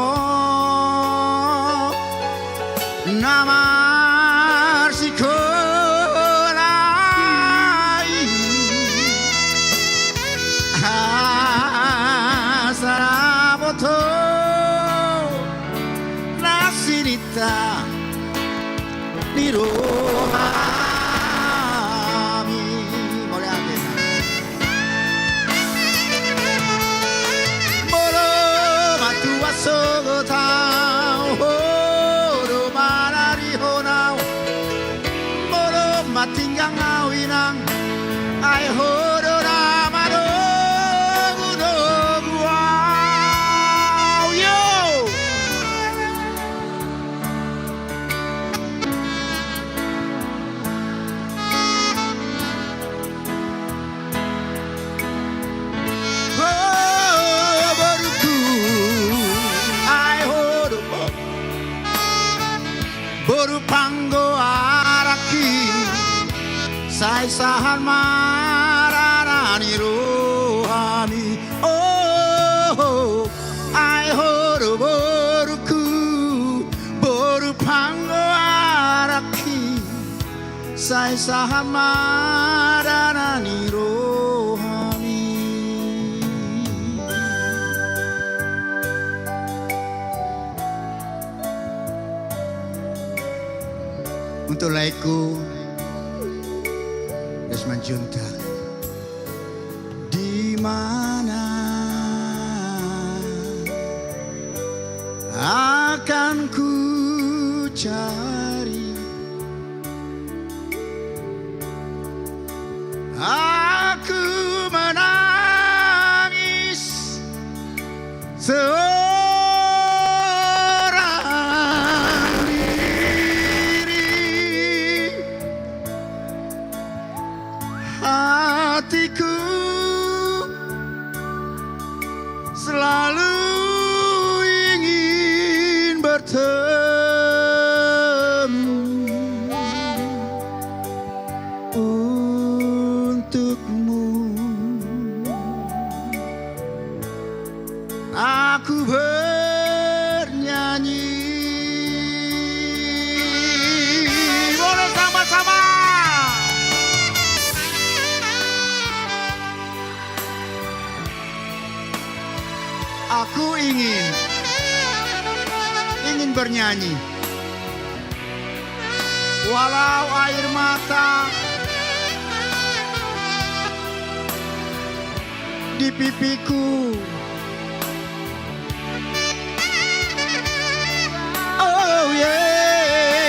P: namar sikolai saraboto nasinita nirohami boleh ada sogotau horo marari honau moro matinggang awinang ai horo ramano guno guau yo boru panggo araki sai sahan mararani rohami oh ai horo boruku boru panggo araki sai sahan mararani rohami. Untuk laiku Desmond Junta, di mana akan ku cari aku menangis hatiku selalu ingin bertemu untukmu. Aku bernyanyi, boleh sama-sama. Aku ingin bernyanyi, walau air mata di pipiku. Oh yeah.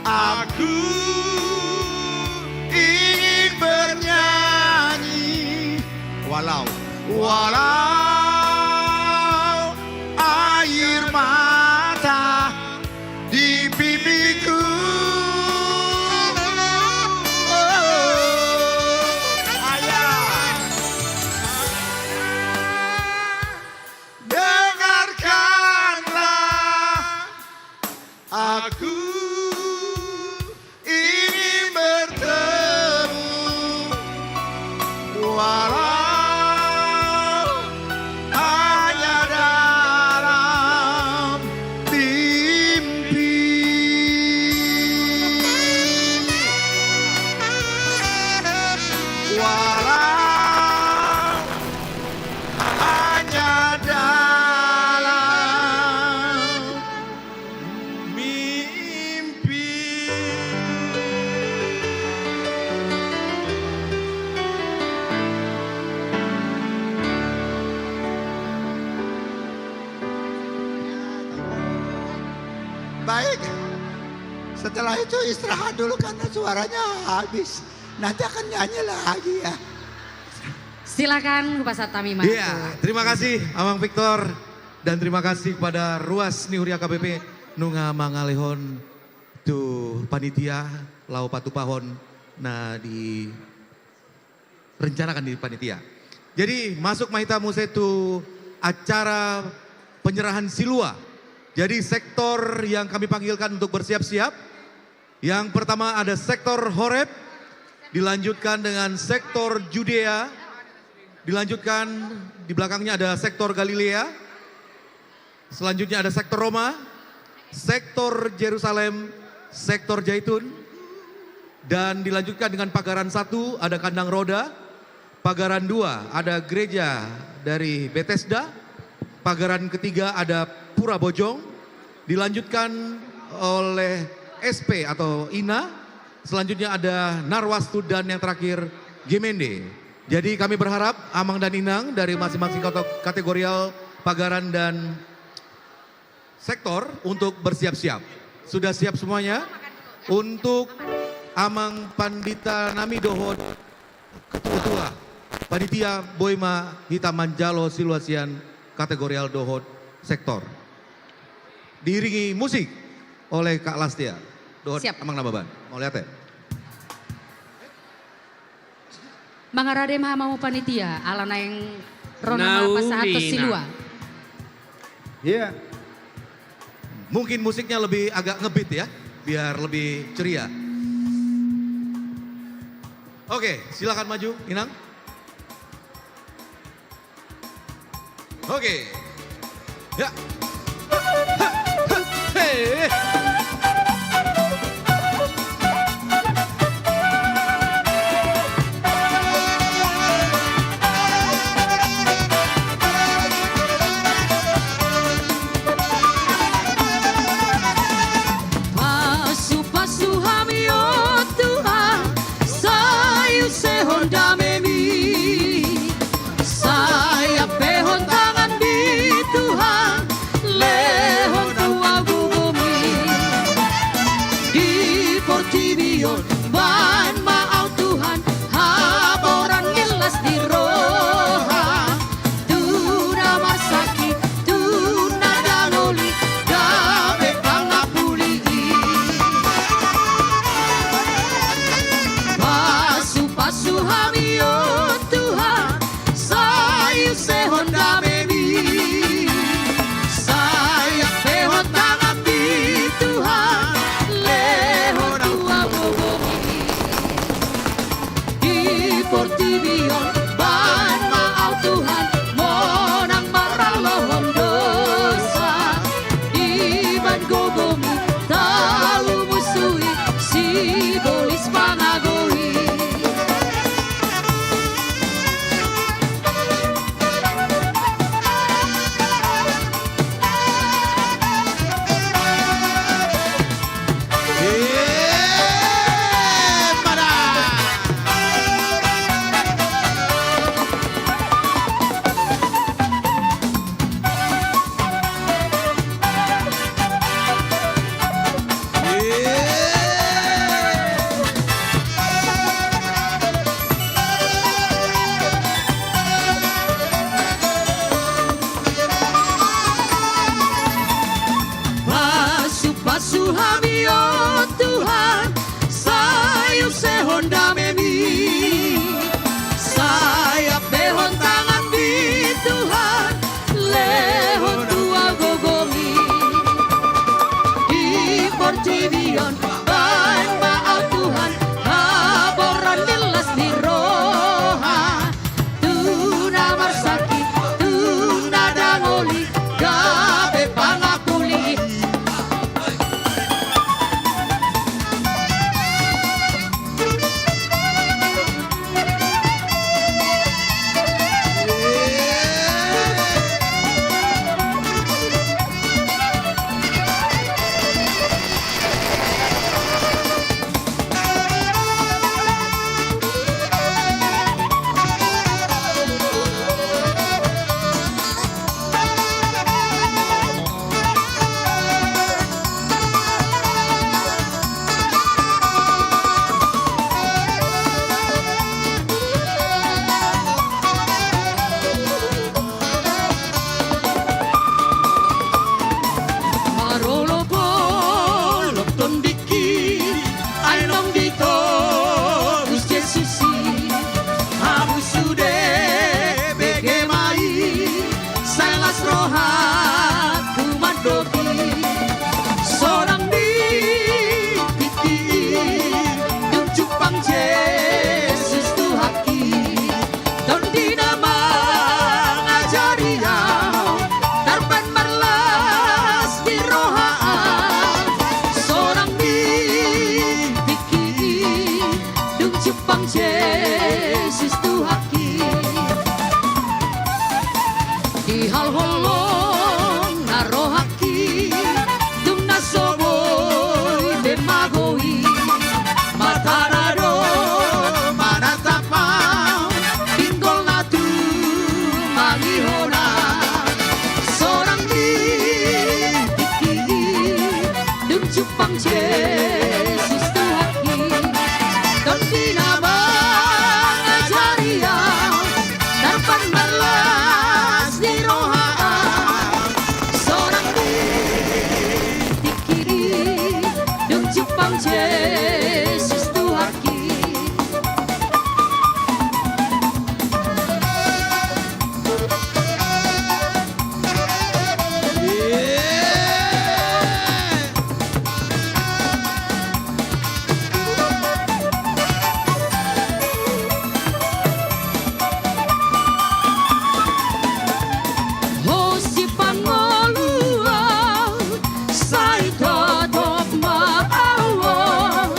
P: Aku ingin bernyanyi walau air mata di pipiku. Dengarkanlah, aku ingin bertemu walau hanya dalam mimpi. Walau hanya dalam mimpi.
M: Baik, setelah itu istirahat dulu karena suaranya habis. Nanti akan nyanyi lagi ya.
D: Silakan Bapak Satami Maju.
L: Iya, terima kasih Amang Victor dan terima kasih kepada Ruas Nihuria KBP Nunga Mangalehon tu panitia lau patupahon nah di rencanakan di panitia. Jadi masuk mahita muse tu acara penyerahan silua. Jadi sektor yang kami panggilkan untuk bersiap-siap. Yang pertama ada sektor Horeb, dilanjutkan dengan sektor Judea, dilanjutkan di belakangnya ada sektor Galilea, selanjutnya ada sektor Roma, sektor Yerusalem, sektor Zaitun, dan dilanjutkan dengan pagaran 1 ada kandang roda, pagaran 2 ada gereja dari Bethesda, pagaran ketiga ada Pura Bojong, dilanjutkan oleh SP atau INA, selanjutnya ada Narwastu dan yang terakhir Gemende. Jadi kami berharap Amang dan Inang dari masing-masing kategorial pagaran dan sektor untuk bersiap-siap. Sudah siap semuanya? Untuk Amang Pandita Nami Dohod Ketua Panitia Boima Hitamanjalo Siluasian kategorial Dohod sektor. Diiringi musik oleh Kak Lastia. Dohod
D: Siap.
L: Amang Nababan. Mau lihat ya?
D: Mangarade mahamamu panitia alana yang rona pasahato silua.
L: Iya. Mungkin musiknya lebih agak ngebeat ya, biar lebih ceria. Oke, silakan maju, Inang. Oke. Ya. Hey.
D: Pasu-pasu hami oh Tuhan, sayu sehon damemi, saya pehon tangan di Tuhan, lehon tua bumi, di Portivion, ban maau Tuhan, haboran ngelas di roha, tuna masaki, tuna danoli, gabe pangapuli. Pasu-pasu hami oh Tuhan, sayu sehon damemi, saya pehon tangan di Tuhan, lehon tua bumi. Yesus Tuhan kita. Oh si pangolua sai todop maawon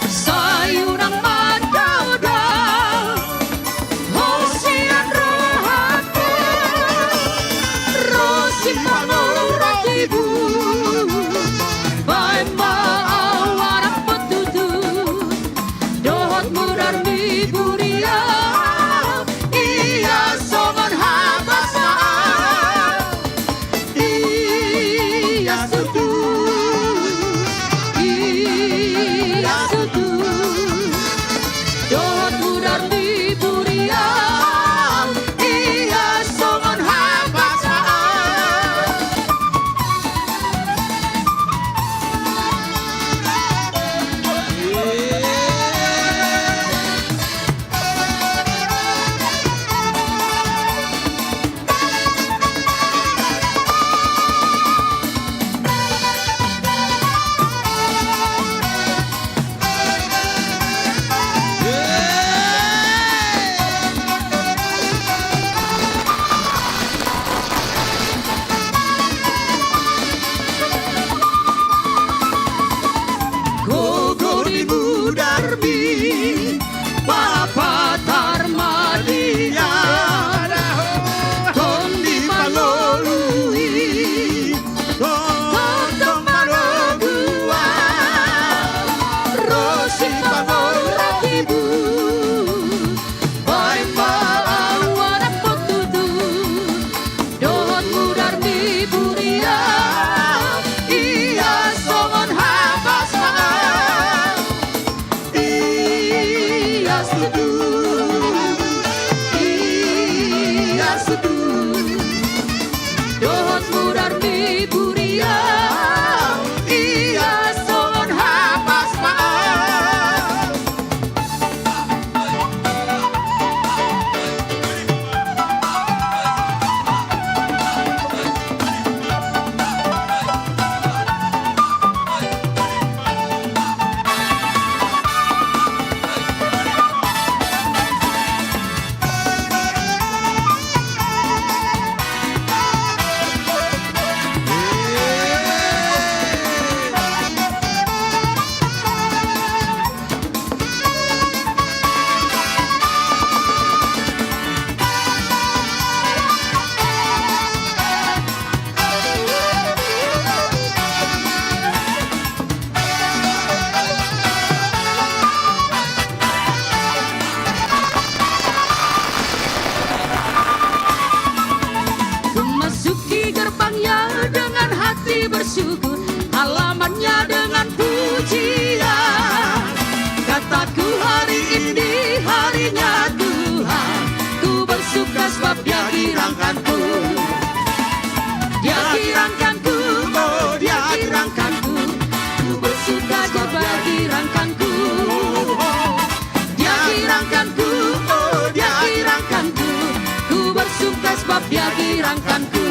D: sayurang madauda oh si rohate rosi pangolura ibu bai maawara petutu dohot mudar miburia iya songon habasa iya sutu dohot mudar miburia iya songon habasa. Gogori mudarbi Papa Tarmadia Kondi malolui Kondo marogua Rosi pavorakibu Bai maawara potudu Dohot mudar miburia Iya songon habasa Iya sudu dohot mudar miburia iya songon habasa. Memasuki gerbangnya dengan hati bersyukur, halamannya dengan pujian. Kataku hari ini harinya Tuhan, ku bersuka sebab Dia girangkanku. Dia girangkanku, oh Dia girangkanku, ku bersuka sebab Dia girangkanku. Dia girangkanku, oh Dia girangkanku, ku bersuka sebab Dia girangkanku.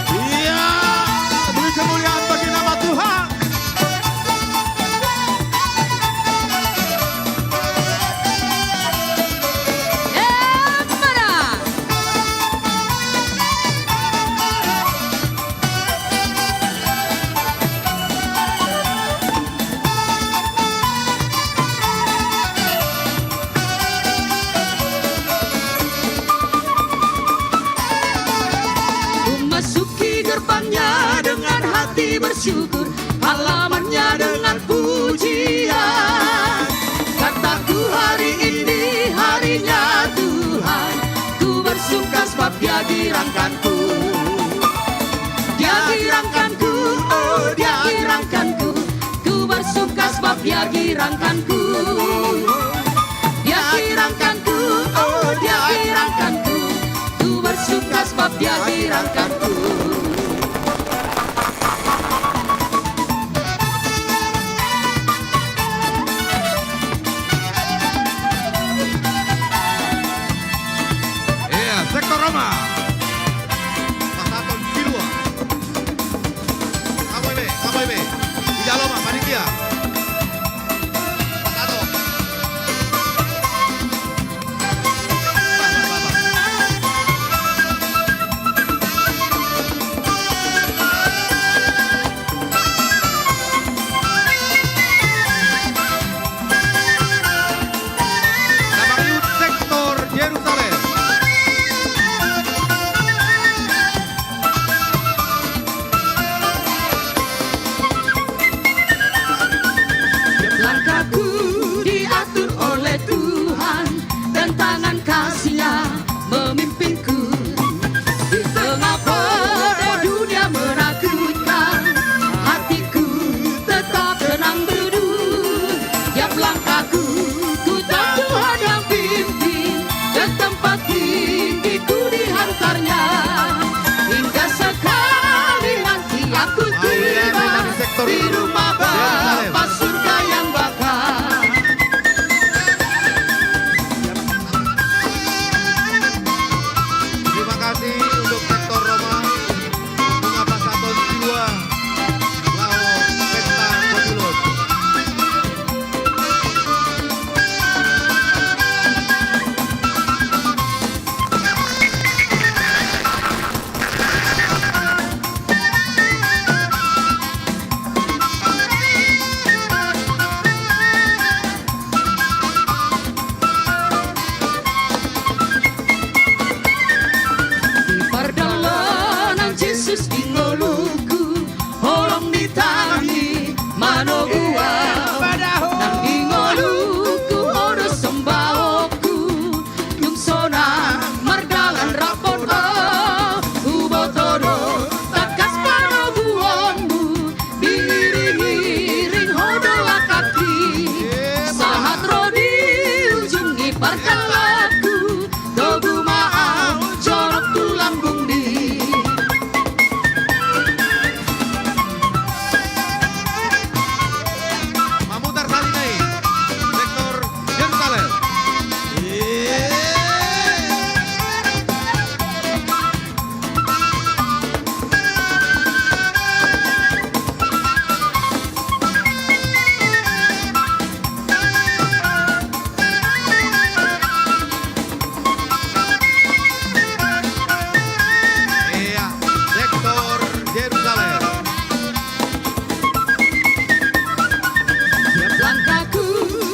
P: Iya, beri kemuliaan bagi nama Tuhan.
D: Memasuki gerbangnya dengan hati bersyukur, halamannya dengan pujian. Kataku hari ini harinya Tuhan, ku bersuka sebab Dia girangkanku. Dia girangkanku, oh Dia girangkanku, ku bersuka sebab Dia girangkanku. Dia girangkanku, oh Dia girangkanku, ku bersuka
P: dia hiraukanku.
L: Iya, sektor Roma. Pasaton Silua. Kamu ibe. Jaloma, panitia. Pasaton. Nabayut sektor Yerusalem.
P: Langkahku diatur oleh Tuhan dan tangan kasih-Nya memimpinku. Di tengah badai dunia menakutkan, hatiku tetap tenang teduh. Tiap langkahku ku tahu Tuhan yang pimpin, ke tempat tinggiku dihantarnya. Hingga sekali nanti aku tiba di rumah Bapa surga yang bakal.
L: Terima kasih untuk sektor Roma, bunga Pasaton Silua, Lao Pesta Kobilot.
P: Di pardalanan Yesus ingoluku, holong ditangi manogua. Nang ingoluku oro sembahoku, yung sona mardalan rapon ubotodo takas panoguonmu, biring-iring hodola kaki. Sahat rodi ujung iparkalaku, tobu maau jorok tulang bumbi.
L: Mamutar Salinai, sektor Yerusalem. Iya, sektor Yerusalem.
P: Tiap langkahku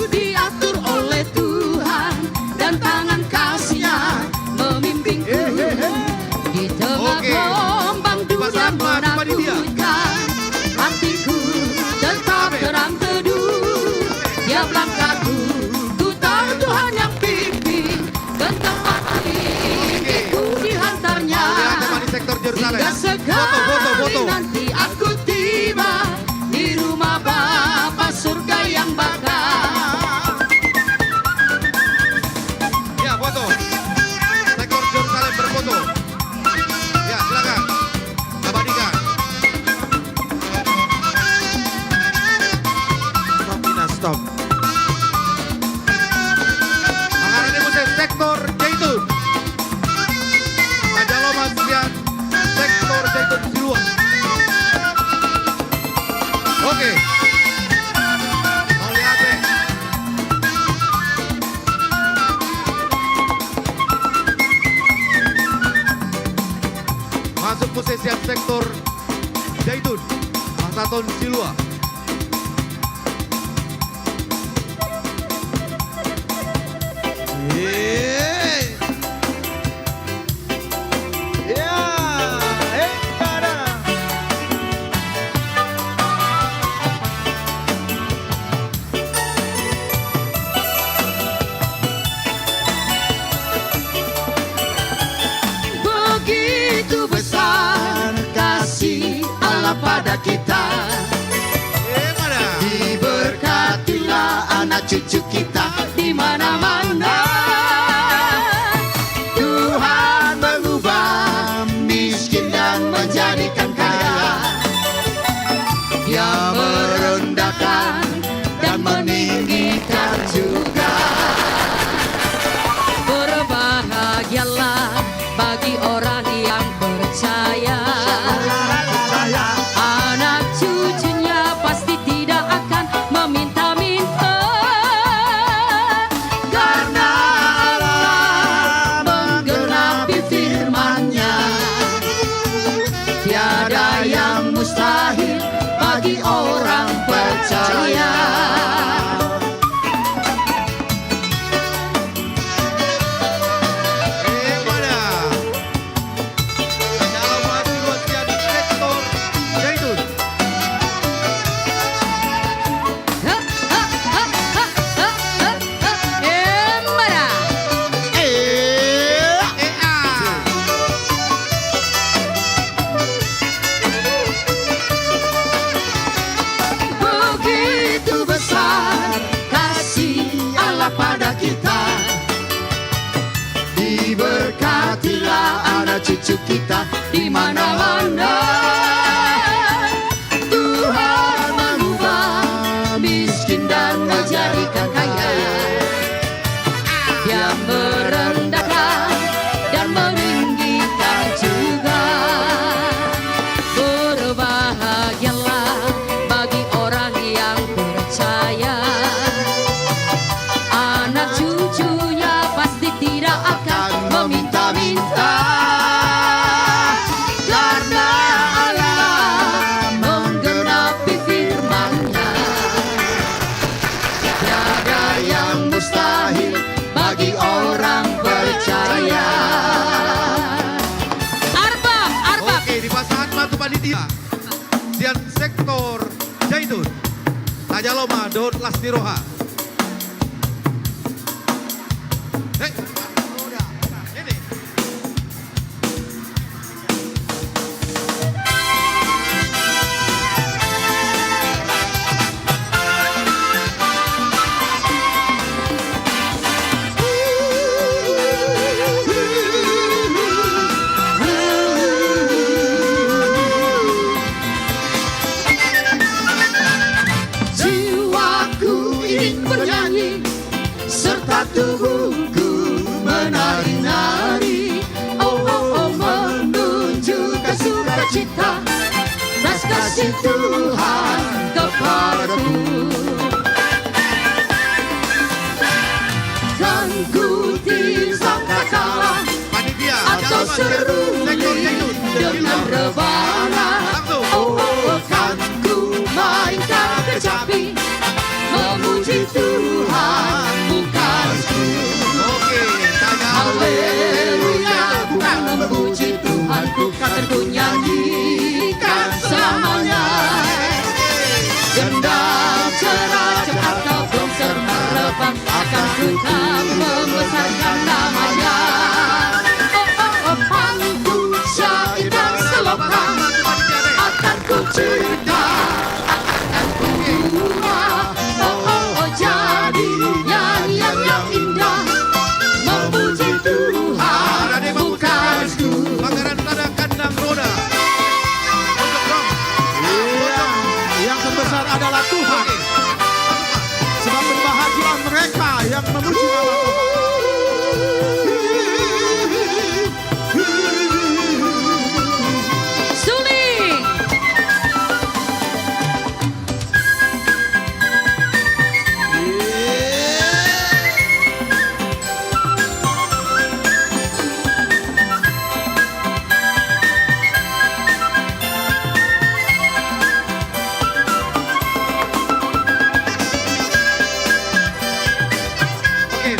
P: diatur oleh Tuhan dan tangan kasih-Nya memimpinku. Di tengah gelombang dunia menakutkan, hatiku tetap terang teduh. Tiap langkahku ku tahu Tuhan yang pimpin, ke tempat tinggiku dihantarnya.
L: Di sektor Yerusalem.
P: Hingga sekali
L: Foto.
P: nanti aku tiba di rumah Bapa surga yang bakal.
L: Ya, foto. Sektor Yerusalem berfoto. Ya, silakan. Abadikan. Stop, Ina, stop. Mengarani musik sektor Jaitun. Majaloma Sian, sektor Jaitun Silua. Oke. Mau lihat deh. Masuk posisi sektor Jaitun, Pasaton Silua.
P: Begitu besar kasih Allah pada kita. Diberkatilah anak cucu kita di mana-mana. Tuhan mengubah menjadikan kaya. Dia merendahkan dan meninggikan juga.
D: Berbahagialah bagi orang yang percaya, anak cucunya pasti tidak akan meminta-minta,
P: Karena Allah menggenapi firman-Nya. Tiada yang mustahil bagi orang percaya. Begitu besar kasih Allah pada kita, diberkatilah anak cucu kita di mana-mana. Tuhan mengubah miskin dan menjadikan kaya. Dia merendahkan dan meninggikan juga. Berbahagialah bagi orang yang percaya, anak cucunya pasti tidak akan meminta-minta, karena Allah menggenapi firman-Nya. Tiada yang mustahil bagi orang percaya.
L: Oke, di pasangan Matu Panitia Sian Sektor Jaitun Tajaloma Don Lasniroha.
P: Jiwaku ingin bernyanyi serta tubuhku menari-nari. Oh, oh, oh, menunjukkan sukacita belas kasih Tuhan kepadaku. Dan ku sangka kalah atau seruli dengan rebana. Oh, oh, kan ku mainkan kecapi memuji Tuhan bukanku. Haleluya, bukan memuji Tuhan, bukan ku nyanyikan selamanya. Gendang cerah atau gongser merebak, akan ku tak membesarkan namanya. Oh, oh, oh, pangku syair dan selokan akan ku cerita, akan ku buat. Oh, oh, oh, jadi nyanyian yang indah memuji Tuhan bukanku.
L: Bakaran tada kandang roda.
S: Yang terbesar adalah Tuhan. Sebab berbahagia mereka yang memuji nama Tuhan.
D: Suling.
L: Oke,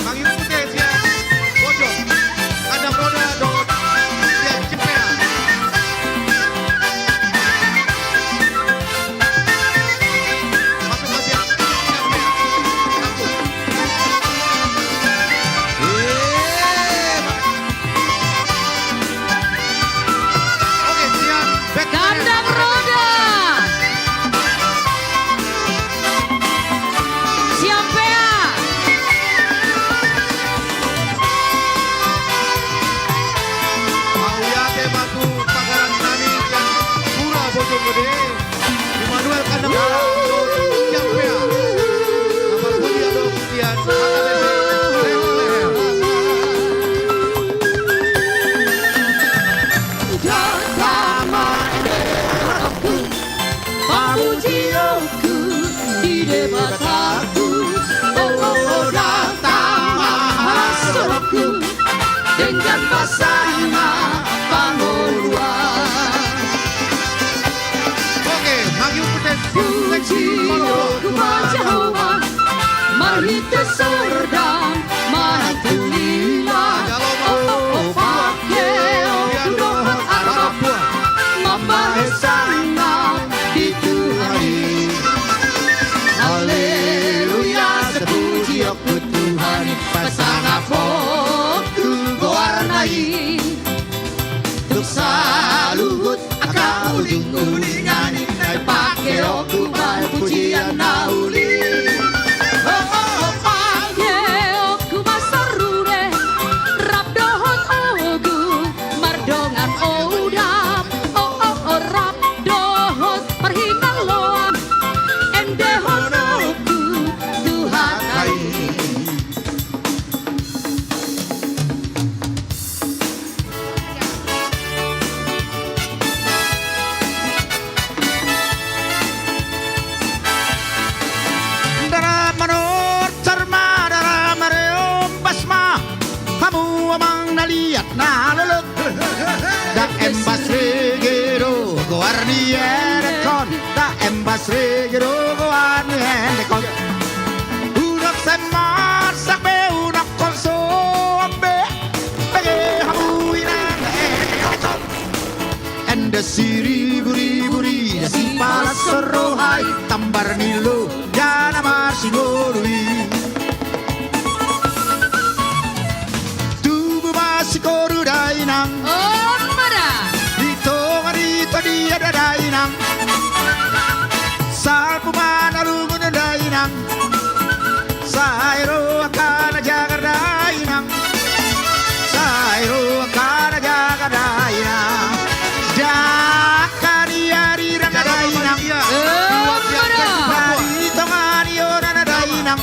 P: uling-ulingan Nai pake oku bai pujian na uli Oh
D: Pake oku masarude rap dohon ogu mardongan odap rap dohon perhinan loam endehon ogu Tuhan ai
P: Daramanor cerma daramareom basma Kamu amang naliat na lulot Da embas regero goarni erekon Da embas regero goarni erekon Unak semar sakbe unak konso ambe Bege hamu inang erekon Enda siri buri buri Da si palas serohai tambar nilo Jana masigorui Tubu masigoro dainang
D: Oh mara
P: Dito marito dia da dainang Salpu manarungun dainang Sairo akana jaga dainang Sairo akana jaga dainang Jakari ari ranga dainang Dari tongani ona dainang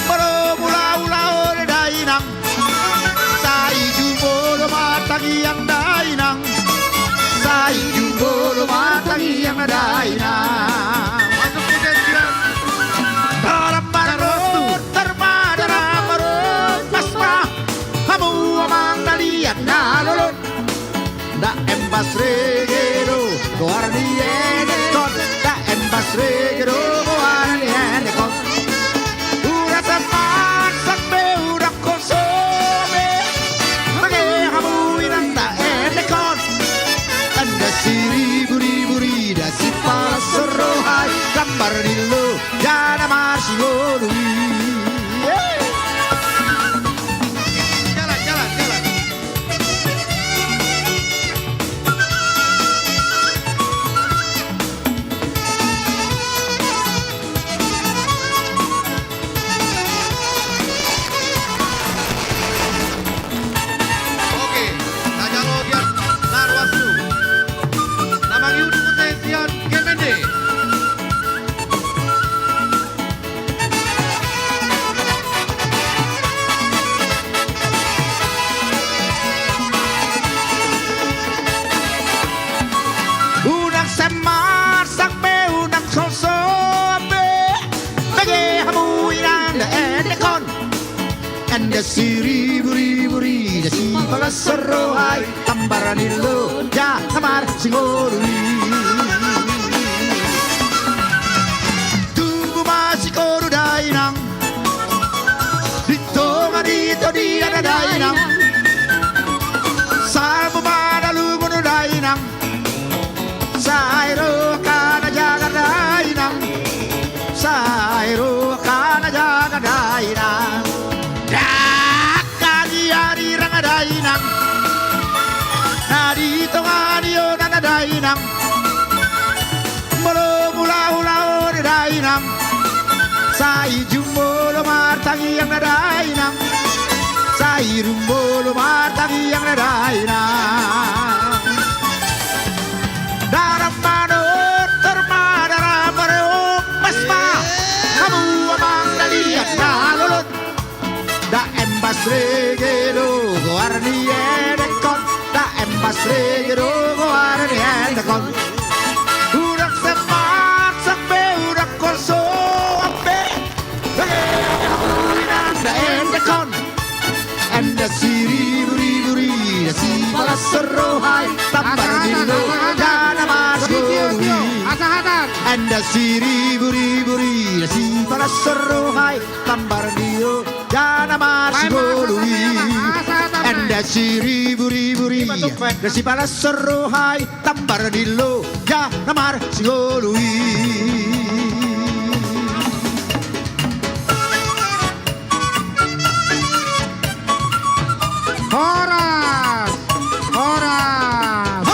P: Bolo mula ula ora dainang Sai jumbo matagi yang dainang Sai jumbo matagi yang dainang Masuk kejadian Dalam marot termadara marot pasma Kamu amang naliat na lolot Da embas regero Goarni enekon Da embas regero Goarni enekon Udah teman Sakbe udah konsome Bagi kamu inang Da enekon Anda siri buri-buri Da si palas serohai Gambar dilo Jana marsi gorui Jalan, jalan, jalan Oke, Tajalogian Narwasu Namang Yudi Kutesian Kemende Unang semar sakbe unang sosobe Bege hamu inang da edekon Anda siri buri-buri Da si palas serohai Tambaran ilo Ja kamar singorui Tubu masih koru dainang Dito ngadito di ada dainang Salbu mana lumun dainang Sairo kana jaga dainang Sairo kana jaga dainang Dakari ari ranga dainang Nadi tongani ona dainang Molo mula ula ore dainang Sai jumbo lo martangi yang dainang Sai rumbo lo martangi yang dainang Daram manor termadara mareo pasma Kamu amang naliat na lolot Da embas regero goarni enekon Da embas regero goarni enekon Udak semak sampe udak korso ampe Da enekon Anda siri buri-buri Da si palas serohai Tambar dilo Jana masigorui Anda siri buri-buri Da si palas serohai Tambar dilo Jana masigorui Anda siri buri-buri Da si palas serohai Tambar dilo Jana masigorui
F: Horas, horas,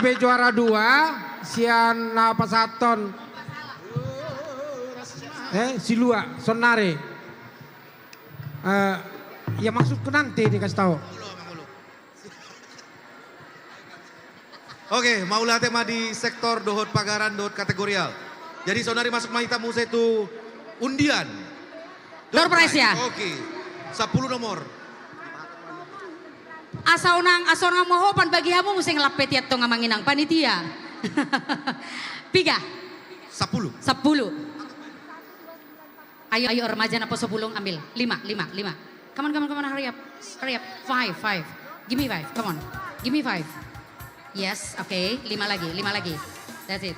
F: Magabe juara 2, sian pasaton Silua Sonare. Ya masuk ke nanti dikasih tahu.
L: Oke, mau lihat tema di sektor dohot pagaran dohot kategorial. Jadi sonari masuk mahita musa itu undian.
D: Door prize ya?
L: Oke, 10 nomor.
D: Asonang mohopan bagi hamu mesti ngelapet ya to ngamanginang panitia. Piga.
L: 10.
D: Ayo remaja napa 10 ambil. 5. Come on, hurry up. 5. Give me 5, come on. Give me 5. Yes, oke. 5 lagi. That's it.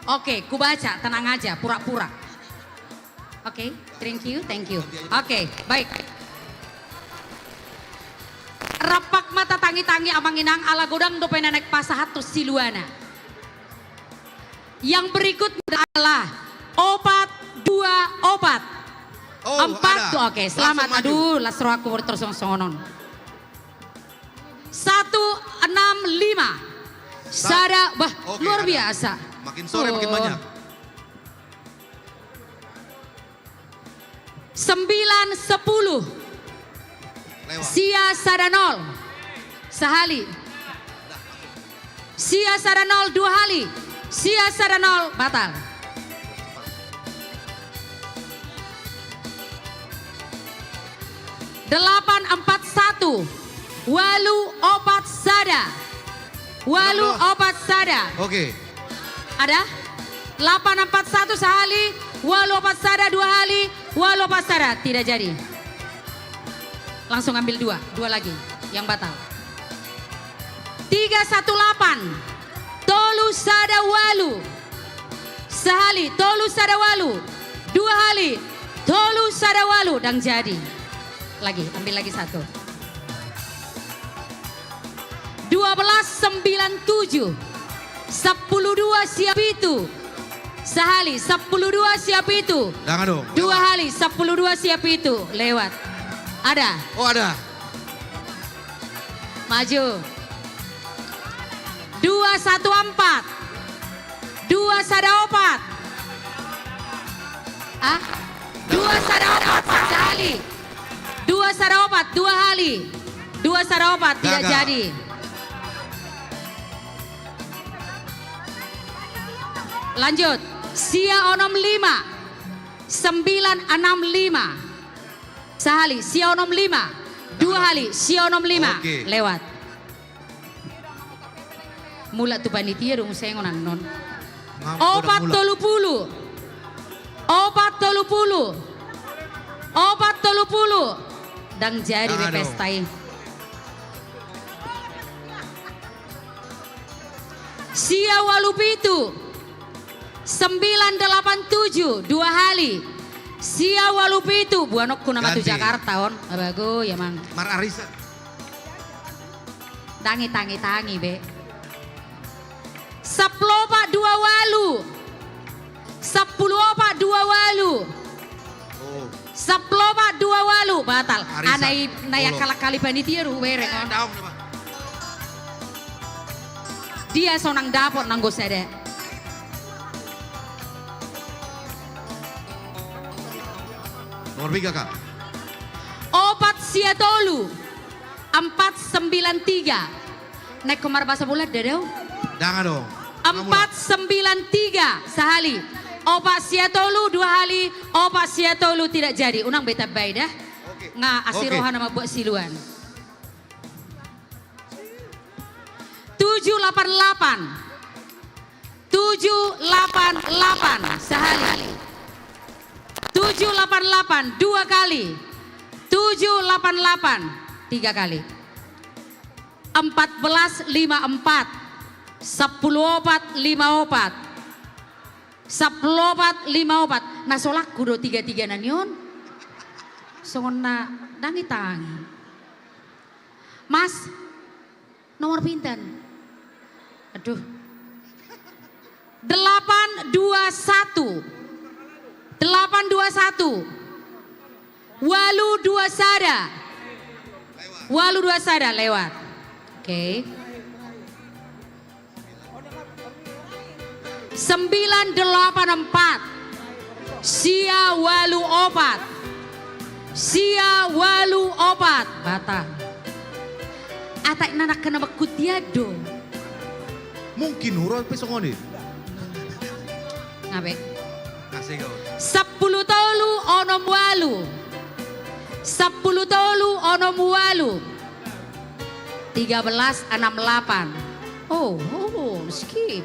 D: Oke, ku baca, tenang aja, pura-pura. Oke, thank you. Oke, baik. Rapak mata tangi-tangi amanginang ala godang do penenek pasahatus siluana. Yang berikut adalah opat 2 opat. 4 tuh oke, selamat. Aduh, lasro aku terus songonon. 165. Sada, luar biasa.
L: Makin sore makin banyak.
D: 9-10. Sia sada 0. Sehali. Sia sada 0 2 kali. Sia sada 0 batal. Delapan 4-1. Walu opat sada.
L: Oke.
D: Ada? 8-4-1 sehali. Walu opat sada 2 kali. Walu opat sada tidak jadi. Langsung ambil 2 lagi yang batal. 3-1-8. Tolu sada walu. Sehali tolu sada walu. 2 kali. Tolu sada walu dan jadi. Lagi, ambil lagi 1. 12-97. 10-2 siap itu. Sehali 10-2 siap itu.
L: Jangan dong.
D: 2 kali 10-2 siap itu. Lewat. Ada?
L: Oh ada.
D: Maju. 2-1-4. 2 sada opat. 2 sada opat sekali. 2 sada opat 2 kali. 2 sada opat tidak jadi. Lanjut. Sia onom 5. 9-6-5. Sehali, sia onom 5. 2 kali, sia onom 5.
L: Oke.
D: Lewat. Mula tu panitia dong saya ngonan non. Opat 30. Dan jadi bepestai. Sia walupitu. 9-8-7 2 kali. Sia walupitu buanok kuna matu Jakarta on. Abago ya mang.
L: Mar Arisa.
D: Tangi be. 10 opat 2 walu. 10 opat 2 walu. 10 opat 2 walu batal. Anai naya kali panitia ru werek on. Dia sonang dapot nanggo sede.
L: Nomor 3 kak.
D: Opat sia tolu. 4-9-3. Naik kemar bahasa bulat dadau.
L: Jangan dong.
D: 4-9-3 sehali. Opat sia tolu 2 kali. Opat sia tolu tidak jadi. Unang beta baik dah. Nga asirohan nama buat siluan. 7-8-8. 7-8-8 sehali. 7-8-8 2 kali. 7-8-8 3 kali. 14-5-4. 10 opat 5 opat. 10 opat 5 opat. Nah solak kudo 3-3 nanyon. Songon na dangitang. Mas, nomor pinten? Aduh. 8-2-1. 8-2-1. Walu 2 sada. Walu 2 sada lewat. Oke. 984 Sia Walu Opat. Sia Walu Opat Batang. Atak nanak kena bakutiado.
L: Mungkin huruf pesongoni.
D: Ngabe?
L: Kasih kau.
D: 10 tolu onom walu. 10 tolu onom walu. 1368. Oh, skip.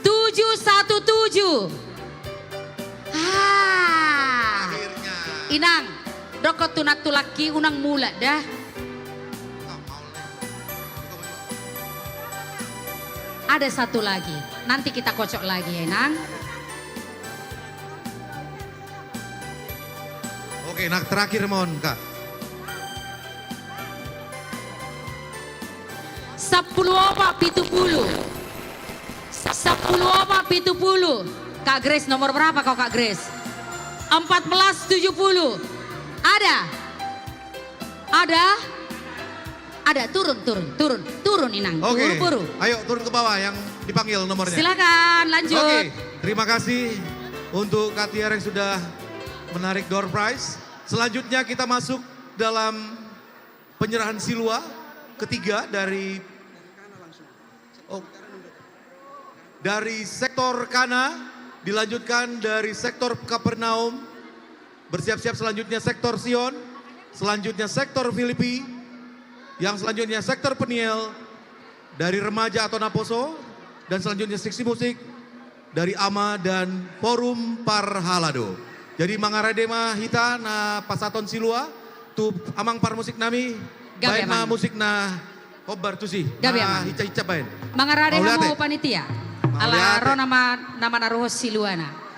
D: 717. Inang, dokot tunak tulaki unang mula dah. Ada satu lagi, nanti kita kocok lagi ya Inang.
L: Oke, nak terakhir mohon Kak.
D: 10 Kak Grace nomor berapa kau Kak Grace? 1470. Ada turun Inang.
L: Oke,
D: Buru-buru.
L: ayo turun ke bawah yang dipanggil nomornya.
D: Silakan lanjut.
L: Oke, terima kasih untuk Kak Tiar yang sudah menarik door prize. Selanjutnya kita masuk dalam penyerahan silwa ketiga dari sektor Kana, dilanjutkan dari sektor Kapernaum, bersiap-siap selanjutnya sektor Sion, selanjutnya sektor Filipi, yang selanjutnya sektor Peniel dari remaja atau Naposo, dan selanjutnya seksi musik dari Ama dan Forum Parhalado. Jadi mangaradema hita na pasaton silua tu amang par musik nami baik na musik na hobar tu sih na hica-hica bain.
D: Mangarade hamu panitia. Ala ro nama naruho siluana.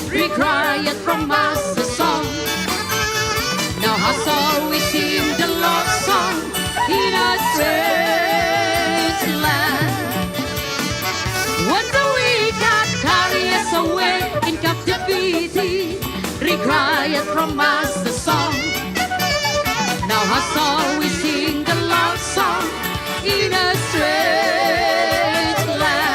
D: Required from us a song. Now how shall we sing the Lord's song in a strange land? When the wicked carry us away in captivity, required from us a song. Now how shall we sing the Lord's song in a strange land?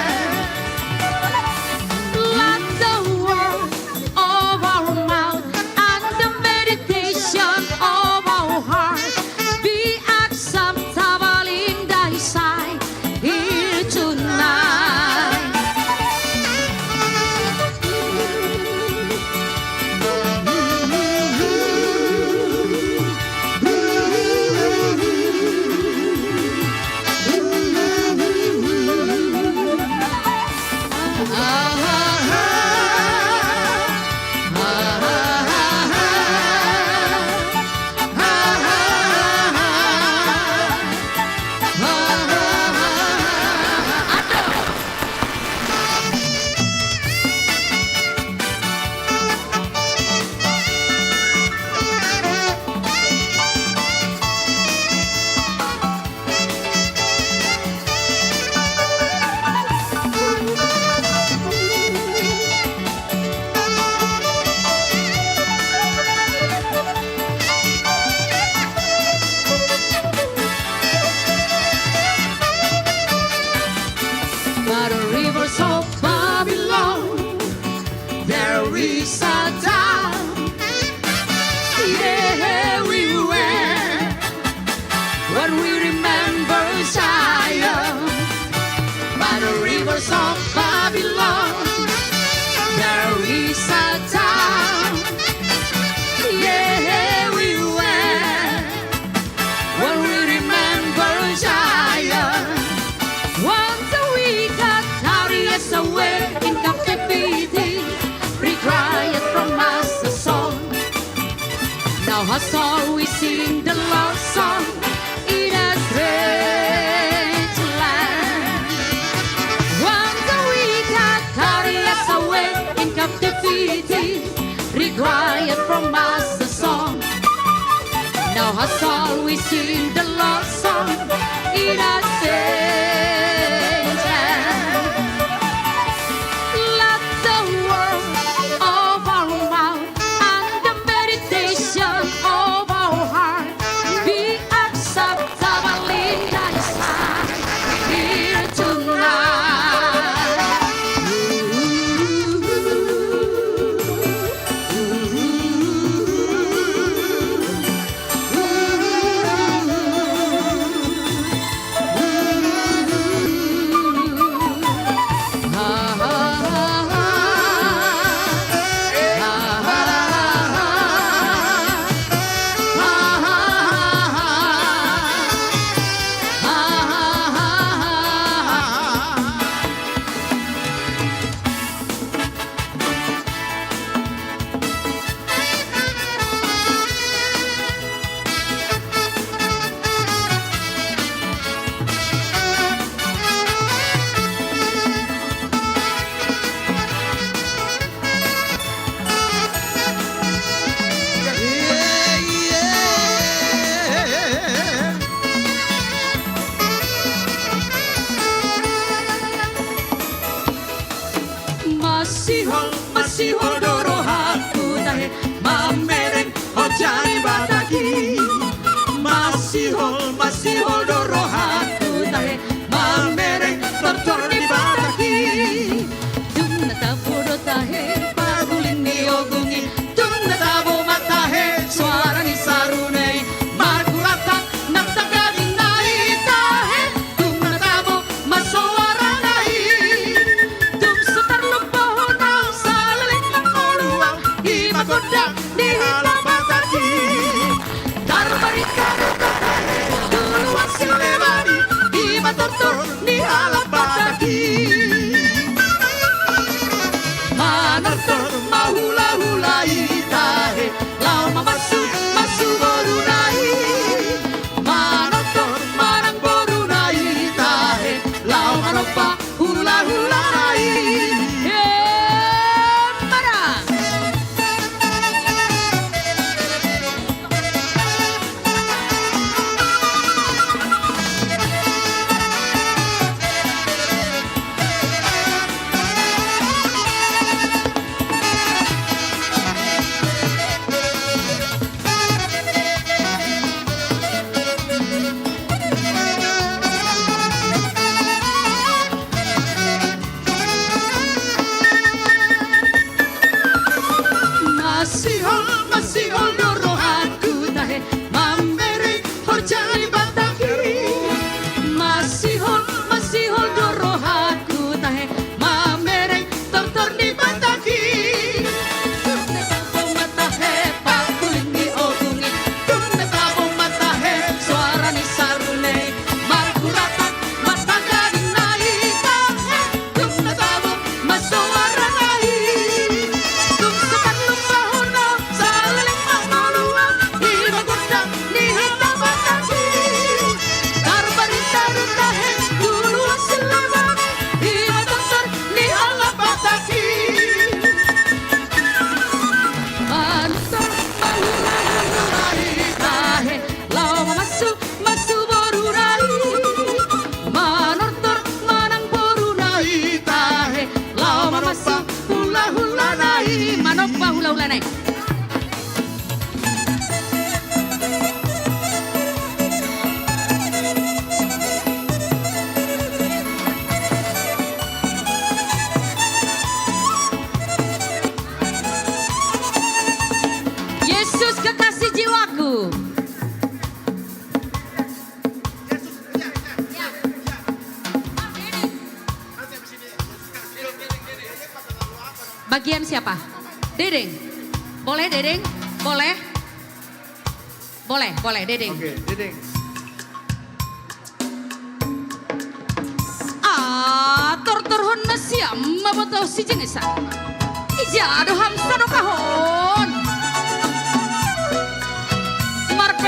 D: a soul we sing the love song in a strange land. One we can carry us away in captivity, required from us a song. Now a soul we sing the love song in a strange land. Let the word of our mouth and the meditation of our heart be acceptable in Thy sight here tonight. Masihol dorohaku tahe mamereng hojani bataki. Masihol dorohaku tahe mamereng tortorni bataki. Tumna tapodo tahe pagulin ni ogungi. Tumna tabo matahe suara ni sarunei. Margurata naktagadin nai tahe. Tumna tabo masuara nai. Tum setar lupa honang salaling mangoluang. Imagodak di halang bataki. Darbarika duluan silebani. Imatortor di halang bataki. Manortor mahula-hulai tahe. Lau masu borunai. Manortor marang borunai tahe. Lau manopa hula-hulai. Marang. Masihol dorohanku tahe mamere horjani bataki. Masihol dorohanku tahe mamere tortorni bataki. Tumne tabo matahe pakulin ni ogungi. Tumne tabo matahe suara ni sarune. Margurata matagarin nai tahe. Tumne tabo masuara nai. Tum sekat lupa hono salaling mangoluang. Imagodak ni hitam bataki. Darbarita rutahe duluan silebang. Imatortor ni halang bataki. Manutor mahula-hulai tahe. Lau masu borunai. Manortor manang borunai tahe. Lau masu hula-hulanai. Manopa hula-hulanai. Yesus kekasih jiwaku. Bagian siapa? Dedeng. Boleh Dedeng? Boleh? Boleh Dedeng.
M: Oke, Dedeng.
D: Tortorhon na siya mabato si Jengesa. Ija aduh hamsa do kahon.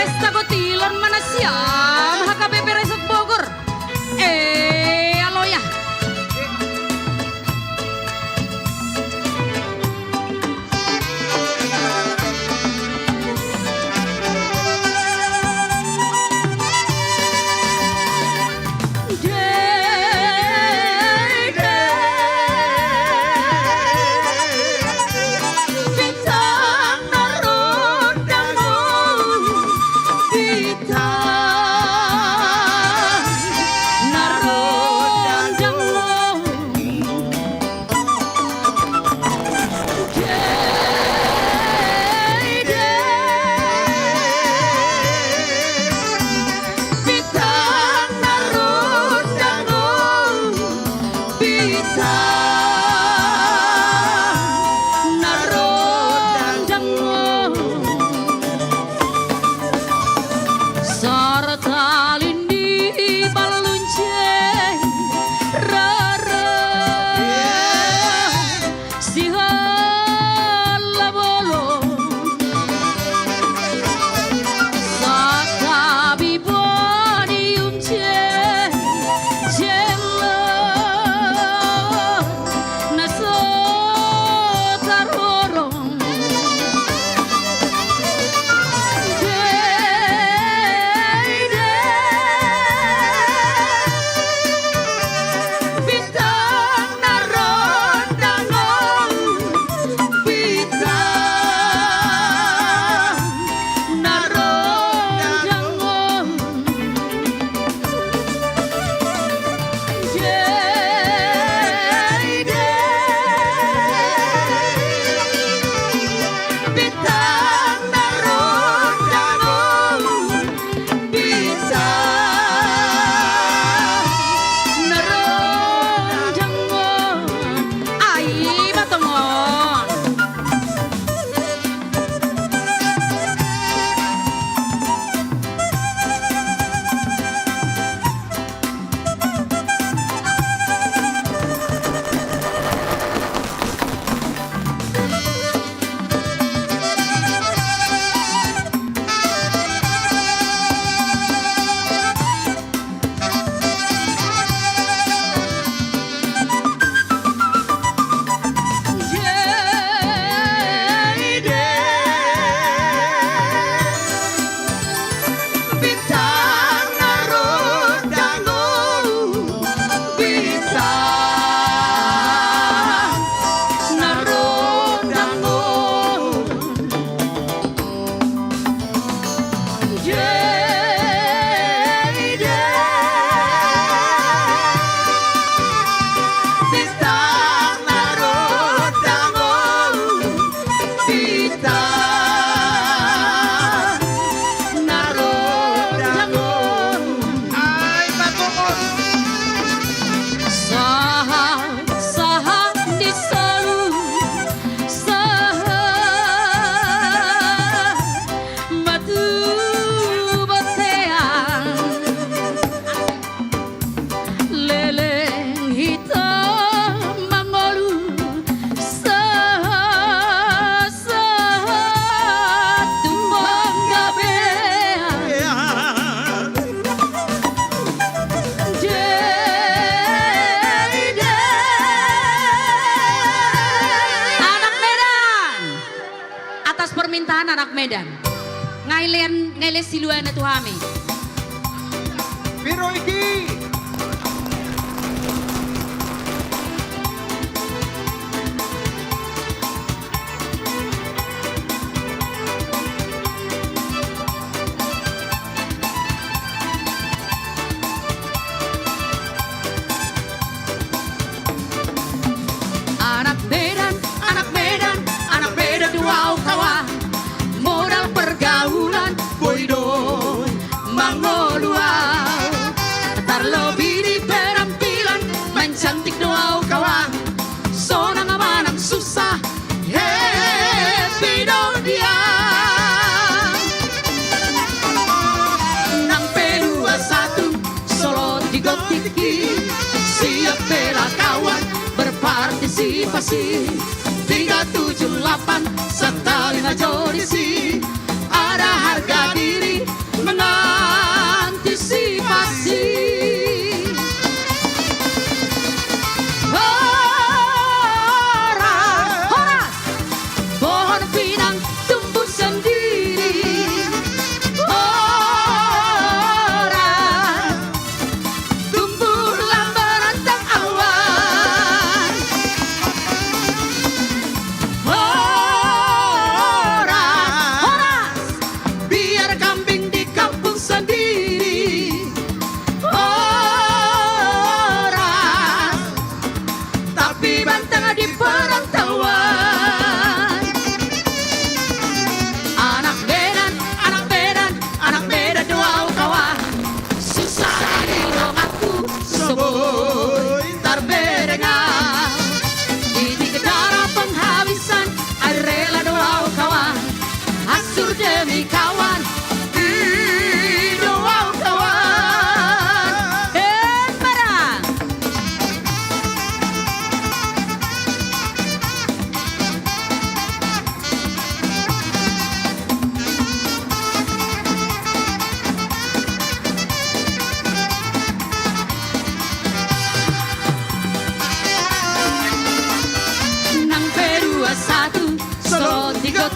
D: Pesta Kotilon mana siam HKBP Resort Bogor. Aloya. permintaan anak Medan. Ngailen siluana tuhami.
P: Biro iki.
D: Anak Medan, anak Medan wow kawan. Modal pergaulan boido mangolua. Terlebih di penampilan main cantik wow kawan. Sonang amanang susah, happy dong dia. Nang P21 Solo digotiki, siap bela kawan berpartisipasi. 378 serta 5 jodisi, ada harga diri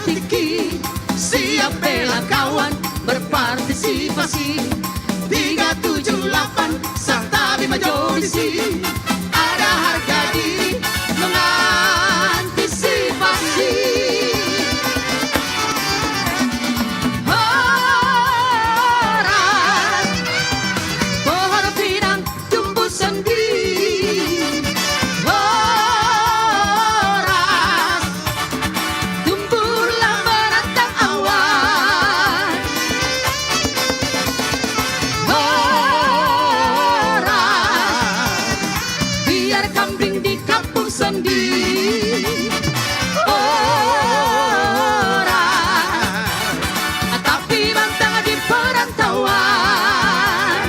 P: tiki, siap bela kawan, berpartisipasi. 378 serta Bima Jodisi, ada harga diri mengantisipasi. Horas, pohon pinang tumbuh sendiri. Horas, tumbuhlah menantang awan. Horas, biar kambing di kampung sendiri. Horas, tapi bantang di perantauan.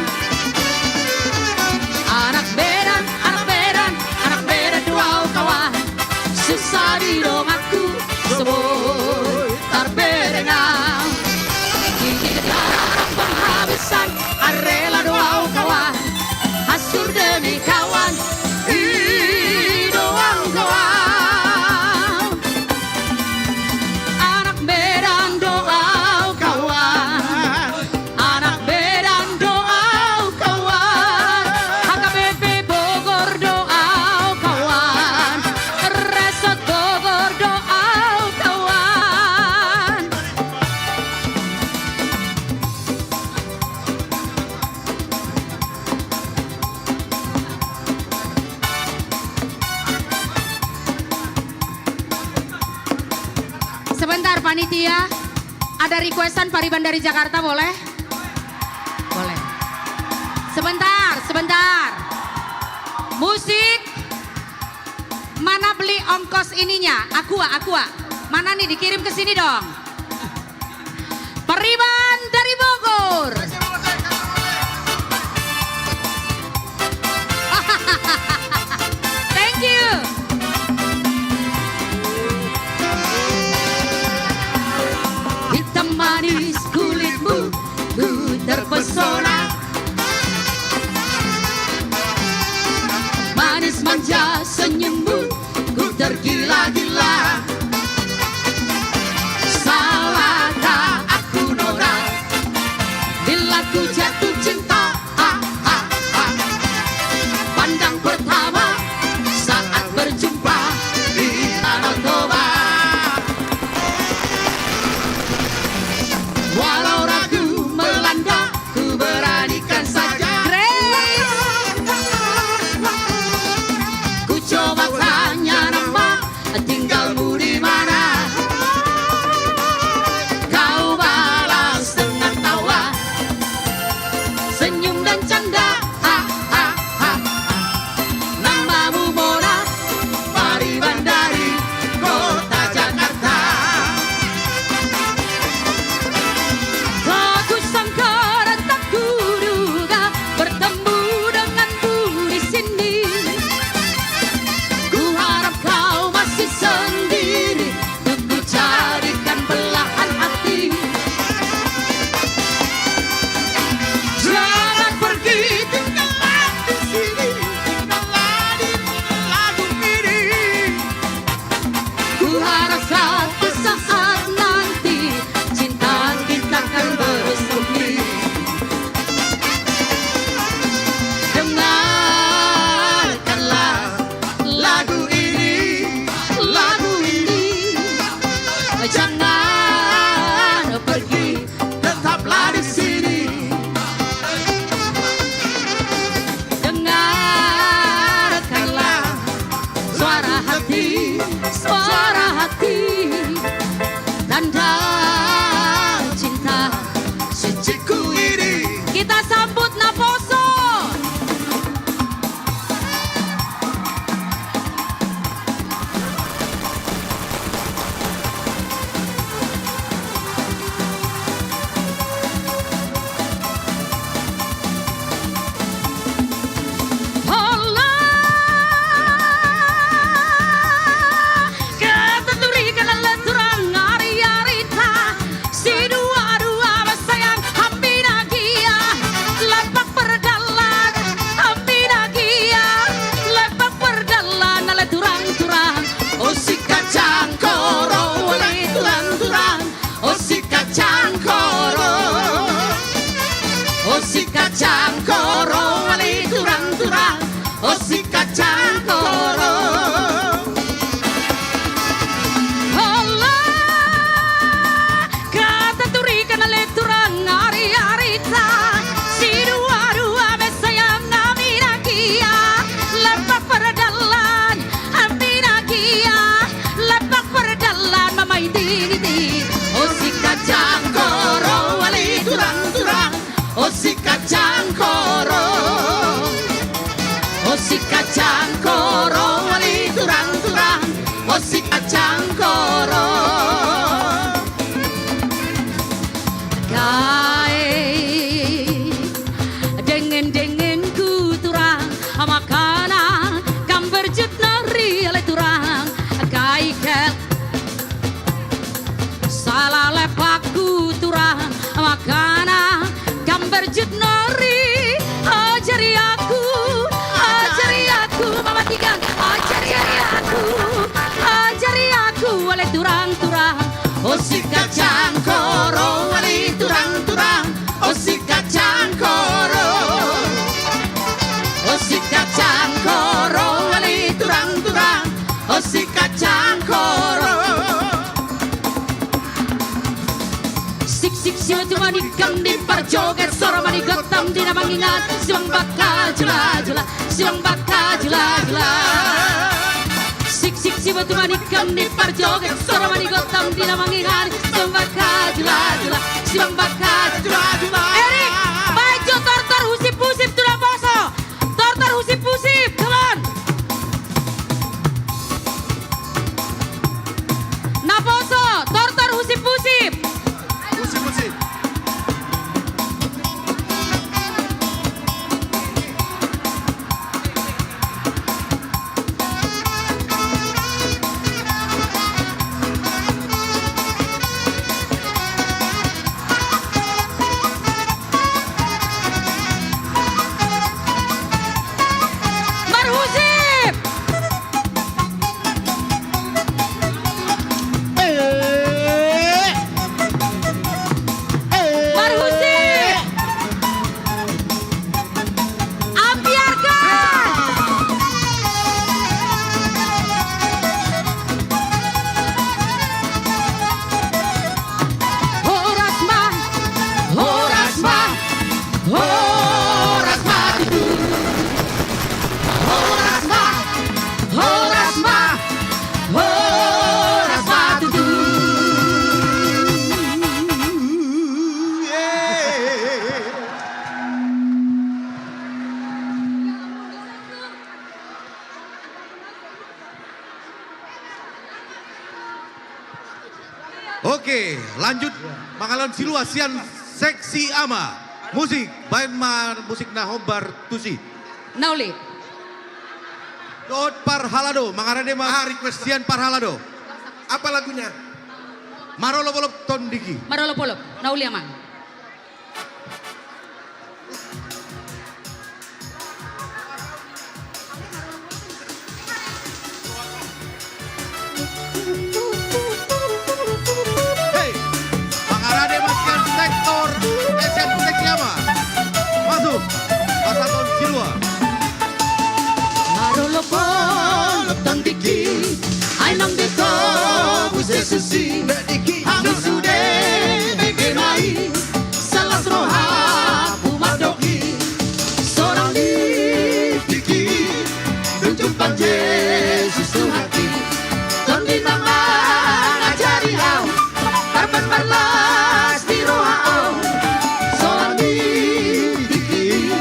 P: Anak Medan, anak Medan, anak Medan dua kawan. Susah di rumahku, sebut terberenang. Ini negara penghabisan, rela doa kawan. Hasur demi kawan, doang kawan. Anak Medan doa kawan, anak Medan doa kawan. HKBP Bogor doa kawan, Resort Bogor doa kawan.
D: Sebentar panitia, ada requestan Pariban dari Jakarta boleh? Boleh. Sebentar, sebentar. Musik, mana beli ongkos ininya? Aqua. Mana nih dikirim ke sini dong? Pariban dari Bogor. Thank you. Hitam manis kulitmu, ku terpesona. Manis manja senyummu, ku tergila-gila. Salah tak aku Nora, bila ku jatuh cinta. Pandang pertama saat berjumpa di Danau Toba. Walau ragu melanda, ku beranikan saja. Ku coba tanya nama, tinggalmu di mana? Kau balas dengan tawa, senyum dan canda. Namamu Mona, Pariban dari kota Jakarta. Tak kusangka dan tak kuduga bertemu denganmu di sini. Ku harap kau masih sendiri, untuk ku jadikan belahan hati. Jangan pergi, tinggallah di sini, tinggallah di lagu ini. Ku harap suatu saat nanti cinta kita akan bersemi. Dengarkanlah lagu ini, jangan pergi, tetaplah di sini. Dengarkanlah suara hati, tanda cinta suciku ini. Kita sambut Naposo. Keteturikan leturang ari-arita, si dua-dua bersayang hampir nagia.
P: Oh si kacang koro wali turang-turang, oh si kacang koro.
D: Allah kata turikan ale turang ari-arita, si dua-dua besayang amirakia, lepak perdalan amirakia, lepak perdalan mamai diri.
P: Oh si kacang koro wali turang-turang, oh si kacang koro. Oh si kacang koro wali turang-turang, oh si kacang koro.
D: Dengan ku turang makanan kam berjut nari ale turang kai kel salah lepakku turang makanan kam berjut nari ajari aku mama tiga ajari aku ale turang-turang.
P: Oh si kacang koro wali turang-turang, oh si kacang koro. Oh si kacang koro wali turang-turang, oh si kacang koro.
D: Sik siwa cuma nikam di parjoget soro mani gotam dina mangingat siwang bakal jula-jula, siwang bakal jula-jula. Sik siwa cuma nikam di parjoget soro mani gotam dina mangingat siwang bakal jula-jula, siwang bakal jula-jula. Erik, baju tortor husip-husip tulang poso, tortor husip-husip, come on. Naposo, tortor husip-husip.
L: Musik.
D: Marhusip. Marhusip. Ambiarkan. Horasma, horasma, horasma itu. Horasma, horasma, horasma itu.
L: Oke, lanjut Mangalan Silua Sian Seksi Ama. Musik, bain musik nahobar tusi.
D: Nauli.
L: Dot Parhalado, Mangarade request Sian Parhalado.
S: Apa lagunya?
L: Marolo Bolop Tondiki.
D: Marolo polop, nauli amang.
L: Hey, Mangarade Sian Sektor Sian Seksi Ama. Masuk, Pasaton Silua.
P: Marolo polop tondiki, ay nang dito buse susi, hami sude begenai, salas roha pumadoki, seorang ditiki, tunjukkan Yesus Tuhati, tondi nama ngajari au, karpan balas di roha au, seorang ditiki,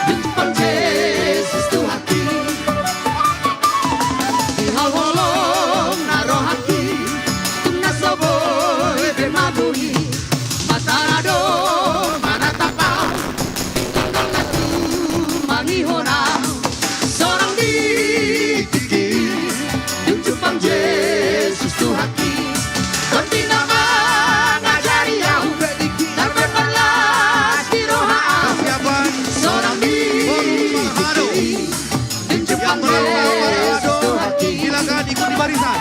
P: tunjukkan Yesus Tuhati. Hawolong narohaki tungna soboy bermabui matarado manatapa tunggal katu mangihona seorang ditiki tunjukkan Yesus Tuhaki konti nama ngajari au dan berbalas di roha seorang ditiki tunjukkan Yesus Tuhaki.
L: Silakan ikuti barisan.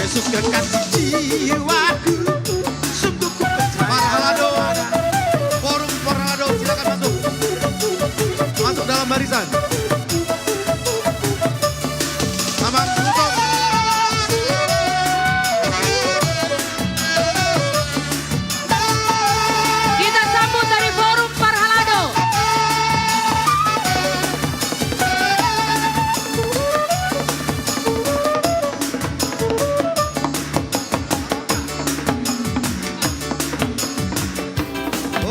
P: Yesus kekasih jiwaku, sungguh ku percaya.
L: Parhalado, forum Parhalado, silakan masuk.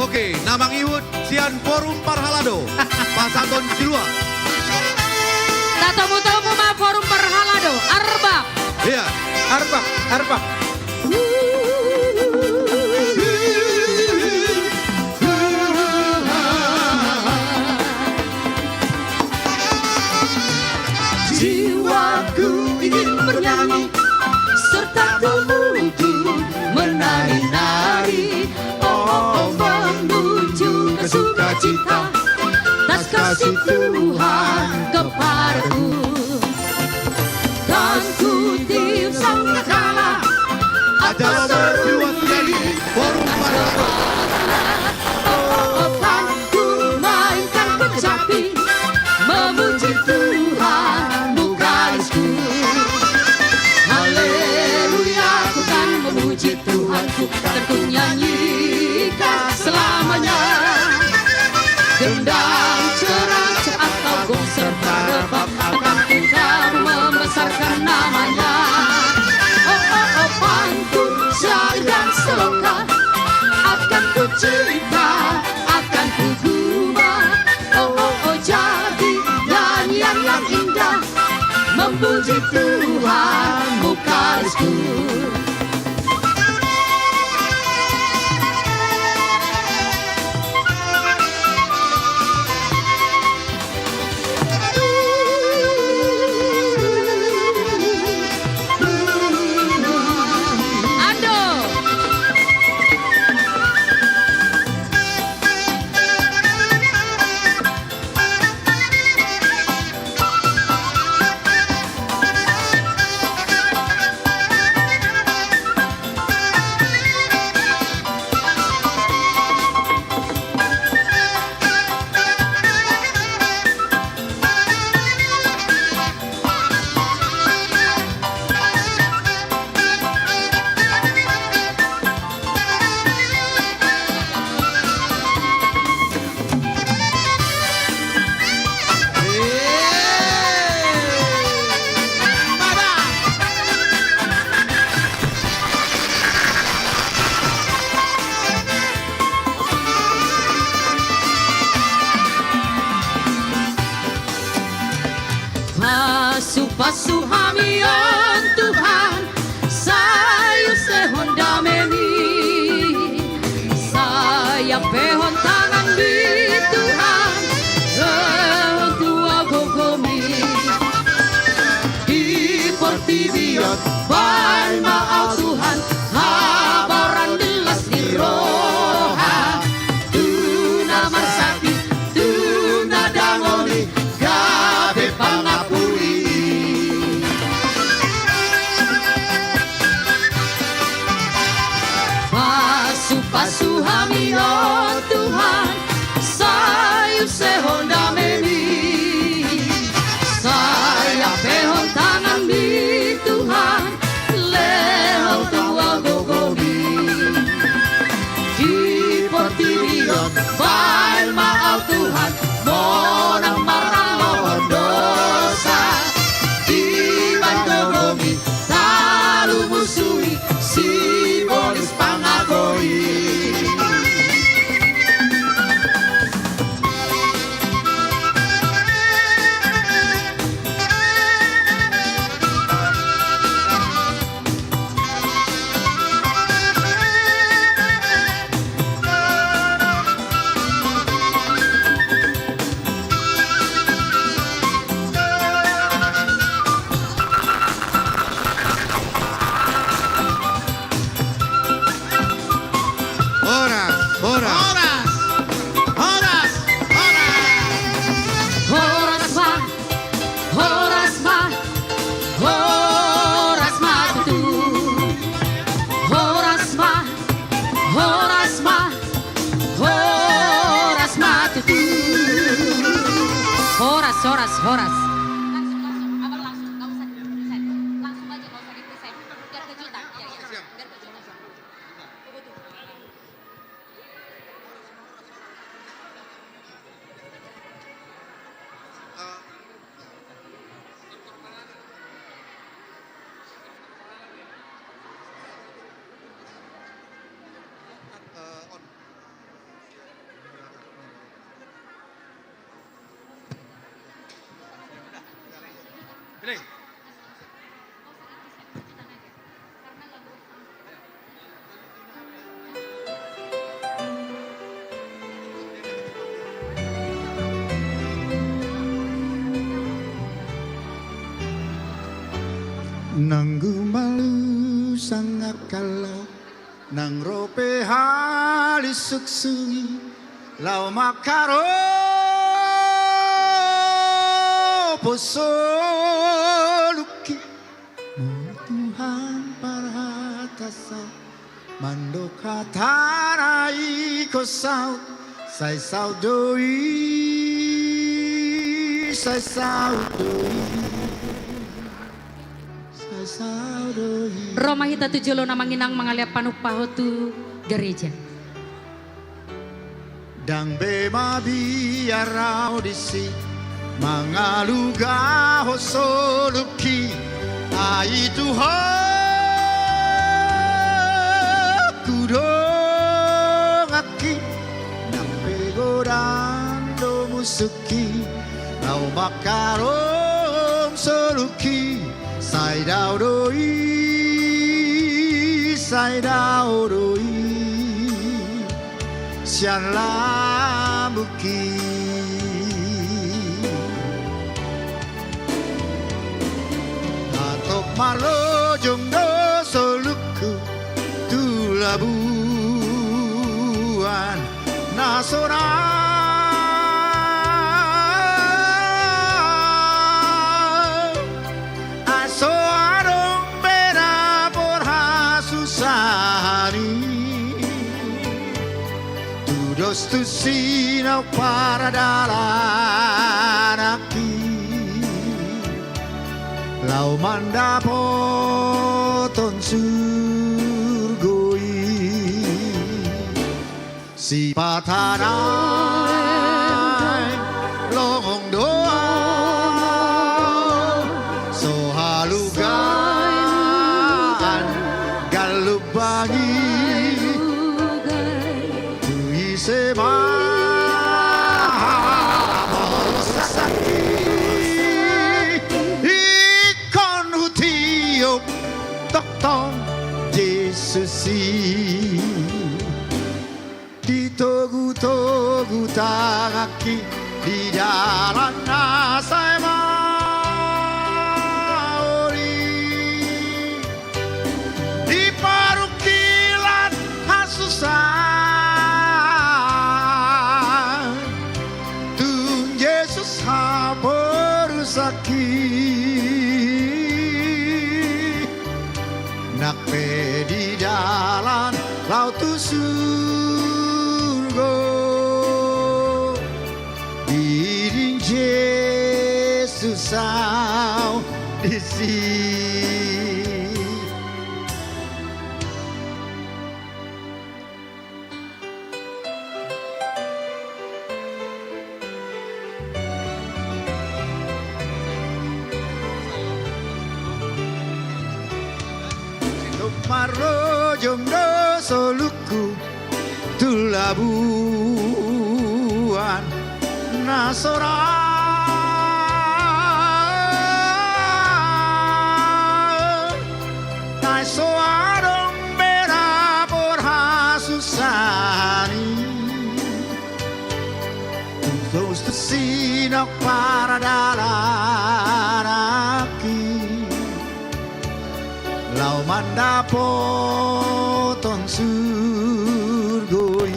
L: Oke, Namang Iwut sian Forum Parhalado. Pasaton Silua.
D: Tatomu ma Forum Parhalado. Arbak.
L: Iya, Arbak.
P: Jiwaku ingin bernyanyi serta memuji menari-nari, oh menuju ke sukacita atas kasih Tuhan kepadaku. Dan kutip sangkakala atas seruan menjadi Forum Parhalado. Oh kan ku mainkan kecapi memuji Tuhan. Tuhanku dan ku nyanyikan selamanya. Gendang cerah atau gong serta rebab akan engkau membesarkan namanya. Oh pantun syair dan seloka akan ku cerita, akan ku gubah. Oh jadi nyanyian yang indah memuji Tuhan Mukarisku. Pasu hamion Tuhan sayu sehon dameni, saya pehon tangan di Tuhan sehon tua gogomi di portibion baik maaf Tuhan habaran delas di roha tuna marsati tuna dangoli gabe pangapuri. Pasu hamion Tuhan sayu sehon dameni, saya pehon tangan di Tuhan lehon tua gogomi di portibion baik maaf Tuhan monang marang mohon dosa di gogomi talu musuhi simbolis pangagoi. Horas. Nanggu malu sangat kalau nang rope halis suksungi lau makaro posoluki mau Tuhan parhatasa mando katarai kosau sai saudoi sai saudoi
D: Roma hita tujuh lo namanginang mangalia panuk pahotu gereja.
P: Dang bema biarau disi mangaluga hosoluki ai Tuhan kudongaki nampe godando musuki lau makarom soluki sai đau đôi sian la muki atok malo jondo soluku tu labuan nasional tu sinaw para dalan aki lau mandapoton surgoi si patanay longong doa so halugan galubangi sema ikon hutiop tokton Yesusi ditogu-togu tangaki di jalan saya maori di parukilan hasusan nakpe di jalan laut surga diri Yesus di sini. Marro jomblo soluku tulabuan nasoran naiso adong bera por hasusani tutos tusinok para dalaraki lau mandapoton surgoi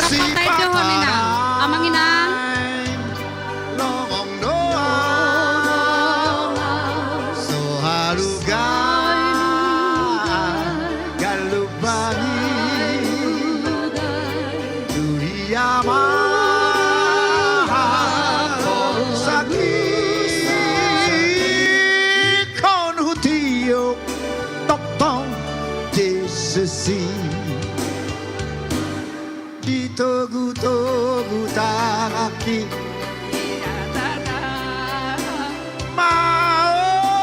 D: si patana amanginang
P: longong doa so halugan galubangi duriyama Yesusi ditogu-togu tangaki maori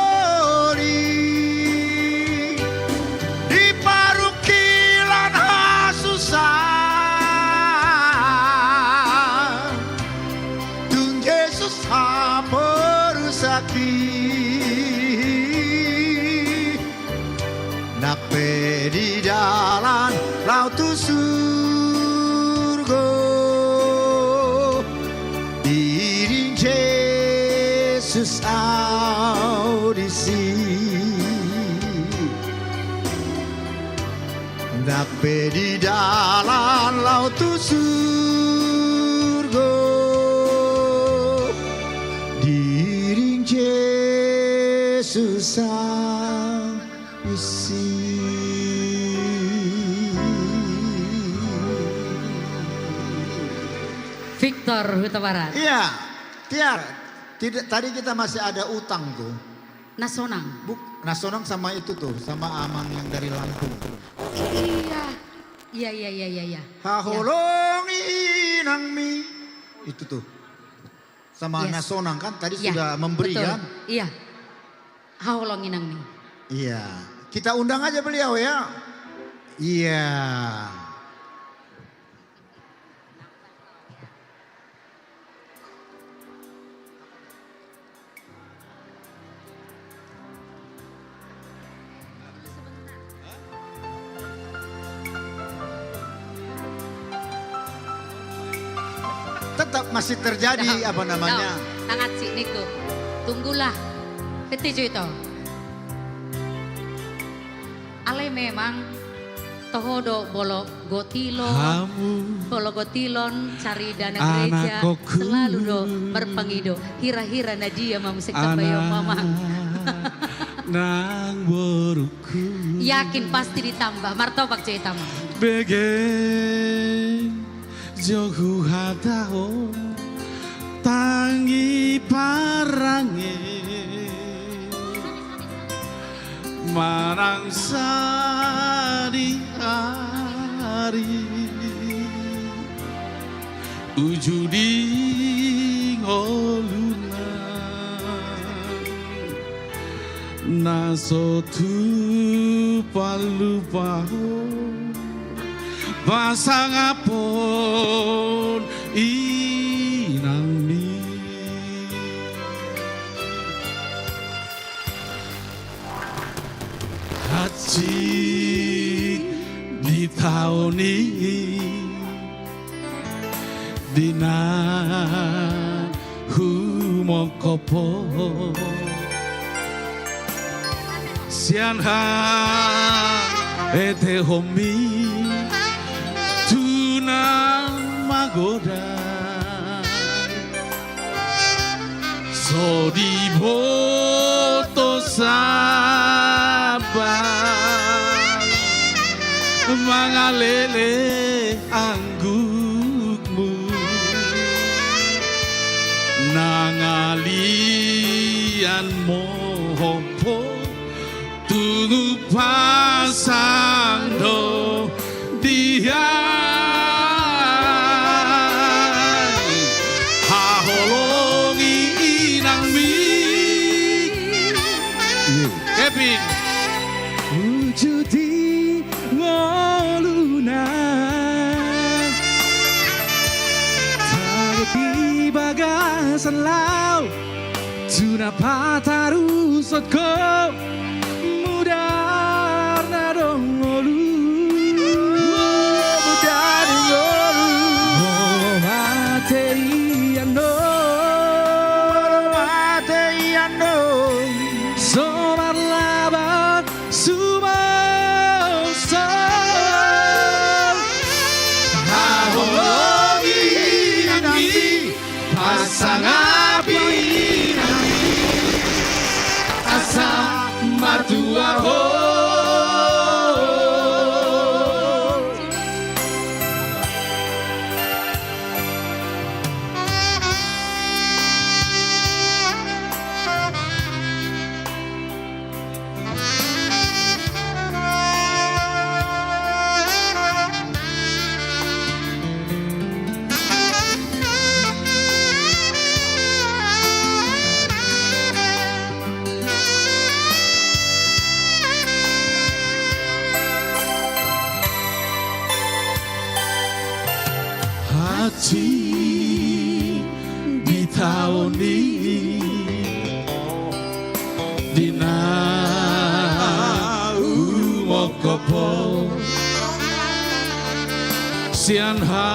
P: di parukilan hasusan Tung Yesus haperusaki nakpe di jalan laut surga diri Yesus sampai di dalam laut surga. Diring Yesus sang isi.
D: Victor Huta Barat.
P: Iya, Tiar. Tadi kita masih ada utang tuh.
D: Nasonang.
P: Nasonang sama itu tuh, sama Amang yang dari Lampung.
D: Iya.
P: Haholongi nangmi. Itu tuh. Sama
D: Yes.
P: Nasonang kan tadi
D: Ya,
P: sudah memberi
D: betul.
P: kan?
D: Iya. Haulong inang nih.
P: Iya. Kita undang aja beliau ya. Iya. Tetap masih terjadi apa namanya?
D: Tangat si Niko. Tunggulah. Ketijo itu. Ale memang tohodo bolo gotilon, bolo gotilon cari dana gereja selalu do berpengido. Hira-hira Nadia mamusik tambayo mama.
I: Nang boruku.
D: Yakin pasti ditambah. Martobak cerita mah.
I: Begen jogu hatao tangi parange marang sadi hari ujudi ngoluna nasotu palupaho pasangapun inami haji di tahun ini dina humokopo sianha ete homi magoda so di boto sabar mangalele anggukmu nangalian mohopo tunggu pasang do dia Kevin wujudi ngoluna tapi bagasan laut tuna pataru sotko mudar nadong ngolu mudar ngolu oh materi ando Somar labat sumoso Haholongi nami pasang api nami asa matua ho di tahun ini dina umokopo sian ha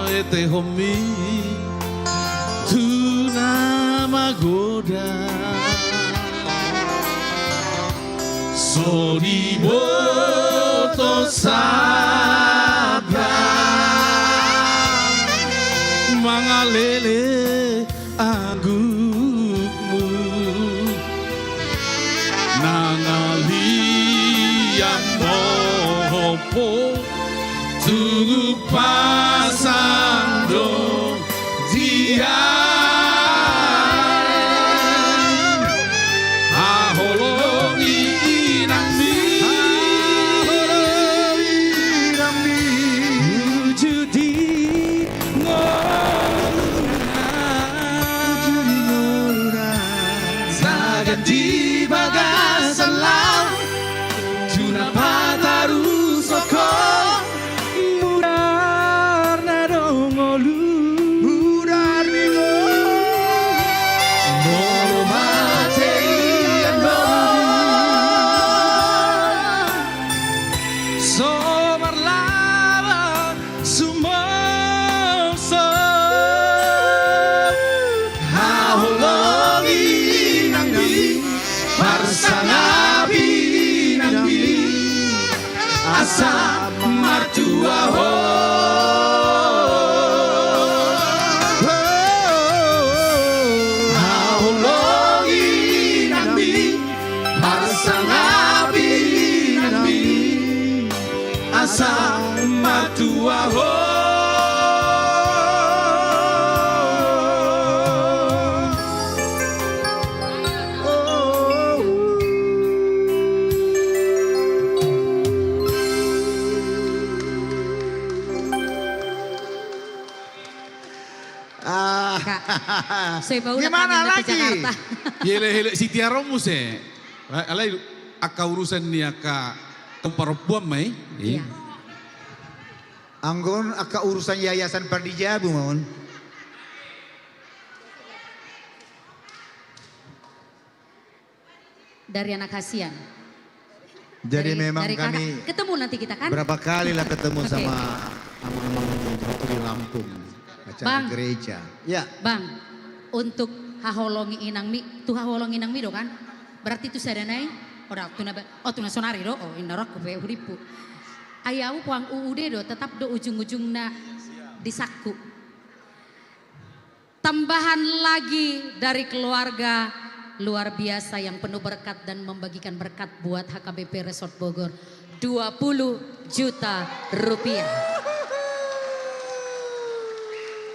I: ete homi tuna magoda so di sabar mangalele agungmu nangalian mopo tugu pasang dong dia di bagasan laut tuna pataru soko mudar nadongolu mudar ningo molo mate ando somar lava sumoso haologi Parsanabi nabi asa martua ho haologi nabi parsanabi nabi asa martua ho.
D: Gimana lagi?
I: Yele si tiaromu se. Alai aka urusan ni aka perempuan mai.
P: Iya. Anggon aka urusan yayasan Pardijabu mohon.
D: Dari anak kasihan.
P: Jadi memang
D: dari
P: kami
D: ketemu nanti kita kan?
P: berapa kali lah ketemu sama abang-abang di Lampung. Acara
D: Bang.
P: gereja. Ya.
D: Bang, untuk haholongi inang mi, tu haholongi inang mi do kan? Berarti tu sadanai, tuna sonari do, inarok be huripu. Ayawu puang UUD do, tetap do ujung-ujungna disaku. Tambahan lagi dari keluarga luar biasa yang penuh berkat dan membagikan berkat buat HKBP Resort Bogor. 20 juta rupiah.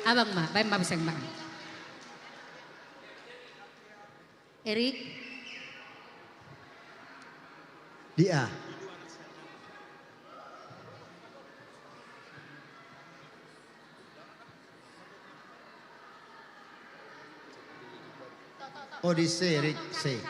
D: Abang mah, baik mbak bisa mbak. Erik.
P: Dia. Odyssey, Erik, say.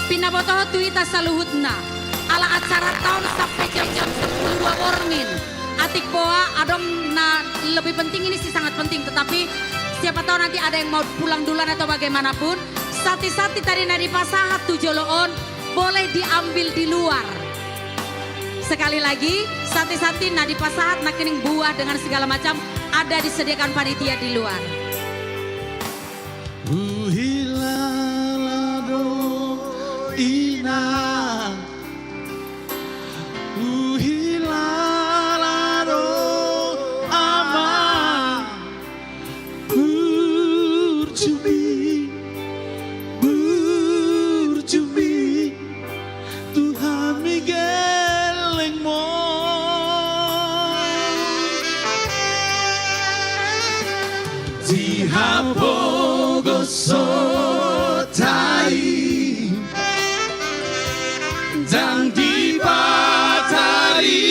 D: Pinabotoh tuita saluhutna ala acara tahun sampai jam 10 warmin. Atik boa adong na lebih penting ini sih sangat penting, tetapi siapa tahu nanti ada yang mau pulang duluan atau bagaimanapun. Sati-sati tadi nadi pasahat tujoloon boleh diambil di luar. Sekali lagi, sati-sati nadi pasahat nakening buah dengan segala macam ada disediakan panitia di luar.
I: Inang uhilalado ama burcumi Tuhan migeleng mo Tihabogo sotai dan di batari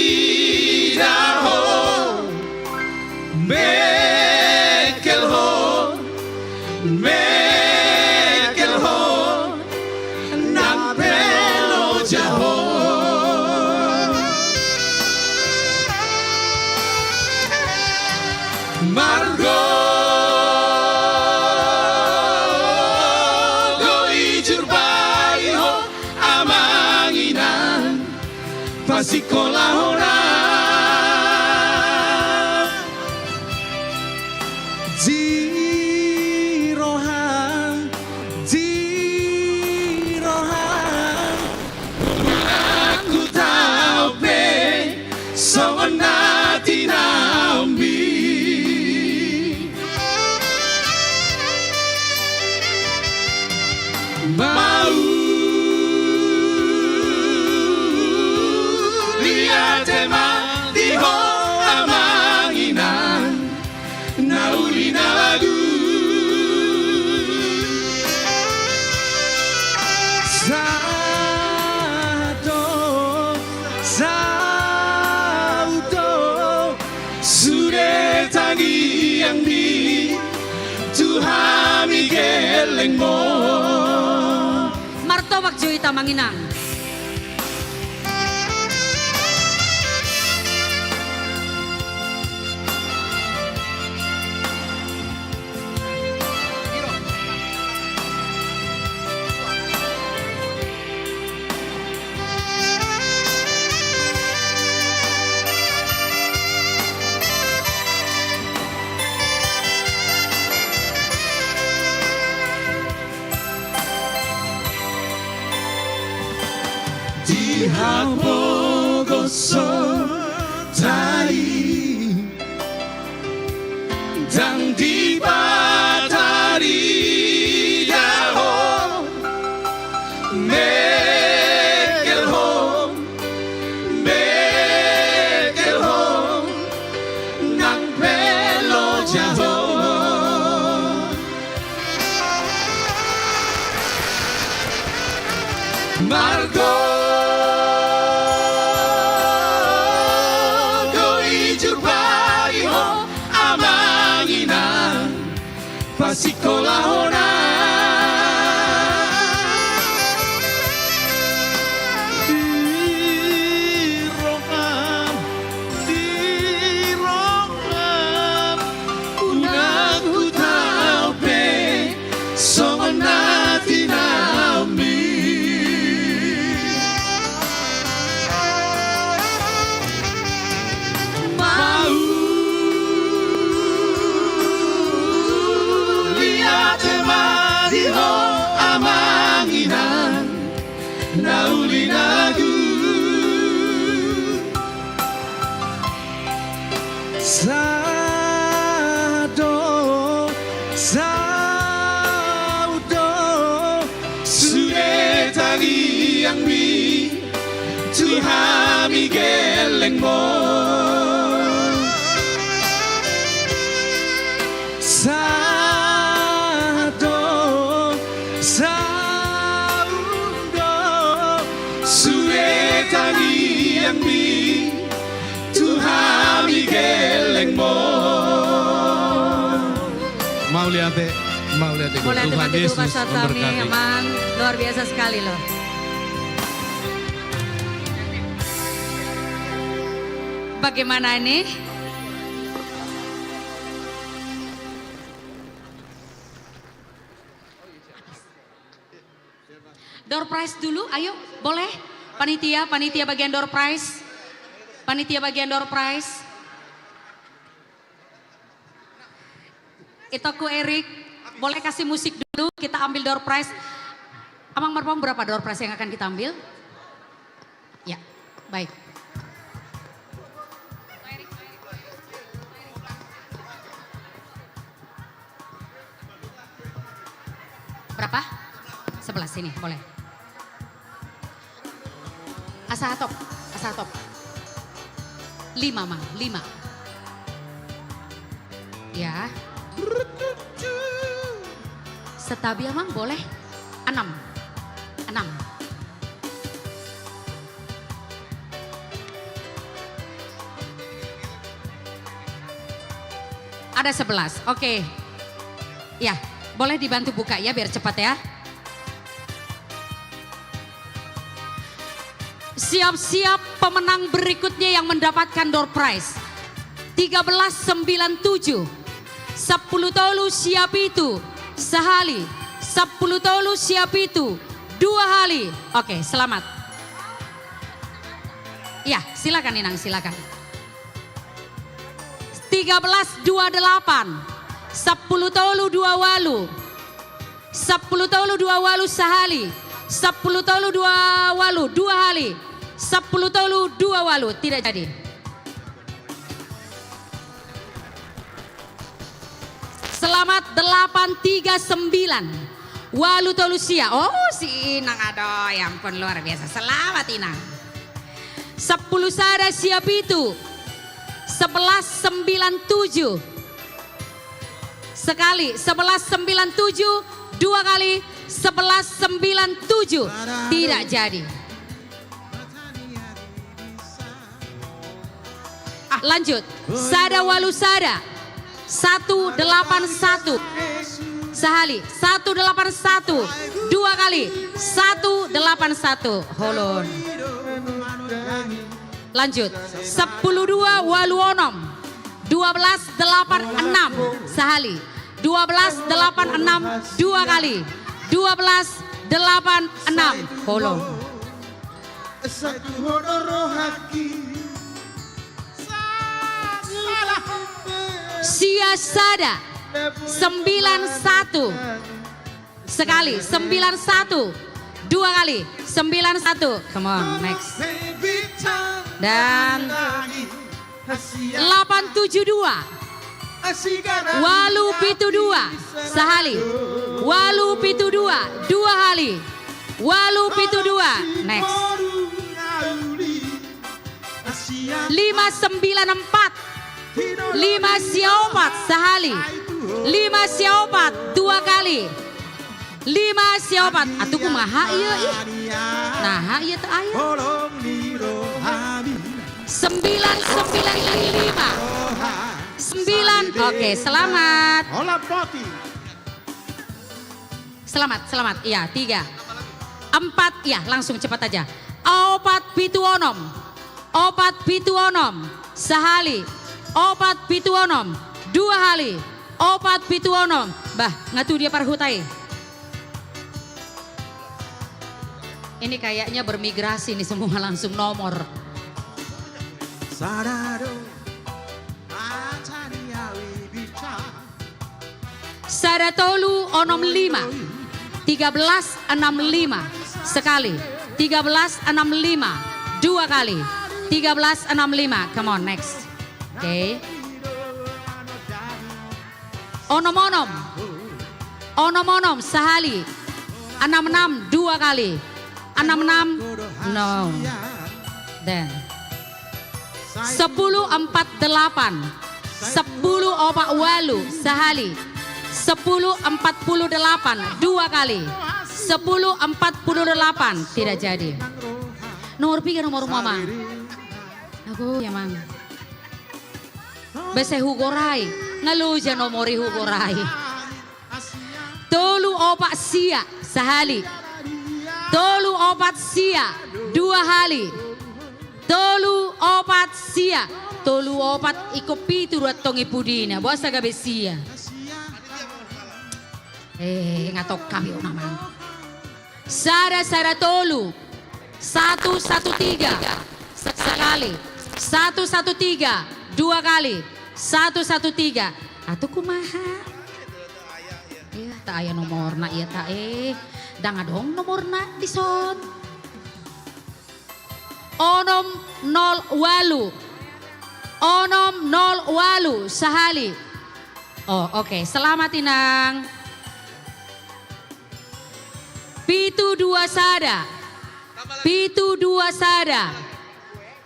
P: Margo Goi jurbai ho amanginan Pasikolahona Jirohan Jirohan Aku tahu pe Somanati nambi Mau lihat emang di ho amanginan naulina lagu Sauto sudah tangi yang di Tuhan geleng mo
D: Martobak Juita Manginang.
P: Dihabogoso tari dan dibatari daho mekel home nang pelo jaho Margo Pasikolahona Diroham Unang hutau pe Somanati nambi amanginan nauli lagu Saudo sudah tangi yang mi Tuhan geleng mo yang mi Tuhan geleng mo
I: Mau lihat
D: Boleh
I: Tuhan Yesus
D: kami
I: memberkati.
D: emang luar biasa sekali loh. Bagaimana ini? Door prize dulu, ayo boleh? Panitia bagian door prize. Panitia bagian door prize. Itoku Erik, boleh kasih musik dulu, kita ambil door prize. Amang Marpong berapa door prize yang akan kita ambil? Ya, baik. Berapa? 11 sini, boleh. Asatop. 5 Mang, 5. Ya. Setabia Mang boleh? 6. Ada 11, oke. Ya, boleh dibantu buka ya biar cepat ya. Siap-siap pemenang berikutnya yang mendapatkan door prize. 1397. 10 tolu siap itu sehali. 10 tolu siap itu 2 kali. Oke, selamat. Ya, silakan Inang, silakan. 1328. 10 tolu 2 walu. 10 tolu 2 walu sehali. 10 tolu 2 walu 2 kali. 10 tolu 2 walu tidak jadi. Selamat 839. Walu tolu sia. Oh si Inang, aduh ya ampun luar biasa. Selamat Inang. 10 sada siap itu. 1197. Sekali 1197 2 kali 1197 tidak jadi. Lanjut. Sada walu sada 181 sehali 181 2 kali 181 holon. Lanjut. 10 2 walu onom 1286 sehali 1286 2 kali 1286 holon. Sia sada 91 sekali 91 2 kali 91. Come on next. Dan 872 walu pitu 2 sehali. Walu pitu 2 2 kali. Walu pitu 2 next. 594 5 siopat sehali. 5 siopat 2 kali. 5 siopat. Atuh kumaha ieu ih. Nah ieu teh aya. 995 9. Oke, selamat. Selamat. Iya, 3. 4 ya, langsung cepat aja. Opat pitu onom. Opat pitu onom sehali. Opat pitu onom 2 kali. Opat pitu onom. Bah, ngatu dia parhutai. Ini kayaknya bermigrasi nih semua langsung nomor. Sadatolu onom 5 1365 sekali. 1365 2 kali. 1365. Come on next. Oke. Onom-onom. Onom-onom sehali. 66 2 kali. 66 no. Then 1048 10 opak walu sehali. 1048 2 kali. 1048 tidak jadi. Nomor 3 nomor mama. Aku ya mang. Bese hugorai, ngaluja nomori hugorai. Tolu opat sia sehali. Tolu opat sia 2 kali. Tolu opat sia. Tolu opat iko pitu tongi pudina. Bosa gabe sia. Ngatok kami namang. Sara tolu 113 sekali. 113 2 kali. 113. Atuh kumaha? Iya, tak aya nomorna ieu ta danga dong nomorna dison. Onom 0 walu. Onom 0 walu sehali. Oh, oke. Selamat Inang. Pitu 2 sada. Pitu 2 sada.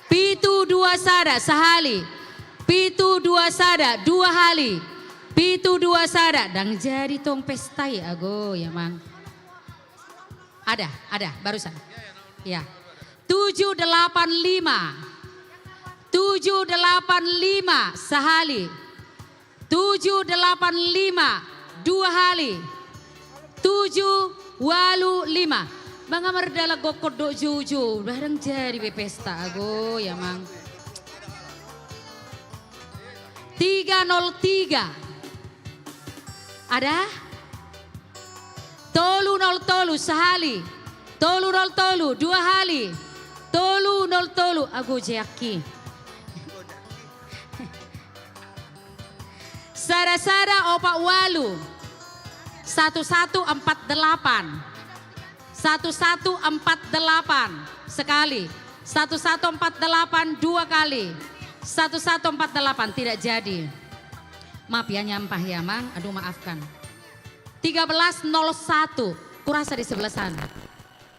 D: Pitu 2 sada sehali. Pitu 2 sada 2 kali. Pitu 2 sada. Dang jadi tong pesta ya ago ya mang. Ada barusan. Ya. 785. 785 sehali. 785 2 kali. 7 walu 5. Bangga merdala gokot do juju. Barang jadi be pesta ago ya mang. 303. Ada? Tolu nol tolu sehali. Tolu nol tolu dua hali. Tolu nol tolu aku jaki. Sada-sada opak walu. 1148. 1148 sekali. 1148 dua kali. 1148 tidak jadi. Maaf ya nyampah ya Mang. Aduh maafkan. 1301. Kurasa di sebelah sana.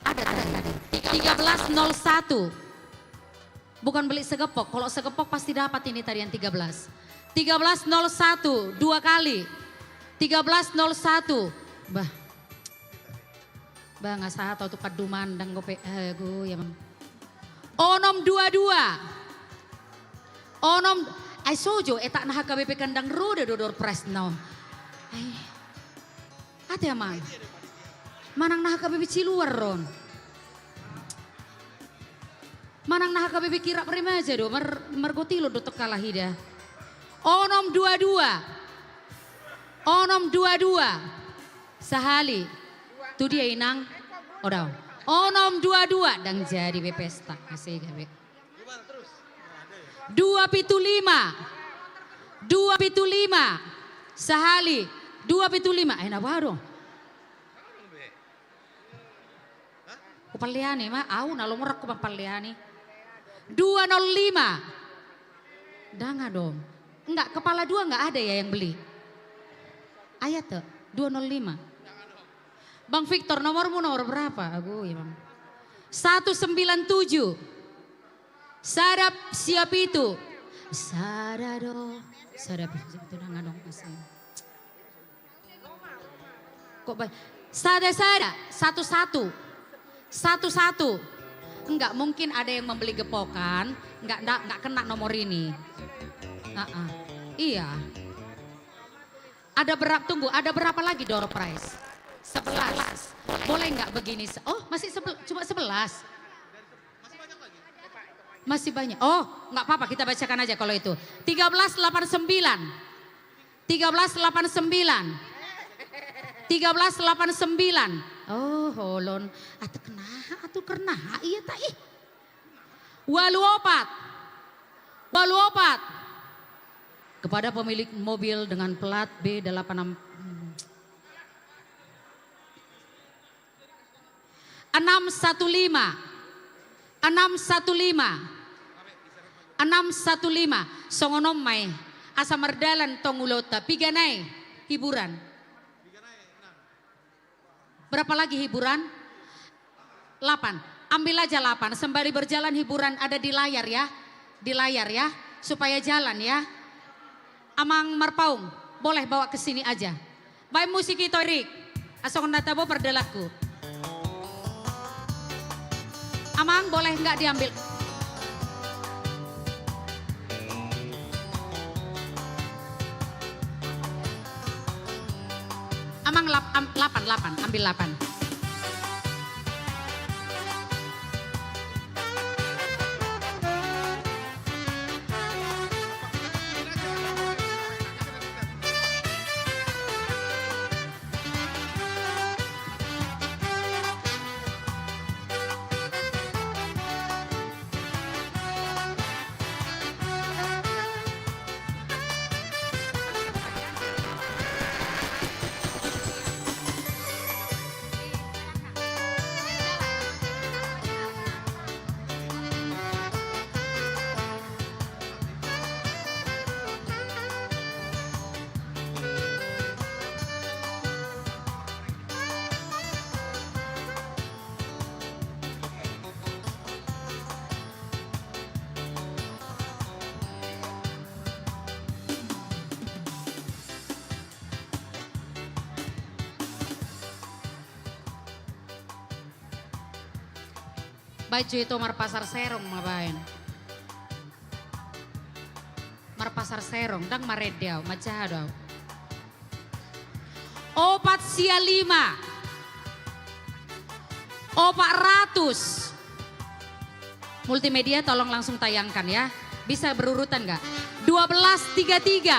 D: Ada tadi. 1301. Bukan beli segepok. Kalau segepok pasti dapat ini tadi yang 13. 1301 dua kali. 1301. Bah nggak sah atau tuh padu mandang gope gue ya Mang. Onom 22. Onom ai sojo etak nah KBP kandang roda dodor pres nom. Ate Mang. Manang nah KBP Ciluar ron. Manang nah KBP kira remaja do mergotilo do kalah hida. Onom 22. Onom 22. Sahali. Tu dia inang. Odau. Onom 22 dan jadi pesta. Masih gawe. 275. 275. Sahali. 275. Enak baru. Kupaliani mah. Au nalo merak kupaliani. 205. Danga dong. Enggak, kepala dua enggak ada ya yang beli. Ayat tuh. 205. Bang Victor nomormu nomor berapa? Aku ya Bang. 197. Sadap siap itu. Sadado. Sadap itu dengan dong kasih. Kok baik? Sada. 11. 11. Enggak mungkin ada yang membeli gepokan. Enggak kena nomor ini. Iya. Ada berapa? Tunggu. Ada berapa lagi door prize? 11. Boleh nggak begini? Oh masih cuma 11. Masih banyak. Oh nggak apa-apa kita bacakan aja kalau itu. 1389. 1389. 1389. Oh holon. Atuh kena. Iya tak ih. Waluopat. Kepada pemilik mobil dengan plat B86 615 songonom mai asa mardalan tongulota piganai hiburan. Berapa lagi hiburan? 8. Ambil aja 8 sembari berjalan hiburan ada di layar ya. Di layar ya supaya jalan ya. Amang Marpaung boleh bawa ke sini aja. Baik musik itu Rik. Asong natabo perdelaku. Amang boleh nggak diambil? Amang 8, ambil 8. Baju itu Marpasar Serong mabain. Marpasar Serong dang maredew macahadaw. Opat sia 5. 400. Multimedia tolong langsung tayangkan ya. Bisa berurutan nggak? 1233,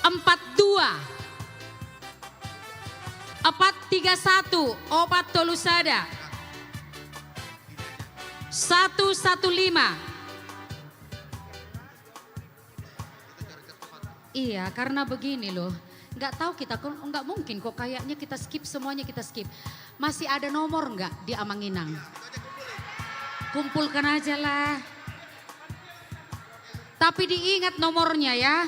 D: 42, 431, opat tolusada, 115. Iya, karena begini loh, nggak tahu kita, nggak mungkin kok kayaknya kita skip semuanya kita skip. Masih ada nomor nggak di Amanginang? Kumpulkan aja lah. Tapi diingat nomornya ya.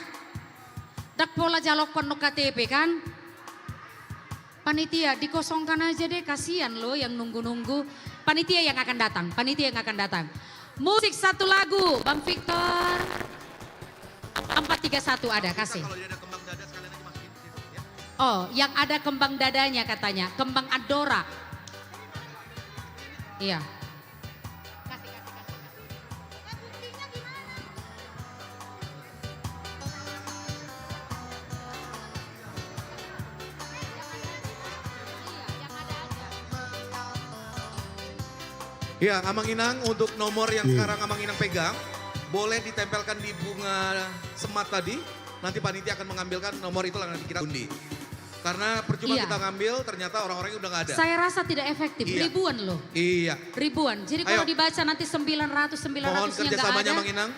D: Dak pola jalokon no KTP kan? Panitia dikosongkan aja deh, kasihan loh yang nunggu-nunggu. Panitia yang akan datang, panitia yang akan datang. Musik satu lagu, Bang Victor. 431 ada, kasih. Oh, yang ada kembang dadanya katanya, kembang Adora. Iya.
L: Ya, Amanginang untuk nomor yang sekarang Amanginang pegang, boleh ditempelkan di bunga semat tadi. Nanti panitia akan mengambilkan nomor itu nanti kita undi. Karena percuma
D: Iya.
L: kita ngambil, ternyata orang-orangnya udah gak ada.
D: Saya rasa tidak efektif,
L: Iya.
D: ribuan loh.
L: Iya.
D: Ribuan, jadi
L: Ayo.
D: kalau dibaca nanti 900
L: Mohon
D: nya nggak
L: kerjasamanya
D: ada.
L: Manginang.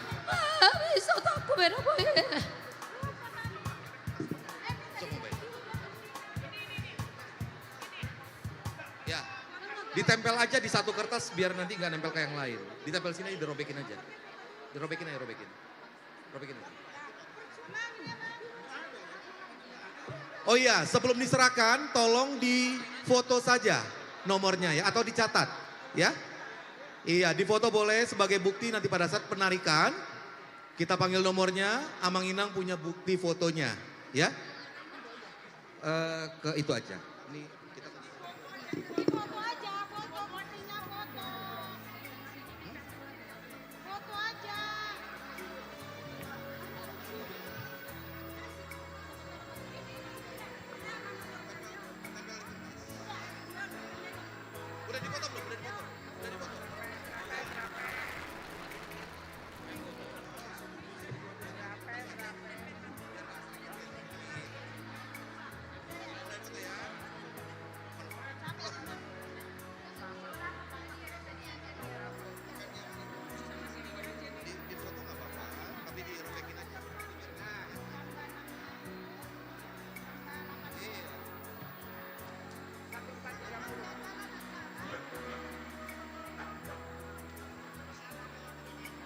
D: Bisa takut beda boy.
L: Ya, ditempel aja di satu kertas biar nanti nggak nempel ke yang lain. Ditempel sini aja, dirobekin aja. Dirobekin aja, robekin. Robekin aja. Oh iya, sebelum diserahkan tolong difoto saja nomornya ya, atau dicatat ya. Iya, difoto boleh sebagai bukti nanti pada saat penarikan. Kita panggil nomornya, Amanginang punya bukti fotonya ya. Ke itu aja. Ini kita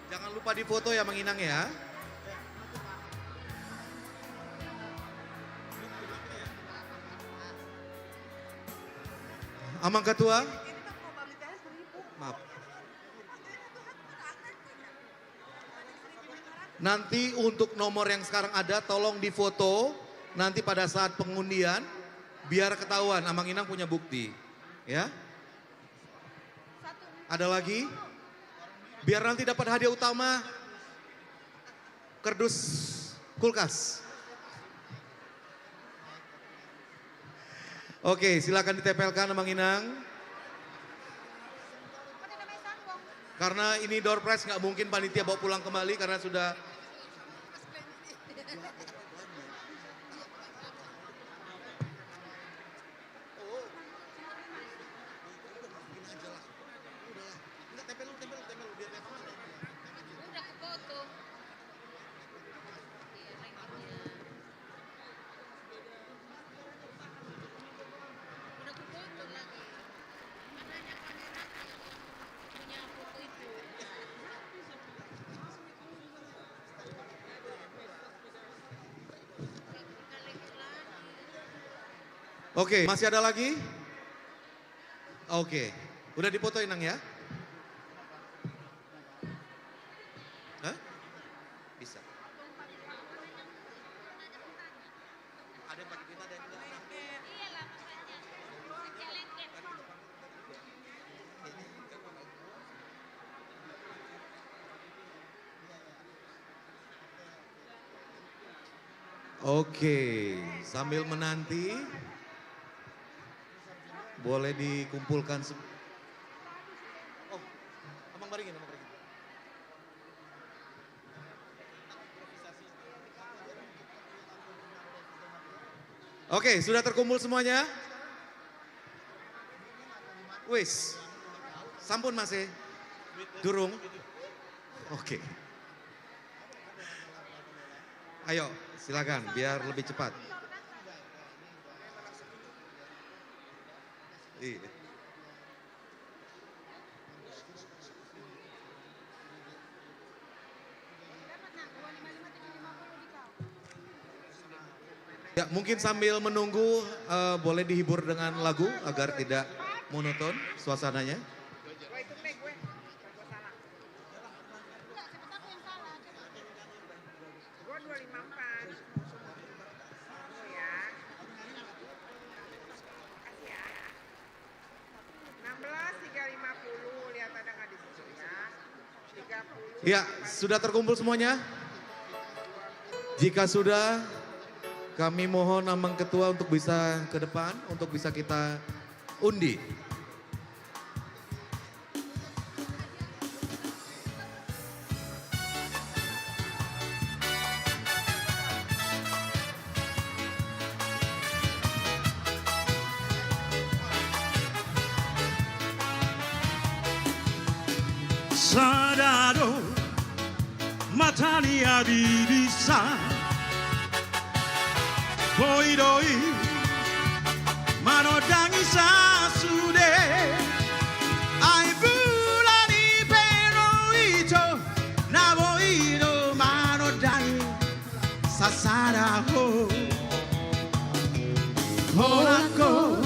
L: jangan lupa difoto ya Manginang ya. Amang Ketua. Maaf. Nanti untuk nomor yang sekarang ada tolong difoto nanti pada saat pengundian biar ketahuan Amanginang punya bukti. Ya. Ada lagi? Biar nanti dapat hadiah utama kardus kulkas. Oke, silakan ditempelkan Amanginang. Karena ini door prize nggak mungkin panitia bawa pulang kembali karena sudah. Oke, masih ada lagi? Oke, udah dipoto Inang ya? Hah? Bisa. Ada yang pakai pita, ada yang enggak. Oke, sambil menanti. Boleh dikumpulkan. Oh, Abang baringin, Abang baringin. Oke, sudah terkumpul semuanya? Wis, sampun masih? Durung? Oke. Ayo, silakan biar lebih cepat. Iya. Ya, mungkin sambil menunggu boleh dihibur dengan lagu agar tidak monoton suasananya. Ya, sudah terkumpul semuanya? Jika sudah, kami mohon Amang Ketua untuk bisa ke depan, untuk bisa kita undi.
U: Sadado matani abibisa Boidoi manodangi sasude Ai bulani pero ito Navoido manodangi sasara ho Holako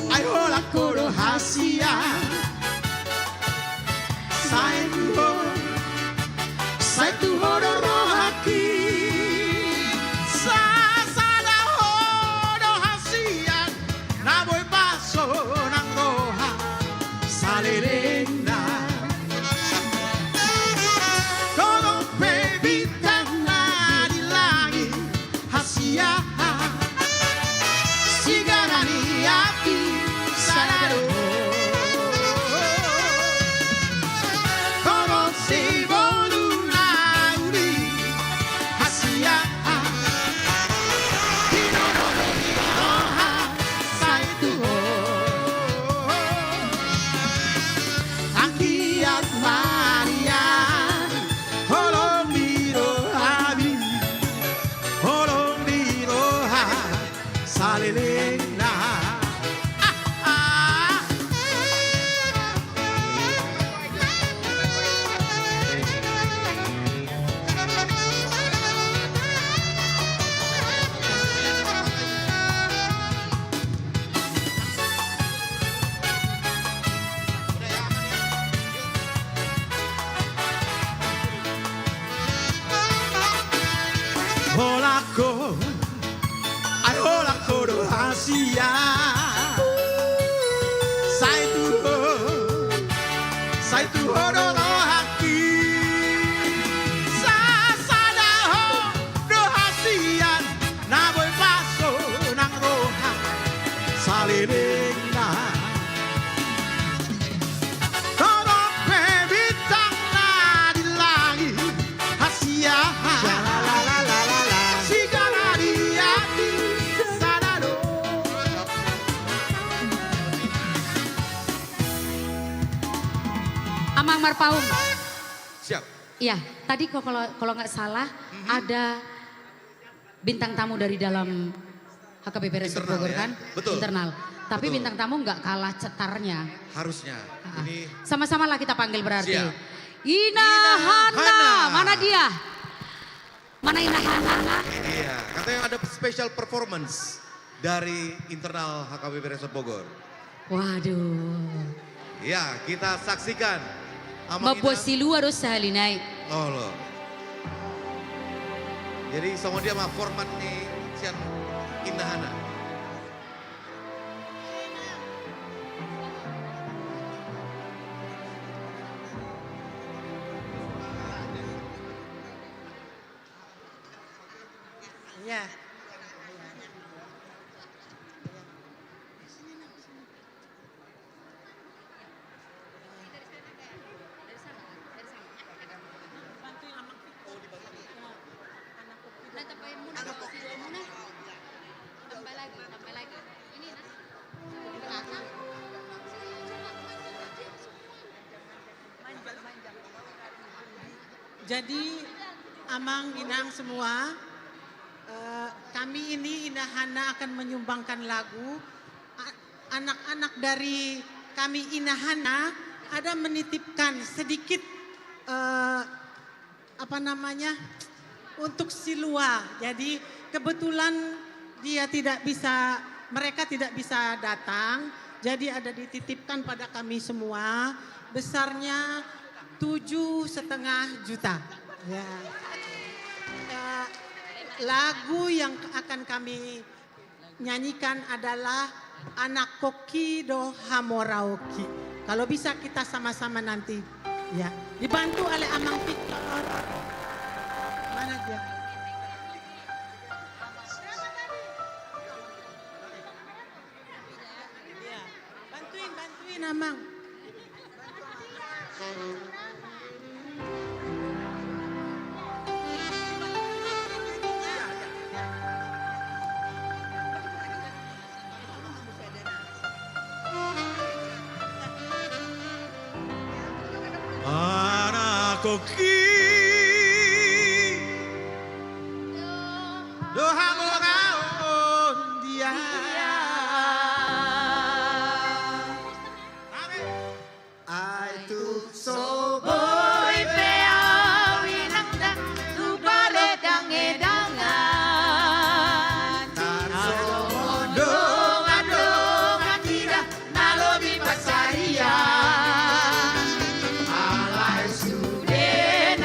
U: Ai holako rohasia Saitu hodoro haki Sasada hodo hasian Naboy baso ng roha Salirena Todo bebitang na di langit Hasia Sigarani api Sanado Holako, ay holako do hasia. Saitu hodoro haki. Sasada ho do hasian, naboy baso ng roha salirena. Todo bebitang na di langit hasia.
D: Amang Marpaung.
L: Siap.
D: Iya, tadi kalau nggak salah ada bintang tamu dari dalam HKBP Resort Bogor kan?
L: Betul.
D: Internal. Tapi
L: Betul.
D: bintang tamu nggak kalah cetarnya.
L: Harusnya. Ini
D: Sama-sama lah kita panggil berarti.
L: Siap.
D: Ina Hana. Mana dia? Mana Ina Hana?
L: Iya, katanya ada special performance dari internal HKBP Resort Bogor.
D: Waduh.
L: Ya, kita saksikan.
D: Mabosilu harus sahalinay.
L: Oh loh. Jadi sama dia mah format nih sian Indahana.
T: Ya.
B: Jadi Amang, Inang semua, kami ini Inahana akan menyumbangkan lagu. Anak-anak dari kami Inahana ada menitipkan sedikit untuk Silua. Jadi kebetulan mereka tidak bisa datang. Jadi ada dititipkan pada kami semua, besarnya 7,5 juta. Ya. Lagu yang akan kami nyanyikan adalah Anak Koki do Hamoraoki. Kalau bisa kita sama-sama nanti, ya, dibantu oleh Amang Victor. Mana dia? Ya, bantuin Amang.
U: Anak Koki do hamoraon dia.
P: Ai tu so boy pea winang da tu bale dang edangan. Tarso dong adong akira nalobi pasaria. Alai suden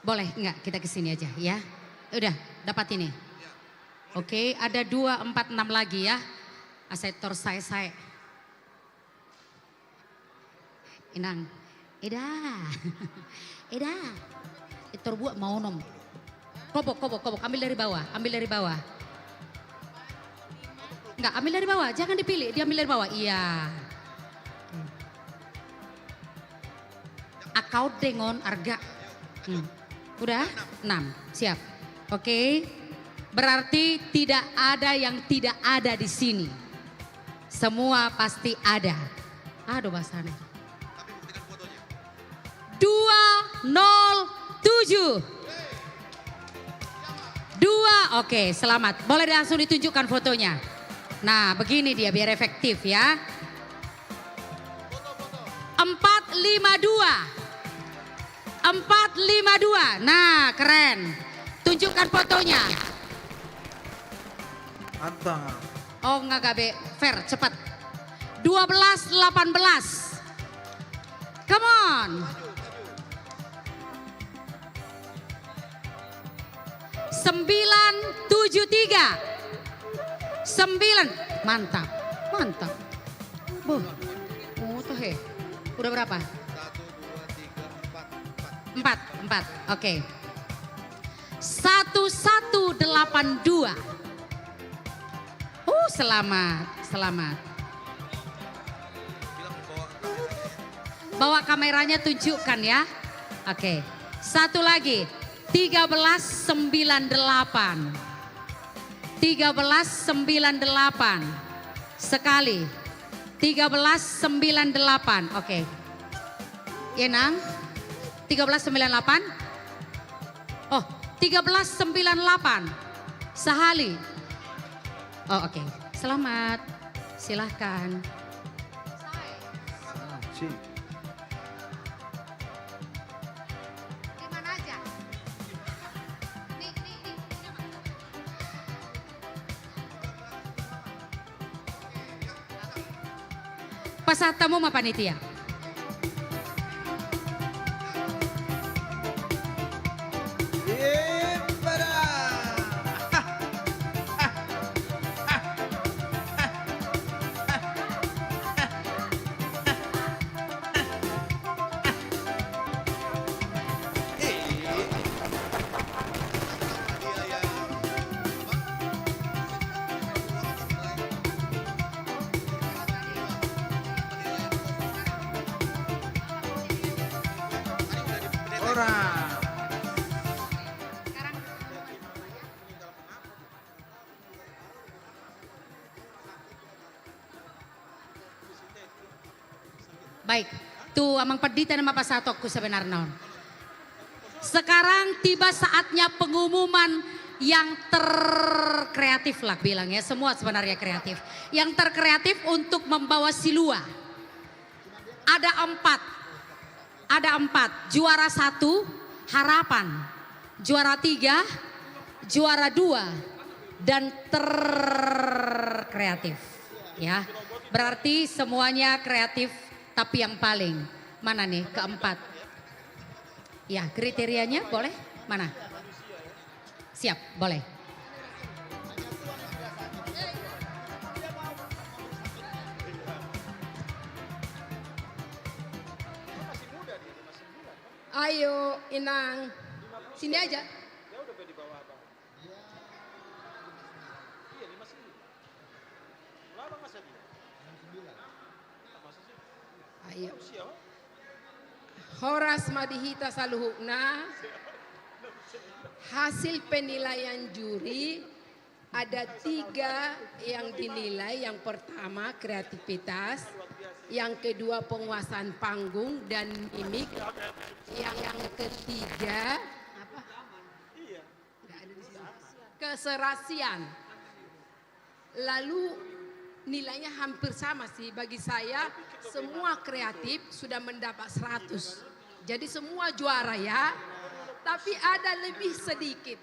D: Boleh enggak kita ke sini aja ya. Udah dapat ini. Oke, ada 2, 4, 6 lagi ya. Asetor saya. Inang. Eda. Itu buat mau nom. Kobok. Ambil dari bawah. Enggak, ambil dari bawah. Jangan dipilih, diambil dari bawah. Iya. Akau dengon arga. Udah? 6. Siap. Oke. Berarti tidak ada yang tidak ada di sini. Semua pasti ada. Aduh bahasanya. 207. 2. Oke, selamat. Boleh langsung ditunjukkan fotonya. Nah, begini dia biar efektif ya. 452. Nah, keren. Tunjukkan fotonya.
S: Antang.
D: Oh, enggak gabe. Fair, cepat. 12-18. Come on. 973. 9. Mantap. Oh, tuh he. Udah berapa? 4. Oke. 1182. Selamat. Bawa kameranya, tunjukkan ya. Oke. Satu lagi. 1398. 1398. Sekali. 1398. Oke. Yenang. 1398. Oh, 1398. Sehali. Oh, oke. Selamat. Silahkan. Dimana aja? Pasatamu ma panitia. Baik, tuh amang pedita nama pasatokku sebenarnya. Sekarang tiba saatnya pengumuman yang terkreatif lah bilangnya. Semua sebenarnya kreatif. Yang terkreatif untuk membawa silua. Ada 4. Juara 1 harapan. Juara 3, juara 2 dan terkreatif. Ya, berarti semuanya kreatif. Tapi yang paling, mana nih keempat? Ya kriterianya boleh, mana? Siap, boleh.
K: Ayo Inang, sini aja. Ayo. Horas Madihita Saluhukna, hasil penilaian juri ada 3 yang dinilai. Yang pertama kreativitas, yang kedua penguasaan panggung dan mimik, yang ketiga apa? Keserasian. Lalu nilainya hampir sama sih bagi saya. Semua kreatif sudah mendapat 100. Jadi semua juara ya. Tapi ada lebih sedikit.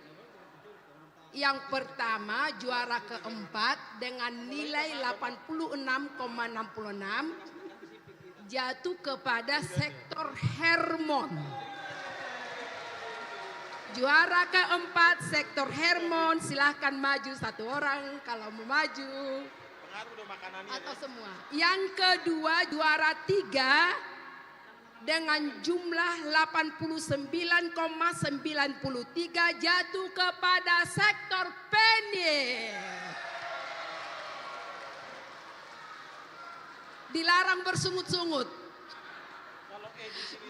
K: Yang pertama juara keempat dengan nilai 86,66 jatuh kepada sektor Hermon.
J: Juara keempat sektor Hermon, silahkan maju satu orang kalau mau maju. Atau semua. Yang kedua juara 3 dengan jumlah 89,93 jatuh kepada sektor Penny. Dilarang bersungut-sungut.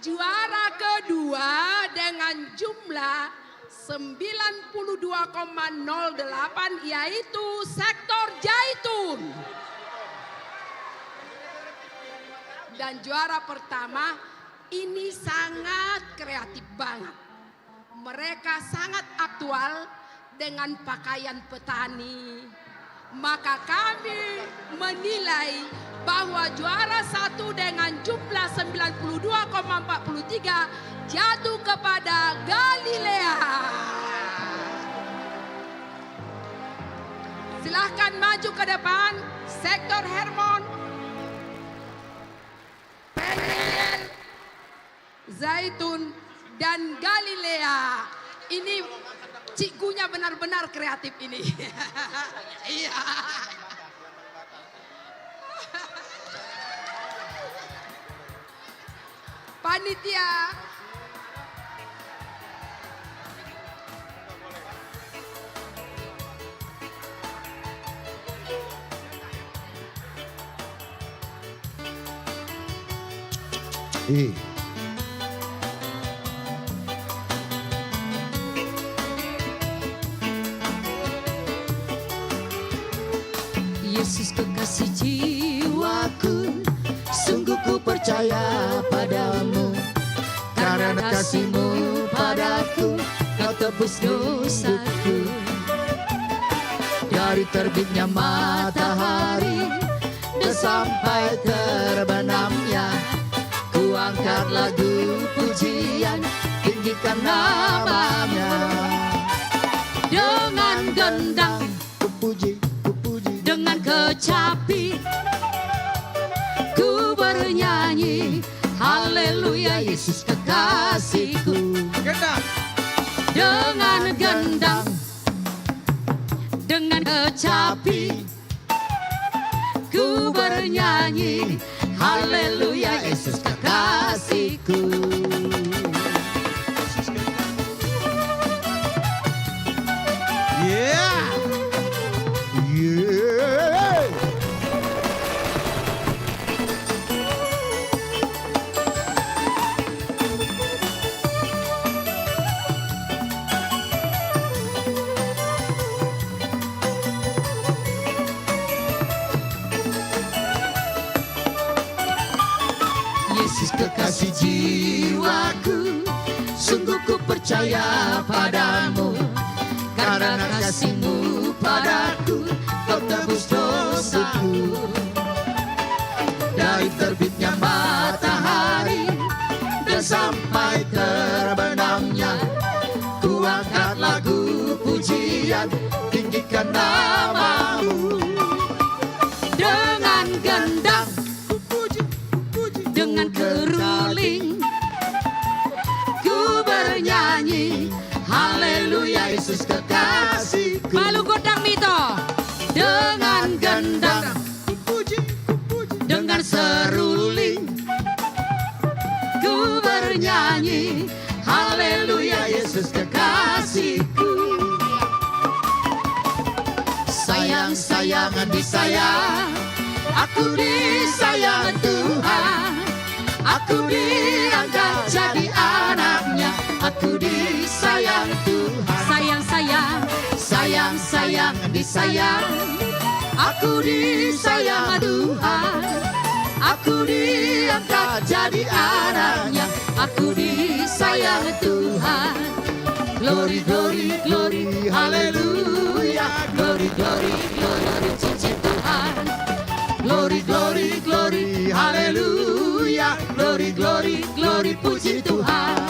J: Juara kedua dengan jumlah 92,08 yaitu sektor Jaitun. Dan juara pertama ini sangat kreatif banget. Mereka sangat aktual dengan pakaian petani. Maka kami menilai bahwa juara 1 dengan jumlah 92,43 jatuh kepada Galilea. Silahkan maju ke depan, sektor Hermon, Peniel, Zaitun, dan Galilea. Ini cikunya benar-benar kreatif ini. Iya. Panitia.
V: Yesus kekasih jiwaku, sungguh ku percaya padamu. Karena kasih-Mu padaku, Kau tebus dosaku. Dari terbitnya matahari dan sampai terbenamnya, ku angkat lagu pujian, tinggikan nama-Nya. Dengan gendang dengan kecapi ku bernyanyi, haleluya Yesus kekasihku. Dengan gendang dengan kecapi ku bernyanyi, haleluya Yesus kekasihku.
S: Yeah.
V: Yesus kekasih jiwaku, sungguh ku percaya padamu. Karena kasih-Mu padaku, Kau tebus dosaku. Dari terbitnya matahari dan sampai terbenamnya, ku angkat lagu pujian, tinggikan nama-Mu. Dengan gendang dengan keruling ku bernyanyi, haleluya Yesus kekasihku. Malu godang mito. Dengan gendang dengan seruling ku bernyanyi, haleluya Yesus kekasihku. Sayang-sayangan disayang, aku disayang Tuhan. Aku diangkat jadi anaknya, aku disayang Tuhan. Sayang-sayang, sayang-sayang disayang, aku disayang Tuhan. Aku diangkat jadi anaknya, aku disayang Tuhan. Glory, glory, glory, haleluya. Glory, glory, glory, cincin Tuhan. Glory, glory, glory, haleluya. Glory, glory, glory, puji Tuhan.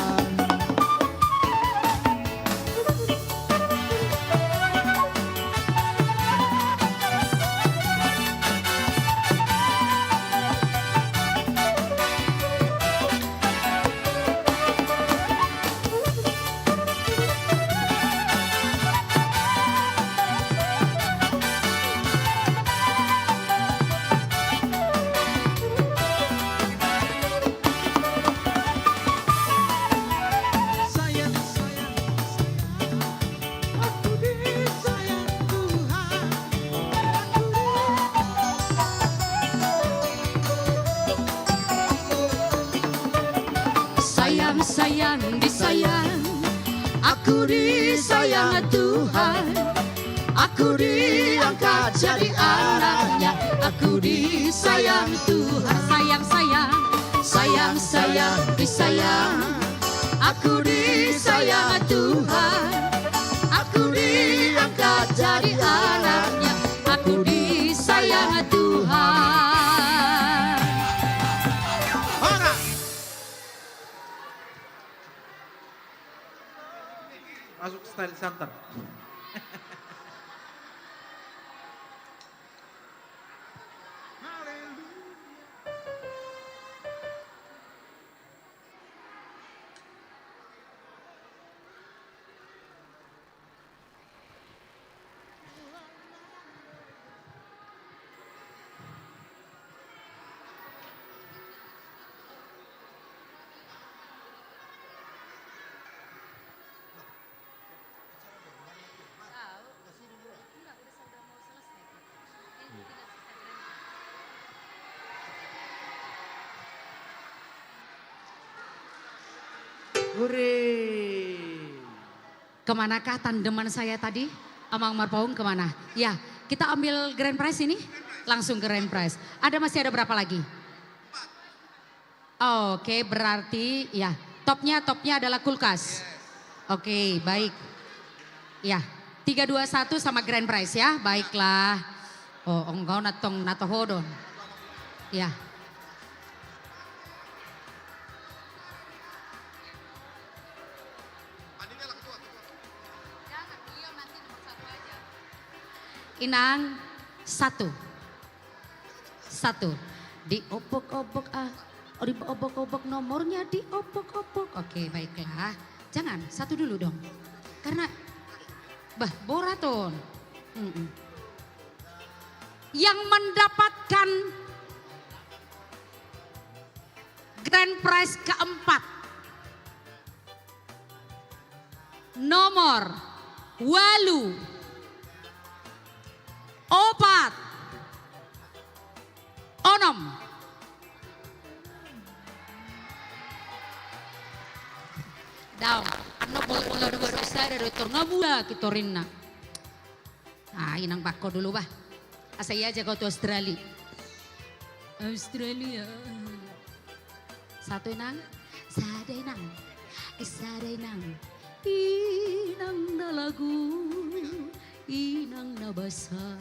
V: Aku disayang Tuhan, aku diangkat jadi anaknya. Aku disayang Tuhan,
D: sayang sayang,
V: sayang sayang disayang. Aku disayang Tuhan, aku diangkat jadi anaknya. Aku disayang Tuhan.
S: Masuk style santan.
D: Kemanakah tandeman saya tadi? Amang Marpaung kemana? Ya, kita ambil grand prize ini. Langsung grand prize. Masih ada berapa lagi? Oke, berarti ya topnya adalah kulkas. Oke, baik. Ya, 3, 2, 1 sama grand prize ya. Baiklah. Oh, engkau natong natohodon. Ya. Inang 1. Diobok-obok diobok-obok nomornya diobok-obok. Oke, baiklah. Jangan, 1 dulu dong. Karena boraton. Yang mendapatkan grand prize keempat. Nomor 8 opat onom. Daw, ano bola dua dosa dari tornabula kitorinna. Inang bako dulu bah. Asaya aja kau tuh Australia. 1 inang, sada inang, inang na lagu. Inang nabasa.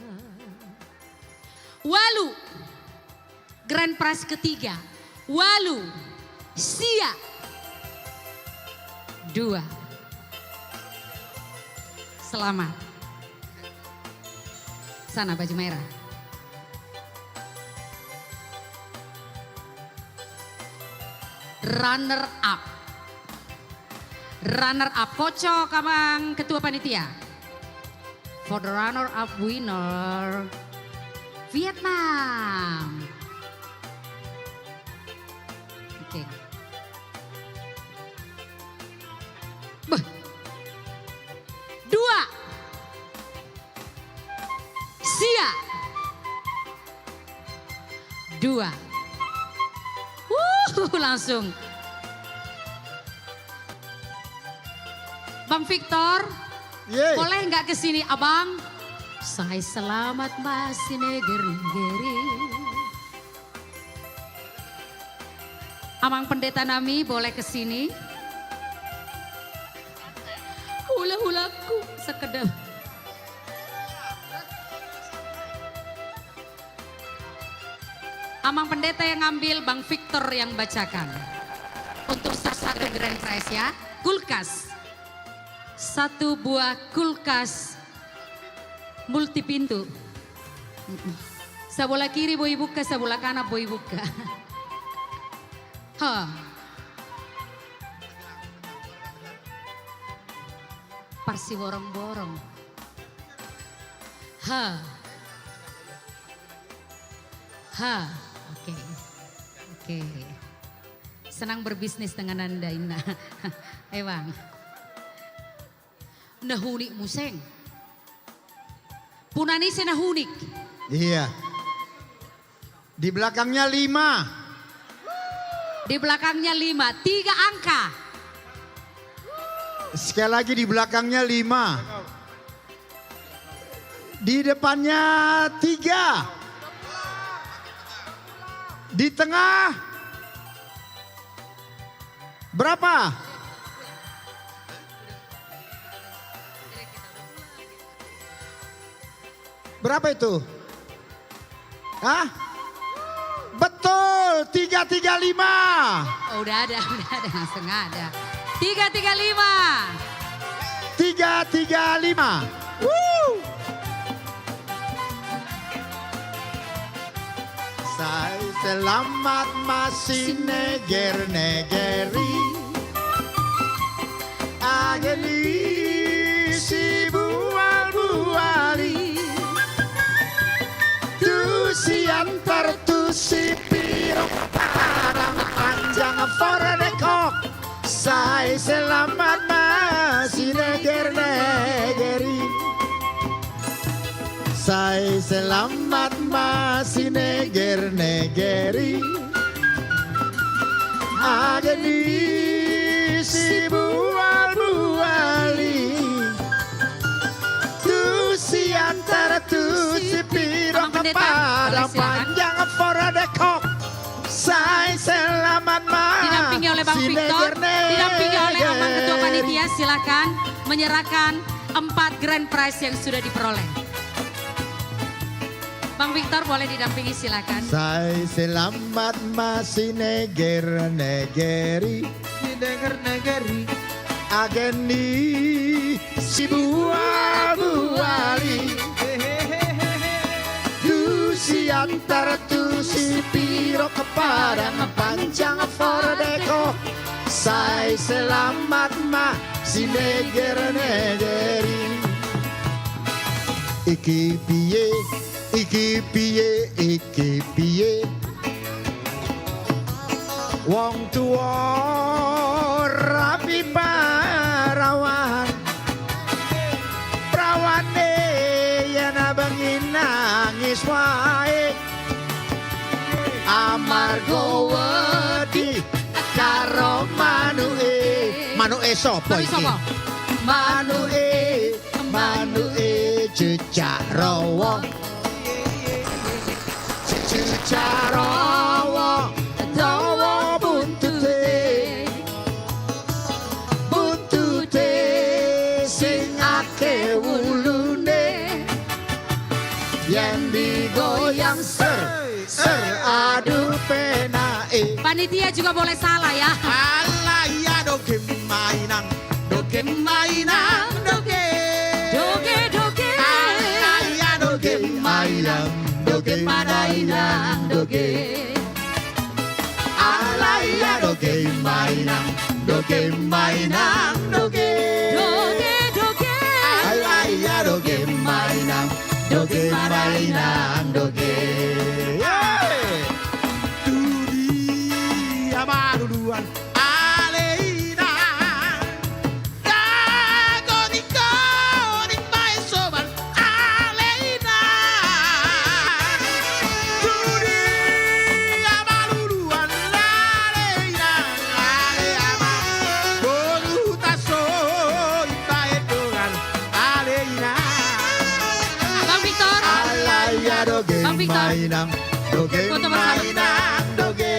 D: 8 grand prize ketiga. 8 sia 2. Selamat. Sana baju merah. Runner up Koco kamang ketua panitia. For the runner-up winner, Vietnam. Oke. 2. Sia. 2. Langsung. Bang Victor. Boleh nggak ke sini abang? Saya selamat masih negeri. Amang pendeta Nami boleh ke sini? Hula-hulaku sekedar. Amang pendeta yang ngambil, Bang Victor yang bacakan. Untuk satu grand prize ya, kulkas. 1 buah kulkas multipintu. Sebelah kiri boy buka, sebelah kanan boy buka. Parsi borong-borong. Oke. Senang berbisnis dengan Anda, Ina. Bang. Nahunik museng. Punani senahunik.
P: Iya. Di belakangnya 5.
D: Di belakangnya 5, 3 angka.
P: Sekali lagi di belakangnya 5. Di depannya 3. Di tengah berapa? Berapa itu? Hah? Betul, 335.
D: Oh, udah ada, langsung ada. 335.
P: 335. Woo! Saya selamat masih neger-negeri. Ageni si bual-buali. Tu si antar tu si pirok parang panjang foredekok. Saya selamat masih neger-negeri. Saya selamat masih neger-negeri. Ageni si bual-buali. Tu si antara tu si pirok padang panjang foredekok. Saya selamat
D: Didampingi oleh Bang Victor, didampingi oleh Abang Ketua Panitia, silakan menyerahkan 4 grand prize yang sudah diperoleh. Bang Victor boleh didampingi, silakan.
P: Saya selamat masih neger-negeri.
U: Neger-negeri.
P: Ageni si bual-buali. Tu si antara tu si piro kepada panjang foredeko. Saya selamat masih neger-negeri. Iki piye, iki piye, iki piye. Wong tua rapi parawan. Prawane yen bengi nangis wae. Amarga wedi karo manuke. Manuke sapa iki? Manuke jejak rawa. Jejak rawa. Dawa buntute. Buntute sing akeh wulune. Yen digoyang ser adu penake.
D: Panitia juga boleh salah ya.
P: Alah ya doge mainan, doge mainan, doge.
D: Doge, doge.
P: Alah ya doge mainan, doge mainan, doge. Alah ya doge mainan, doge mainan, doge.
D: Doge, doge.
P: Alah ya doge mainan, doge mainan, doge. Baruan Aleina Dagoniko Nikmai soban Aleina Dunia baruan Aleina Aleama Bolu taso Ibae dogan Aleina
D: Bang Victor.
P: Alaya doge
D: Bang Victor.
P: mainang Doge
D: Foto bersama.
P: mainang Doge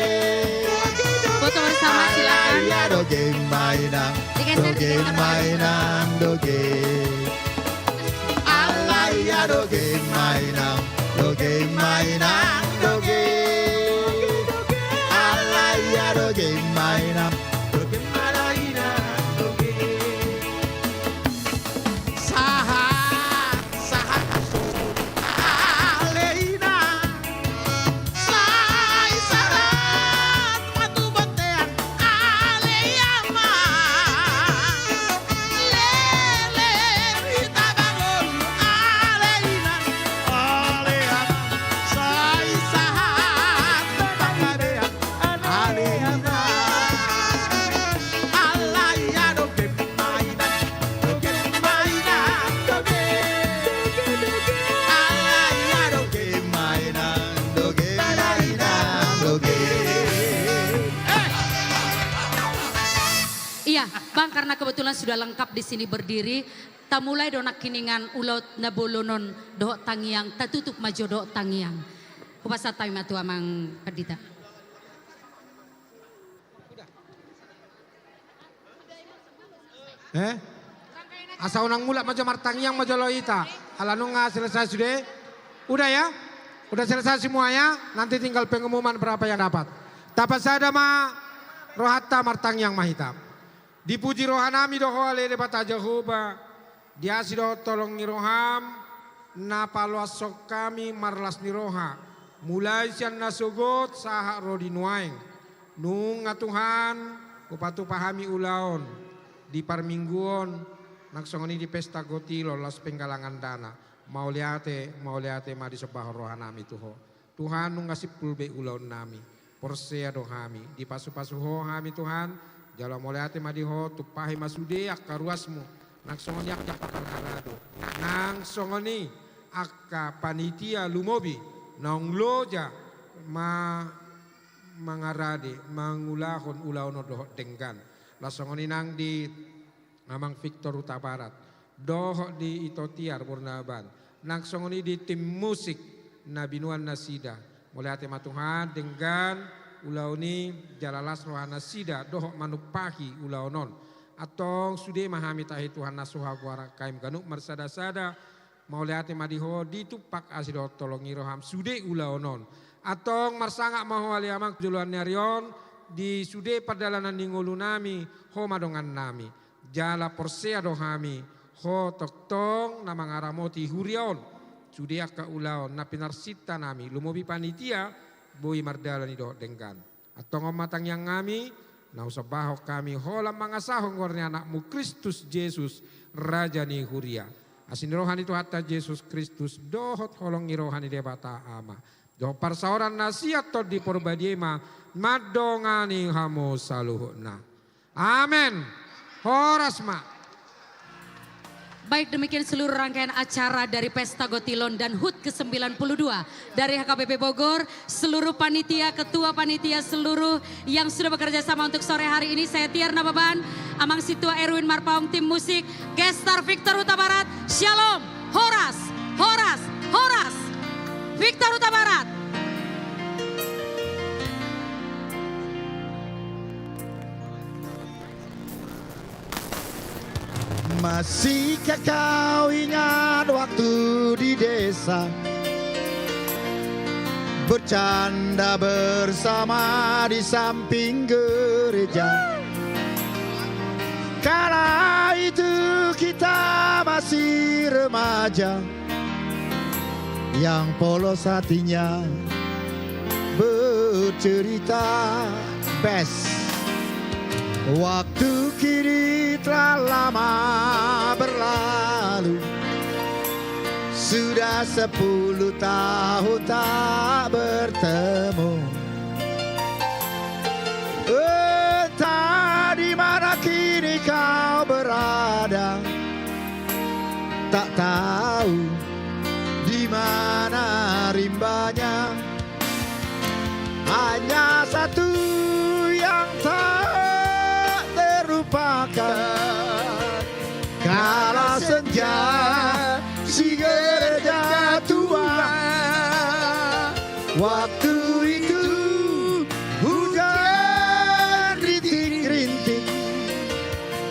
D: Foto bersama, silakan.
P: Alaya doge mainang
D: Digeser,
P: Doge
D: digeser.
P: mainang Doge Alaya doge mainang Doge mainang Doge Alaya doge mainang Doge mainang Doge Saha Saha kasut Aleina Sai sarat matu batean Aleama Lele rita bangun Aleina Aleama Sai
D: karena kebetulan sudah lengkap di sini berdiri, ta mulai donak kiningan ulot na bolonon dohok tangiang, ta tutup majo dohok tangiang. Kupasa tayo matu amang Pendeta.
F: Asa unang mula majo martangiang majo loita. Alanung selesai sudah? Udah ya? Udah selesai semuanya? Nanti tinggal pengumuman berapa yang dapat. Tapat sada ma rohatta martangiang mahita. Dipuji rohanami doho ale de bata Jehova. Diasi doho tolong niroham. Na paluas sok kami marlas niroha. Mulai sian nasugot sahak rodi nuaing. Nung Tuhan upatu pahami ulaon. Di parmingguon naksongoni di pesta gotilo las penggalangan dana. Mau liate ma di sebah rohanami tuho. Tuhan nung ngasih pulbe ulaon nami. Porsea dohami di pasu-pasu ho hami Tuhan. Jalo mau liate ma di ho tupahi masude akaruasmu. Naksongoni akka pakal harado. Nangsongoni akka panitia lumobi. Nong loja mangarade mangulahon ulaon doho denggan. Lasongoni nang di Amang Victor Huta Barat. Doho di Itotiar Burnaban. Nangsongoni di tim musik Nabinuan Nasida. Mulai hati matuhan dengan ulauni jalalas rohana sida doho manupahi ulaunon. Atong sude mahami tahi Tuhan nasuha guara kaim ganuk marsada-sada. Mulai hati madiho ditupak asido tolongi roham sude ulaunon. Atong marsangak maho aliamang juluan nyarion. Di sude perdalanan ningulu nami ho madongan nami jala porsea dohami ho toktong nama ngaramoti hurion sude akka ulaon na pinarsita nami lumobi panitia boi mardalani do denggan atong matang yang ngami na usabahok kami holam mangasahong ngornya anakmu Kristus Yesus Raja ni huria asin rohani tu hatta Yesus Kristus dohot holong rohani debata ama doh parsaoran nasiat to di porbadiema madongani hamu saluhna. Amin. Horasma.
D: Baik demikian seluruh rangkaian acara dari Pesta Gotilon dan HUT ke-92 dari HKBP Bogor. Seluruh panitia, ketua panitia seluruh yang sudah bekerja sama untuk sore hari ini. Saya Tiar Nababan, Amang Situa Erwin Marpaung, tim musik, Gestar Victor Huta Barat, Shalom, Horas, Horas, Horas, Victor Huta Barat.
P: Masihkah kau ingat waktu di desa bercanda bersama di samping gereja? Kala itu kita masih remaja yang polos hatinya bercerita best. Waktu kini telah lama berlalu. Sudah 10 tahun tak bertemu. Entah di mana kini kau berada. Tak tahu di mana rimbanya. Hanya satu yang tak kala senja si gereja tua. Waktu itu hujan rintik-rintik,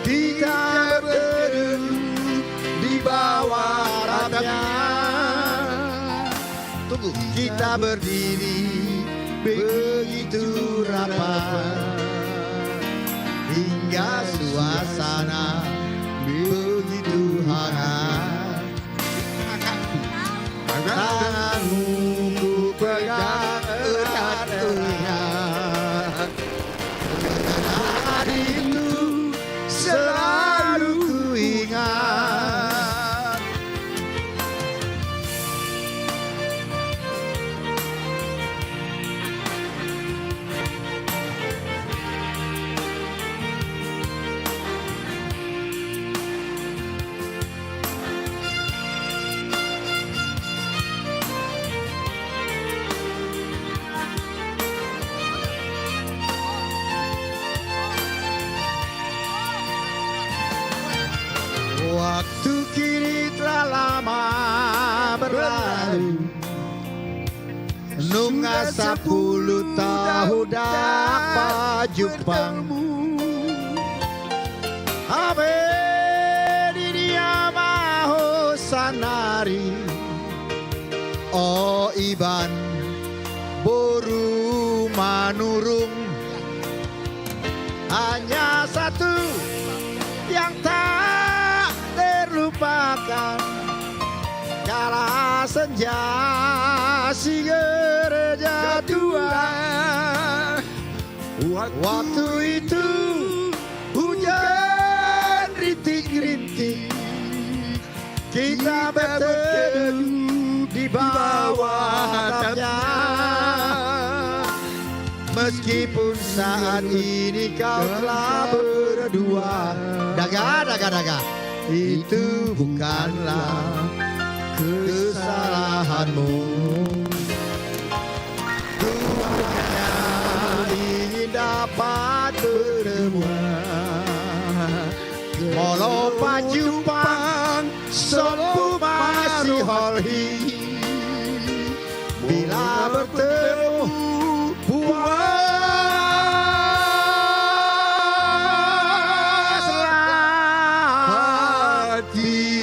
P: kita berteduh di bawah rapnya. Tunggu, kita berdiri begitu rapat. Hingga suasana begitu hangat. Tanganmu ku pegang erat-erat. Hari itu selalu ku ingat. Waktu kini telah lama berlalu, nunga 10 tahun dapat jumpa. Abe di dia maho sanari, oh iban boru manurung. Hanya satu yang tak terlupakan, kala senja si gereja tua. Waktu itu hujan rintik-rintik, kita berteduh di bawah atapnya. Meskipun saat ini kau telah berdua, daga, itu bukanlah kesalahanmu. Ku hanya ingin dapat bertemu, walau pajumpang solo masih holhi. Bila bertemu puaslah hati.